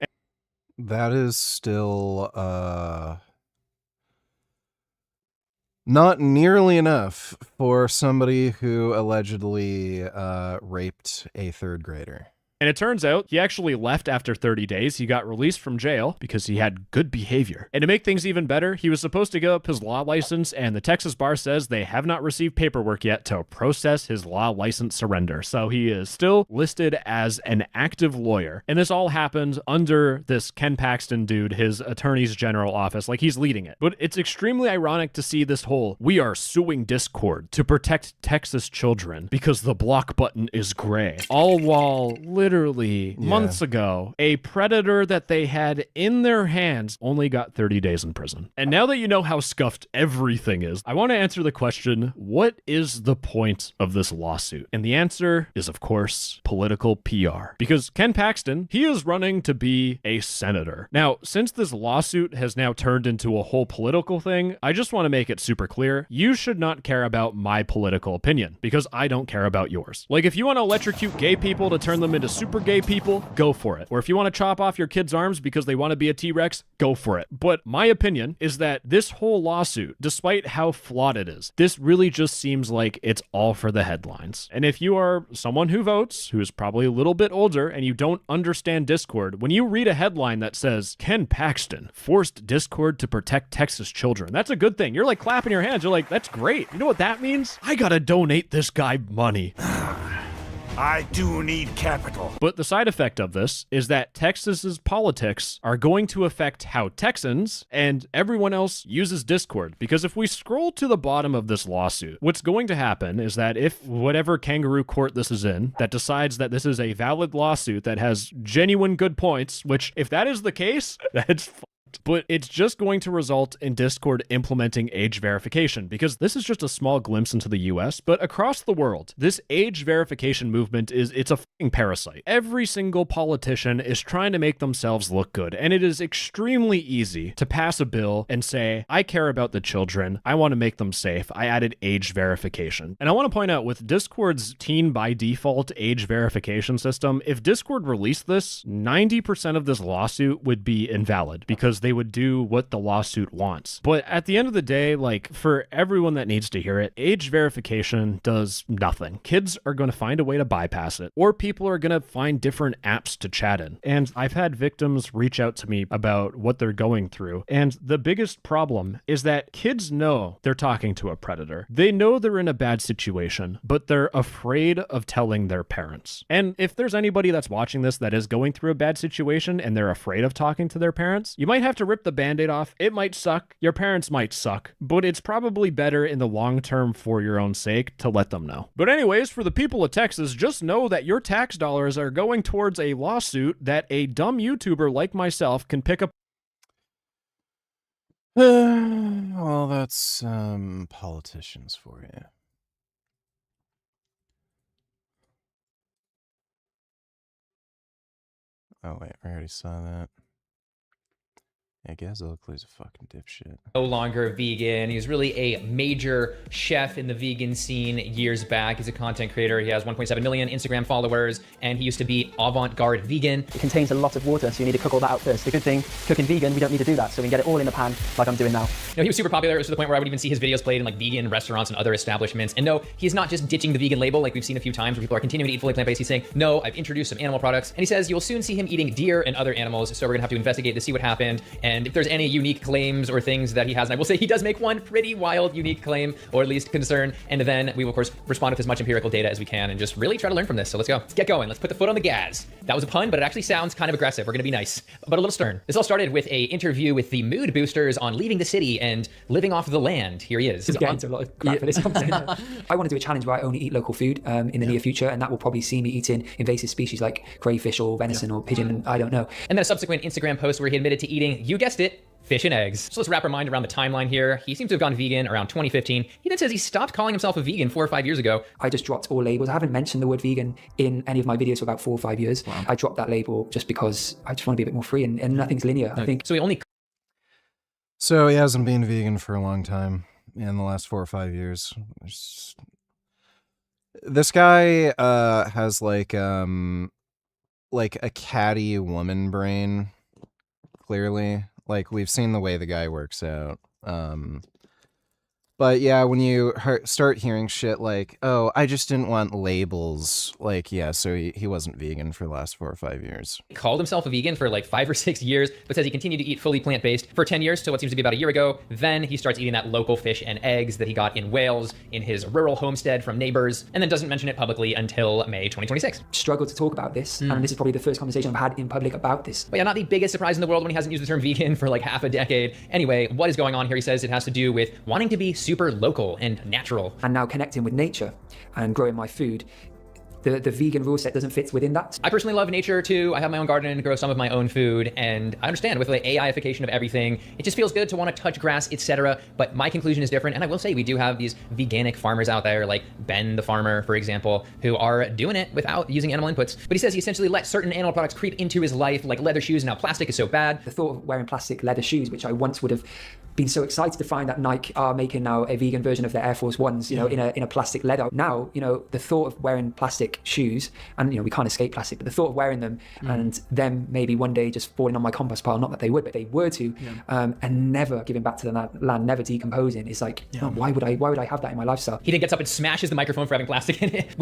That is still not nearly enough for somebody who allegedly raped a third grader. And it turns out he actually left after 30 days. He got released from jail because he had good behavior. And to make things even better, he was supposed to give up his law license, and the Texas bar says they have not received paperwork yet to process his law license surrender. So he is still listed as an active lawyer. And this all happened under this Ken Paxton dude, his attorney's general office, he's leading it. But it's extremely ironic to see this whole, we are suing Discord to protect Texas children because the block button is gray. All while literally months ago, a predator that they had in their hands only got 30 days in prison. And now that you know how scuffed everything is, I want to answer the question, what is the point of this lawsuit? And the answer is, of course, political PR. Because Ken Paxton, he is running to be a senator. Now, since this lawsuit has now turned into a whole political thing, I just want to make it super clear, you should not care about my political opinion, because I don't care about yours. If you want to electrocute gay people to turn them into super gay people, go for it. Or if you want to chop off your kids' arms because they want to be a T-Rex, go for it. But my opinion is that this whole lawsuit, despite how flawed it is, this really just seems like it's all for the headlines. And if you are someone who votes, who is probably a little bit older, and you don't understand Discord, when you read a headline that says, Ken Paxton forced Discord to protect Texas children, that's a good thing. You're clapping your hands. You're like, that's great. You know what that means? I gotta donate this guy money. I do need capital. But the side effect of this is that Texas's politics are going to affect how Texans and everyone else uses Discord. Because if we scroll to the bottom of this lawsuit, what's going to happen is that if whatever kangaroo court this is in that decides that this is a valid lawsuit that has genuine good points, which if that is the case, that's but it's just going to result in Discord implementing age verification, because this is just a small glimpse into the US, but across the world, this age verification movement it's a fucking parasite. Every single politician is trying to make themselves look good, and it is extremely easy to pass a bill and say, I care about the children, I want to make them safe, I added age verification. And I want to point out, with Discord's teen by default age verification system, if Discord released this, 90% of this lawsuit would be invalid, because they would do what the lawsuit wants. But at the end of the day, like, for everyone that needs to hear it, age verification does nothing. Kids are going to find a way to bypass it, or people are going to find different apps to chat in. And I've had victims reach out to me about what they're going through. And the biggest problem is that kids know they're talking to a predator. They know they're in a bad situation, but they're afraid of telling their parents. And if there's anybody that's watching this that is going through a bad situation and they're afraid of talking to their parents, you might have to rip the band-aid off. It might suck. Your parents might suck, but it's probably better in the long term for your own sake to let them know. But anyways, for the people of Texas, just know that your tax dollars are going towards a lawsuit that a dumb YouTuber like myself can pick up. Well, that's politicians for you. Oh wait, I already saw that. Yeah, Gazocle's a fucking dipshit. No longer vegan. He was really a major chef in the vegan scene years back. He's a content creator. He has 1.7 million Instagram followers, and he used to be avant-garde vegan. It contains a lot of water, so you need to cook all that out first. The good thing, cooking vegan, we don't need to do that, so we can get it all in the pan like I'm doing now. No, he was super popular. It was to the point where I would even see his videos played in like vegan restaurants and other establishments. And no, he's not just ditching the vegan label like we've seen a few times where people are continuing to eat fully plant-based. He's saying, no, I've introduced some animal products. And he says you'll soon see him eating deer and other animals, so we're gonna have to investigate to see what happened. And if there's any unique claims or things that he has, and I will say he does make one pretty wild, unique claim, or at least concern, and then we will of course respond with as much empirical data as we can and just really try to learn from this. So let's go. Let's get going. Let's put the foot on the gas. That was a pun, but it actually sounds kind of aggressive. We're gonna be nice, but a little stern. This all started with a interview with the mood boosters on leaving the city and living off the land. Here he is. Just getting into a lot of crap for this content. I want to do a challenge where I only eat local food in the near future, and that will probably see me eating invasive species like crayfish or venison or pigeon, I don't know. And then a subsequent Instagram post where he admitted to eating, you guessed it, fish and eggs. So let's wrap our mind around the timeline here. He seems to have gone vegan around 2015. He then says he stopped calling himself a vegan 4 or 5 years ago. I just dropped all labels. I haven't mentioned the word vegan in any of my videos for about 4 or 5 years. Wow. I dropped that label just because I just want to be a bit more free, and nothing's linear, I think. So he only... So he hasn't been vegan for a long time, in the last 4 or 5 years. This guy has like a catty woman brain, clearly. Like, we've seen the way the guy works out. But yeah, when you start hearing shit like, oh, I just didn't want labels. Like, yeah, so he wasn't vegan for the last 4 or 5 years. He called himself a vegan for like 5 or 6 years, but says he continued to eat fully plant-based for 10 years, so what seems to be about a year ago. Then he starts eating that local fish and eggs that he got in Wales in his rural homestead from neighbors, and then doesn't mention it publicly until May 2026. Struggle to talk about this, and this is probably the first conversation I've had in public about this. But yeah, not the biggest surprise in the world when he hasn't used the term vegan for like half a decade. Anyway, what is going on here? He says it has to do with wanting to be super local and natural. And now connecting with nature and growing my food. The vegan rule set doesn't fit within that. I personally love nature too. I have my own garden and grow some of my own food, and I understand with the AIification of everything, it just feels good to want to touch grass, etc. But my conclusion is different, and I will say we do have these veganic farmers out there, like Ben the farmer, for example, who are doing it without using animal inputs. But he says he essentially let certain animal products creep into his life, like leather shoes, and now plastic is so bad. The thought of wearing plastic leather shoes, which I once would have been so excited to find that Nike are making now a vegan version of their Air Force Ones, you know, in a plastic leather. Now, you know, the thought of wearing plastic shoes, and you know, we can't escape plastic, but the thought of wearing them and them maybe one day just falling on my compost pile, not that they would, but they were to, and never giving back to the land, never decomposing, is like, oh, why would I have that in my lifestyle? He then gets up and smashes the microphone for having plastic in it.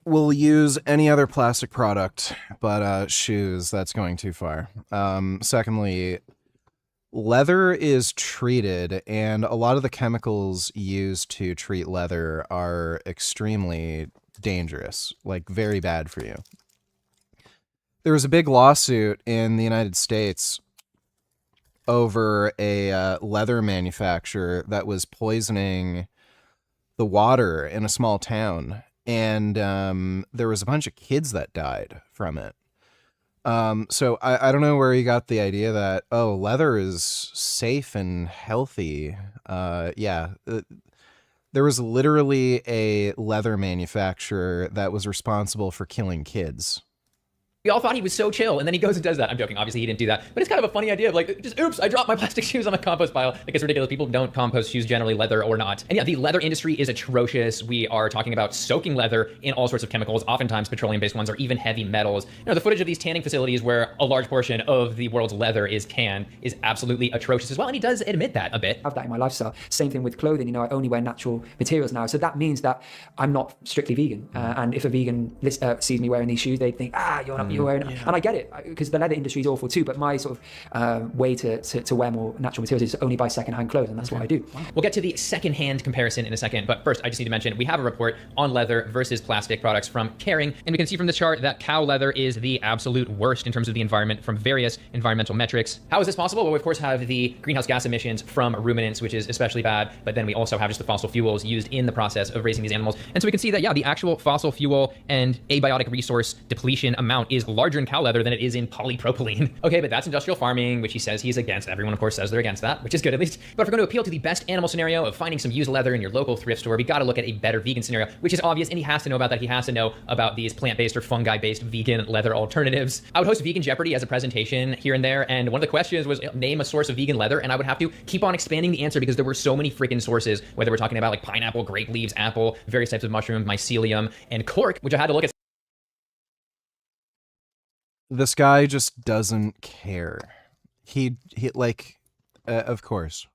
We'll use any other plastic product, but shoes, that's going too far. Secondly, leather is treated, and a lot of the chemicals used to treat leather are extremely dangerous, like very bad for you. There was a big lawsuit in the United States over a leather manufacturer that was poisoning the water in a small town. And there was a bunch of kids that died from it. So I don't know where he got the idea that, oh, leather is safe and healthy. There was literally a leather manufacturer that was responsible for killing kids. We all thought he was so chill, and then he goes and does that. I'm joking, obviously he didn't do that, but it's kind of a funny idea of like, just oops, I dropped my plastic shoes on my compost pile. Like, it's ridiculous. People don't compost shoes generally, leather or not. And yeah, the leather industry is atrocious. We are talking about soaking leather in all sorts of chemicals, oftentimes petroleum-based ones, or even heavy metals. You know, the footage of these tanning facilities where a large portion of the world's leather is tanned is absolutely atrocious as well, and he does admit that a bit. I have that in my lifestyle. Same thing with clothing. You know, I only wear natural materials now, so that means that I'm not strictly vegan. And if a vegan sees me wearing these shoes, they think, you're not, you're wearing. And I get it, because the leather industry is awful too. But my sort of way to wear more natural materials is only buy secondhand clothes, and that's what I do. We'll get to the secondhand comparison in a second, but first I just need to mention we have a report on leather versus plastic products from Caring, and we can see from this chart that cow leather is the absolute worst in terms of the environment from various environmental metrics. How is this possible? Well, we of course have the greenhouse gas emissions from ruminants, which is especially bad, but then we also have just the fossil fuels used in the process of raising these animals. And so we can see that, yeah, the actual fossil fuel and abiotic resource depletion amount is larger in cow leather than it is in polypropylene. Okay, but that's industrial farming, which he says he's against. Everyone, of course, says they're against that, which is good at least. But if we're going to appeal to the best animal scenario of finding some used leather in your local thrift store, we got to look at a better vegan scenario, which is obvious, and he has to know about that. He has to know about these plant-based or fungi-based vegan leather alternatives. I would host Vegan Jeopardy as a presentation here and there, and one of the questions was name a source of vegan leather, and I would have to keep on expanding the answer because there were so many freaking sources, whether we're talking about like pineapple, grape leaves, apple, various types of mushroom, mycelium, and cork, which I had to look at. This guy just doesn't care. He like, of course.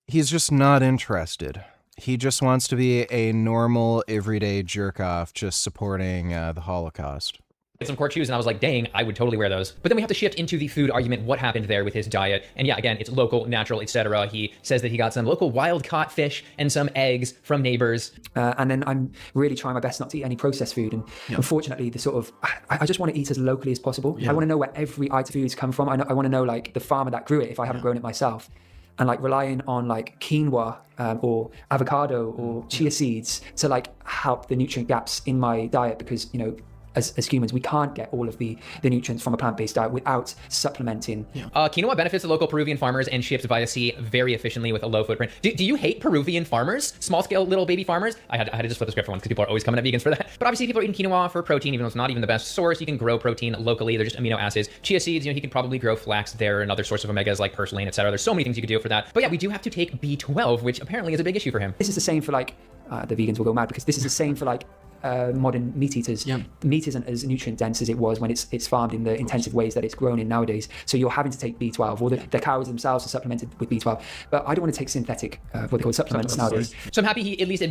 He's just not interested. He just wants to be a normal, everyday jerk-off just supporting the Holocaust. Some cork shoes, and I was like, dang, I would totally wear those. But then we have to shift into the food argument. What happened there with his diet? And yeah, again, it's local, natural, etc. He says that he got some local wild-caught fish and some eggs from neighbors. And then I'm really trying my best not to eat any processed food. And unfortunately, the sort of, I just want to eat as locally as possible. I want to know where every item of food has come from. I want to know like the farmer that grew it if I haven't grown it myself. And like relying on like quinoa or avocado or chia seeds to like help the nutrient gaps in my diet, because, you know, as humans, we can't get all of the nutrients from a plant-based diet without supplementing. Quinoa benefits the local Peruvian farmers and ships via sea very efficiently with a low footprint. Do you hate Peruvian farmers? Small-scale little baby farmers? I had to just flip the script for once because people are always coming at vegans for that. But obviously people are eating quinoa for protein, even though it's not even the best source. You can grow protein locally. They're just amino acids. Chia seeds, you know, he could probably grow flax there, another source of omegas like purslane, etc. There's so many things you could do for that. But yeah, we do have to take B12, which apparently is a big issue for him. This is the same for like, the vegans will go mad because this is the same for like modern meat eaters. Meat isn't as nutrient dense as it was when it's farmed in the intensive ways that it's grown in nowadays. So you're having to take B12, or the cows themselves are supplemented with B12. But I don't want to take synthetic, what they call supplements nowadays. So I'm happy he at least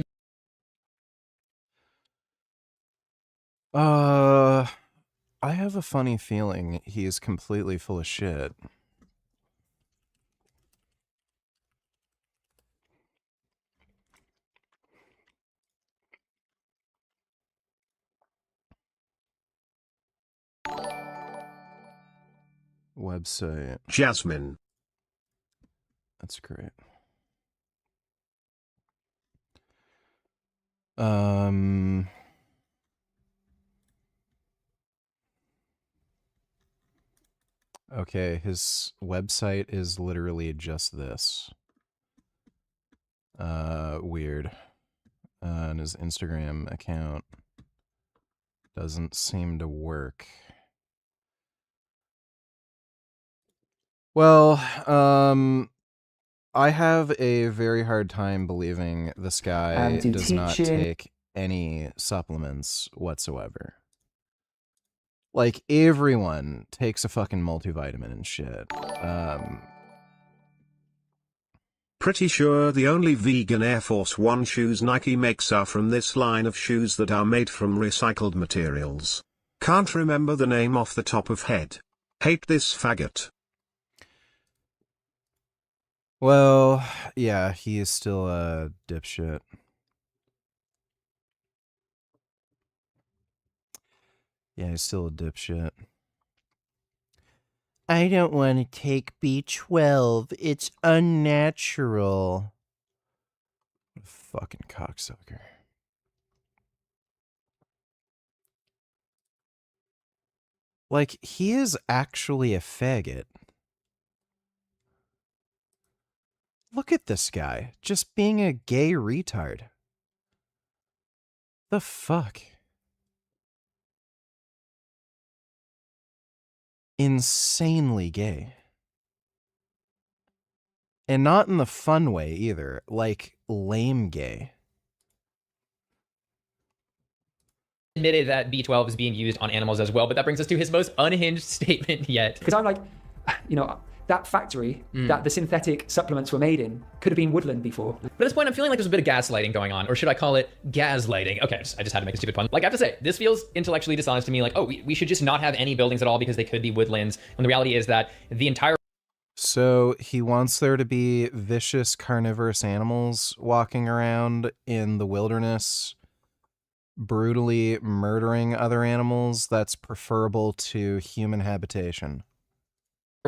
I have a funny feeling he's completely full of shit. Website. Jasmine. That's great. Okay, his website is literally just this. Weird. And his Instagram account doesn't seem to work. Well, I have a very hard time believing this guy does not take any supplements whatsoever. Like, everyone takes a fucking multivitamin and shit. Pretty sure the only vegan Air Force One shoes Nike makes are from this line of shoes that are made from recycled materials. Can't remember the name off the top of head. Hate this faggot. Well, yeah, he is still a dipshit. Yeah, he's still a dipshit. I don't want to take B12. It's unnatural. What a fucking cocksucker. Like, he is actually a faggot. Look at this guy, just being a gay retard. The fuck? insanely gay. And not in the fun way either, like lame gay. Admitted that B12 is being used on animals as well, but that brings us to his most unhinged statement yet. Because I'm like, you know, that factory that the synthetic supplements were made in could have been woodland before. But at this point, I'm feeling like there's a bit of gaslighting going on, or should I call it gaslighting? Okay, I just had to make a stupid pun. Like, I have to say, this feels intellectually dishonest to me. Like, oh, we should just not have any buildings at all because they could be woodlands. When the reality is that the entire... So he wants there to be vicious carnivorous animals walking around in the wilderness, brutally murdering other animals. That's preferable to human habitation.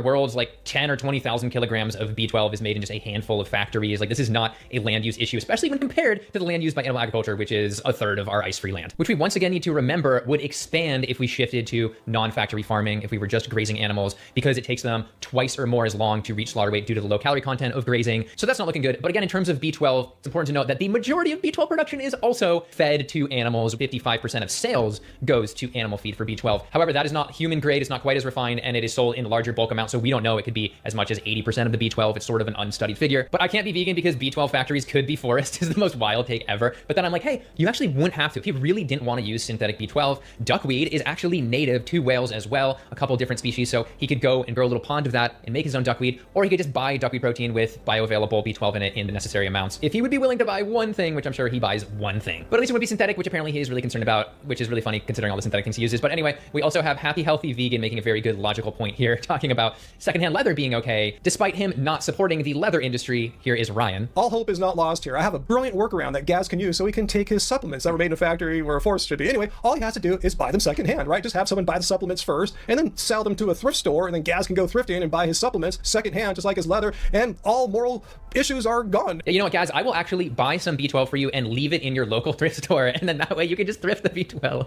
world's like 10 or 20,000 kilograms of B12 is made in just a handful of factories. Like, this is not a land use issue, especially when compared to the land used by animal agriculture, which is a third of our ice-free land, which we once again need to remember would expand if we shifted to non-factory farming, if we were just grazing animals, because it takes them twice or more as long to reach slaughter weight due to the low calorie content of grazing. So that's not looking good. But again, in terms of B12, it's important to note that the majority of B12 production is also fed to animals. 55% of sales goes to animal feed for B12. However, that is not human grade, it's not quite as refined, and it is sold in larger bulk amounts. So we don't know, it could be as much as 80% of the B12. It's sort of an unstudied figure. But I can't be vegan because B12 factories could be forest is the most wild take ever. But then I'm like, hey, you actually wouldn't have to. If you really didn't want to use synthetic B12, duckweed is actually native to whales as well, a couple different species. So he could go and grow a little pond of that and make his own duckweed, or he could just buy duckweed protein with bioavailable B12 in it in the necessary amounts. If he would be willing to buy one thing, which I'm sure he buys one thing, but at least it would be synthetic, which apparently he is really concerned about, which is really funny considering all the synthetic things he uses. But anyway, we also have Happy Healthy Vegan making a very good logical point here, talking about secondhand leather being okay, despite him not supporting the leather industry. Here is Ryan. All hope is not lost here. I have a brilliant workaround that Gaz can use so he can take his supplements that were made in a factory where a forest should be. Anyway, all he has to do is buy them secondhand, right? Just have someone buy the supplements first and then sell them to a thrift store, and then Gaz can go thrifting and buy his supplements secondhand, just like his leather, and all moral issues are gone. You know what, Gaz? I will actually buy some B12 for you and leave it in your local thrift store, and then that way you can just thrift the B12.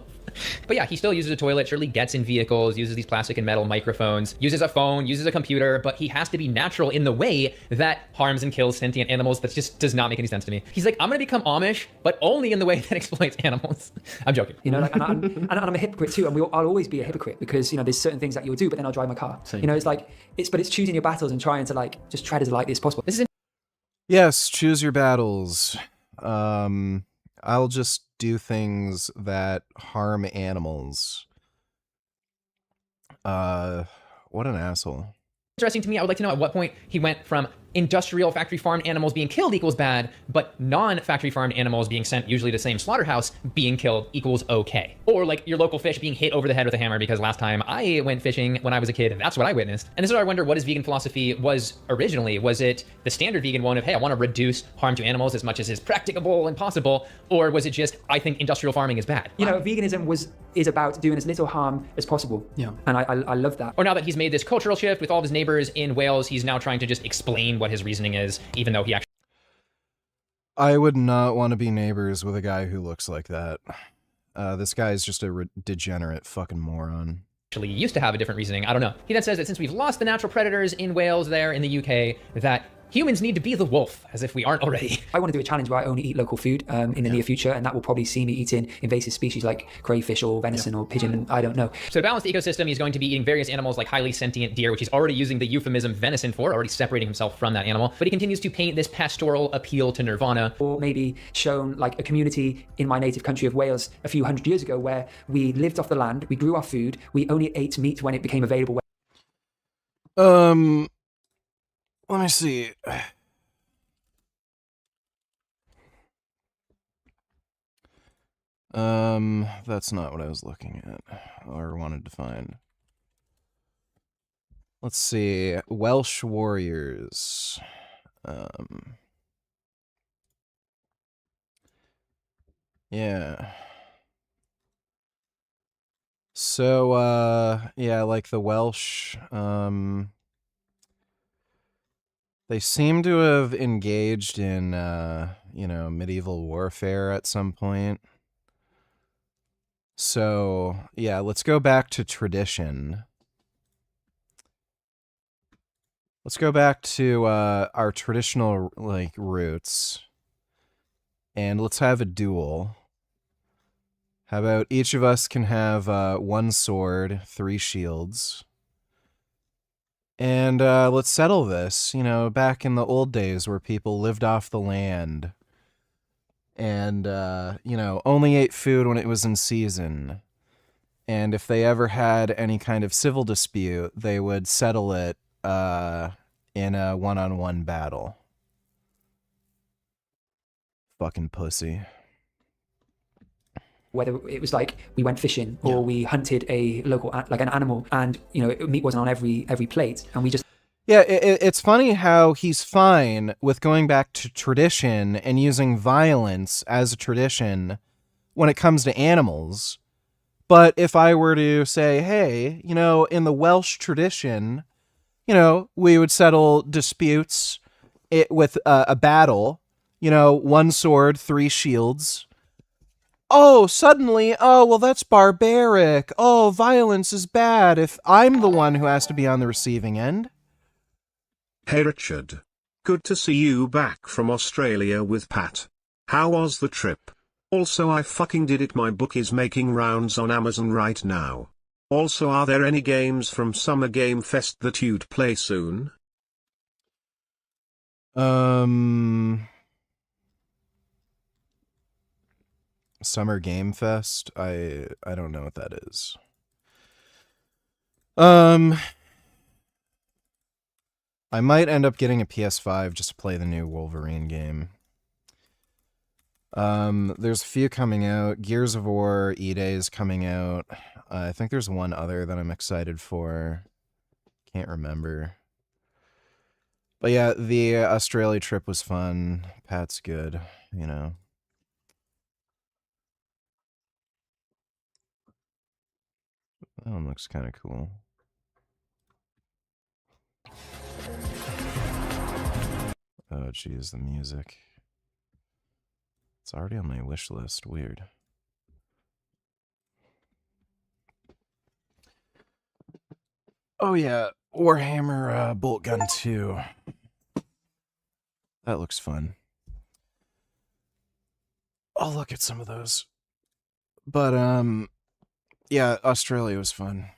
But yeah, he still uses a toilet, surely gets in vehicles, uses these plastic and metal microphones, uses a phone, uses a computer, but he has to be natural in the way that harms and kills sentient animals. That just does not make any sense to me. He's like, I'm gonna become Amish, but only in the way that exploits animals. I'm joking. You know, like, and I'm a hypocrite too, and I'll always be a hypocrite because, you know, there's certain things that you'll do, but then I'll drive my car. Same. You know, it's like, it's choosing your battles and trying to like just tread as lightly as possible. This is Yes, choose your battles. I'll just do things that harm animals. What an asshole. interesting to me. I would like to know at what point he went from industrial factory farmed animals being killed equals bad, but non-factory farmed animals being sent usually to the same slaughterhouse being killed equals okay. Or like your local fish being hit over the head with a hammer because last time I went fishing when I was a kid, that's what I witnessed. And this is where I wonder what his vegan philosophy was originally. Was it the standard vegan one of, hey, I want to reduce harm to animals as much as is practicable and possible? Or was it just, I think industrial farming is bad? You know, veganism is about doing as little harm as possible. Yeah. And I love that. Or now that he's made this cultural shift with all of his neighbors in Wales, he's now trying to just explain what his reasoning is, even though he actually... I would not want to be neighbors with a guy who looks like that. This guy is just a degenerate fucking moron. Actually used to have a different reasoning. I don't know. He then says that since we've lost the natural predators in Wales there in the UK, that humans need to be the wolf, as if we aren't already. I want to do a challenge where I only eat local food in the near future, and that will probably see me eating invasive species like crayfish or venison or pigeon, I don't know. So to balance the ecosystem, he's going to be eating various animals like highly sentient deer, which he's already using the euphemism venison for, already separating himself from that animal. But he continues to paint this pastoral appeal to nirvana. Or maybe shown like a community in my native country of Wales a few hundred years ago where we lived off the land, we grew our food, we only ate meat when it became available. Let me see. That's not what I was looking at or wanted to find. Let's see. Welsh warriors. Yeah. So, yeah, like the Welsh, they seem to have engaged in, you know, medieval warfare at some point. So, yeah, let's go back to tradition. Let's go back to our traditional, like, roots. And let's have a duel. How about each of us can have 1 sword, 3 shields. And let's settle this. You know, back in the old days where people lived off the land and, you know, only ate food when it was in season. And if they ever had any kind of civil dispute, they would settle it in a one-on-one battle. Fucking pussy. Whether it was like we went fishing or we hunted a local like an animal, and you know meat wasn't on every plate, and we just Yeah, it's funny how he's fine with going back to tradition and using violence as a tradition when it comes to animals. But if I were to say, hey, you know, in the Welsh tradition, you know, we would settle disputes with a battle, you know, one sword, three shields. Oh, suddenly, oh, well, that's barbaric. Oh, violence is bad if I'm the one who has to be on the receiving end. Hey Richard. Good to see you back from Australia with Pat. How was the trip? Also I fucking did it, my book is making rounds on Amazon right now. Also are there any games from Summer Game Fest that you'd play soon? Summer Game Fest? I don't know what that is. I might end up getting a PS5 just to play the new Wolverine game. There's a few coming out. Gears of War E-Day is coming out. I think there's one other that I'm excited for. Can't remember. But yeah, the Australia trip was fun. Pat's good, you know. That one looks kind of cool. Oh, geez, the music. It's already on my wish list. Weird. Oh, yeah. Warhammer Bolt Gun 2. That looks fun. I'll look at some of those. But, yeah, Australia was fun.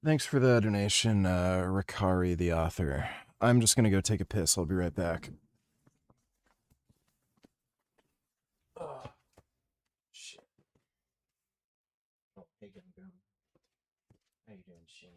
Thanks for the donation, Ricari, the author. I'm just gonna go take a piss. I'll be right back. Oh, shit. Oh, hey, Gum. How you doing, Shane?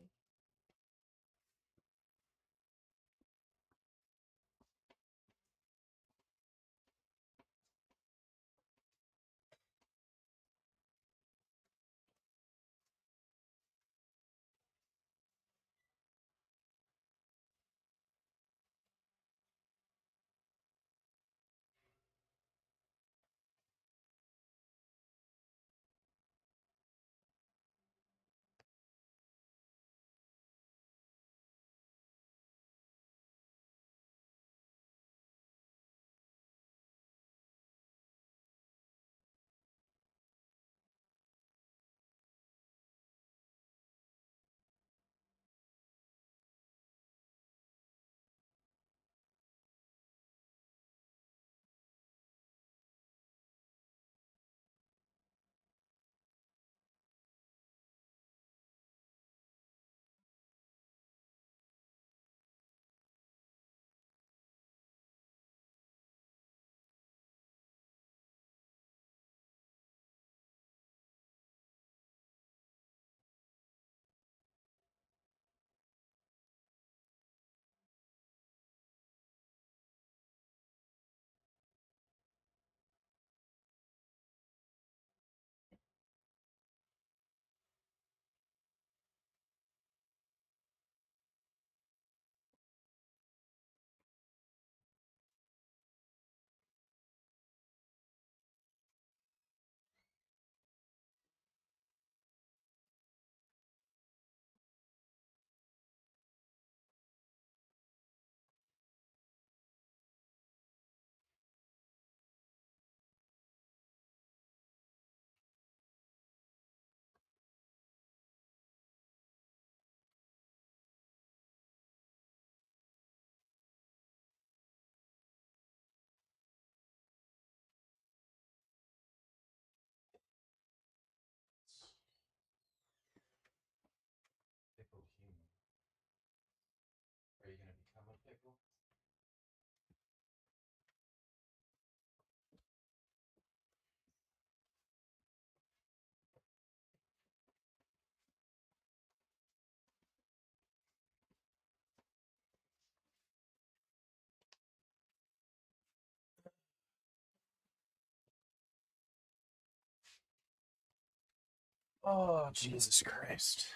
Oh, Jesus Christ.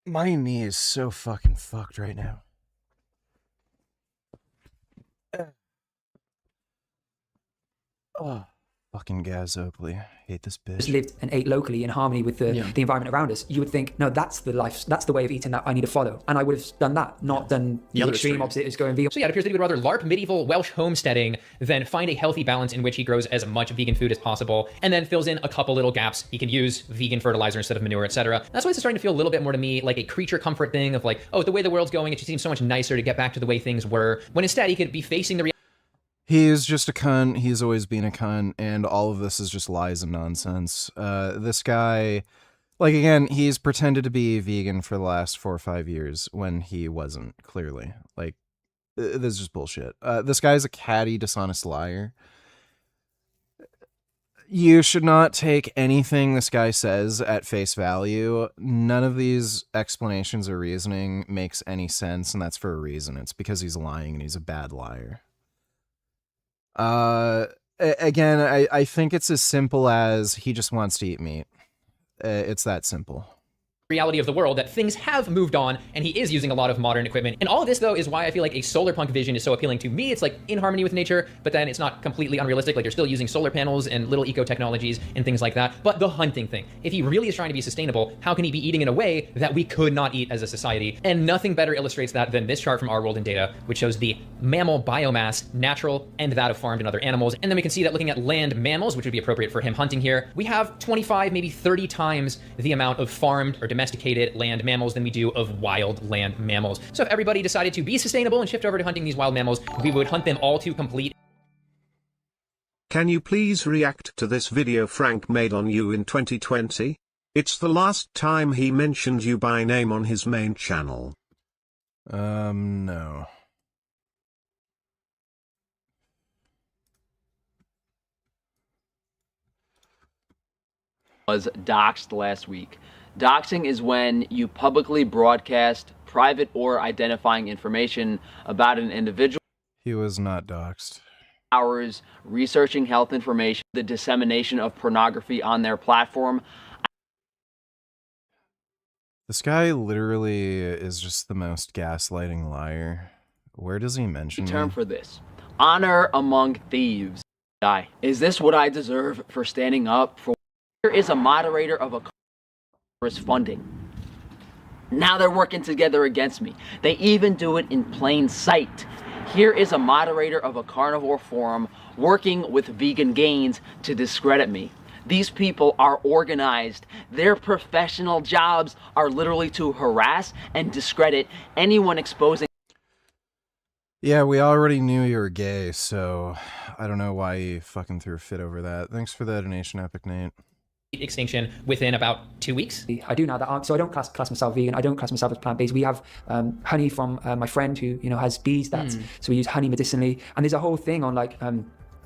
My knee is so fucking fucked right now. Oh, fucking Gaz Oakley. Hate this bitch. Just lived and ate locally in harmony with the environment around us, you would think, no, that's the life, that's the way of eating that I need to follow. And I would have done that, not done the extreme opposite is going vegan. So yeah, it appears that he would rather LARP medieval Welsh homesteading than find a healthy balance in which he grows as much vegan food as possible, and then fills in a couple little gaps. He can use vegan fertilizer instead of manure, etc. That's why it's starting to feel a little bit more to me like a creature comfort thing of like, oh, the way the world's going, it just seems so much nicer to get back to the way things were, when instead he could be facing the reality. He's just a cunt. He's always been a cunt, and all of this is just lies and nonsense. This guy, like, again, he's pretended to be vegan for the last 4 or 5 years when he wasn't, clearly. Like, this is just bullshit. This guy's a catty, dishonest liar. You should not take anything this guy says at face value. None of these explanations or reasoning makes any sense, and that's for a reason. It's because he's lying, and he's a bad liar. Again, I think it's as simple as he just wants to eat meat. It's that simple. Reality of the world that things have moved on, and he is using a lot of modern equipment. And all of this, though, is why I feel like a solar punk vision is so appealing to me. It's like in harmony with nature, but then it's not completely unrealistic. Like, you're still using solar panels and little eco technologies and things like that. But the hunting thing, if he really is trying to be sustainable, how can he be eating in a way that we could not eat as a society? And nothing better illustrates that than this chart from Our World in Data, which shows the mammal biomass, natural and that of farmed and other animals. And then we can see that looking at land mammals, which would be appropriate for him hunting here, we have 25, maybe 30 times the amount of farmed or domesticated land mammals than we do of wild land mammals. So if everybody decided to be sustainable and shift over to hunting these wild mammals, we would hunt them all to complete. Can you please react to this video Frank made on you in 2020? It's the last time he mentioned you by name on his main channel. No. Was doxxed last week. Doxing is when you publicly broadcast private or identifying information about an individual. He was not doxed. Hours researching health information, the dissemination of pornography on their platform. This guy literally is just the most gaslighting liar. Where does he mention Term me? for this: honor among thieves. Is this what I deserve for standing up for? Here is a moderator of a funding. Now they're working together against me. They even do it in plain sight. Here is a moderator of a carnivore forum working with vegan gains to discredit me. These people are organized. Their professional jobs are literally to harass and discredit anyone exposing. Yeah, we already knew you were gay, so I don't know why you fucking threw a fit over that. Thanks for the donation, Epic Nate. Extinction within about 2 weeks. I do now that, so I don't class myself vegan. I don't class myself as plant-based. We have honey from my friend who has bees. So we use honey medicinally, and there's a whole thing on like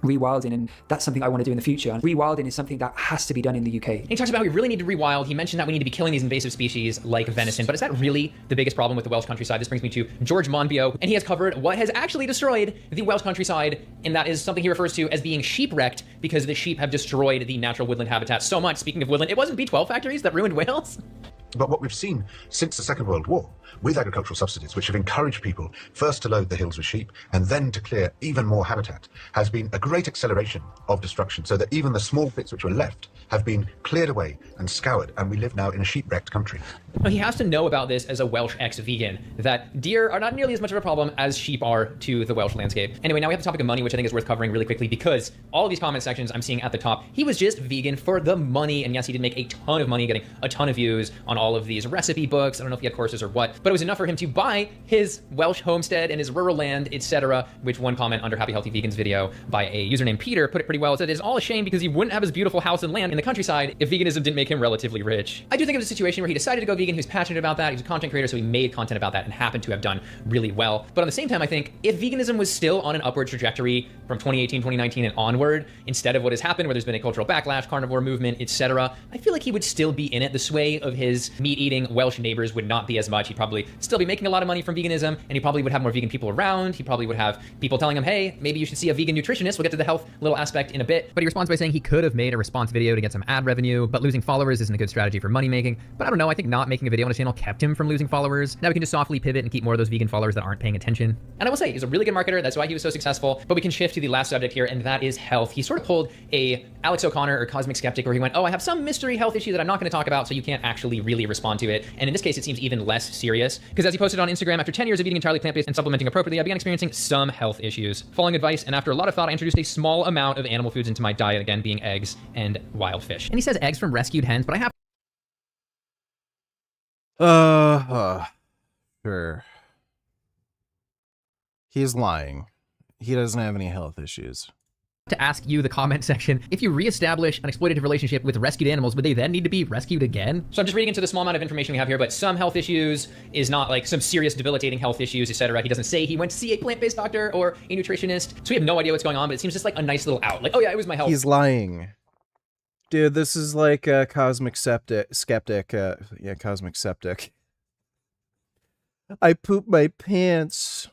rewilding, and that's something I want to do in the future. And rewilding is something that has to be done in the UK. He talks about how we really need to rewild. He mentioned that we need to be killing these invasive species like venison, but is that really the biggest problem with the Welsh countryside? This brings me to George Monbiot, and he has covered what has actually destroyed the Welsh countryside, and that is something he refers to as being sheep-wrecked, because the sheep have destroyed the natural woodland habitat so much. Speaking of woodland, it wasn't B12 factories that ruined Wales? But what we've seen since the Second World War with agricultural subsidies, which have encouraged people first to load the hills with sheep and then to clear even more habitat, has been a great acceleration of destruction, so that even the small bits which were left have been cleared away and scoured, and we live now in a sheep-wrecked country. Well, he has to know about this as a Welsh ex-vegan, that deer are not nearly as much of a problem as sheep are to the Welsh landscape. Anyway, now we have the topic of money, which I think is worth covering really quickly, because all of these comment sections I'm seeing at the top, he was just vegan for the money, and yes, he did make a ton of money, getting a ton of views on all of these recipe books. I don't know if he had courses or what, but it was enough for him to buy his Welsh homestead and his rural land, etc., which one comment under Happy Healthy Vegans video by a user named Peter put it pretty well. It said, it's all a shame because he wouldn't have his beautiful house and land in the countryside if veganism didn't make him relatively rich. I do think it was a situation where he decided to go vegan vegan, he was passionate about that, he was a content creator, so he made content about that and happened to have done really well. But on the same time, I think if veganism was still on an upward trajectory from 2018, 2019 and onward, instead of what has happened where there's been a cultural backlash, carnivore movement, etc., I feel like he would still be in it. The sway of his meat-eating Welsh neighbors would not be as much. He'd probably still be making a lot of money from veganism, and he probably would have more vegan people around. He probably would have people telling him, hey, maybe you should see a vegan nutritionist. We'll get to the health little aspect in a bit. But he responds by saying he could have made a response video to get some ad revenue, but losing followers isn't a good strategy for money making. But I don't know, I think not making a video on his channel kept him from losing followers. Now we can just softly pivot and keep more of those vegan followers that aren't paying attention. And I will say, he's a really good marketer. That's why he was so successful. But we can shift to the last subject here, and that is health. He sort of pulled a Alex O'Connor or Cosmic Skeptic where he went, oh, I have some mystery health issue that I'm not going to talk about, so you can't actually really respond to it. And in this case, it seems even less serious, because as he posted on Instagram, after 10 years of eating entirely plant-based and supplementing appropriately, I began experiencing some health issues. Following advice, and after a lot of thought, I introduced a small amount of animal foods into my diet, again being eggs and wild fish. And he says eggs from rescued hens, but I have sure. He's lying. He doesn't have any health issues. to ask you, the comment section, if you reestablish an exploitative relationship with rescued animals, would they then need to be rescued again? So I'm just reading into the small amount of information we have here, but some health issues is not like some serious debilitating health issues, etc. He doesn't say he went to see a plant-based doctor or a nutritionist. So we have no idea what's going on, but it seems just like a nice little out. Like, oh yeah, it was my health. He's lying. Dude, this is like a Cosmic Skeptic. Yeah, Cosmic Skeptic. I pooped my pants.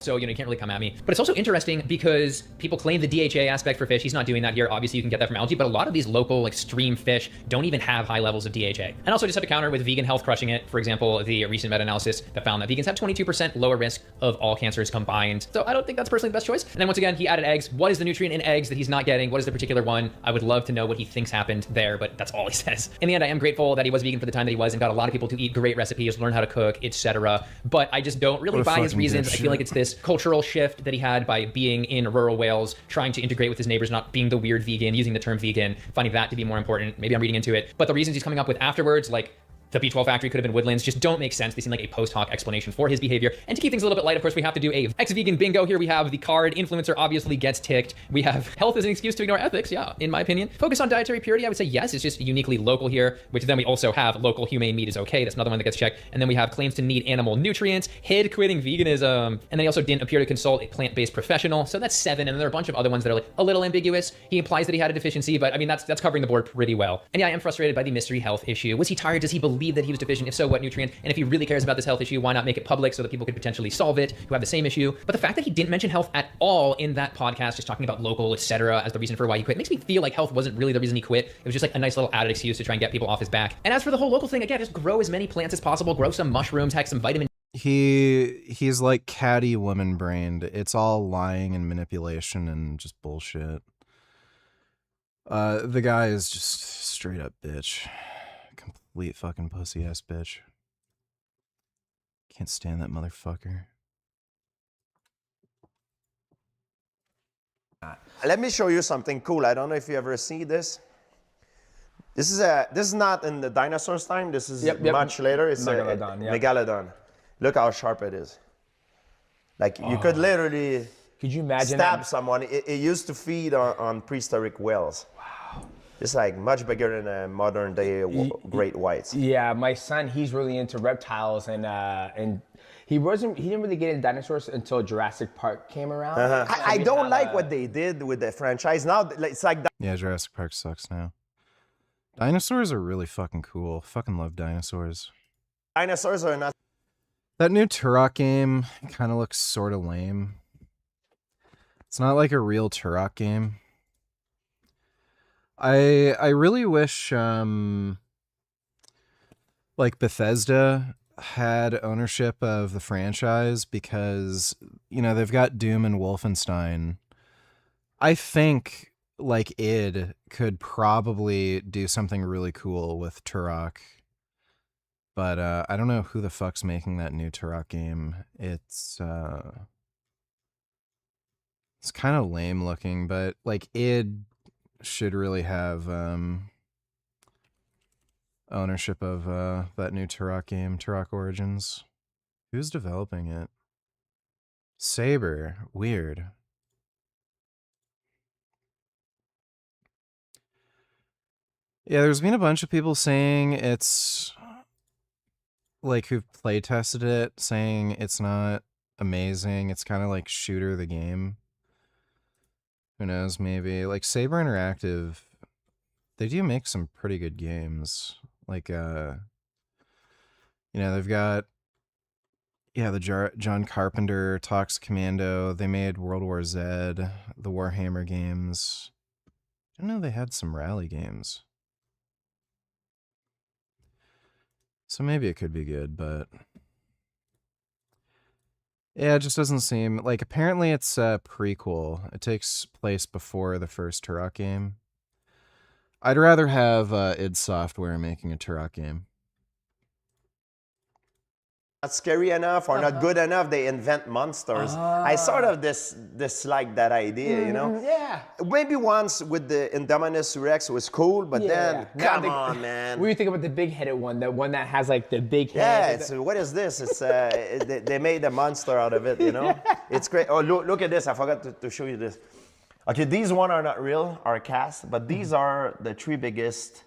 So, you know, you can't really come at me. But it's also interesting because people claim the DHA aspect for fish. He's not doing that here. Obviously, you can get that from algae, but a lot of these local, like, stream fish don't even have high levels of DHA. And also just have to counter with vegan health crushing it. For example, the recent meta-analysis that found that vegans have 22% lower risk of all cancers combined. So I don't think that's personally the best choice. And then once again, he added eggs. What is the nutrient in eggs that he's not getting? What is the particular one? I would love to know what he thinks happened there, but that's all he says. In the end, I am grateful that he was vegan for the time that he was and got a lot of people to eat great recipes, learn how to cook, etc. But I just don't really buy his reasons. I feel like it's this cultural shift that he had by being in rural Wales, trying to integrate with his neighbors, not being the weird vegan, using the term vegan, finding that to be more important. Maybe I'm reading into it. But the reasons he's coming up with afterwards, like the B12 factory could have been woodlands, just don't make sense. They seem like a post hoc explanation for his behavior. And to keep things a little bit light, of course, we have to do a ex-vegan bingo here. We have the card, influencer obviously gets ticked. We have health as an excuse to ignore ethics, yeah, in my opinion. Focus on dietary purity, I would say yes, it's just uniquely local here, which then we also have local humane meat is okay. That's another one that gets checked. And then we have claims to need animal nutrients, hid quitting veganism. And then he also didn't appear to consult a plant-based professional. So that's 7. And then there are a bunch of other ones that are like a little ambiguous. He implies that he had a deficiency, but I mean, that's covering the board pretty well. And yeah, I am frustrated by the mystery health issue. Was he tired? Does he believe that he was deficient? If so, what nutrient? And if he really cares about this health issue, why not make it public so that people could potentially solve it who have the same issue? But the fact that he didn't mention health at all in that podcast, just talking about local, etc., as the reason for why he quit, makes me feel like health wasn't really the reason he quit. It was just like a nice little added excuse to try and get people off his back. And as for the whole local thing, again, just grow as many plants as possible, grow some mushrooms, heck, some vitamin. He's like catty woman brained. It's all lying and manipulation and just bullshit. The guy is just straight up bitch. Complete fucking pussy ass bitch. Can't stand that motherfucker. Let me show you something cool. I don't know if you ever see this. This is not in the dinosaurs time. This is much later. It's Megalodon. a Megalodon. Look how sharp it is. Like you could literally stab someone. It used to feed on prehistoric whales. Wow. It's like much bigger than a modern day great whites. Yeah, my son, he's really into reptiles and he didn't really get into dinosaurs until Jurassic Park came around. I don't like what they did with the franchise. Now it's like yeah, Jurassic Park sucks now. Dinosaurs are really fucking cool. Fucking love dinosaurs. Dinosaurs are not. That new Turok game kind of looks sort of lame. It's not like a real Turok game. I really wish like Bethesda had ownership of the franchise because, you know, they've got Doom and Wolfenstein. I think like id could probably do something really cool with Turok. But I don't know who the fuck's making that new Turok game. It's kind of lame looking, but like id should really have ownership of that new Turok game, Turok Origins. Who's developing it? Saber. Weird. Yeah, there's been a bunch of people saying it's like who've play tested it, saying it's not amazing. It's kind of like Shooter the game. Who knows? Maybe like Saber Interactive. They do make some pretty good games. Like they've got the John Carpenter Tox Commando. They made World War Z, the Warhammer games. I didn't know they had some rally games. So maybe it could be good, but yeah, it just doesn't seem like. Apparently, it's a prequel. It takes place before the first Turok game. I'd rather have id Software making a Turok game. Not scary enough or not good enough, they invent monsters. I sort of dislike that idea, you know? Yeah. Maybe once with the Indominus Rex was cool, but then, come on, man. What do you think about the big-headed one, the one that has like the big Yeah, head? it's, what is this? It's they made a monster out of it, you know? It's great. Oh, look at this. I forgot to show you this. Okay, these one are not real, are cast, but these are the 3 biggest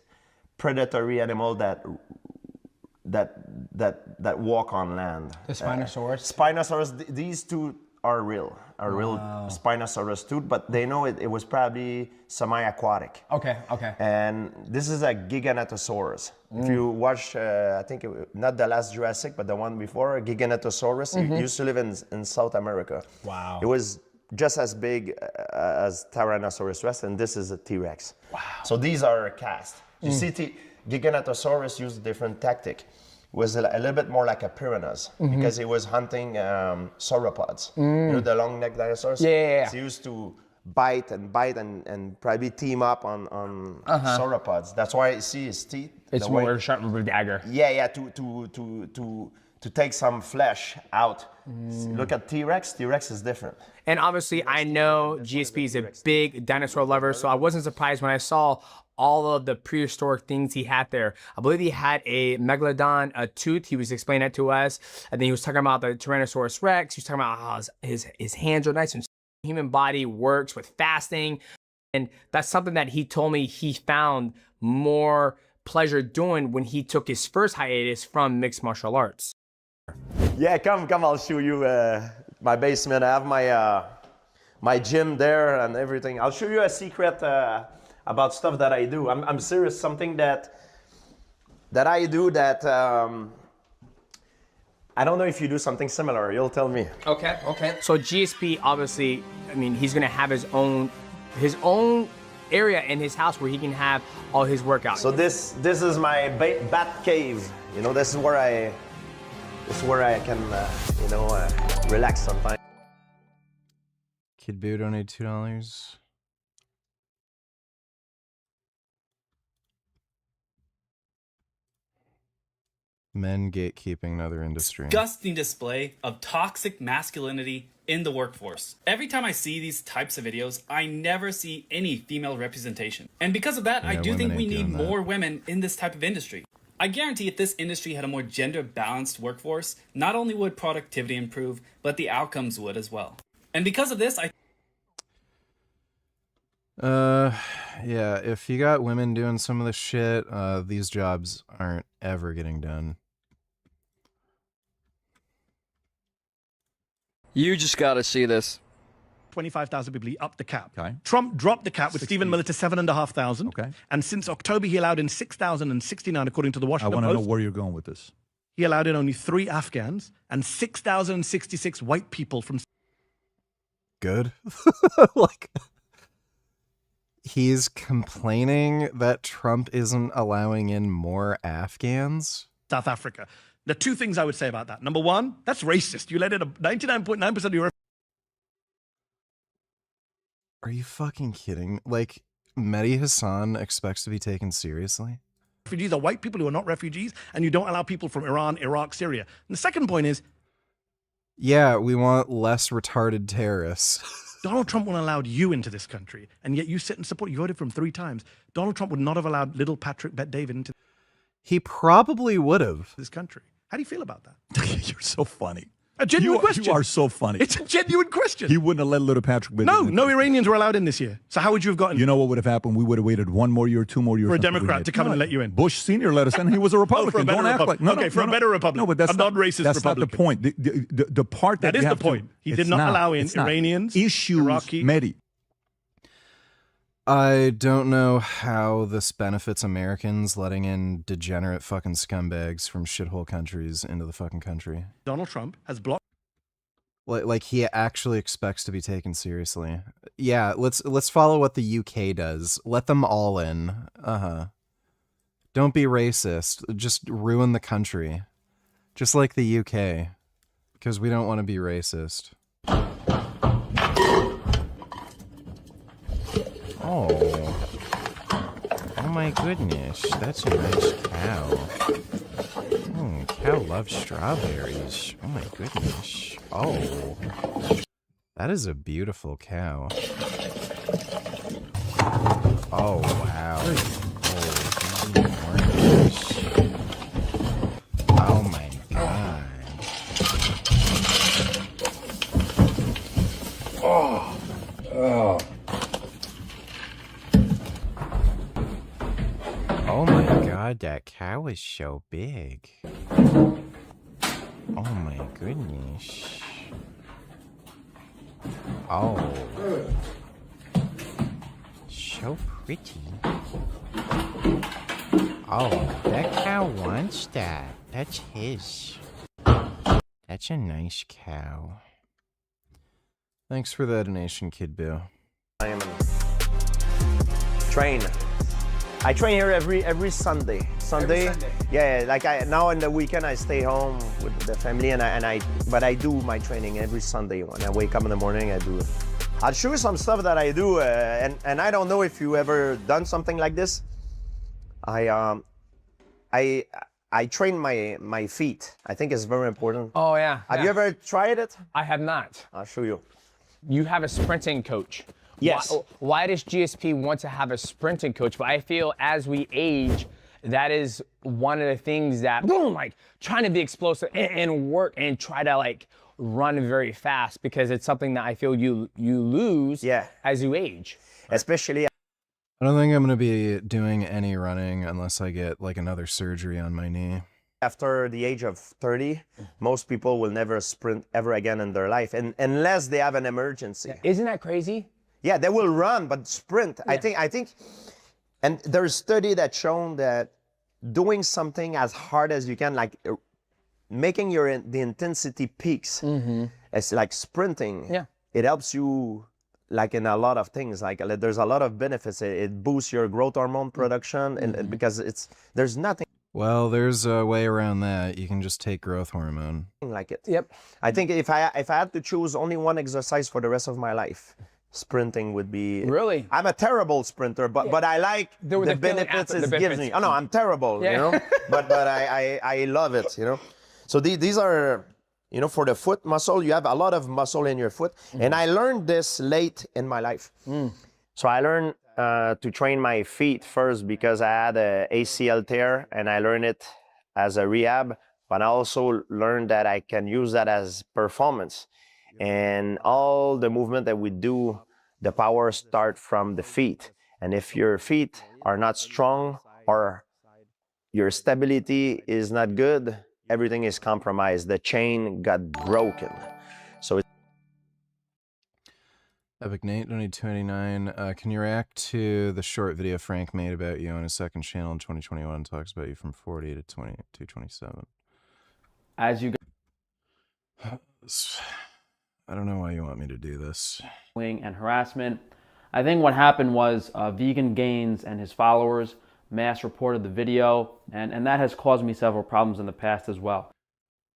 predatory animal that walk on land. The Spinosaurus? Spinosaurus, these two are real Spinosaurus too, but they know it was probably semi-aquatic. Okay. And this is a Giganotosaurus. If you watch, I think, not the last Jurassic, but the one before, Giganotosaurus, it used to live in South America. Wow. It was just as big as Tyrannosaurus Rex, and this is a T-Rex. Wow. So these are cast. You see, Giganotosaurus used a different tactic. It was a little bit more like a piranhas because he was hunting sauropods. You know, the long-necked dinosaurs? Yeah. So he used to bite and probably team up on sauropods. That's why you see his teeth. It's more sharp with a dagger. Yeah, to take some flesh out. Look at T-Rex. T-Rex is different. And obviously, I know GSP is a big dinosaur lover, so I wasn't surprised when I saw all of the prehistoric things he had there. I believe he had a megalodon, a tooth. He was explaining that to us. And then he was talking about the Tyrannosaurus Rex. He was talking about how his hands are nice and human body works with fasting. And that's something that he told me he found more pleasure doing when he took his first hiatus from mixed martial arts. Yeah, come, I'll show you my basement. I have my gym there and everything. I'll show you a secret about stuff that I do. I'm serious, something that I do that I don't know if you do something similar. You'll tell me. Okay. So GSP, obviously, I mean, he's gonna have his own area in his house where he can have all his workouts. So this is my bat cave. You know, this is where I can, relax sometimes. Kid Boo donated $2. Men gatekeeping another industry. Disgusting display of toxic masculinity in the workforce. Every time I see these types of videos, I never see any female representation. And because of that, I do think we need more women in this type of industry. I guarantee if this industry had a more gender-balanced workforce, not only would productivity improve, but the outcomes would as well. And because of this, yeah, if you got women doing some of the shit, these jobs aren't ever getting done. You just gotta see this. 25,000 people, he upped the cap. Okay. Trump dropped the cap with Stephen Miller to 7,500. Okay. And since October, he allowed in 6,069, according to the Washington Post. I want to know where you're going with this. He allowed in only 3 Afghans and 6,066 white people from... Good. Like, he's complaining that Trump isn't allowing in more Afghans? South Africa. The 2 things I would say about that. Number 1, that's racist. You let in 99.9% of your... Are you fucking kidding? Like, Mehdi Hassan expects to be taken seriously? Refugees are white people who are not refugees, and you don't allow people from Iran, Iraq, Syria. And the second point is... Yeah, we want less retarded terrorists. Donald Trump wouldn't have allowed you into this country, and yet you sit and support. You voted for him 3 times. Donald Trump would not have allowed little Patrick Bet-David into... He probably would have. This country. How do you feel about that? You're so funny. A genuine question. You are so funny. It's a genuine question. He wouldn't have let little Patrick. No Iranians were allowed in this year. So how would you have gotten? You know what would have happened? We would have waited 1 more year, 2 more years for a Democrat to come in and let you in. Bush Senior let us in. He was a Republican. Don't act like for a better Republican. No, but that's a non-racist That's Republican. not the point. The part that is you the have point. He did it's not allow in Iranians, issues, Iraqi. Mehdi. I don't know how this benefits Americans letting in degenerate fucking scumbags from shithole countries into the fucking country. Donald Trump has blocked. Like he actually expects to be taken seriously. Yeah, let's follow what the UK does. Let them all in. Don't be racist. Just ruin the country. Just like the UK. Because we don't want to be racist. Oh my goodness, that's a nice cow. Cow loves strawberries. Oh my goodness. Oh, that is a beautiful cow. Oh wow. Oh my god. Oh my god, that cow is so big. Oh my goodness. Oh. So pretty. Oh, that cow wants that. That's his. That's a nice cow. Thanks for the donation, Kid Boo. I am train. I train here every Sunday. Sunday. Yeah, like now in the weekend I stay home with the family but I do my training every Sunday. When I wake up in the morning, I do it. I'll show you some stuff that I do, and I don't know if you ever done something like this. I train my feet. I think it's very important. Oh yeah. Have you ever tried it? I have not. I'll show you. You have a sprinting coach. Yes. Why does GSP want to have a sprinting coach? But I feel as we age, that is one of the things that, boom, like trying to be explosive and work and try to like run very fast, because it's something that I feel you lose as you age. Especially. I don't think I'm going to be doing any running unless I get like another surgery on my knee. After the age of 30, most people will never sprint ever again in their life, and unless they have an emergency. Isn't that crazy? Yeah, they will run, but sprint. Yeah. I think, and there's study that shown that doing something as hard as you can, like making the intensity peaks, it's like sprinting. Yeah, it helps you like in a lot of things. Like there's a lot of benefits. It boosts your growth hormone production, and because there's nothing. Well, there's a way around that. You can just take growth hormone. Like it. Yep. I think if I had to choose only one exercise for the rest of my life, sprinting would be. Really? I'm a terrible sprinter, but I like the benefits it gives me. Oh no, I'm terrible, you know. but I love it, you know. So these are, you know, for the foot muscle, you have a lot of muscle in your foot, and I learned this late in my life. So I learned to train my feet first because I had a ACL tear, and I learned it as a rehab. But I also learned that I can use that as performance. And all the movement that we do, the power start from the feet. And if your feet are not strong or your stability is not good, everything is compromised. The chain got broken. So Epic Nate, donate 289. Can you react to the short video Frank made about you on his second channel in 2021? Talks about you from 40 to 27. As you I don't know why you want me to do this. And harassment. I think what happened was Vegan Gains and his followers mass reported the video, and that has caused me several problems in the past as well.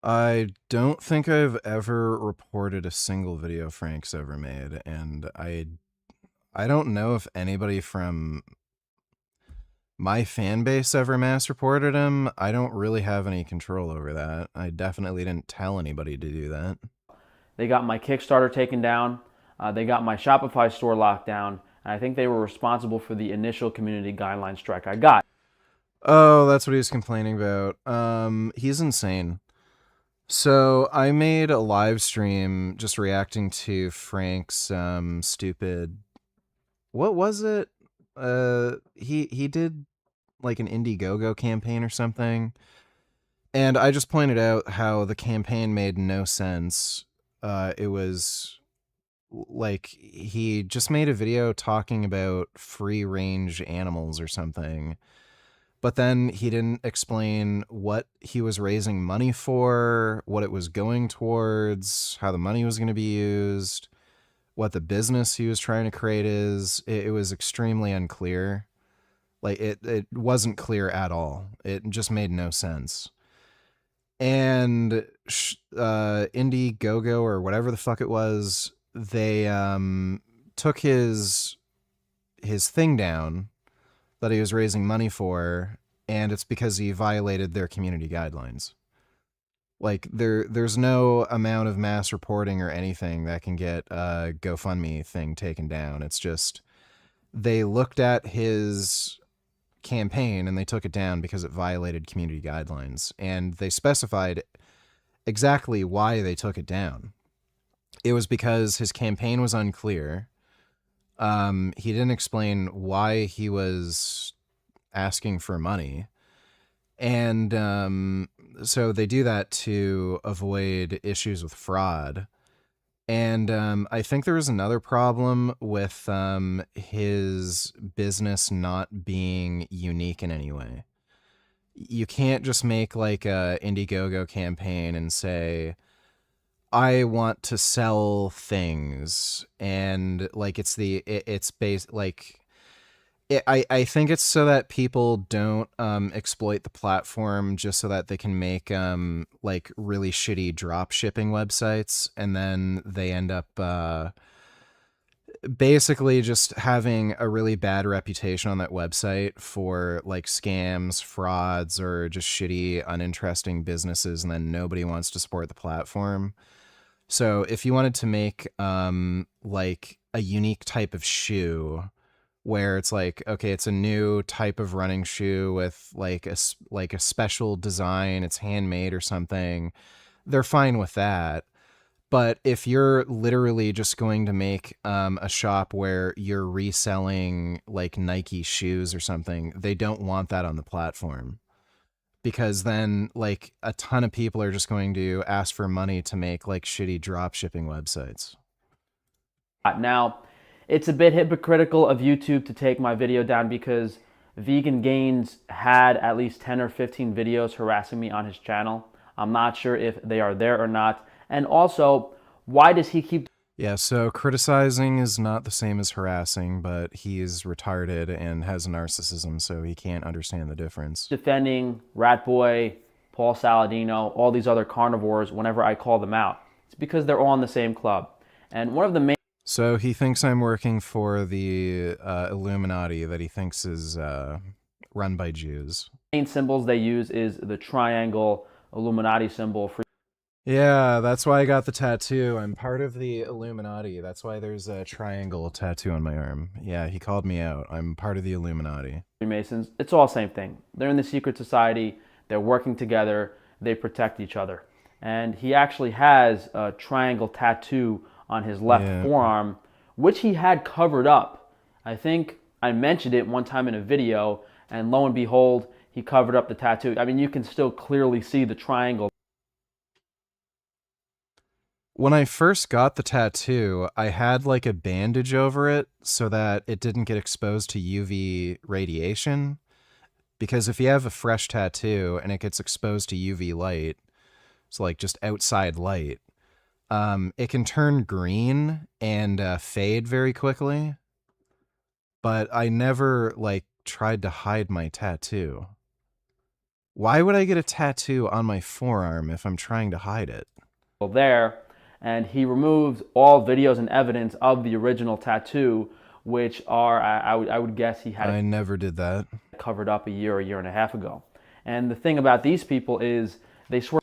I don't think I've ever reported a single video Frank's ever made, and I don't know if anybody from my fan base ever mass reported him. I don't really have any control over that. I definitely didn't tell anybody to do that. They got my Kickstarter taken down. They got my Shopify store locked down. And I think they were responsible for the initial community guideline strike I got. Oh, that's what he was complaining about. He's insane. So I made a live stream just reacting to Frank's stupid. What was it? He did like an Indiegogo campaign or something, and I just pointed out how the campaign made no sense. It was like he just made a video talking about free range animals or something. But then he didn't explain what he was raising money for, what it was going towards, how the money was going to be used, what the business he was trying to create is. It was extremely unclear. Like, it wasn't clear at all. It just made no sense. And Indiegogo, or whatever the fuck it was, they took his thing down that he was raising money for, and it's because he violated their community guidelines. Like, there's no amount of mass reporting or anything that can get a GoFundMe thing taken down. It's just they looked at his campaign and they took it down because it violated community guidelines, and they specified exactly why they took it down. It was because his campaign was unclear. He didn't explain why he was asking for money. And so they do that to avoid issues with fraud. And I think there was another problem with his business not being unique in any way. You can't just make like a Indiegogo campaign and say, I want to sell things, and like it's based like I think it's so that people don't exploit the platform just so that they can make like really shitty drop shipping websites, and then they end up basically just having a really bad reputation on that website for like scams, frauds, or just shitty, uninteresting businesses, and then nobody wants to support the platform. So if you wanted to make like a unique type of shoe where it's like, okay, it's a new type of running shoe with like a special design, it's handmade or something, they're fine with that. But if you're literally just going to make a shop where you're reselling like Nike shoes or something, they don't want that on the platform. Because then like a ton of people are just going to ask for money to make like shitty drop shipping websites. Now, it's a bit hypocritical of YouTube to take my video down because Vegan Gains had at least 10 or 15 videos harassing me on his channel. I'm not sure if they are there or not. And also, why does he keep... Yeah, so criticizing is not the same as harassing, but he's retarded and has narcissism, so he can't understand the difference. ...defending Rat Boy, Paul Saladino, all these other carnivores whenever I call them out? It's because they're all in the same club. And one of the main... So he thinks I'm working for the Illuminati that he thinks is run by Jews. ...main symbols they use is the triangle Illuminati symbol for... Yeah, that's why I got the tattoo. I'm part of the Illuminati. That's why there's a triangle tattoo on my arm. Yeah, he called me out. I'm part of the Illuminati. Freemasons. It's all the same thing. They're in the secret society. They're working together. They protect each other. And he actually has a triangle tattoo on his left forearm, which he had covered up. I think I mentioned it one time in a video, and lo and behold, he covered up the tattoo. I mean, you can still clearly see the triangle. When I first got the tattoo, I had like a bandage over it so that it didn't get exposed to UV radiation. Because if you have a fresh tattoo and it gets exposed to UV light, it's like just outside light, it can turn green and fade very quickly. But I never like tried to hide my tattoo. Why would I get a tattoo on my forearm if I'm trying to hide it? There. And he removed all videos and evidence of the original tattoo, which are, I would guess he had... I never did that. ...covered up a year and a half ago. And the thing about these people is they swear...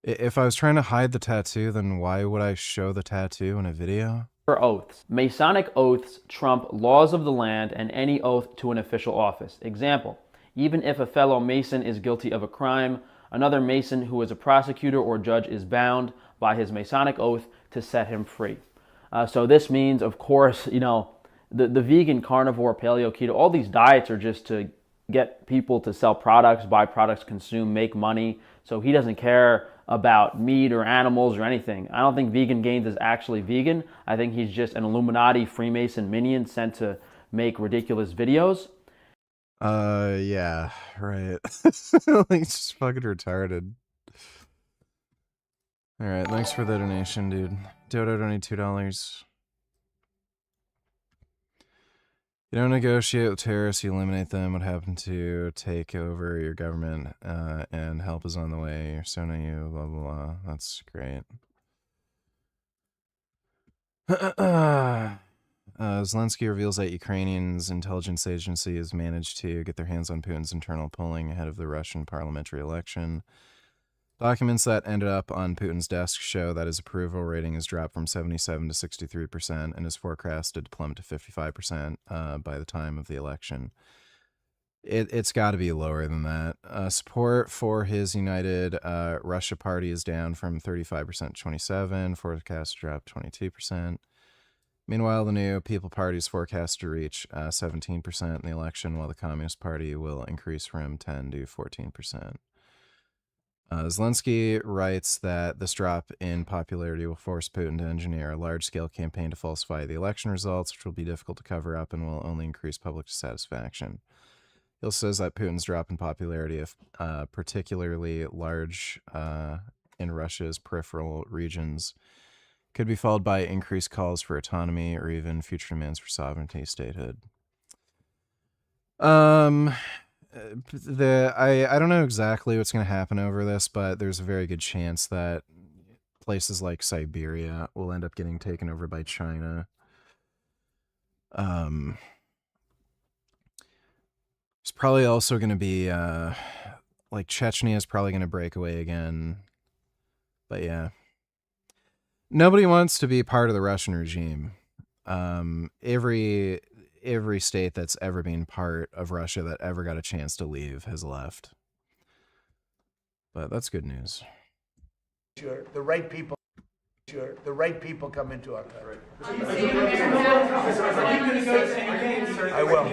If I was trying to hide the tattoo, then why would I show the tattoo in a video? Oaths. Masonic oaths trump laws of the land and any oath to an official office. Example, even if a fellow Mason is guilty of a crime, Another Mason who is a prosecutor or judge is bound by his Masonic oath to set him free. So this means, of course, you know, the vegan, carnivore, paleo, keto, all these diets are just to get people to sell products, buy products, consume, make money. So he doesn't care about meat or animals or anything. I don't think Vegan Gains is actually vegan. I think he's just an Illuminati Freemason minion sent to make ridiculous videos. Yeah, right. Like, it's just fucking retarded. Alright, thanks for the donation, dude. Dodo donated $2. You don't negotiate with terrorists, you eliminate them. What happened to take over your government, and help is on the way. You're so naive, blah, blah, blah. That's great. Zelensky reveals that Ukrainian's intelligence agency has managed to get their hands on Putin's internal polling ahead of the Russian parliamentary election. Documents that ended up on Putin's desk show that his approval rating has dropped from 77 to 63% and is forecasted to plummet to 55% by the time of the election. It's got to be lower than that. Support for his United Russia Party is down from 35% to 27%, forecast to drop 22%. Meanwhile, the new People Party is forecast to reach 17% in the election, while the Communist Party will increase from 10 to 14%. Zelensky writes that this drop in popularity will force Putin to engineer a large-scale campaign to falsify the election results, which will be difficult to cover up and will only increase public dissatisfaction. He also says that Putin's drop in popularity, if particularly large in Russia's peripheral regions, could be followed by increased calls for autonomy or even future demands for sovereignty, statehood. I don't know exactly what's going to happen over this, but there's a very good chance that places like Siberia will end up getting taken over by China. There's probably also going to be like Chechnya is probably going to break away again. But yeah. Nobody wants to be part of the Russian regime. Every state that's ever been part of Russia that ever got a chance to leave has left. But that's good news. Sure, the right people come into our country. I will.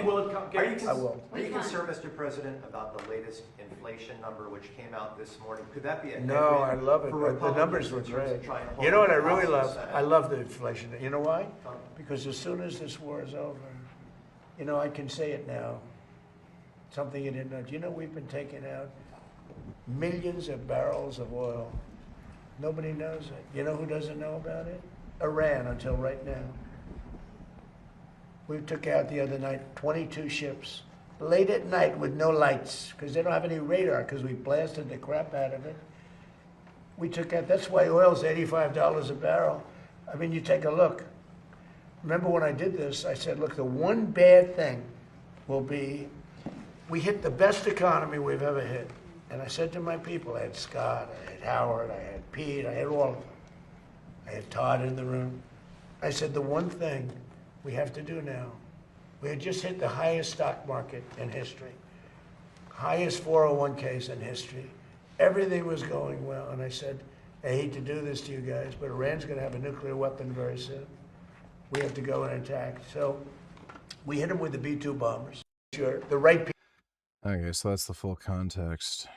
I will. Are you concerned, Mr. President, about the latest inflation number which came out this morning? Could that be a No, I love it. The numbers were great. You know what I really love? I love the inflation. You know why? Because as soon as this war is over, you know, I can say it now. Something you didn't know. Do you know we've been taking out millions of barrels of oil? Nobody knows it. You know who doesn't know about it? Iran, until right now. We took out the other night 22 ships, late at night with no lights, because they don't have any radar, because we blasted the crap out of it. We took out, that's why oil's $85 a barrel. I mean, you take a look. Remember when I did this, I said, look, the one bad thing will be, we hit the best economy we've ever hit. And I said to my people, I had Scott, I had Howard, I had Pete, I had all of them. I had Todd in the room. I said, the one thing we have to do now, we had just hit the highest stock market in history, highest 401ks in history. Everything was going well. And I said, I hate to do this to you guys, but Iran's going to have a nuclear weapon very soon. We have to go and attack. So we hit them with the B-2 bombers. Sure, the right people. Okay, so that's the full context.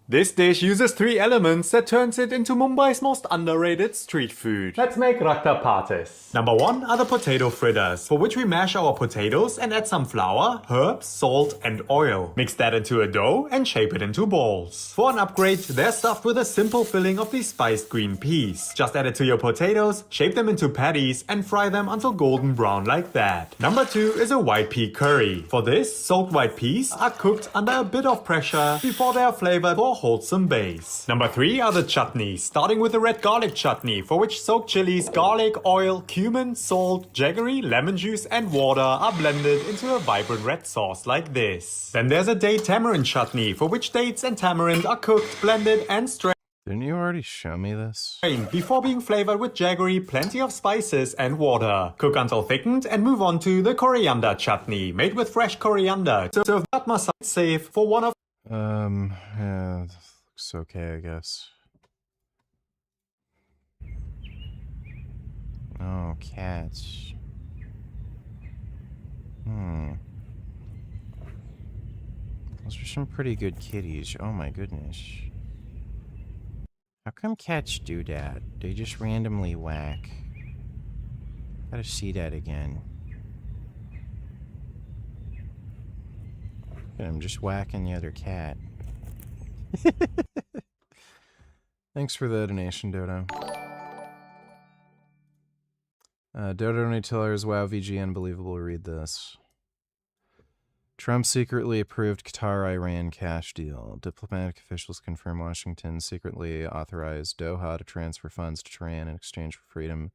This dish uses 3 elements that turns it into Mumbai's most underrated street food. Let's make rakta patis. Number 1 are the potato fritters, for which we mash our potatoes and add some flour, herbs, salt and oil. Mix that into a dough and shape it into balls. For an upgrade, they're stuffed with a simple filling of these spiced green peas. Just add it to your potatoes, shape them into patties and fry them until golden brown like that. Number 2 is a white pea curry. For this, soaked white peas are cooked under a bit of pressure before they are flavored for wholesome base. Number 3 are the chutneys, starting with the red garlic chutney, for which soaked chilies, garlic, oil, cumin, salt, jaggery, lemon juice and water are blended into a vibrant red sauce like this. Then there's a date tamarind chutney, for which dates and tamarind are cooked, blended and strained Didn't you already show me this? Before being flavored with jaggery, plenty of spices and water. Cook until thickened and move on to the coriander chutney, made with fresh coriander. Serve that masala safe for one of... Yeah, looks okay, I guess. Oh, cats. Those are some pretty good kitties. Oh my goodness. How come cats do that? They just randomly whack. Gotta see that again. I'm just whacking the other cat. Thanks for the donation, Dodo. Dodo Nutellers, wow, VG, unbelievable, read this. Trump secretly approved Qatar-Iran cash deal. Diplomatic officials confirm Washington secretly authorized Doha to transfer funds to Tehran in exchange for freedom,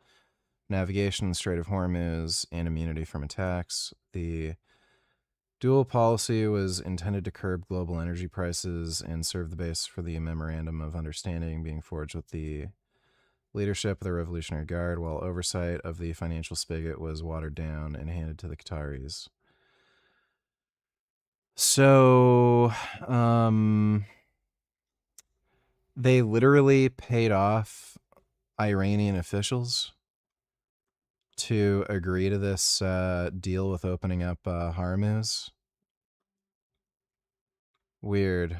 navigation in the Strait of Hormuz, and immunity from attacks. The dual policy was intended to curb global energy prices and serve the base for the memorandum of understanding being forged with the leadership of the Revolutionary Guard, while oversight of the financial spigot was watered down and handed to the Qataris. So, they literally paid off Iranian officials to agree to this deal with opening up Hormuz. Weird.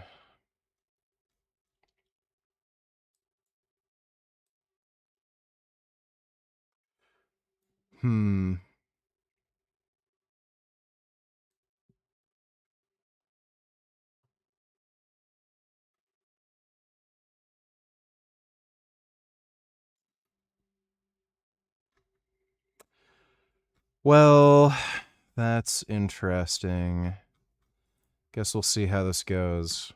Well, that's interesting. Guess we'll see how this goes.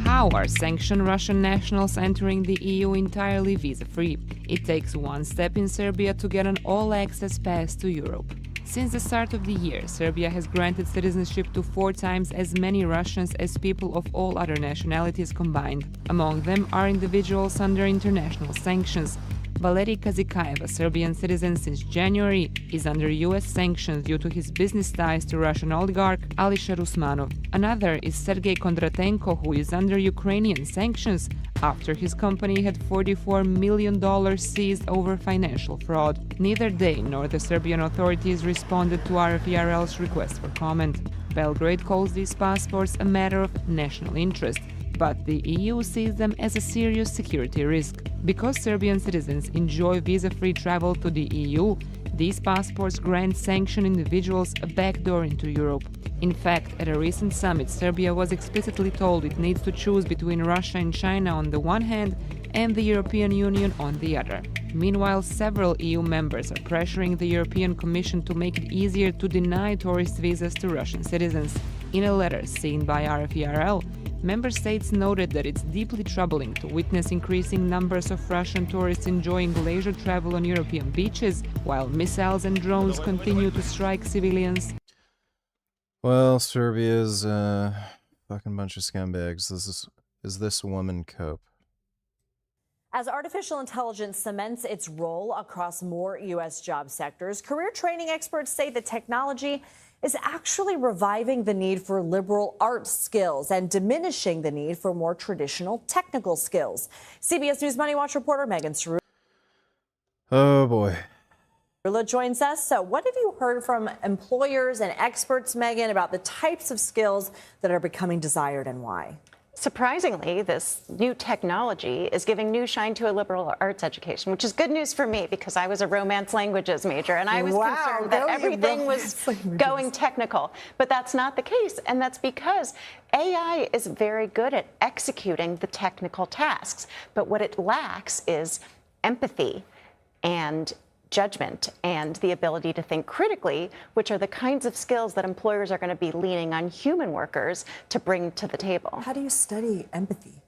How are sanctioned Russian nationals entering the EU entirely visa-free? It takes one step in Serbia to get an all-access pass to Europe. Since the start of the year, Serbia has granted citizenship to 4 times as many Russians as people of all other nationalities combined. Among them are individuals under international sanctions. Valeri Kazikaev, a Serbian citizen since January, is under US sanctions due to his business ties to Russian oligarch Alisher Usmanov. Another is Sergei Kondratenko, who is under Ukrainian sanctions after his company had $44 million seized over financial fraud. Neither they nor the Serbian authorities responded to RFERL's request for comment. Belgrade calls these passports a matter of national interest, but the EU sees them as a serious security risk. Because Serbian citizens enjoy visa-free travel to the EU, these passports grant sanctioned individuals a backdoor into Europe. In fact, at a recent summit, Serbia was explicitly told it needs to choose between Russia and China on the one hand and the European Union on the other. Meanwhile, several EU members are pressuring the European Commission to make it easier to deny tourist visas to Russian citizens. In a letter seen by RFERL, member states noted that it's deeply troubling to witness increasing numbers of Russian tourists enjoying leisure travel on European beaches, while missiles and drones continue to strike civilians. Well, Serbia's fucking bunch of scumbags. Is this woman cope? As artificial intelligence cements its role across more U.S. job sectors, career training experts say the technology is actually reviving the need for liberal arts skills and diminishing the need for more traditional technical skills. CBS News Money Watch reporter Megan Cerullo Oh boy. Joins us. So what have you heard from employers and experts, Megan, about the types of skills that are becoming desired and why? Surprisingly, this new technology is giving new shine to a liberal arts education, which is good news for me because I was a romance languages major and I was concerned that everything was going technical. But that's not the case, and that's because AI is very good at executing the technical tasks. But what it lacks is empathy and judgment and the ability to think critically, which are the kinds of skills that employers are going to be leaning on human workers to bring to the table. How do you study empathy?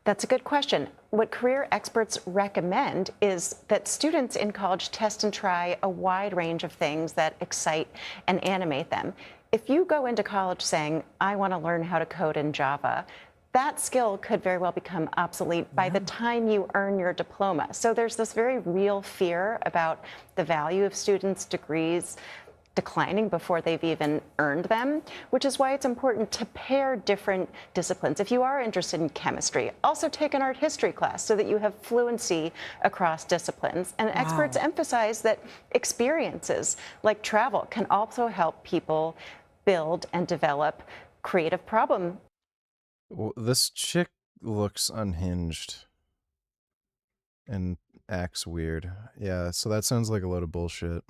That's a good question. What career experts recommend is that students in college test and try a wide range of things that excite and animate them. If you go into college saying, I want to learn how to code in Java, that skill could very well become obsolete by the time you earn your diploma. So there's this very real fear about the value of students' degrees declining before they've even earned them, which is why it's important to pair different disciplines. If you are interested in chemistry, also take an art history class so that you have fluency across disciplines. And experts emphasize that experiences like travel can also help people build and develop creative problem. Well, this chick looks unhinged and acts weird. Yeah, so that sounds like a load of bullshit.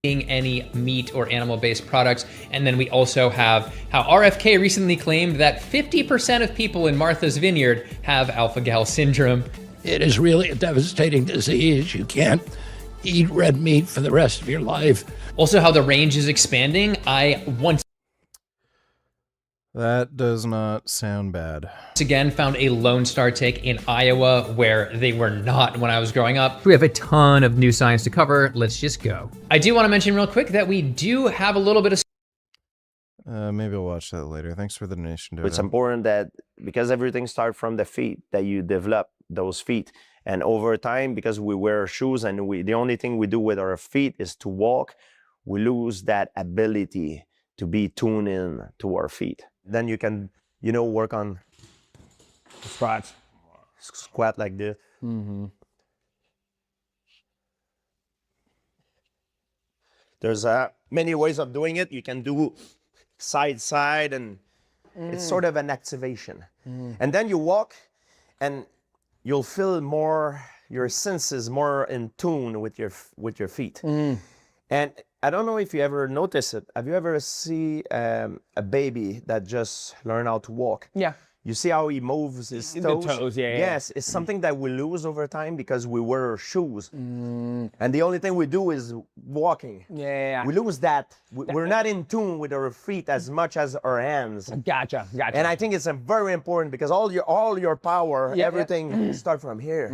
Any meat or animal-based products. And then we also have how RFK recently claimed that 50% of people in Martha's Vineyard have alpha-gal syndrome. It is really a devastating disease. You can't eat red meat for the rest of your life. Also how the range is expanding. I once That does not sound bad. again found a Lone Star tick in Iowa where they were not when I was growing up. We have a ton of new science to cover. Let's just go. I do want to mention real quick that we do have a little bit of Maybe I'll watch that later. Thanks for the donation, Dodo. It's important that because everything starts from the feet, that you develop those feet. And over time, because we wear shoes and the only thing we do with our feet is to walk, we lose that ability to be tuned in to our feet. Then you can, work on squats. Squat like this. There's many ways of doing it. You can do side, and it's sort of an activation. And then you walk, and you'll feel more, your senses more in tune with your feet. And I don't know if you ever notice it. Have you ever see a baby that just learned how to walk? Yeah. You see how he moves his toes? The toes, yeah. Yes, it's something that we lose over time because we wear shoes. And the only thing we do is walking. Yeah. We lose that. We're not in tune with our feet as much as our hands. Gotcha. And I think it's very important because all your power, everything start from here.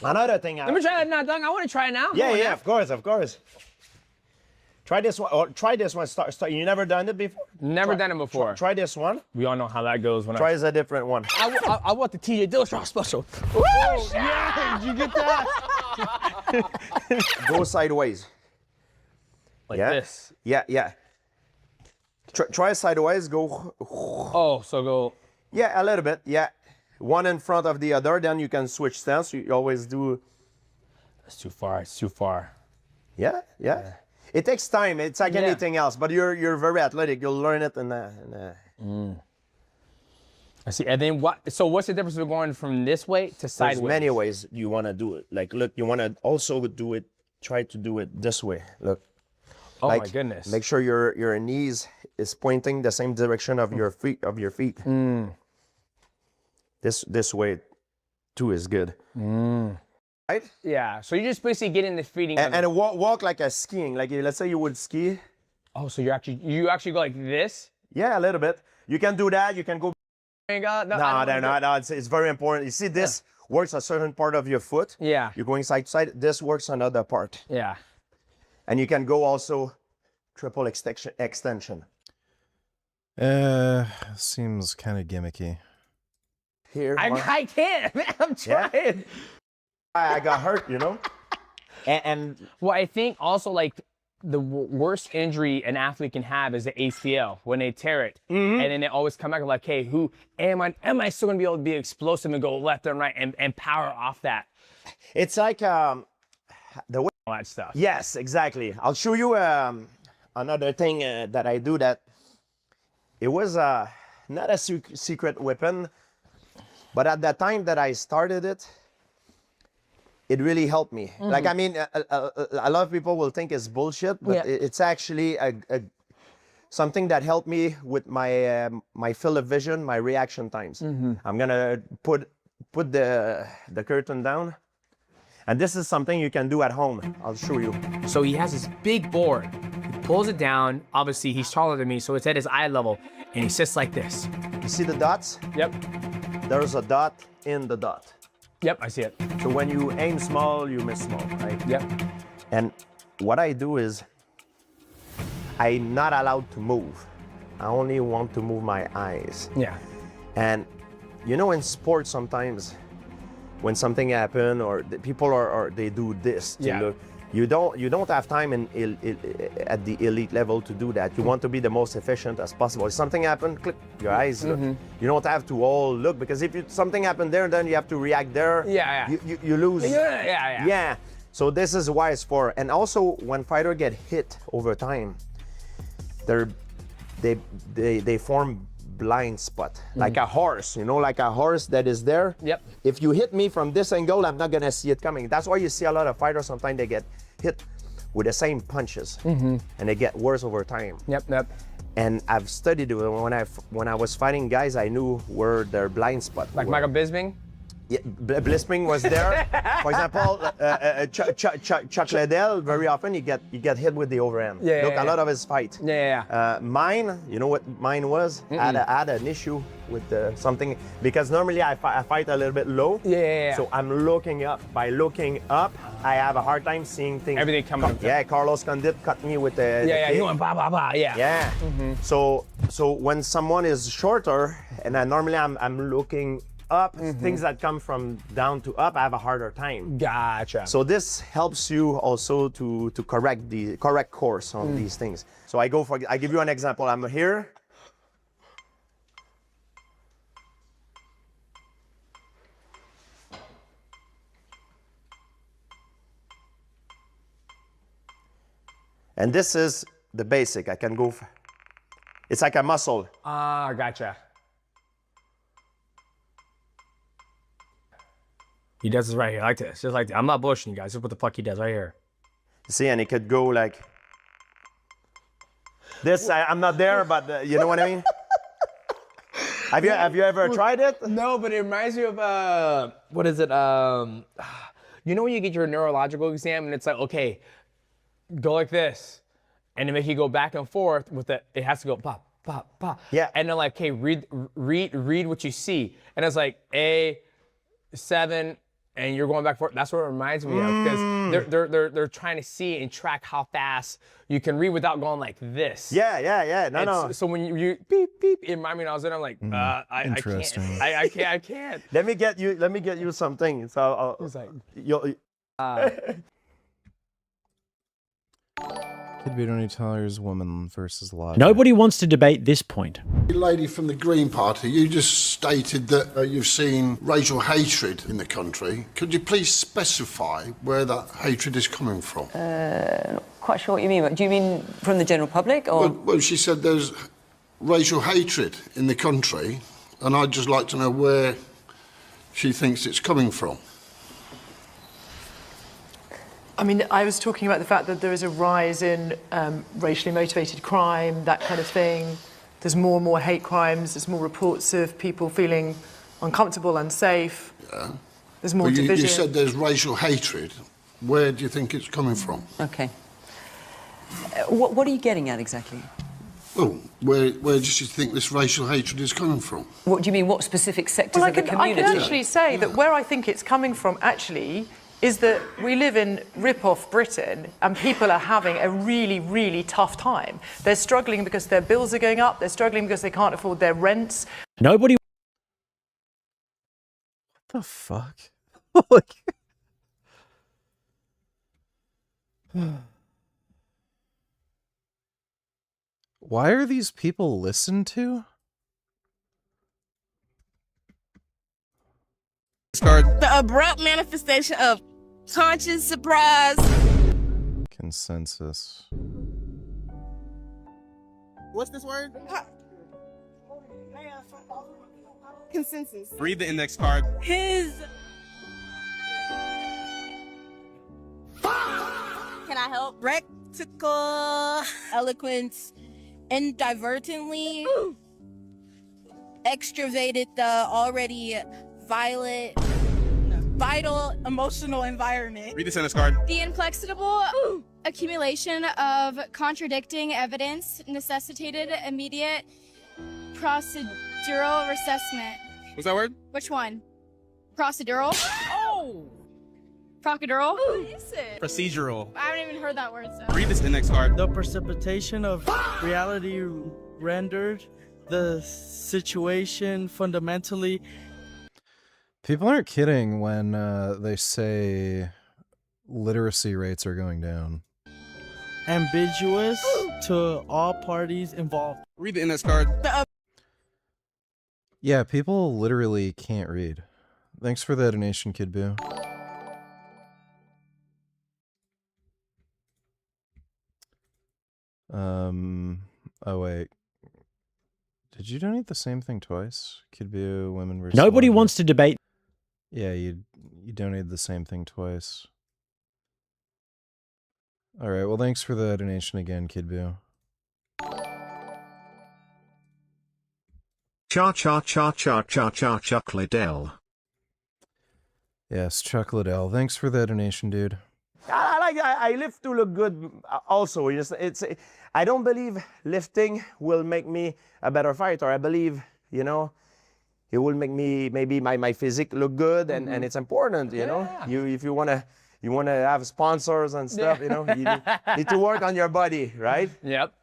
Another thing. Let me try that now, Doug. I want to try it now. Yeah, of course. Try this one, or try this one. Start. You never done it before? Never done it before. Try this one. We all know how that goes. Try a different one. I want the TJ Dillashaw special. Oh, yeah, did you get that? Go sideways. Like this? Yeah. Try sideways, go. Oh, so go. Yeah, a little bit, yeah. One in front of the other, then you can switch stance. You always do. It's too far. Yeah. It takes time. It's like anything else, but you're very athletic. You'll learn it I see. And then what? So what's the difference between going from this way to sideways? There's many ways you want to do it. Like, look, you want to also do it. Try to do it this way. Look. Oh my goodness. Make sure your knees is pointing the same direction of your feet. This way, too, is good. Right? Yeah. So you just basically get in the feeding. And walk like a skiing. Like let's say you would ski. Oh, so you actually go like this? Yeah, a little bit. You can do that. You can go. No. It's very important. You see, this works a certain part of your foot. Yeah. You're going side to side. This works another part. Yeah. And you can go also triple extension. Seems kind of gimmicky. Here. I can't, man. I'm trying. Yeah. I got hurt, and well, I think also like the worst injury an athlete can have is the ACL when they tear it, and then they always come back like, hey, who am I still gonna be able to be explosive and go left and right and power off that? It's like the way all that stuff. Yes, exactly. I'll show you another thing that I do that. It was not a secret weapon, but at the time that I started it. It really helped me. Like, I mean, a lot of people will think it's bullshit, but it's actually something that helped me with my my field of vision, my reaction times. I'm gonna put the curtain down, and this is something you can do at home. I'll show you. So he has this big board. He pulls it down. Obviously, he's taller than me, so it's at his eye level, and he sits like this. You see the dots? Yep. there's a dot in the dot. Yep, I see it. So when you aim small, you miss small, right? Yep. And what I do is, I'm not allowed to move. I only want to move my eyes. Yeah. And you know, in sports sometimes, when something happens or the people are they do this to Yeah. look, you don't have time at the elite level to do that. You want to be the most efficient as possible. If something happened, click your eyes look. You don't have to all look, because if something happened there, then you have to react there. Yeah. You lose. Yeah. Yeah. So this is why it's for. And also when fighter get hit over time, they form blind spot, like a horse, you know, like a horse that is there. Yep. If you hit me from this angle, I'm not gonna see it coming. That's why you see a lot of fighters, sometimes they get hit with the same punches, and they get worse over time. Yep. And I've studied it. When I was fighting guys, I knew where their blind spot Like were. Michael Bisping? Yeah, Bisping was there. For example, Chuck Liddell, very often you get hit with the overhand. Yeah, Look, yeah, a lot of his fight. Yeah. Mine, you know what mine was? I had an issue with something, because normally I fight a little bit low. Yeah. So I'm looking up. By looking up, I have a hard time seeing things. Everything coming up. Yeah, Carlos Condit cut me with the Yeah, kick. he went blah, blah, blah, yeah. Yeah. So when someone is shorter, and normally I'm looking up, things that come from down to up, I have a harder time. Gotcha. So this helps you also to correct the correct course on these things. So I give you an example. I'm here. And this is the basic. I can go, it's like a muscle. Ah, gotcha. He does this right here, like this. Just like that. I'm not bullshitting you guys. This is what the fuck he does right here. See, and it could go like this. I'm not there, but you know what I mean? Have you ever tried it? No, but it reminds me of what is it? You know when you get your neurological exam and it's like, okay, go like this, and then if you go back and forth with it, it has to go pop, pop, pop. Yeah. And then like, okay, read what you see, and it's like A7. And you're going back and forth. That's what it reminds me of, because they're trying to see and track how fast you can read without going like this. Yeah. No. So when you beep beep, it reminded me. When I was in, I'm like, Interesting. I can't. Let me get you something. So He's like, Could be only Tyler's woman versus logic. Nobody wants to debate this point. Lady from the Green Party, you just stated that you've seen racial hatred in the country. Could you please specify where that hatred is coming from? Not quite sure what you mean. Do you mean from the general public, or? Well, she said there's racial hatred in the country, and I'd just like to know where she thinks it's coming from. I mean, I was talking about the fact that there is a rise in racially motivated crime, that kind of thing. There's more and more hate crimes. There's more reports of people feeling uncomfortable, unsafe. Yeah. There's more division. You said there's racial hatred. Where do you think it's coming from? Okay. What are you getting at exactly? Well, where does you think this racial hatred is coming from? What do you mean? What specific sectors of the community? I can actually say that where I think it's coming from, actually, is that we live in rip-off Britain and people are having a really, really tough time. They're struggling because their bills are going up. They're struggling because they can't afford their rents. Nobody. What the fuck? Why are these people listened to? The abrupt manifestation of conscious surprise. Consensus. What's this word? Consensus. Read the index card. His. Can I help? Practical eloquence inadvertently extravated the already vital emotional environment. Read the sentence card. The inflexible accumulation of contradicting evidence necessitated immediate procedural assessment. What's that word? Which one? Procedural. Oh! Procedural. What is it? Procedural. I haven't even heard that word, so. Read this index card. The precipitation of reality rendered the situation fundamentally. People aren't kidding when they say literacy rates are going down. Ambiguous to all parties involved. Read the index card. Yeah, people literally can't read. Thanks for the donation, Kid Boo. Oh wait. Did you donate the same thing twice? Kid Boo, women versus Nobody Wonder. wants to debate. Yeah, you donated the same thing twice. All right, well, thanks for the donation again, Kid Boo. Chuckledell. Yes, Chuck Liddell. Thanks for the donation, dude. I lift to look good also. I don't believe lifting will make me a better fighter. I believe, you know, it will make me maybe my physique look good, and it's important, you know. If you wanna have sponsors and stuff, you know, you need to work on your body, right? Yep.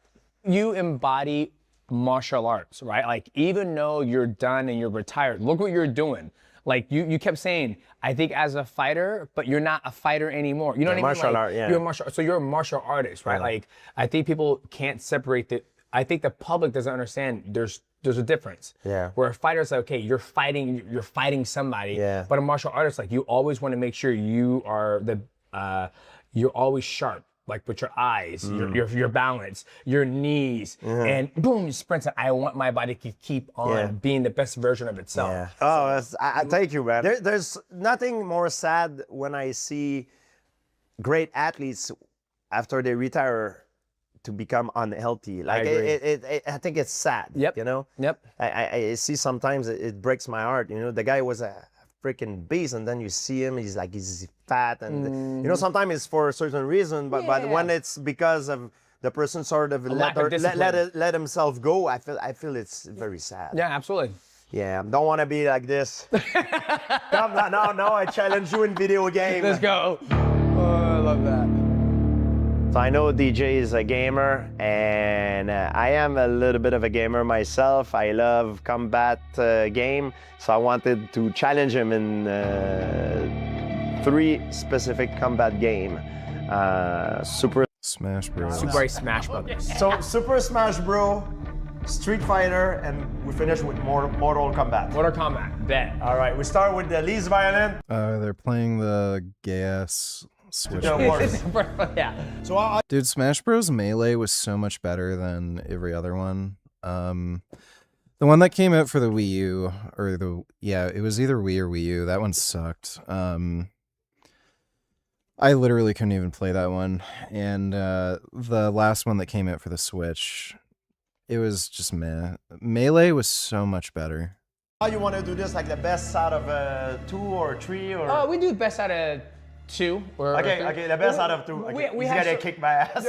You embody martial arts, right? Like, even though you're done and you're retired, look what you're doing. Like, you kept saying, I think as a fighter, but you're not a fighter anymore. You know what I mean? Martial art, yeah. So you're a martial artist, right? Yeah. Like, I think people can't separate the. I think the public doesn't understand. There's a difference. Yeah. Where a fighter's like, okay, you're fighting somebody. Yeah. But a martial artist, like, you always want to make sure you are you're always sharp. Like, with your eyes, your balance, your knees, and boom, you sprint. I want my body to keep on being the best version of itself. Yeah. Oh, I thank you, man. There's nothing more sad when I see great athletes after they retire to become unhealthy. Like, I think it's sad. Yep. You know. Yep. I see sometimes it breaks my heart. You know, the guy was a freaking beast, and then you see him, he's fat, and you know, sometimes it's for a certain reason, but when it's because of the person sort of let himself go, I feel it's very sad. Yeah, absolutely. Yeah, don't want to be like this. Come on, no, I challenge you in video game. Let's go. Oh, I love that. So I know DJ is a gamer, and I am a little bit of a gamer myself. I love combat game, so I wanted to challenge him in 3 specific combat game. Super Smash Bros. Super Smash Brothers. So Super Smash Bros, Street Fighter, and we finish with Mortal Kombat. Mortal Kombat, bet. All right, we start with the least violent. They're playing the gay-ass Switch. Yeah. So dude, Smash Bros. Melee was so much better than every other one. The one that came out for the Wii U, or it was either Wii or Wii U. That one sucked. I literally couldn't even play that one. And the last one that came out for the Switch, it was just meh. Melee was so much better. How you want to do this? Like the best out of 2 or 3 or? Oh, we do best out of 2. Okay, the best out of 2. Okay. We He's gonna kick my ass.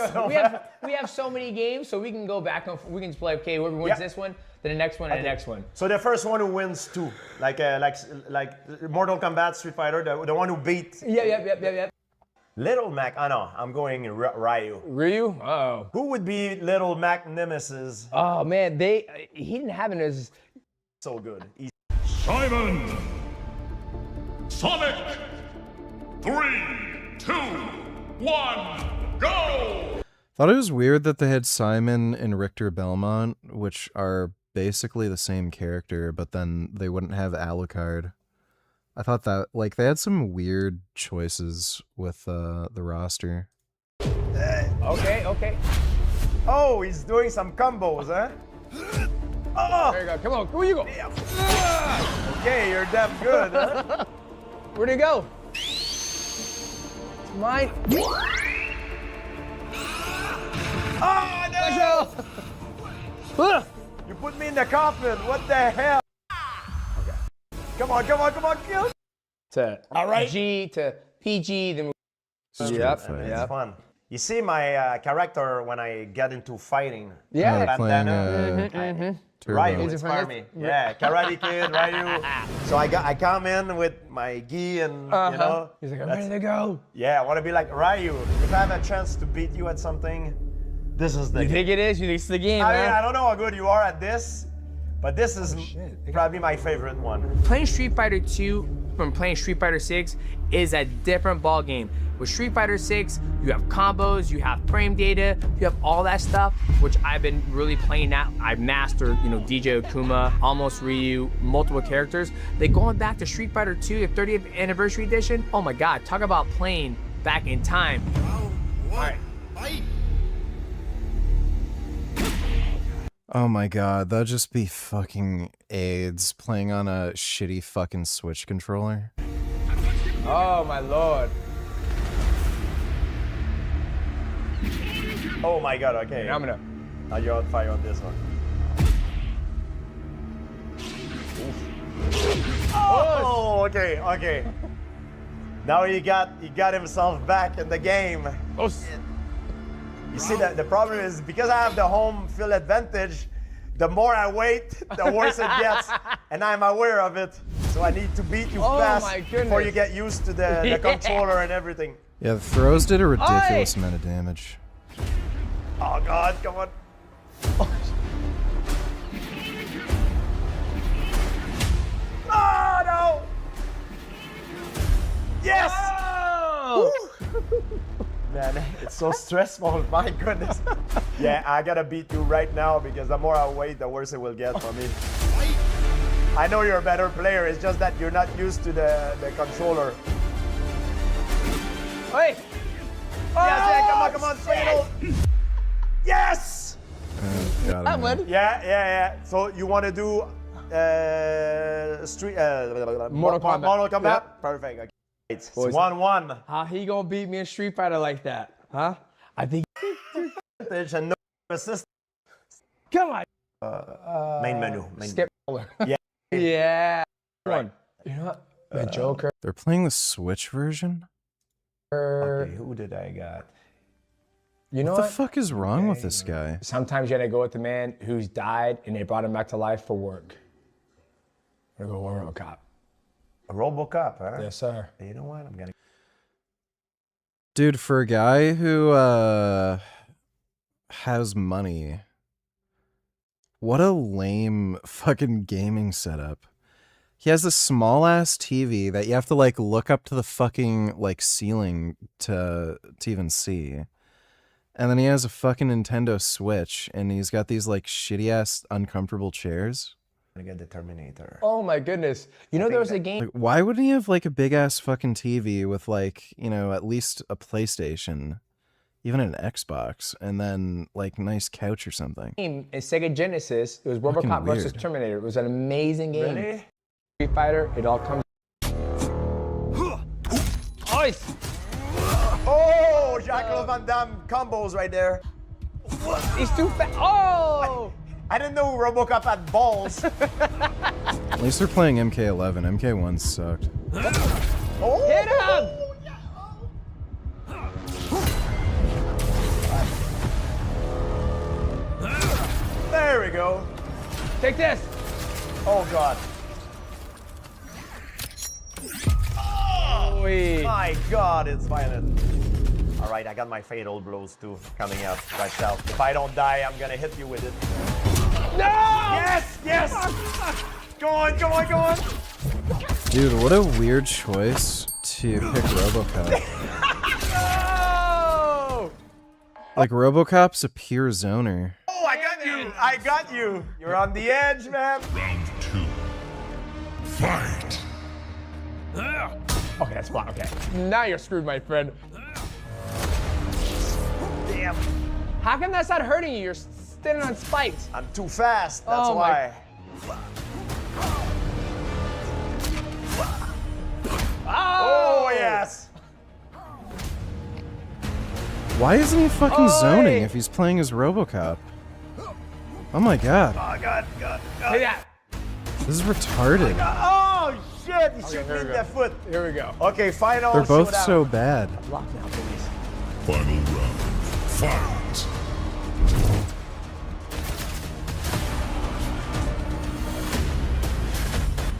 We have so many games, so we can go back and we can play. Okay, whoever wins this one, then the next one, and the next one. So the first one who wins 2, like Mortal Kombat, Street Fighter, the one who beat. Yep. Little Mac. Oh no, I'm going Ryu. Ryu? Oh. Who would be Little Mac nemesis? Oh man, he didn't have it as so good. Simon. Sonic. 3, 2, 1, go! Thought it was weird that they had Simon and Richter Belmont, which are basically the same character, but then they wouldn't have Alucard. I thought that, like, they had some weird choices with the roster. Okay. Oh, he's doing some combos, huh? Oh! There you go. Come on, where you go? Okay, you're damn good, huh? Where'd he go? Mine. Oh no! You put me in the coffin. What the hell? Okay. Come on, kill. To G to PG, then Yep. It's fun. You see my character when I get into fighting. Yeah. Bandana. Ryu inspired me. Yeah, Karate Kid, Ryu. So I come in with my gi and you know. He's like, I'm ready to go. Yeah, I want to be like Ryu. If I have a chance to beat you at something, this is the You game. think it is? You think it's the game, I man? mean, I don't know how good you are at this, but this is probably my favorite one. Playing Street Fighter 2 from playing Street Fighter 6 is a different ball game. With Street Fighter 6, you have combos, you have frame data, you have all that stuff, which I've been really playing that. I've mastered, you know, DJ Akuma, almost Ryu, multiple characters. Then going back to Street Fighter 2, the 30th anniversary edition, oh my God, talk about playing back in time. All right. Oh my god, that'd just be fucking AIDS playing on a shitty fucking Switch controller. Oh my Lord. Oh my God, okay. I'm gonna. Now you're on fire on this one. Oh, okay, okay. Now he got himself back in the game. Oh. You see that the problem is because I have the home field advantage, the more I wait, the worse it gets, and I'm aware of it. So I need to beat you fast before you get used to the controller and everything. Yeah, the throws did a ridiculous amount of damage. Oh God, come on. Oh no! Yes! Oh! Man, it's so stressful, my goodness. Yeah, I gotta beat you right now because the more I wait, the worse it will get for me. I know you're a better player, it's just that you're not used to the controller. Hey! Yes, come on, fatal! Yes! Got him. Yeah. So you want to do Mortal Kombat. Mortal Kombat? Yeah. Perfect. Okay. It's Boys, 1-1. How he gonna beat me in Street Fighter like that? Huh? I think. And no assist. Come on. Main menu. Skip. Yeah. Yeah. Right. You know what? The Joker. They're playing the Switch version? Okay, who did I got? You know what the fuck is wrong with this guy? Sometimes you gotta go with the man who's died and they brought him back to life for work. I'm gonna go RoboCop. A RoboCop, huh? Yes, sir. You know what? I'm gonna. Dude, for a guy who has money, what a lame fucking gaming setup. He has a small ass TV that you have to like look up to the fucking like ceiling to even see. And then he has a fucking Nintendo Switch and he's got these like shitty ass uncomfortable chairs. I'm gonna get the Terminator. Oh my goodness. You know there was a game. Like, why wouldn't he have like a big ass fucking TV with like, you know, at least a PlayStation, even an Xbox, and then like nice couch or something? In Sega Genesis, it was RoboCop versus Terminator. It was an amazing game. Really? Street Fighter, it all comes. Oh, Jean-Claude Van Damme combos right there. He's too fast. Oh! I didn't know RoboCop had balls. At least they're playing MK11. MK1 sucked. Oh! Hit him! There we go. Take this. Oh God. Oh, my God, it's violent. All right, I got my fatal blows too coming up. Watch out. If I don't die, I'm gonna hit you with it. No! Yes, yes. Go on. Dude, what a weird choice to pick RoboCop. No! Like RoboCop's a pure zoner. Oh, I got you. You're on the edge, man. Round 2. Fight. Okay, that's fine. Okay. Now you're screwed, my friend. Damn. How come that's not hurting you? You're standing on spikes. I'm too fast. That's why. Oh, yes. Why isn't he fucking zoning if he's playing as RoboCop? Oh my God. Oh, God. Hey, that. This is retarded. Oh, shit. He shoot me in the foot. Here we go. Okay, final They're both showdown. so bad. Lockdown, please. Final round. Fight!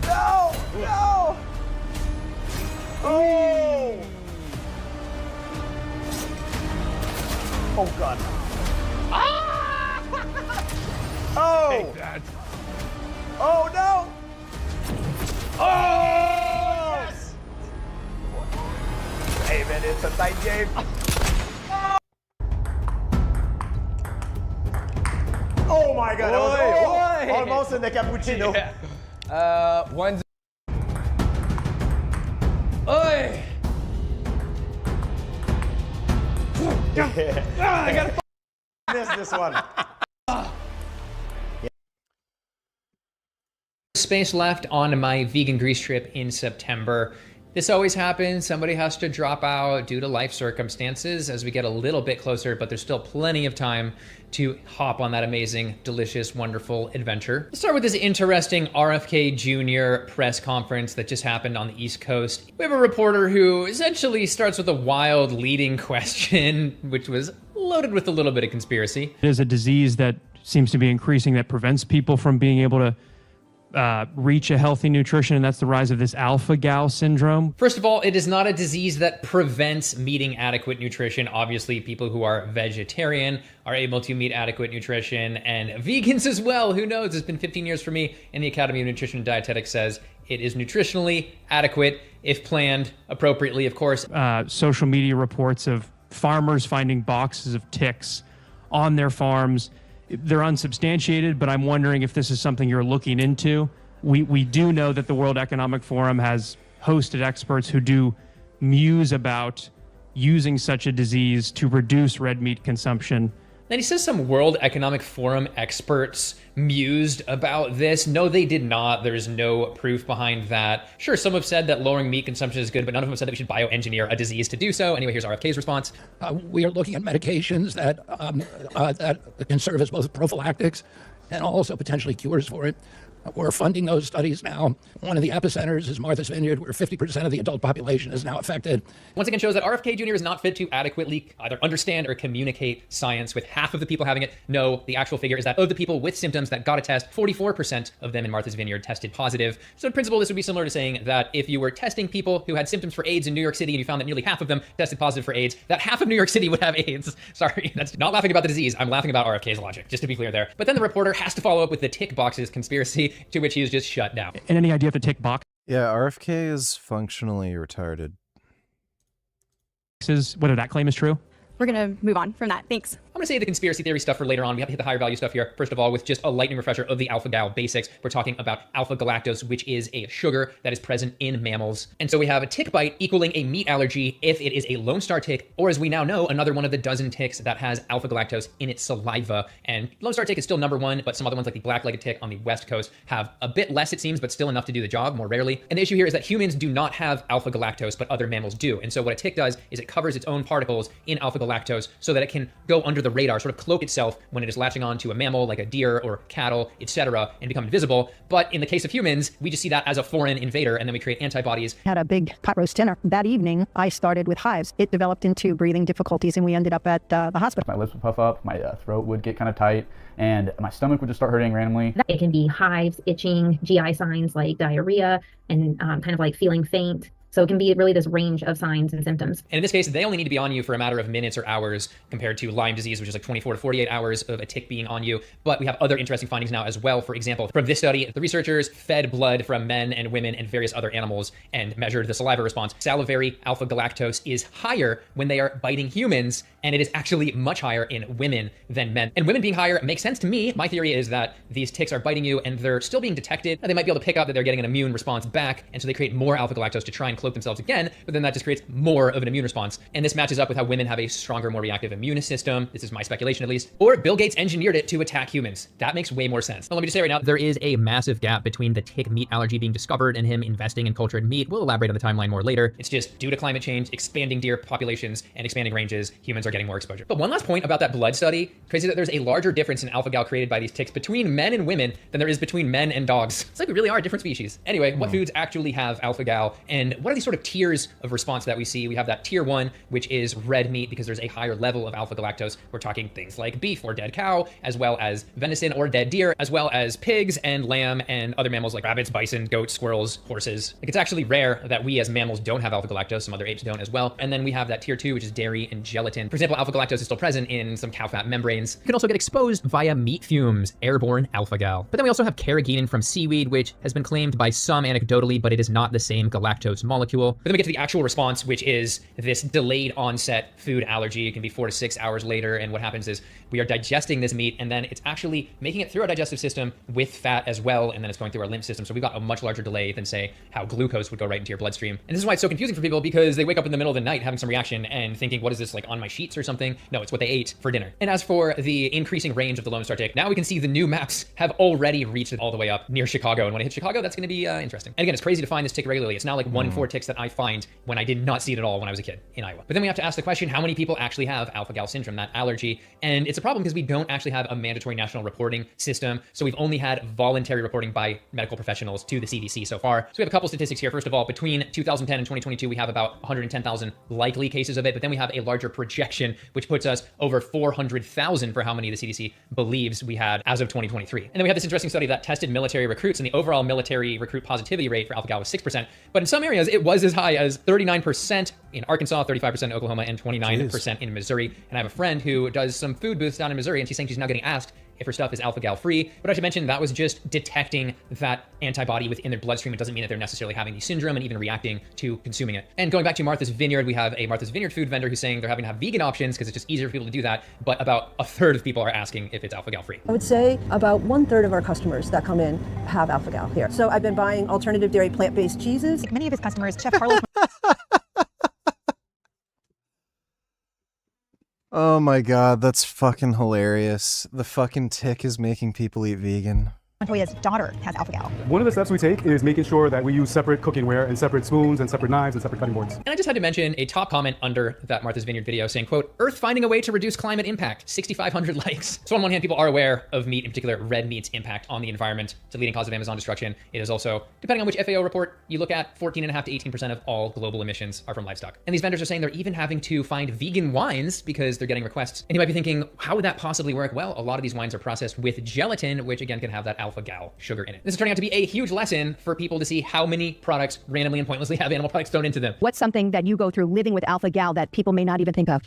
No! No! Oh! Oh God! Ah! Oh! Take that. Oh no! Oh! Yes! Hey man, it's a tight game. Oh my God! That was almost in the cappuccino. Yeah. One. Oi! I gotta miss this one. Space left on my vegan Greece trip in September. This always happens. Somebody has to drop out due to life circumstances as we get a little bit closer, but there's still plenty of time to hop on that amazing, delicious, wonderful adventure. Let's start with this interesting RFK Jr. press conference that just happened on the East Coast. We have a reporter who essentially starts with a wild leading question, which was loaded with a little bit of conspiracy. It is a disease that seems to be increasing that prevents people from being able to reach a healthy nutrition, and that's the rise of this alpha-gal syndrome. First of all, it is not a disease that prevents meeting adequate nutrition. Obviously, people who are vegetarian are able to meet adequate nutrition, and vegans as well. Who knows? It's been 15 years for me, and the Academy of Nutrition and Dietetics says it is nutritionally adequate if planned appropriately, of course. Social media reports of farmers finding boxes of ticks on their farms. They're unsubstantiated, but I'm wondering if this is something you're looking into. We do know that the World Economic Forum has hosted experts who do muse about using such a disease to reduce red meat consumption. Then he says some World Economic Forum experts mused about this. No, they did not. There's no proof behind that. Sure, some have said that lowering meat consumption is good, but none of them have said that we should bioengineer a disease to do so. Anyway, here's RFK's response. We are looking at medications that can serve as both prophylactics and also potentially cures for it. We're funding those studies now. One of the epicenters is Martha's Vineyard, where 50% of the adult population is now affected. Once again shows that RFK Jr. is not fit to adequately either understand or communicate science with half of the people having it. No, the actual figure is that of the people with symptoms that got a test, 44% of them in Martha's Vineyard tested positive. So in principle, this would be similar to saying that if you were testing people who had symptoms for AIDS in New York City and you found that nearly half of them tested positive for AIDS, that half of New York City would have AIDS. Sorry, that's not laughing about the disease. I'm laughing about RFK's logic, just to be clear there. But then the reporter has to follow up with the tick boxes conspiracy, to which he is just shut down. And any idea if the tick box? Yeah, RFK is functionally retarded. Whether that claim is true? We're gonna move on from that. Thanks. I'm gonna save the conspiracy theory stuff for later on. We have to hit the higher value stuff here. First of all, with just a lightning refresher of the alpha-gal basics, we're talking about alpha-galactose, which is a sugar that is present in mammals. And so we have a tick bite equaling a meat allergy if it is a Lone Star tick, or as we now know, another one of the dozen ticks that has alpha-galactose in its saliva. And Lone Star tick is still number one, but some other ones like the black-legged tick on the West Coast have a bit less, it seems, but still enough to do the job more rarely. And the issue here is that humans do not have alpha-galactose, but other mammals do. And so what a tick does is it covers its own particles in alpha-galactose so that it can go under the radar, sort of cloak itself when it is latching on to a mammal like a deer or cattle, etc., and become invisible. But in the case of humans, we just see that as a foreign invader, and then we create antibodies. Had a big pot roast dinner. That evening, I started with hives. It developed into breathing difficulties, and we ended up at the hospital. My lips would puff up, my throat would get kind of tight, and my stomach would just start hurting randomly. It can be hives, itching, GI signs like diarrhea, and kind of like feeling faint. So it can be really this range of signs and symptoms. And in this case, they only need to be on you for a matter of minutes or hours compared to Lyme disease, which is like 24 to 48 hours of a tick being on you. But we have other interesting findings now as well. For example, from this study, the researchers fed blood from men and women and various other animals and measured the saliva response. Salivary alpha-galactose is higher when they are biting humans, and it is actually much higher in women than men. And women being higher makes sense to me. My theory is that these ticks are biting you and they're still being detected. They might be able to pick up that they're getting an immune response back, and so they create more alpha-galactose to try and cloak themselves again, but then that just creates more of an immune response. And this matches up with how women have a stronger, more reactive immune system. This is my speculation at least. Or Bill Gates engineered it to attack humans. That makes way more sense. Now, let me just say right now, there is a massive gap between the tick meat allergy being discovered and him investing in cultured meat. We'll elaborate on the timeline more later. It's just due to climate change, expanding deer populations, and expanding ranges, humans are getting more exposure. But one last point about that blood study, crazy that there's a larger difference in alpha-gal created by these ticks between men and women than there is between men and dogs. It's like we really are a different species. Anyway, what foods actually have alpha-gal, and what what are these sort of tiers of response that we see? We have that tier 1, which is red meat, because there's a higher level of alpha galactose. We're talking things like beef or dead cow, as well as venison or dead deer, as well as pigs and lamb and other mammals like rabbits, bison, goats, squirrels, horses. Like, it's actually rare that we as mammals don't have alpha galactose. Some other apes don't as well. And then we have that tier 2, which is dairy and gelatin. For example, alpha galactose is still present in some cow fat membranes. It can also get exposed via meat fumes, airborne alpha-gal. But then we also have carrageenan from seaweed, which has been claimed by some anecdotally, but it is not the same galactose molecule. But then we get to the actual response, which is this delayed onset food allergy. It can be 4 to 6 hours later, and what happens is we are digesting this meat, and then it's actually making it through our digestive system with fat as well, and then it's going through our lymph system. So we've got a much larger delay than, say, how glucose would go right into your bloodstream. And this is why it's so confusing for people, because they wake up in the middle of the night having some reaction and thinking, what is this, like on my sheets or something? No, it's what they ate for dinner. And as for the increasing range of the Lone Star tick, now we can see the new maps have already reached it all the way up near Chicago. And when it hits Chicago, that's going to be interesting. And again, it's crazy to find this tick regularly. It's now like 1 in 4 ticks that I find when I did not see it at all when I was a kid in Iowa. But then we have to ask the question, how many people actually have alpha-gal syndrome, that allergy? And it's a problem because we don't actually have a mandatory national reporting system. So we've only had voluntary reporting by medical professionals to the CDC so far. So we have a couple statistics here. First of all, between 2010 and 2022, we have about 110,000 likely cases of it, but then we have a larger projection, which puts us over 400,000 for how many the CDC believes we had as of 2023. And then we have this interesting study that tested military recruits, and the overall military recruit positivity rate for alpha-gal was 6%, but in some areas it was as high as 39% in Arkansas, 35% in Oklahoma, and 29% in Missouri. And I have a friend who does some food booths down in Missouri, and she's saying she's now getting asked if her stuff is alpha-gal free. But I should mention that was just detecting that antibody within their bloodstream. It doesn't mean that they're necessarily having the syndrome and even reacting to consuming it. And going back to Martha's Vineyard, we have a Martha's Vineyard food vendor who's saying they're having to have vegan options because it's just easier for people to do that. But about a third of people are asking if it's alpha-gal free. I would say about 1/3 of our customers that come in have alpha-gal here. So I've been buying alternative dairy plant-based cheeses. Many of his customers, Chef Carlos. Oh my god, that's fucking hilarious. The fucking tick is making people eat vegan. Montoya's daughter has alpha-gal. One of the steps we take is making sure that we use separate cookware and separate spoons and separate knives and separate cutting boards. And I just had to mention a top comment under that Martha's Vineyard video saying, quote, Earth finding a way to reduce climate impact, 6,500 likes. So on one hand, people are aware of meat, in particular red meat's impact on the environment. It's a leading cause of Amazon destruction. It is also, depending on which FAO report you look at, 14.5% to 18% of all global emissions are from livestock. And these vendors are saying they're even having to find vegan wines because they're getting requests. And you might be thinking, how would that possibly work? Well, a lot of these wines are processed with gelatin, which again can have that alpha-gal sugar in it. This is turning out to be a huge lesson for people to see how many products randomly and pointlessly have animal products thrown into them. What's something that you go through living with alpha-gal that people may not even think of?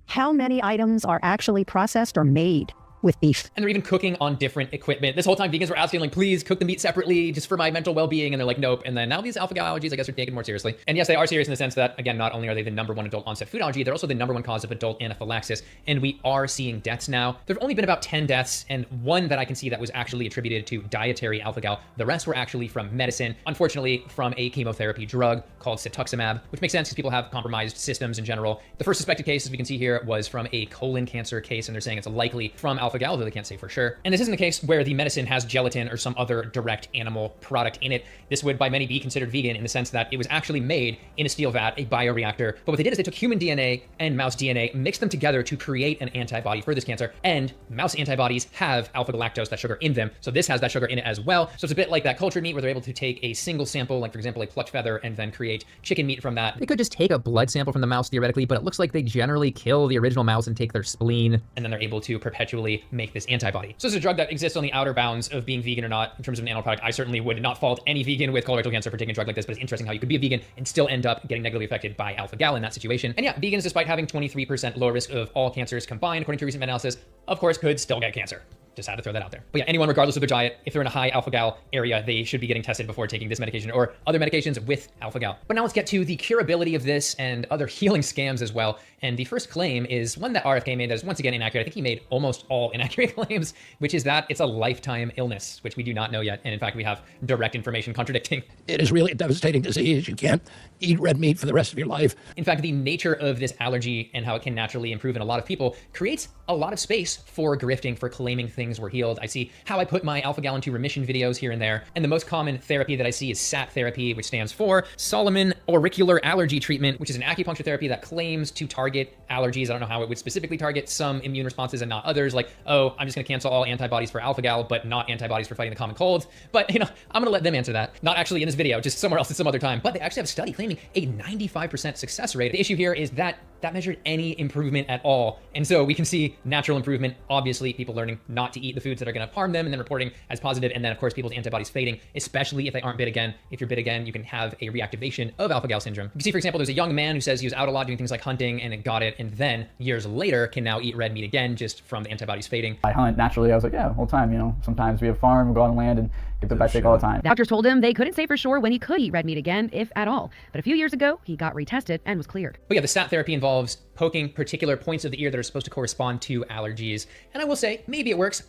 How many items are actually processed or made with beef? And they're even cooking on different equipment. This whole time vegans were asking, like, please cook the meat separately just for my mental well-being. And they're like, nope. And then now these alpha-gal allergies, I guess, are taken more seriously. And yes, they are serious in the sense that, again, not only are they the #1 adult onset food allergy, they're also the #1 cause of adult anaphylaxis. And we are seeing deaths now. There have only been about 10 deaths, and one that I can see that was actually attributed to dietary alpha-gal. The rest were actually from medicine, unfortunately from a chemotherapy drug called cetuximab, which makes sense because people have compromised systems in general. The first suspected case, as we can see here, was from a colon cancer case, and they're saying it's likely from alpha-gal, though they can't say for sure. And this isn't the case where the medicine has gelatin or some other direct animal product in it. This would by many be considered vegan in the sense that it was actually made in a steel vat, a bioreactor. But what they did is they took human DNA and mouse DNA, mixed them together to create an antibody for this cancer. And mouse antibodies have alpha-galactose, that sugar in them. So this has that sugar in it as well. So it's a bit like that cultured meat where they're able to take a single sample, like for example, a plucked feather, and then create chicken meat from that. They could just take a blood sample from the mouse theoretically, but it looks like they generally kill the original mouse and take their spleen, and then they're able to perpetually make this antibody. So this is a drug that exists on the outer bounds of being vegan or not in terms of an animal product. I certainly would not fault any vegan with colorectal cancer for taking a drug like this, but it's interesting how you could be a vegan and still end up getting negatively affected by alpha-gal in that situation. And yeah, vegans, despite having 23% lower risk of all cancers combined, according to recent meta-analysis, of course, could still get cancer. Just had to throw that out there. But yeah, anyone, regardless of their diet, if they're in a high alpha-gal area, they should be getting tested before taking this medication or other medications with alpha-gal. But now let's get to the curability of this and other healing scams as well. And the first claim is one that RFK made that is once again inaccurate. I think he made almost all inaccurate claims, which is that it's a lifetime illness, which we do not know yet. And in fact, we have direct information contradicting. It is really a devastating disease. You can't eat red meat for the rest of your life. In fact, the nature of this allergy and how it can naturally improve in a lot of people creates a lot of space for grifting, for claiming things things were healed. I see how I put my alpha-gal into remission videos here and there. And the most common therapy that I see is SAT therapy, which stands for Solomon Auricular Allergy Treatment, which is an acupuncture therapy that claims to target allergies. I don't know how it would specifically target some immune responses and not others. Like, oh, I'm just gonna cancel all antibodies for alpha-gal, but not antibodies for fighting the common cold. But I'm gonna let them answer that. Not actually in this video, just somewhere else at some other time. But they actually have a study claiming a 95% success rate. The issue here is that measured any improvement at all. And so we can see natural improvement, obviously people learning not to eat the foods that are gonna harm them and then reporting as positive, and then of course people's antibodies fading, especially if they aren't bit again. If you're bit again, you can have a reactivation of alpha-gal syndrome. You can see, for example, there's a young man who says he was out a lot doing things like hunting and it got it, and then years later can now eat red meat again just from the antibodies fading. I hunt naturally. I was like, yeah, the whole time, sometimes we have farm, we go on land and get bit by tick all the time. Doctors told him they couldn't say for sure when he could eat red meat again, if at all. But a few years ago, he got retested and was cleared. But yeah, the SAT therapy involves poking particular points of the ear that are supposed to correspond to allergies. And I will say, maybe it works.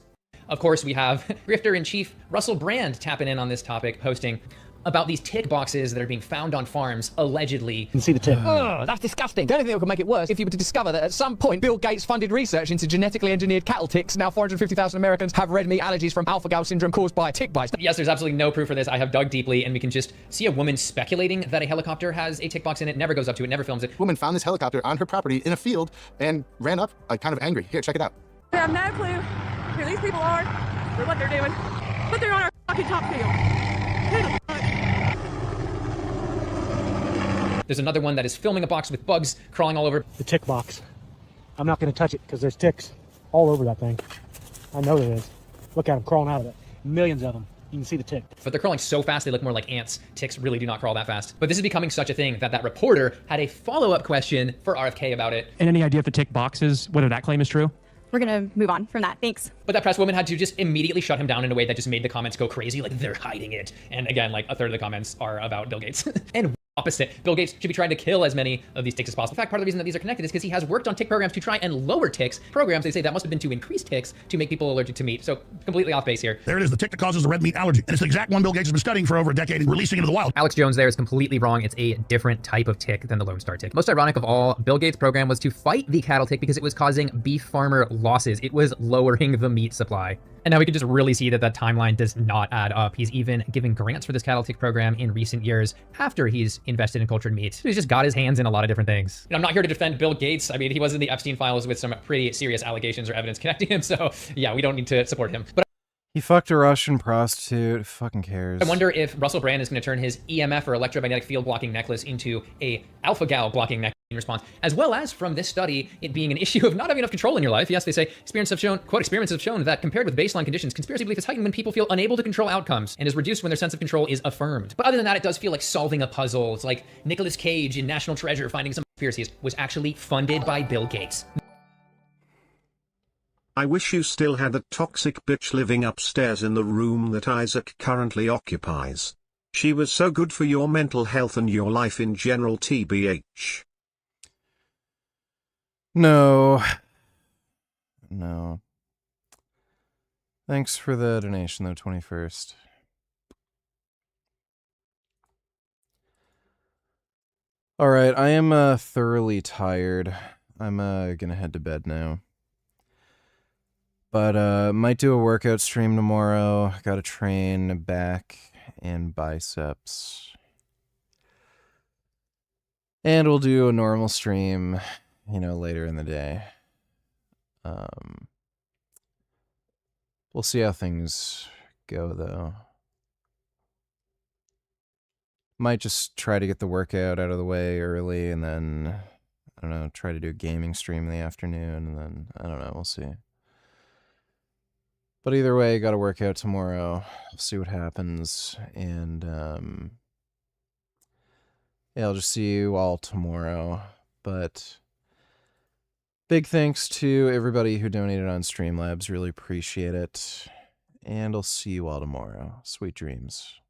Of course, we have Grifter-in-Chief Russell Brand tapping in on this topic, posting about these tick boxes that are being found on farms, allegedly. You can see the tick. Oh, that's disgusting. The only thing that could make it worse if you were to discover that at some point Bill Gates funded research into genetically engineered cattle ticks. Now 450,000 Americans have red meat allergies from alpha-gal syndrome caused by tick bites. Yes, there's absolutely no proof for this. I have dug deeply, and we can just see a woman speculating that a helicopter has a tick box in it, never goes up to it, never films it. Woman found this helicopter on her property in a field and ran up, kind of angry. Here, check it out. I have no clue who these people are or what they're doing, but they're on our fucking top field. Who the fuck? There's another one that is filming a box with bugs crawling all over. The tick box. I'm not going to touch it because there's ticks all over that thing. I know there is. Look at them crawling out of it. Millions of them. You can see the tick. But they're crawling so fast they look more like ants. Ticks really do not crawl that fast. But this is becoming such a thing that reporter had a follow-up question for RFK about it. And any idea if the tick boxes, whether that claim is true? We're going to move on from that. Thanks. But that press woman had to just immediately shut him down in a way that just made the comments go crazy. Like, they're hiding it. And again, like a third of the comments are about Bill Gates. And opposite. Bill Gates should be trying to kill as many of these ticks as possible. In fact, part of the reason that these are connected is because he has worked on tick programs to try and lower ticks. Programs, they say that must have been to increase ticks to make people allergic to meat. So completely off base here. There it is, the tick that causes the red meat allergy. And it's the exact one Bill Gates has been studying for over a decade and releasing into the wild. Alex Jones there is completely wrong. It's a different type of tick than the Lone Star tick. Most ironic of all, Bill Gates' program was to fight the cattle tick because it was causing beef farmer losses. It was lowering the meat supply. And now we can just really see that timeline does not add up. He's even giving grants for this cattle tick program in recent years after he's invested in cultured meat. He's just got his hands in a lot of different things. I'm not here to defend Bill Gates. I mean, he was in the Epstein files with some pretty serious allegations or evidence connecting him. So yeah, we don't need to support him. But he fucked a Russian prostitute. Who fucking cares? I wonder if Russell Brand is going to turn his EMF or electromagnetic field blocking necklace into a alpha-gal blocking necklace in response, as well as from this study, it being an issue of not having enough control in your life. Yes, they say experiments have shown that compared with baseline conditions, conspiracy belief is heightened when people feel unable to control outcomes and is reduced when their sense of control is affirmed. But other than that, it does feel like solving a puzzle. It's like Nicolas Cage in National Treasure finding some conspiracies was actually funded by Bill Gates. I wish you still had that toxic bitch living upstairs in the room that Isaac currently occupies. She was so good for your mental health and your life in general, TBH. No. Thanks for the donation, though, 21st. All right, I am thoroughly tired. I'm gonna head to bed now. But might do a workout stream tomorrow. Gotta train back and biceps. And we'll do a normal stream, later in the day. We'll see how things go, though. Might just try to get the workout out of the way early, and then, I don't know, try to do a gaming stream in the afternoon, and then, I don't know, we'll see. But either way, gotta work out tomorrow. See what happens. And, yeah, I'll just see you all tomorrow. But big thanks to everybody who donated on Streamlabs. Really appreciate it. And I'll see you all tomorrow. Sweet dreams.